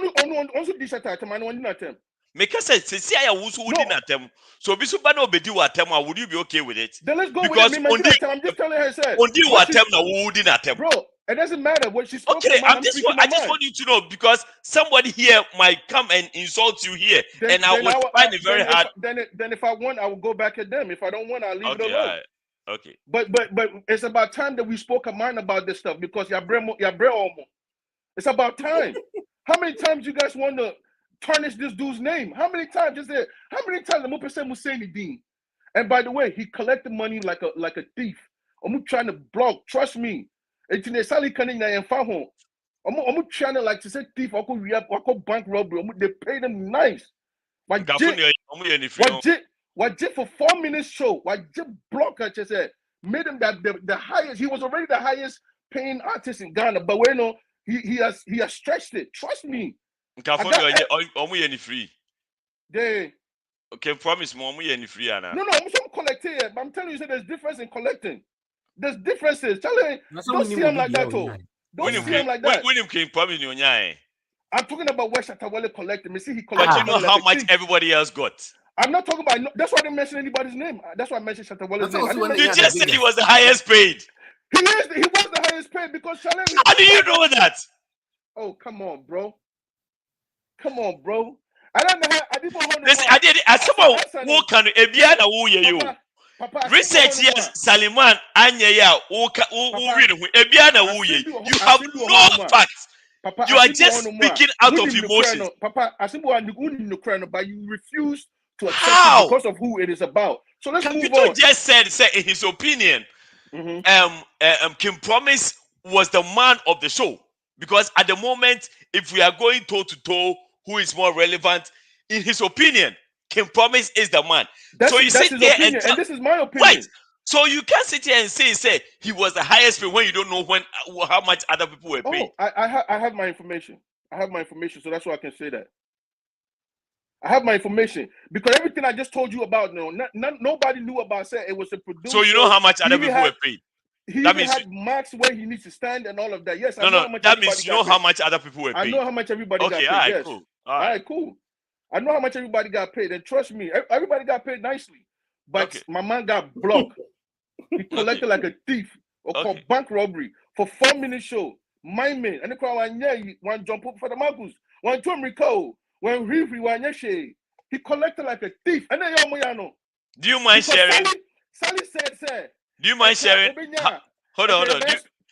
also this attack. I don't want to make us say I wusu wudi na tem. So Obisu Bano Bedi wa temwa. Would you be okay with it? Then let's go because with it. I'm just telling her. Ondi wa tem na wudi na tem. Bro, it doesn't matter what she's talking okay, about. I just want you to know because somebody here might come and insult you here, and I would find it very hard. Then if I want, I will go back at them. If I don't want, I'll leave it alone. Right. Okay. But it's about time that we spoke a mind about this stuff because it's about time. How many times you guys want to tarnish this dude's name? How many times is it? How many times the Mupese Musaini Dean? And by the way, he collected money like a thief. I'm trying to block. Trust me. It's in the Sally Cunning and Fahon. I'm trying to like to say thief or bank robbery. They pay them nice. What did for 4 minutes show? What did block her? Just said made him that the highest. He was already the highest paying artist in Ghana, but we know he has stretched it. Trust me. Free. They okay, promise me free, Anna. No, I'm collecting it, but I'm telling you, there's difference in collecting. There's differences. Don't see him like that, too. Don't see him like that. William King probably knew. I'm talking about where Shatt Wale collected. Me see he collected. But you know how much everybody else got. I'm not talking about. That's why I didn't mention anybody's name. That's why I mentioned Shatt Wale's name. You just said he was the highest paid. He was the highest paid because Shatt. How do you know that? Oh, come on, bro. I don't know how. I didn't listen, I did. As someone who can Ebiana who you. Research yes, Sallyman, Anya ya, read Ebiana Wuye. You have no facts. Papa, You are just speaking out of emotions. Papa, I see what but you refuse to accept How? it because of who it is about. So let's move Capito on. just said in his opinion, Kim Promise was the man of the show. Because at the moment, if we are going toe to toe, who is more relevant, in his opinion, Kim Promise is the man. So you sit his there opinion, and this is my opinion. Right. So you can't sit here and say he was the highest paid when you don't know how much other people were paid. Oh, I have my information. I have my information, so that's why I can say that. I have my information because everything I just told you about, nobody knew about. Say it was a producer. So you know how much other people were paid. He even had marks where he needs to stand and all of that. Yes, I know how much. That means you know how much other people were paid. I know how much everybody got paid. All right, yes. cool. All right, cool. I know how much everybody got paid, and trust me, everybody got paid nicely. But my man got blocked. He collected like a thief or called bank robbery for 4-minute show. My man, and the crowd one jump up for the Marcus, one to Rico, one Rifi, one Yeshe. He collected like a thief. And then do you mind sharing? Sally said, sir. Do you mind sharing? Hold on.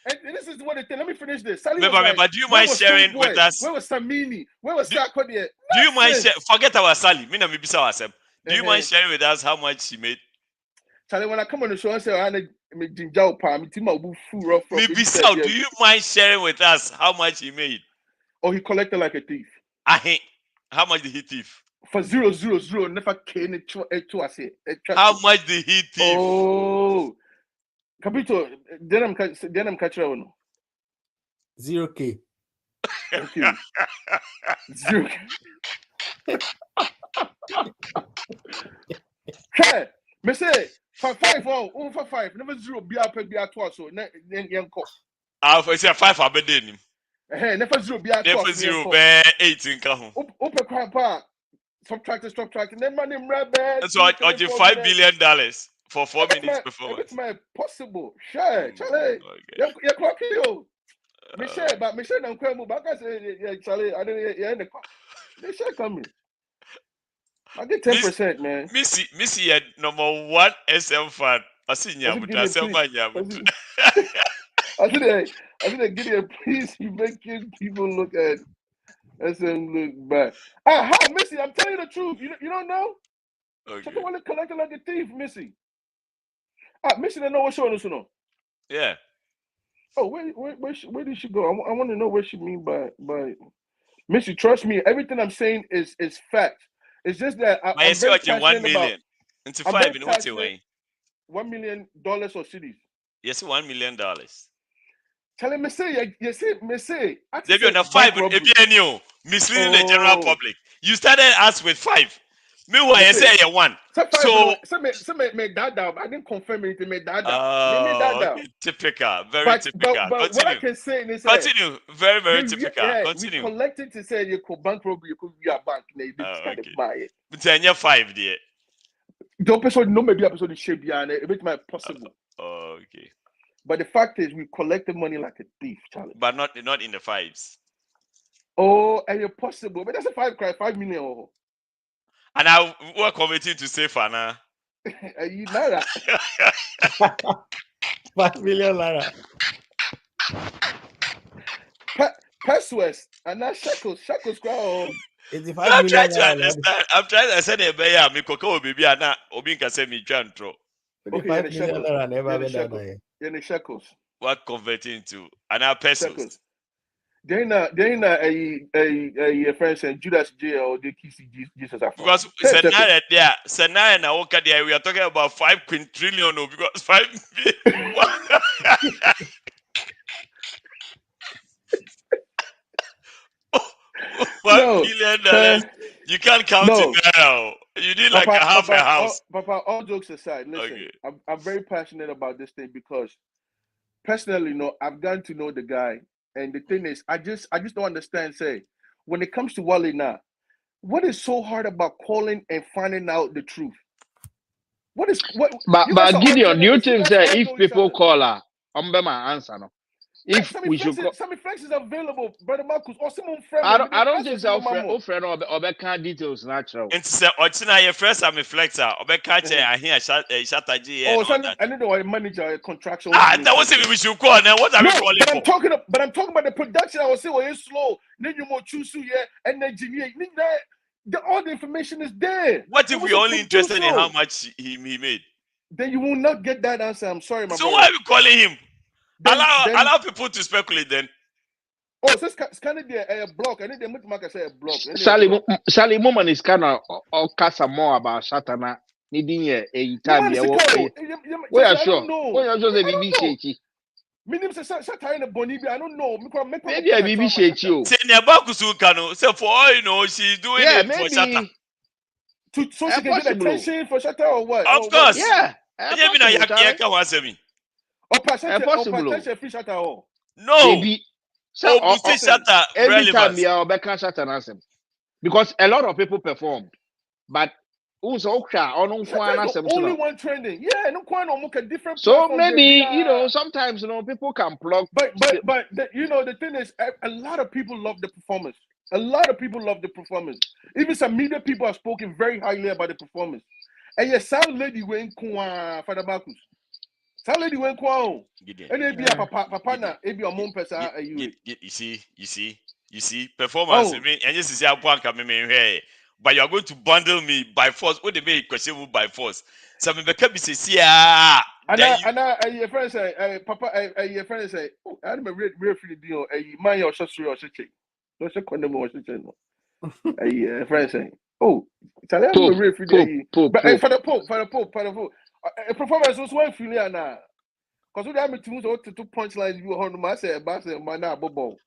And this is what the thing. Let me finish this. Sally but do you mind sharing with us? Where was Samini? Where was Sakodia? Do you mind sharing? Forget our Sally. Do you mind sharing with us how much she made? Charlie, when I come on the show and say, do you mind sharing with us how much he made? Oh, he collected like a thief. How much did he thief? For 000, never came to us. How much did he thief? Oh, Capito, then I'm catching 0K. Thank you. 0K. Hey, me say. For 5, over 5, never 0 be up and be at twice. So then young cop. I say 5 I've been doing him. Never 0 be at twice. Never 0 be 18 kahun. Open crap, subtracting. Then money rabbit. So I give $5 billion for 4 minutes before. It's my possible. Sure, Charlie. You're clocking you. Michelle, but Michelle don't come back. I say, Charlie, I didn't hear the clock. They should come in. I get 10%, man. Missy had number 1 SM fan. I see Nyamuta. I said, Gideon, please, you making people look at SM look bad. How, Missy? I'm telling you the truth. You don't know? Okay. Check out collecting like a thief, Missy. Missy don't know what showing us, no? Yeah. Oh, where did she go? I want to know what she mean by Missy. Trust me, everything I'm saying is fact. It's just that I'm very passionate 1 million. Into 5 in what's way? $1 million or cities. Yes, $1 million. Tell me say, me say. They be on a 5 if you misleading the general public. You started us with 5. Meanwhile, you say you 1. So me dada. I didn't confirm anything. Me dada. Okay. Typical. Very typical. But what I can say is continue. Very, very typical. Continue. We collected to say you could bank robbery, you could be a bank. Okay. But then you're 5 there. The episode, no, maybe episode shape behind it. It might possible. Okay. But the fact is, we collected money like a thief, Charlie. But not in the 5s. Oh, and it's possible. But that's a 5 million. Oh. And I we're committing to say for now. You know that. 5 million Lara. Pesos and not shekels crowd. I'm trying to understand. I'm trying to say that me koko baby ana obi nka say me twantro. 5 million Lara never been done. In the shekels. What converting to ana pesos? Then a friend said Judas J or the Jesus. Because scenario there, scenario na okay there. We are talking about 5 quintillion because 5 $1 billion. You can't count it now. You need like half a house. Papa, all jokes aside, listen, I'm very passionate about this thing because personally, I've gotten to know the guy. And the thing is, I just don't understand. Say, when it comes to Wale now, what is so hard about calling and finding out the truth? But Gideon, do you think that if people call her, my answer no? If we should call, Sammy Flex is available, brother Marcus, or someone friend. I don't think so. Friend or can details natural. And say Ochina your first I'm a flexer. Obeka I hear Shattakyie Oh, and all that. I don't know a manager contraction. Ah, that was it we should call now. What are we calling but for? I'm talking about the production. I was saying well, it's slow. Then you more choose and engineer. All the information is there. What if we only interested in how much he made? Then you will not get that answer. I'm sorry, my so brother. why are we calling him? Allow people to speculate then. Oh, so scan it there a block. I need the market say a block. Sally Woman is kind of or casa more about Shatana needing a time. We are sure. We are sure the BBC. Meaning say Shatta in the Bonibia. I don't know. Maybe a BBC you. Say Nebakusu Kano. Say for all you know, she's doing it for Shatta. So she can get attention for Shatta or what? Of course. Yeah. No. Maybe. So every time you are back Shatta because a lot of people performed, but only one trending. Yeah, no quite no different. So maybe sometimes people can plug. But the thing is, a lot of people love the performance. A lot of people love the performance. Even some media people have spoken very highly about the performance. And yes, some lady went kwa Father Marcus. Some lady went kwa. And it be a papa na it be a mom person. You see, performance. I mean, and yes, but you are going to bundle me by force. What they make question by force. So me become be say and your friend say, Papa, your friend say, oh, I don't real free deal. Man, your shot or shit. Don't say condemn or shit. Your friend say, oh, tell them I'm real free deal. But for the Pope, a performance was one feeling now. Because we have me two punchlines you on my say, man, now bobo.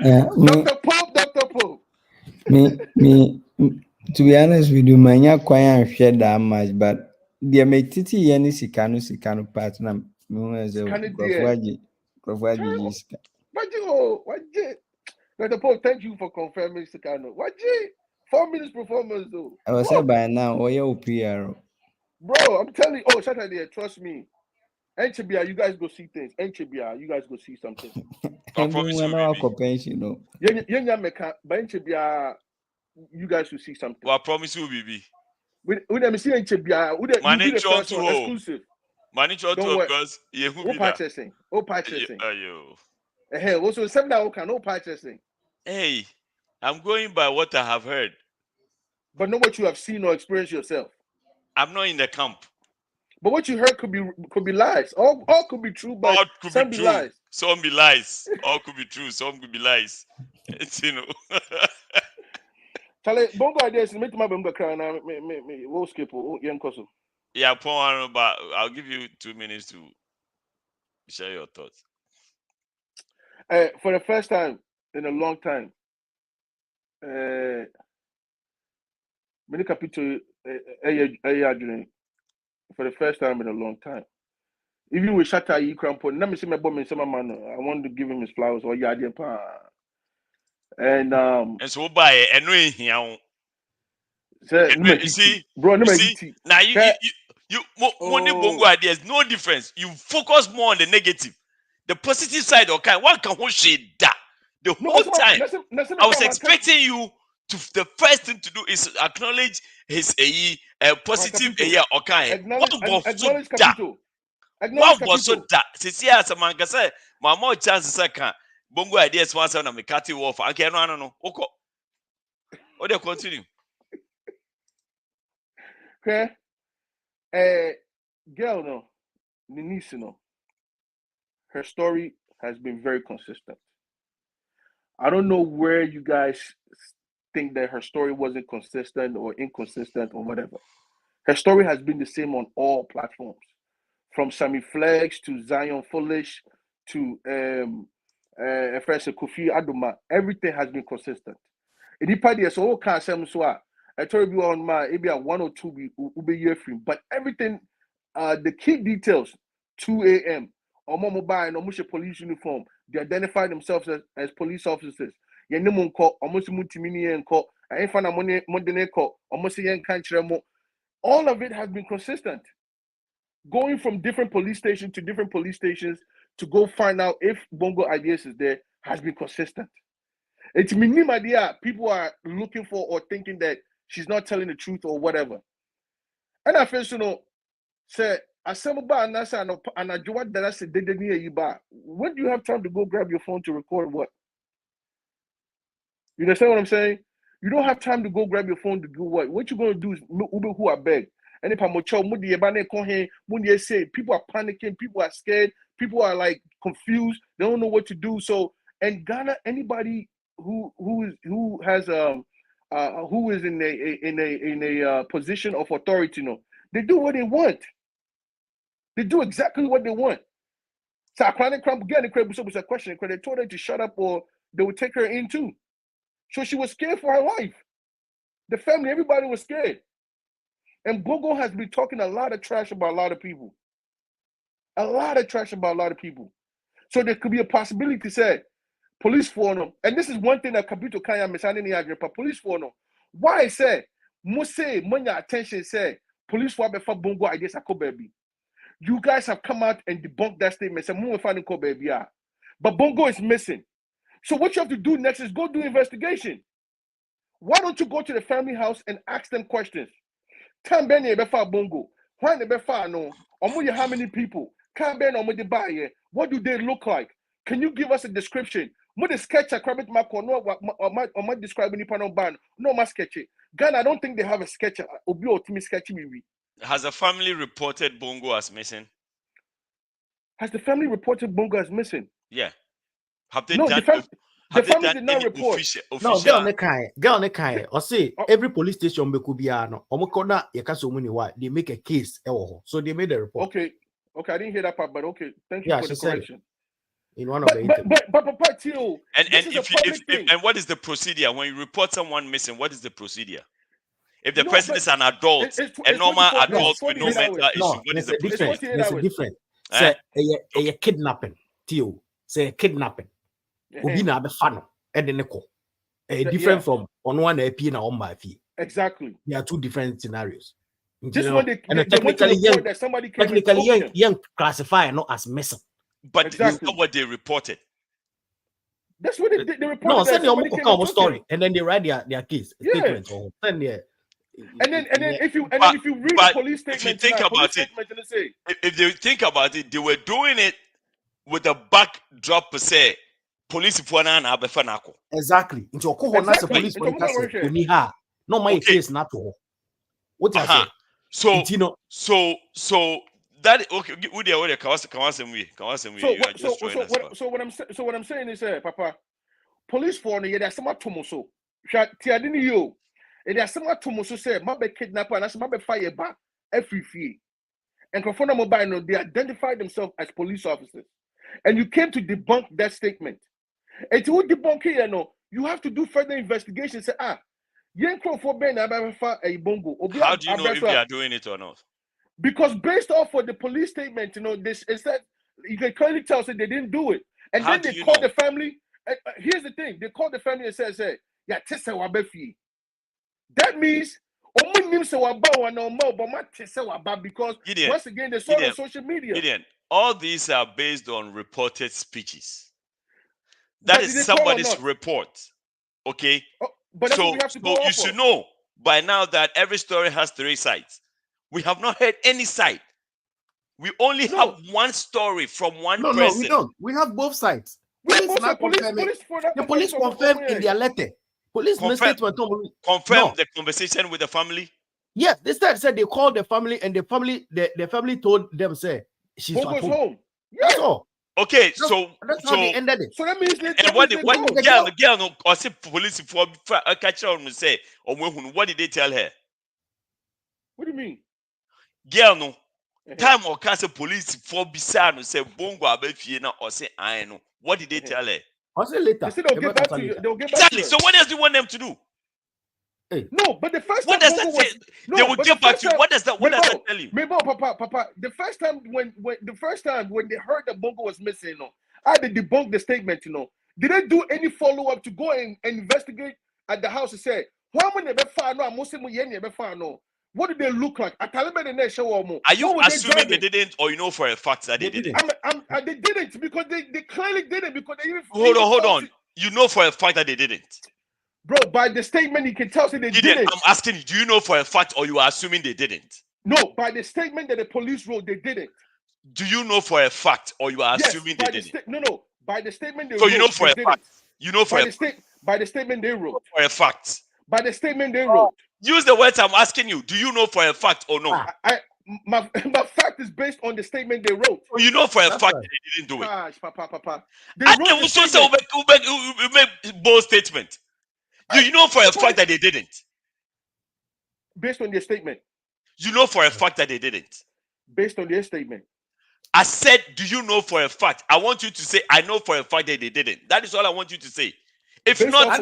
Dr. Pope. Me, to be honest with you, manya quiet share that much, but the metiti yani sikano part na me as a Profaji Jiska. What Dr. Pope, thank you for confirming Sikano. What 4 minutes performance though. I was said by now, or your PR. Bro, I'm telling you, Shatt there, trust me. NCBR, you guys go see things. NCBR, you guys go see something. You guys will see something. Well, I promise you, baby. With them see NCBR, with them be the first one, exclusive. Because you who purchasing. Hey, also 7 hours can no purchasing. Hey, I'm going by what I have heard. But not what you have seen or experienced yourself. I'm not in the camp. But what you heard could be lies. All could be true, but some be lies. Some be lies. All could be true. Some could be lies. It's Charlie, Bongo Ideas. Make my Bongo cry now. Me. We'll skip. Yeah, but I'll give you 2 minutes to share your thoughts. For the first time in a long time, many capital for the first time in a long time. Even with Shatta Yikrampo, let me see my bomb in some man. I want to give him his flowers or yadi pa. And so buy it and we here. You see, bro, now you money Bongo Ideas, no difference. You focus more on the negative. The positive side, okay, one can hold shit that the whole time. I was expecting you to the first thing to do is acknowledge his positive okay. What was so that? See, as a man can say, my more chances I can. Bongo Ideas once on a Mikati Wolf. I can't know. Okay. What do you continue? Okay. Girl, no, Niece, no. Her story has been very consistent. I don't know where you guys think that her story wasn't consistent or inconsistent or whatever. Her story has been the same on all platforms, from Sammy Flex to Zion Foolish to Kofi Adoma. Everything has been consistent. And if I so can't say I told you on my maybe 1 or 2 be year free, but everything, the key details, 2 a.m. or mobile no much police uniform, they identify themselves as police officers. Yenimon call almost multimini and call. I ain't find a money call almost yen country more. All of it has been consistent. going from different police station to different police stations to go find out if Bongo Ideas is there has been consistent. It's minimum idea people are looking for or thinking that she's not telling the truth or whatever. And I feel say assemble and I do what that said did near you by. When do you have time to go grab your phone to record what? You understand what I'm saying? You don't have time to go grab your phone to do what? What you're gonna do is who are beg. And if I'm a child, say people are panicking, people are scared, people are like confused, they don't know what to do. So in Ghana, anybody who is in a position of authority, they do what they want. They do exactly what they want. So I can't get a question because they told her to shut up or they would take her in too. So she was scared for her life. The family, everybody was scared. And Bongo has been talking a lot of trash about a lot of people. A lot of trash about a lot of people. So there could be a possibility to say, police for them. And this is one thing that Kabito Kanya Mesani Agripa, police for them. Why I say, Mose, when attention say, police for Bongo Ideas a baby. You guys have come out and debunked that statement. Say, baby. But Bongo is missing. So what you have to do next is go do investigation. Why don't you go to the family house and ask them questions? Tell them Bongo. Why no? How many people? What do they look like? Can you give us a description? What the sketch a crabbit mark or no describing no my sketch. Ghana, I don't think they have a sketch. Has the family reported Bongo as missing? Has the family reported Bongo as missing? Yeah. Have they No, done? the family did not report. No, girl ne kai. Or say every police station be kubiano. Omokona yakaso muni wa. They make a case. So they made a report. Okay, I didn't hear that part, but okay, thank you for the correction. In one of the interviews. But Tio, and what is the procedure when you report someone missing? What is the procedure? If the person is an adult, a normal adult with no mental issue, what is the procedure? There's a difference. Say a kidnapping. Tio, say a kidnapping. Obi na be fa no e de ne ko different from on one AP na on my fee. Exactly. There are two different scenarios. This one they technically that somebody came young classify not as missing. But exactly. It's not what they reported. That's what they reported. No, send your story and then they write their case statement or send their. And then if you read the police statement, if you think about it, if they think about it, they were doing it with a backdrop per se. Police for na abefanako. Exactly. Into ko na police for uniha. No my case na to. What I say? So that okay. So what I'm saying is, Papa, police for no there's some tomoso. Tia didn't you? There's some tomoso say mabe kidnapper and that's mabe fire back every fee. And Kofona Mobile, they identified themselves as police officers, and you came to debunk that statement. And to debunk here, you have to do further investigation. Say, Bongo. How do you know if they are doing it or not? Because based off of the police statement, this is that you can clearly tell that they didn't do it. And then they called the family. Here's the thing: they called the family and said, "Yeah, that means because Gideon, once again they saw it on social media." Gideon, all these are based on reported speeches. That is somebody's report, okay? But so you should know by now that every story has three sides. We have not heard any side. We only have one story from one person. No, we don't. We have both sides. The police confirmed in their letter. Police confirm the conversation with the family. Yes, they said they called the family and the family told them say she's at home. Yes. That's all. Okay, that's how they ended it. So that means what the girl or say police for catch her and say what did they tell her? What do you mean? Girl no time or cancel police for beside say Bongo abefie na or say I know. What did they tell her? I'll say later. They'll get back to you. Exactly. So what else do you want them to do? No, but the first what time does that say? They will get back to you. What does that tell you? Papa, the first time when they heard that Bongo was missing, I had to debunk the statement, Did they do any follow-up to go and investigate at the house and say, we What did they look like? Sallyman and they show more. Are you What were assuming they driving? didn't, or you know for a fact that they didn't? They didn't because they clearly didn't because they even Hold on. You know for a fact that they didn't. Bro, by the statement you can tell they didn't. I'm asking you, do you know for a fact, or you are assuming they didn't? No, by the statement that the police wrote, they didn't. Do you know for a fact, or you are assuming they didn't? No. By the statement they So wrote, you know for a fact. You know for by the statement they wrote. For a fact. By the statement they wrote. Use the words I'm asking you. Do you know for a fact or no? My fact is based on the statement they wrote. So you know for a fact they didn't do it. Gosh, papa. They wrote the statement. Make bold statement. You know for a fact that they didn't. Based on their statement. You know for a fact that they didn't. Based on their statement. I said, do you know for a fact? I want you to say, I know for a fact that they didn't. That is all I want you to say. If not,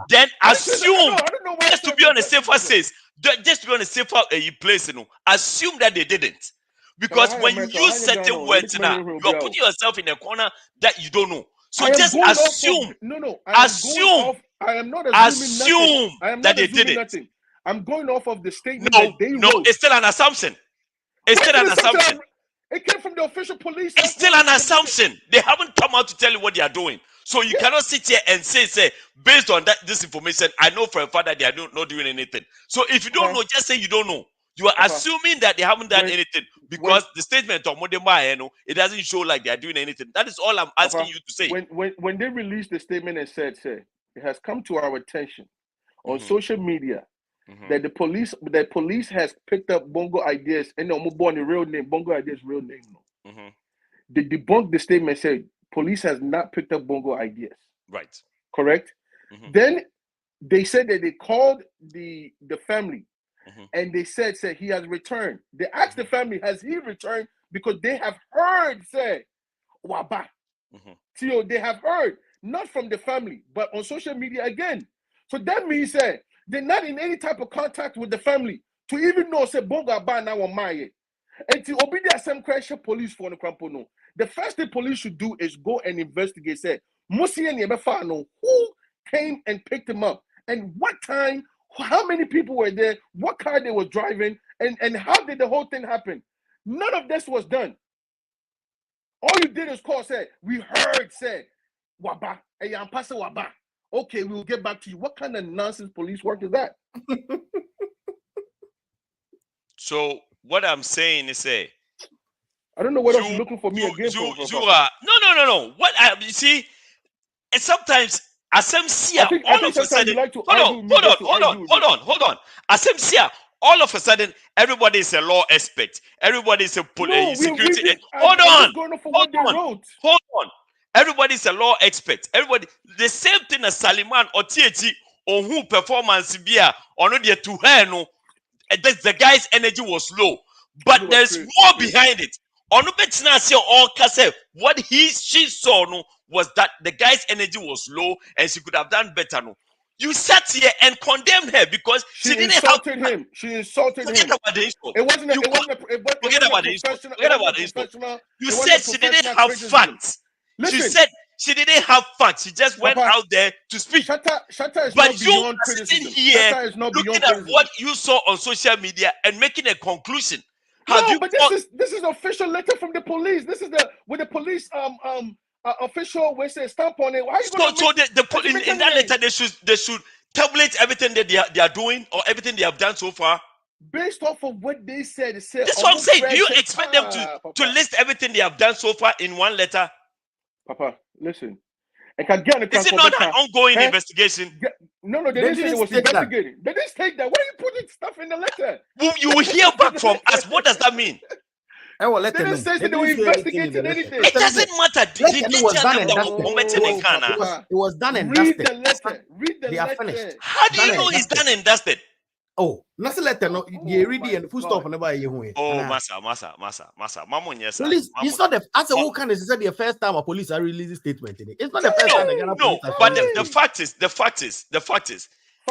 then assume, just to be on a safer place, just to be on a safer place, assume that they didn't. Because when you use certain words now, you're putting yourself in a corner that you don't know. So just assume. I am not assuming that they didn't. Nothing. I'm going off of the statement that they wrote. No, it's still an assumption. It's still an assumption. It came from the official police. It's still an assumption. They haven't come out to tell you what they are doing. So you cannot sit here and say, based on this information, I know for a fact that they are not doing anything. So if you don't know, just say you don't know. You are assuming that they haven't done anything because the statement of Modema, it doesn't show like they are doing anything. That is all I'm asking you to say. When they released the statement and said, it has come to our attention on social media that the police has picked up Bongo Ideas and no more the real name, Bongo Ideas real name. They debunked the statement, said police has not picked up Bongo Ideas. Right. Correct? Then they said that they called the family and they said he has returned. They asked the family, has he returned? Because they have heard, Waba. Tio, they have heard, not from the family, but on social media again. So that means they're not in any type of contact with the family to even know Bongo Aba now on my and to obey the same question police for the Crampono. The first thing police should do is go and investigate. Who came and picked him up, and what time, how many people were there, what car they were driving, and how did the whole thing happen? None of this was done. All you did is call, we heard, Waba, Waba. Okay, we will get back to you. What kind of nonsense police work is that? So what I'm saying is, I don't know what else you're looking for me again. No. What you see, and sometimes Asemsia all of a sudden. Hold on. Asemsia all of a sudden, everybody is a law expert. Everybody is a security. Hold on. Everybody is a law expert. Everybody, the same thing as Sallyman or THG on who performance beer or not to her no. The guy's energy was low, but there's more behind it. What she saw no was that the guy's energy was low and she could have done better. No, you sat here and condemned her because she didn't insulted him. She insulted him. Forget about the insult. Forget about the insult. You said she didn't have facts. She said she didn't have facts. She just went out there to speak. Shatta is but not you beyond are criticism. sitting here Shatta is not looking beyond at criticism. what you saw on social media and making a conclusion. This is official letter from the police. This is the police official where say stamp on it. Why you in that letter they should tabulate everything that they are doing or everything they have done so far. Based off of what they said, that's what I'm saying. Do you expect them to list everything they have done so far in one letter? Papa, listen. Is it not an ongoing investigation? No, they didn't say it was investigating. They didn't take that. Why are you putting stuff in the letter? You will hear back from us. What does that mean? They didn't say they were investigating anything. It doesn't matter. It was done and dusted. Read the letter. Finished. How do you know it's done and dusted? Oh, nothing letter. No, you read it and full stop on the Oh, massa. Mamon, yes. Police, it's not the as a whole kind of said the first time a police are releasing statement in it. It's not the first time. No, but the fact is,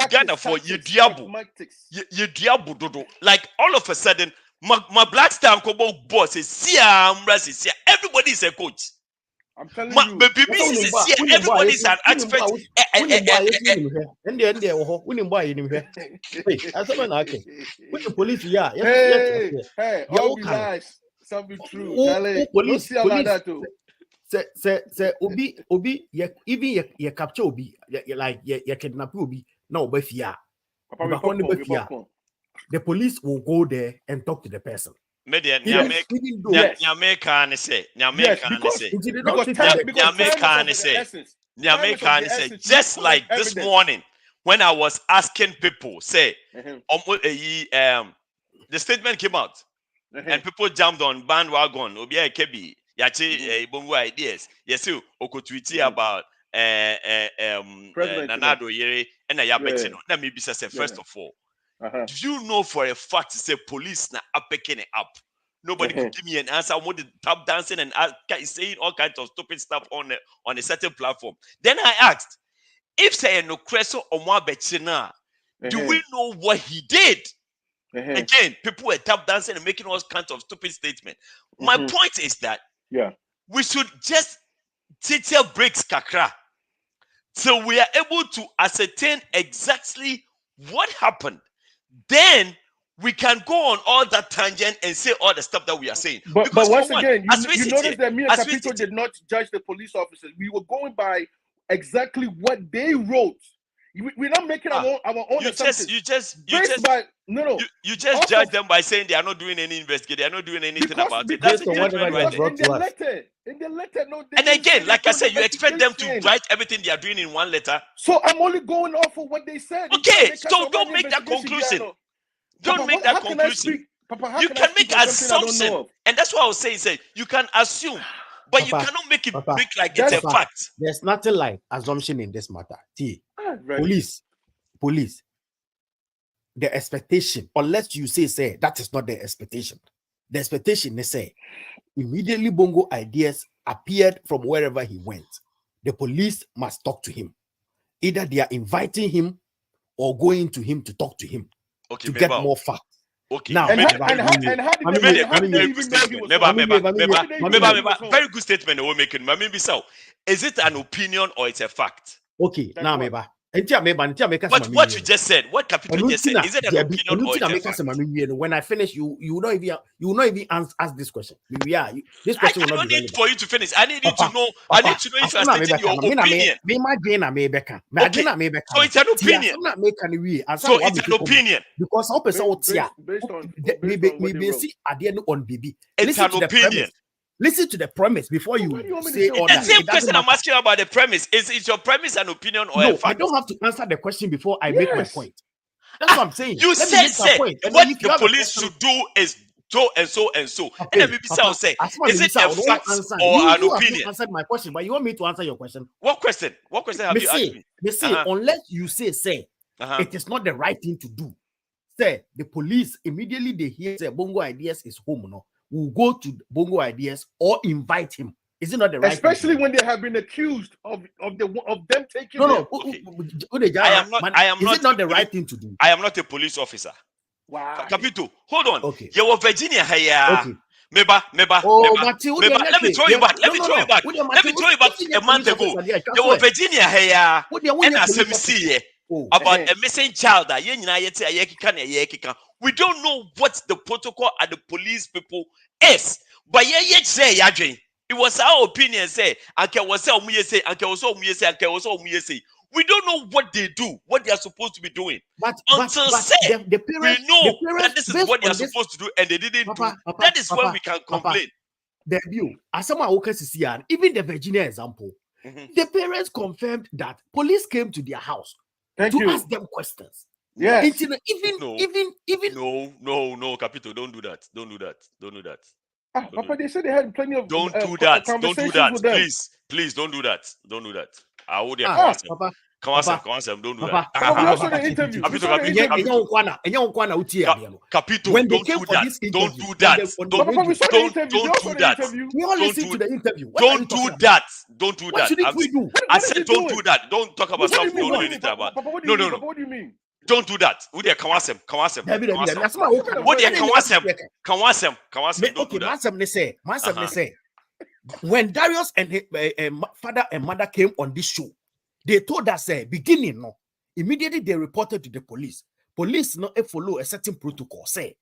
Ghana for you diabo dodo. Like all of a sudden, my black star boss is everybody is a coach. I'm telling Ma, you. baby, everybody's an expert. Hey, all be lies. Some be true. Charlie, don't see like that too. Say, Obi, even ye capture Obi, like ye kidnap Obi, no, but fear. The police will go there and talk to the person. Media, Yes. Just like this morning when I was asking people, say, the statement came out and people jumped on bandwagon. Obia Kebi, Yachi, Bongo Ideas. Yes, you Okatakyie about Nanado Yere and Ayabetino. Let me be said first of all. Do you know for a fact say police na up picking it up? Nobody could give me an answer. I wanted tap dancing and saying all kinds of stupid stuff on a certain platform. Then I asked, if say no creso or more betina, do we know what he did? Again, people were tap dancing and making all kinds of stupid statements. My point is that we should just detail breaks kakra, so we are able to ascertain exactly what happened. Then we can go on all that tangent and say all the stuff that we are saying. But once again, you notice that me and Capito did not judge the police officers. We were going by exactly what they wrote. We're not making our own assumptions. You just judge them by saying they are not doing any investigation. They are not doing anything about it. That's in the letter, no. And again, like I said, you expect them to write everything they are doing in one letter. So I'm only going off of what they said. Okay, so don't make that conclusion. Don't make that conclusion. You can make assumption, and that's what I was saying. Say you can assume, but you cannot make it make like it's a fact. There's nothing like assumption in this matter. Police. The expectation, unless you say that is not the expectation. The expectation is say immediately Bongo Ideas appeared from wherever he went. The police must talk to him. Either they are inviting him or going to him to talk to him to get more facts. Okay. Now, very good statement. We're making. Is it an opinion or it's a fact? Okay. Now, what you just said, what Capito just said, is it an opinion or it's a fact? When I finish, you will not even ask this question. This question will not be need for you to finish. I need you to know. I need to know if you are stating your opinion. Okay. So it's an opinion. So it's an opinion. Because how person it's an opinion. Listen to the premise before you say all that. The same question I'm asking about the premise. Is your premise an opinion or a fact? I don't have to answer the question before I make my point. That's what I'm saying. You said what the police should do is so and so and so. Okay, and then maybe say, is it a fact or an opinion? You answered my question, but you want me to answer your question? What question? What question have you asked me? They say, unless you say, it is not the right thing to do. Say, the police, immediately they hear, say, Bongo Ideas is home, no? Will go to Bongo Ideas or invite him. Is it not the right? Especially when they have been accused of them taking. No. Okay. I am not. Is it not the right thing to do? I am not a police officer. Wow. Capito, hold on. Okay. You were Virginia here. Okay. Meba. Let me throw you back. Let me throw you back a month ago. You were Virginia here. And as MC about a missing child that we don't know what the protocol at the police people is. But it was our opinion. Say, we don't know what they do, what they are supposed to be doing. But we know that this is what they are supposed to do, and they didn't do. That is when we can complain. The view, as someone who can see, even the Virginia example, the parents confirmed that police came to their house to ask them questions. Yeah. Even no, Capito, don't do that. Papa, they said they had plenty of don't do that. Please don't do that. I would come on, don't do that. Also the interview. Capito, when they don't came do for that. this Don't interview, do that. Don't do that. We all listen to the interview. Don't do that. Don't do What that. should we do? I said don't do that. Don't talk about something you don't know anything about. No. What do you mean? Don't do that. Who there can wasem? What there can wasem? Don't do that. When Darius and his father and mother came on this show, they told us beginning no. Immediately they reported to the police. Police no follow a certain protocol. Say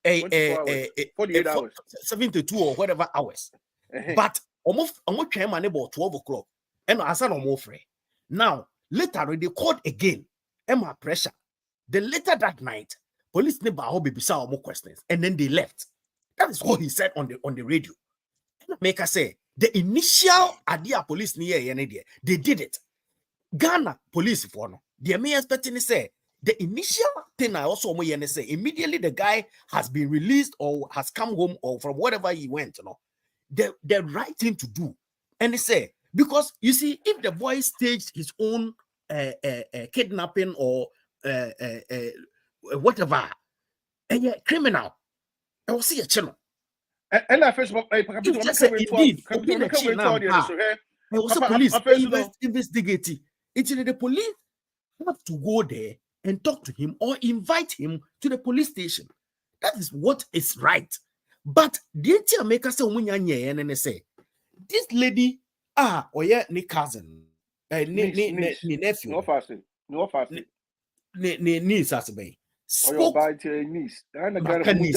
48 hours. 72 or whatever hours. But almost came about 12 o'clock. And I said almost free. Now later they called again. Emma pressure. Then later that night, police never more questions, and then they left. That is what he said on the radio. Make us say the initial idea police near they did it. Ghana police for no. The main expecting say the initial thing I also say immediately the guy has been released or has come home or from whatever he went, you know. The right thing to do. And they say, because you see, if the boy staged his own kidnapping or whatever, and yeah, criminal, I will see a channel. And I first of all, just say indeed, also police investigating. It's the police have to go there and talk to him or invite him to the police station. That is what is right. But the maker say and say this lady or yeah, ni cousin, ni nephew, no fasting, ni niece as be. Spoke by your niece. And the guy who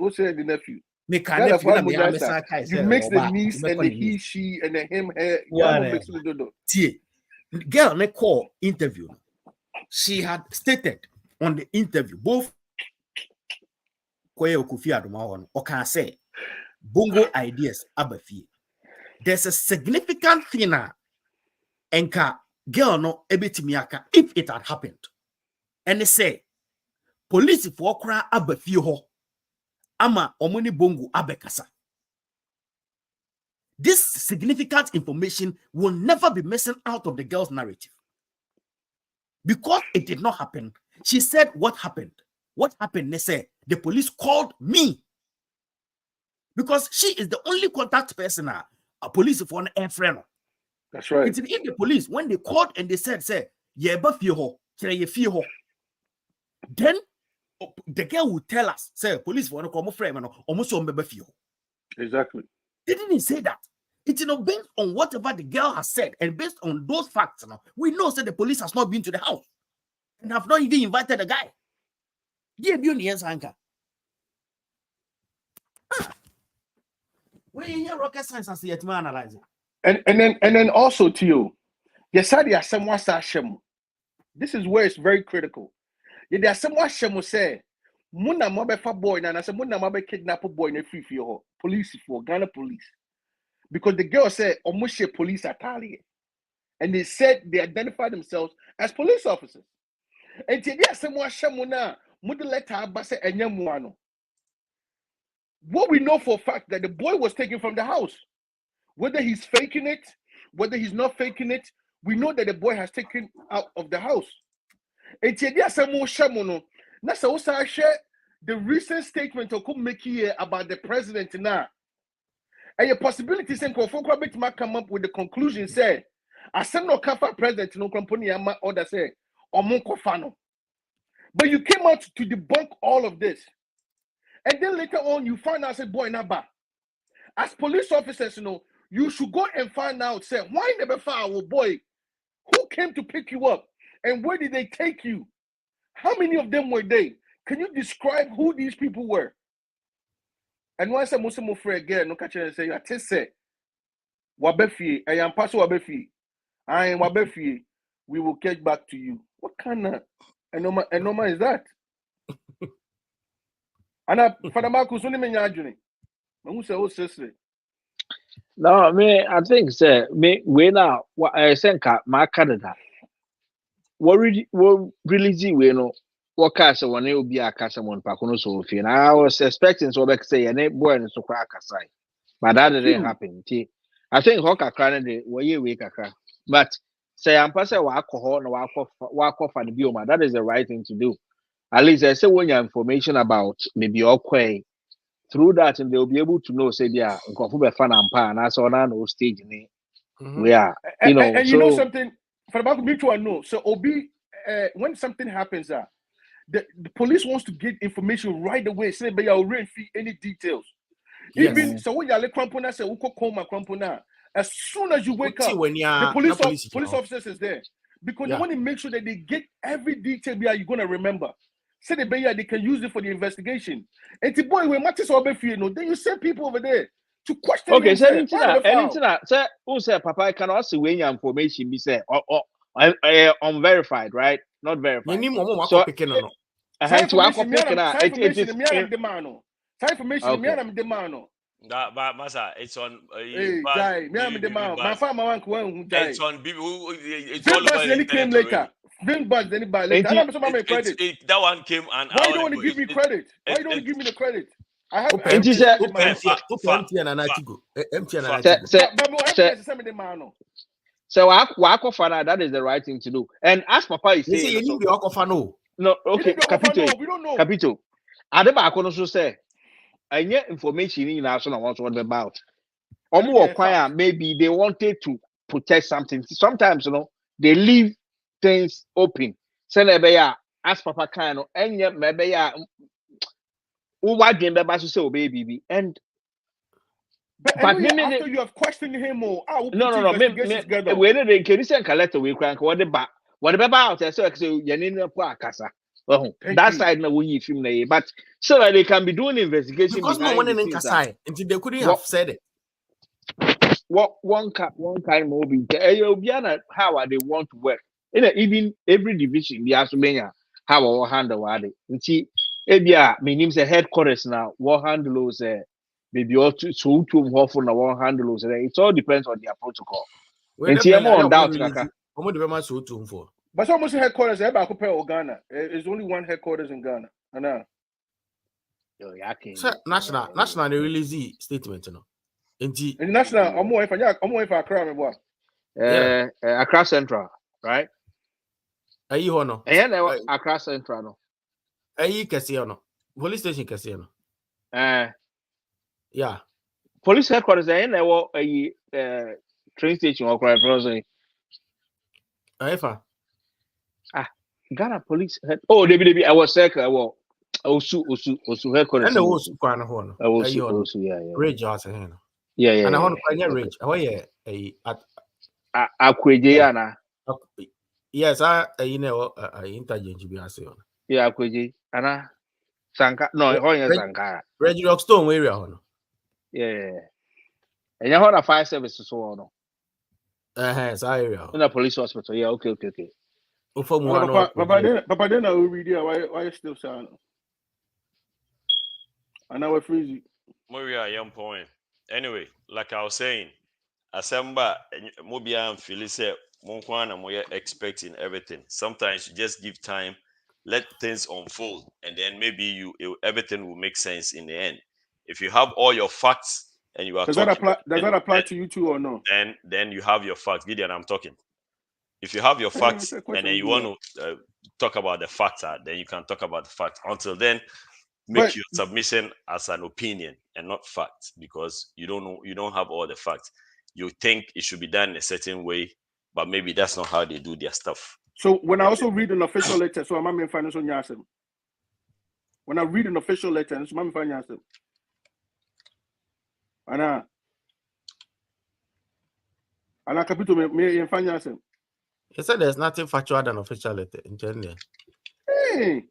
said the nephew. You mix the niece and the he, she, and the him, her. Girl, they call interview. She had stated on the interview, both Koye Okufi Adumawan or can say Bongo Ideas Abafi. There's a significant thing and girl no ebitimiaka if it had happened. And they say police for kra abafi ho ama omoni bongo abekasa. This significant information will never be missing out of the girl's narrative. Because it did not happen, she said what happened. What happened? They say the police called me. Because she is the only contact person, a police for an air friend. That's right. It's in the police, when they called and they said, yeah, but ho, then the girl would tell us, say, police for no friend, almost on baby. Exactly. They didn't say that. It's based on whatever the girl has said, and based on those facts, we know that the police has not been to the house and have not even invited the guy. Yeah, be anchor. We hear rocket science as yet analyzing. And then also to you, yes, this is where it's very critical. There's someone shemo say, Muna mobe fa boy na say Muna mobe kidnap boy na free for police for Ghana police. Because the girl said Omushe police attaliate. And they said they identified themselves as police officers. And there's someone shemo na mudu letter base enyamuano. What we know for a fact that the boy was taken from the house. Whether he's faking it, whether he's not faking it, we know that the boy has taken out of the house. And the recent statement of Kumeki about the president now. And a possibility saying might come up with the conclusion say, I send no kafa president no company order say or Monkofano. But you came out to debunk all of this. And then later on, you find out, say, boy, naba. As police officers, you should go and find out, say, why never found our boy? Who came to pick you up? And where did they take you? How many of them were they? Can you describe who these people were? And once a Muslim friend again, no catch and say, I just say, Wabefi, I am Pastor Wabefi. I am Wabefi. We will get back to you. What kind of enoma is that? And Father Marcus, when you mean who say, oh, sister? No, me, I think, sir, me, we now, what I sent my Canada. What really, we know, what cast one will be a cast one, Pacono Sophie. And I was expecting so back say, and it boy and so crack aside. But that didn't happen. I think Hoka Canada, were you weak, but say, I'm passing alcohol and walk off and bioma. That is the right thing to do. At least I say when you have information about maybe Okwe, through that, and they'll be able to know, say, yeah, fan and pan, I saw no stage in it. We are, and you know something, for about mutual know. So, Obi, when something happens, the police wants to get information right away, say, but you'll fee any details. Even so, when you're crampona, say uko coma crampona. As soon as you wake up, the police officers is there because they want to make sure that they get every detail you're gonna remember. Say they can use it for the investigation. And the boy when matches over for then you send people over there to question. Okay, so anything say who say Papa I can also when your information be say unverified, right? Not verified. So information but Masa, it's on. It's on. It's all over the came later. That one came and why don't you give me credit? Why don't you give me the credit? I have so that is the right thing to do. And as Papa is saying, no, okay, Capito. Adeba also say. And yet information in national wants what about. Maybe they wanted to protect something. Sometimes they leave things open. Say ask Papa Kano and yet maybe what game say baby and but after you have questioned him or no when they can send collect away crank what about so that side now we film but so that they can be doing investigation because no one in Kasai until they couldn't have said it. What one kind movie how are they want to work even every division the Asumenya how our handle are they until my name's a headquarters now what handle maybe all to na one handle it all depends on their protocol. On doubt but almost headquarters Ghana. There's only one headquarters in Ghana. National they release the statement, in national, I'm more if I cry me Accra Central, right? Are you hono? Accra Central no. Are you Cassiano? Police station Cassiano. Yeah. Police headquarters a train station or cry Ghana police head. Oh, I was sick. I was Osu headquarters. And the Osu Kwana Hono. Osu, yeah. Rage also here. Yeah. And I want to rage. Oh, yeah. Akweje. Yes, interchange be as on. Yeah, Akweje. Ana Sanka. No, Sankara. Reggie Rockstone area Hono. Yeah. And you hold a fire service so on. Area. In a police hospital. Yeah, okay. Papa, then I will read you. Why you still saying? I know we're freezing. Maria, young point. Anyway, like I was saying, Asamba, Mobia and Phyllis, Monkwana, we are expecting everything. Sometimes you just give time, let things unfold, and then maybe everything will make sense in the end. If you have all your facts and you are does that apply to you too or no? Then you have your facts. Gideon, I'm talking. If you have your facts and then you want to talk about the facts, then you can talk about the facts. Until then, make your submission as an opinion and not facts, because you don't know, you don't have all the facts. You think it should be done in a certain way, but maybe that's not how they do their stuff. So when I also read an official letter, so I'm in financial nyasem. When I read an official letter, I'm in financial. Ana capito me in financial. He said there's nothing factual than official letter in general. Hey.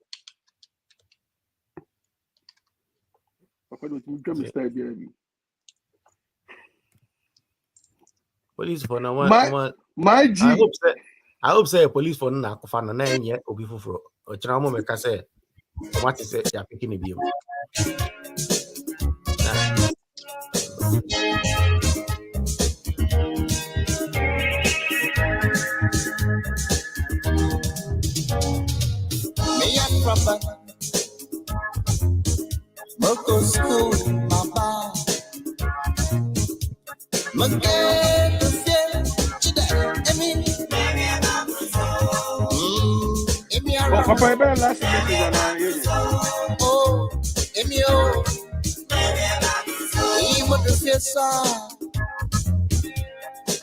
Police for now. My G. I hope say police for na kufana na enye obi fufuro. Ochira mo meka say what is it ya picking the Proper. Moko school, mama. Mange to feel today. Papa, I better last message. Oh, Emio. He would feel so.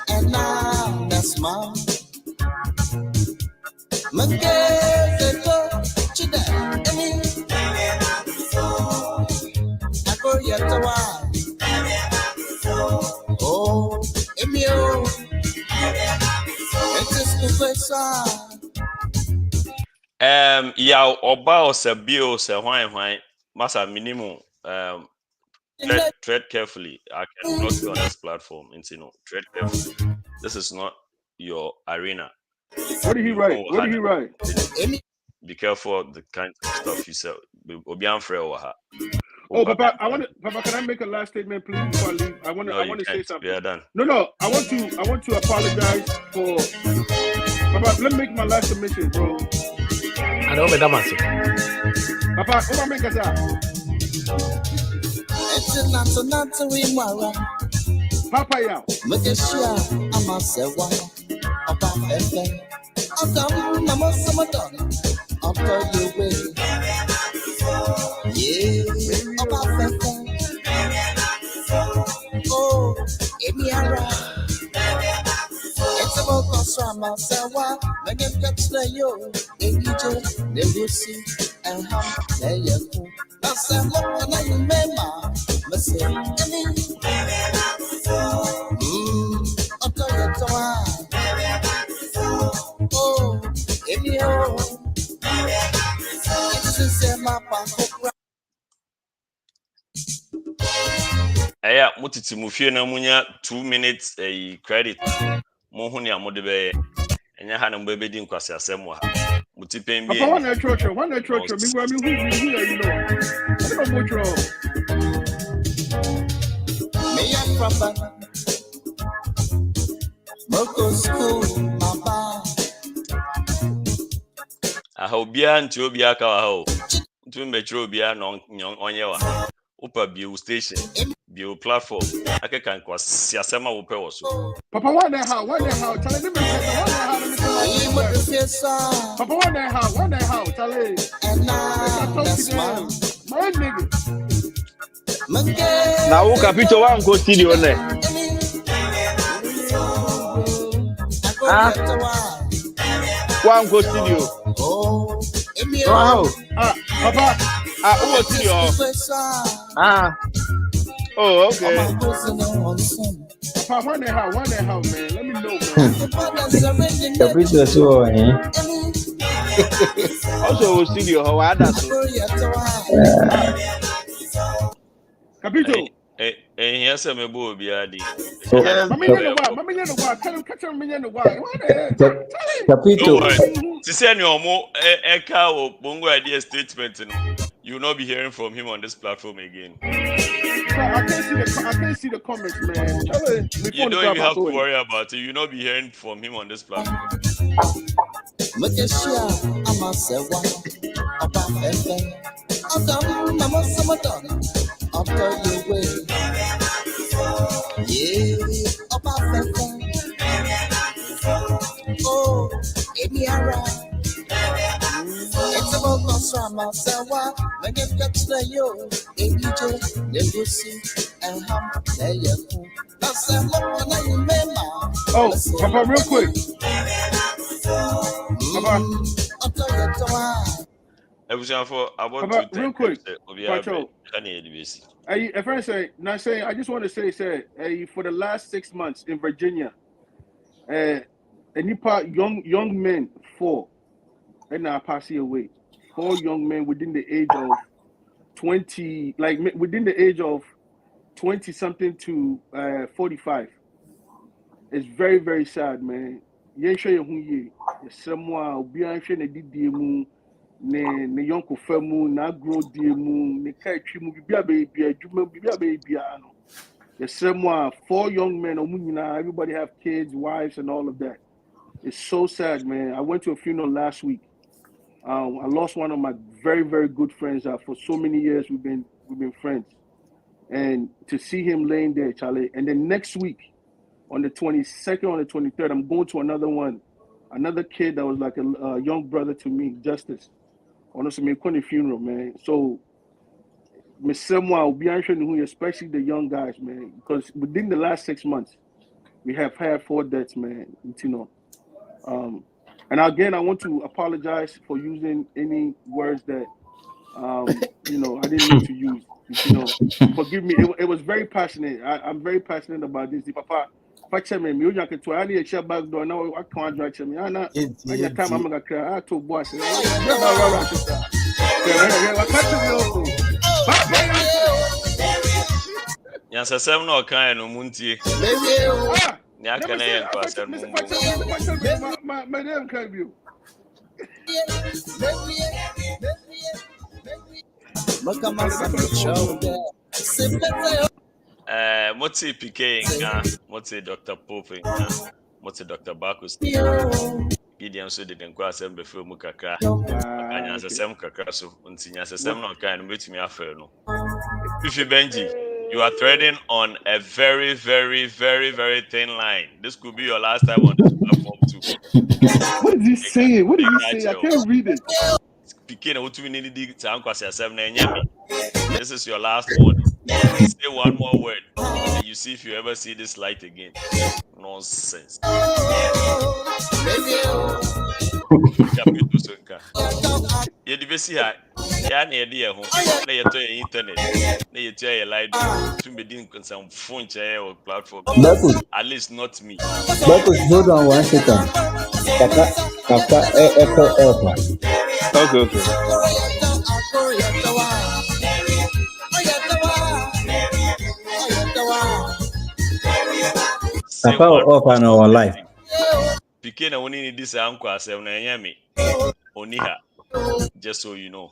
And now that's mom. Mange to today. I go yet a while. Yeah, oba or sabio say why masa minimum tread carefully. I can block you on this platform and say no, tread carefully. This is not your arena. What did he write? What did he write? Be careful of the kind of stuff you say. Oh, Papa, Papa, can I make a last statement, please, before I leave? I want to say something. We are done. No, I want to apologize for. Papa, let me make my last submission, bro. I don't know what Papa, what make us out? Papa, yeah. Oh, Emiara. It's about Kosama Sawa, Megan yo, Enija, Nebusi, and Ham, there you go. That's a lot of I remember, Messi, oh, Emio, it's a map. Eya mutiti mufie na munya 2 minutes credit mo hu ne amode be enya ha na mbebe di nkwase asem wa mutipen bi Papa, one church, me who you know. I don't know much. Me a papa, Moko school, Mama. Aha obia nti obia ka wa ho ntu mbechiro obia no onye wa upa bio station bio platform akeka nkwase asem a wo pe wo so. Papa, one how, tell him Papa, one how, tell him. And now, my nigga. Now, who Capito one go studio ne? One go studio. Wow. Papa. Who was studio? Oh, okay. Papa, one how, man. Let me know, man. Capito so Also, studio. How are that? Capito. Yes, I'm a boy, Biadi. Capito. To say no more, Eka or Bongo Ideas statement, you will not be hearing from him on this platform again. I can't see the comments, man. You don't even have to worry about it. You will not be hearing from him on this platform. Oh, Emiara. It's about Kosama Sawa, Megan yo, Enija, Nebusi, and Ham, there you go. That's a lot of I remember. Oh, Papa, real quick. Papa. Real quick. If I say, not saying, I just want to say, for the last 6 months in Virginia, young men, 4, and now passing away. 4 young men within the age of 20, like within the age of 20 something to 45. It's very, very sad, man. Yen show you who ye. Someone obi an hwe na didie mu ne yonko famu na grow die mu ne ka twi mu bibia be adwuma bibia be bia no. There's someone 4 young men omunyina, everybody have kids, wives and all of that. It's so sad, man. I went to a funeral last week. I lost one of my very, very good friends. For so many years we've been friends. And to see him laying there, Charlie, and then next week on the 22nd, on the 23rd, I'm going to another kid that was like a young brother to me, Justice. Honestly, me going to funeral, man. So, especially the young guys, man, because within the last 6 months, we have had 4 deaths, man. You know, and again, I want to apologize for using any words that, you know, I didn't need to use. You know, forgive me. It was very passionate. I'm very passionate about this. Papa, Fache me unya ke to ani e share back door na wa kan adwa che me ana anya time am ga kra to boss na ba wa sisa wa catch me o Yansasem no kan no muntie. Ni aka na yen kwasem Mr. mumbo. Fache my name can be Moti PK nka, moti Dr. Pope nka, moti Dr. Bakus. Gideon so de den kwasem be film kakra. Aka nyansasem kakra so nti nyansasem no kan no betumi afa no. Fifi Benji, you are treading on a very, very, very, very thin line. This could be your last time on this platform too. What is he saying? What is he saying? I can't read it. This is your last warning. Say one more word, and you see if you ever see this light again. Nonsense. You see how ya na yede ho na yeto internet na yeto your light to be doing some phone chair or platform. At least not me. Marcus, hold on 1 second. Kaka, echo up. Okay. Kaka up and our life. Pikin na woni ni this anko asem na enya me. Oniha. Just so you know.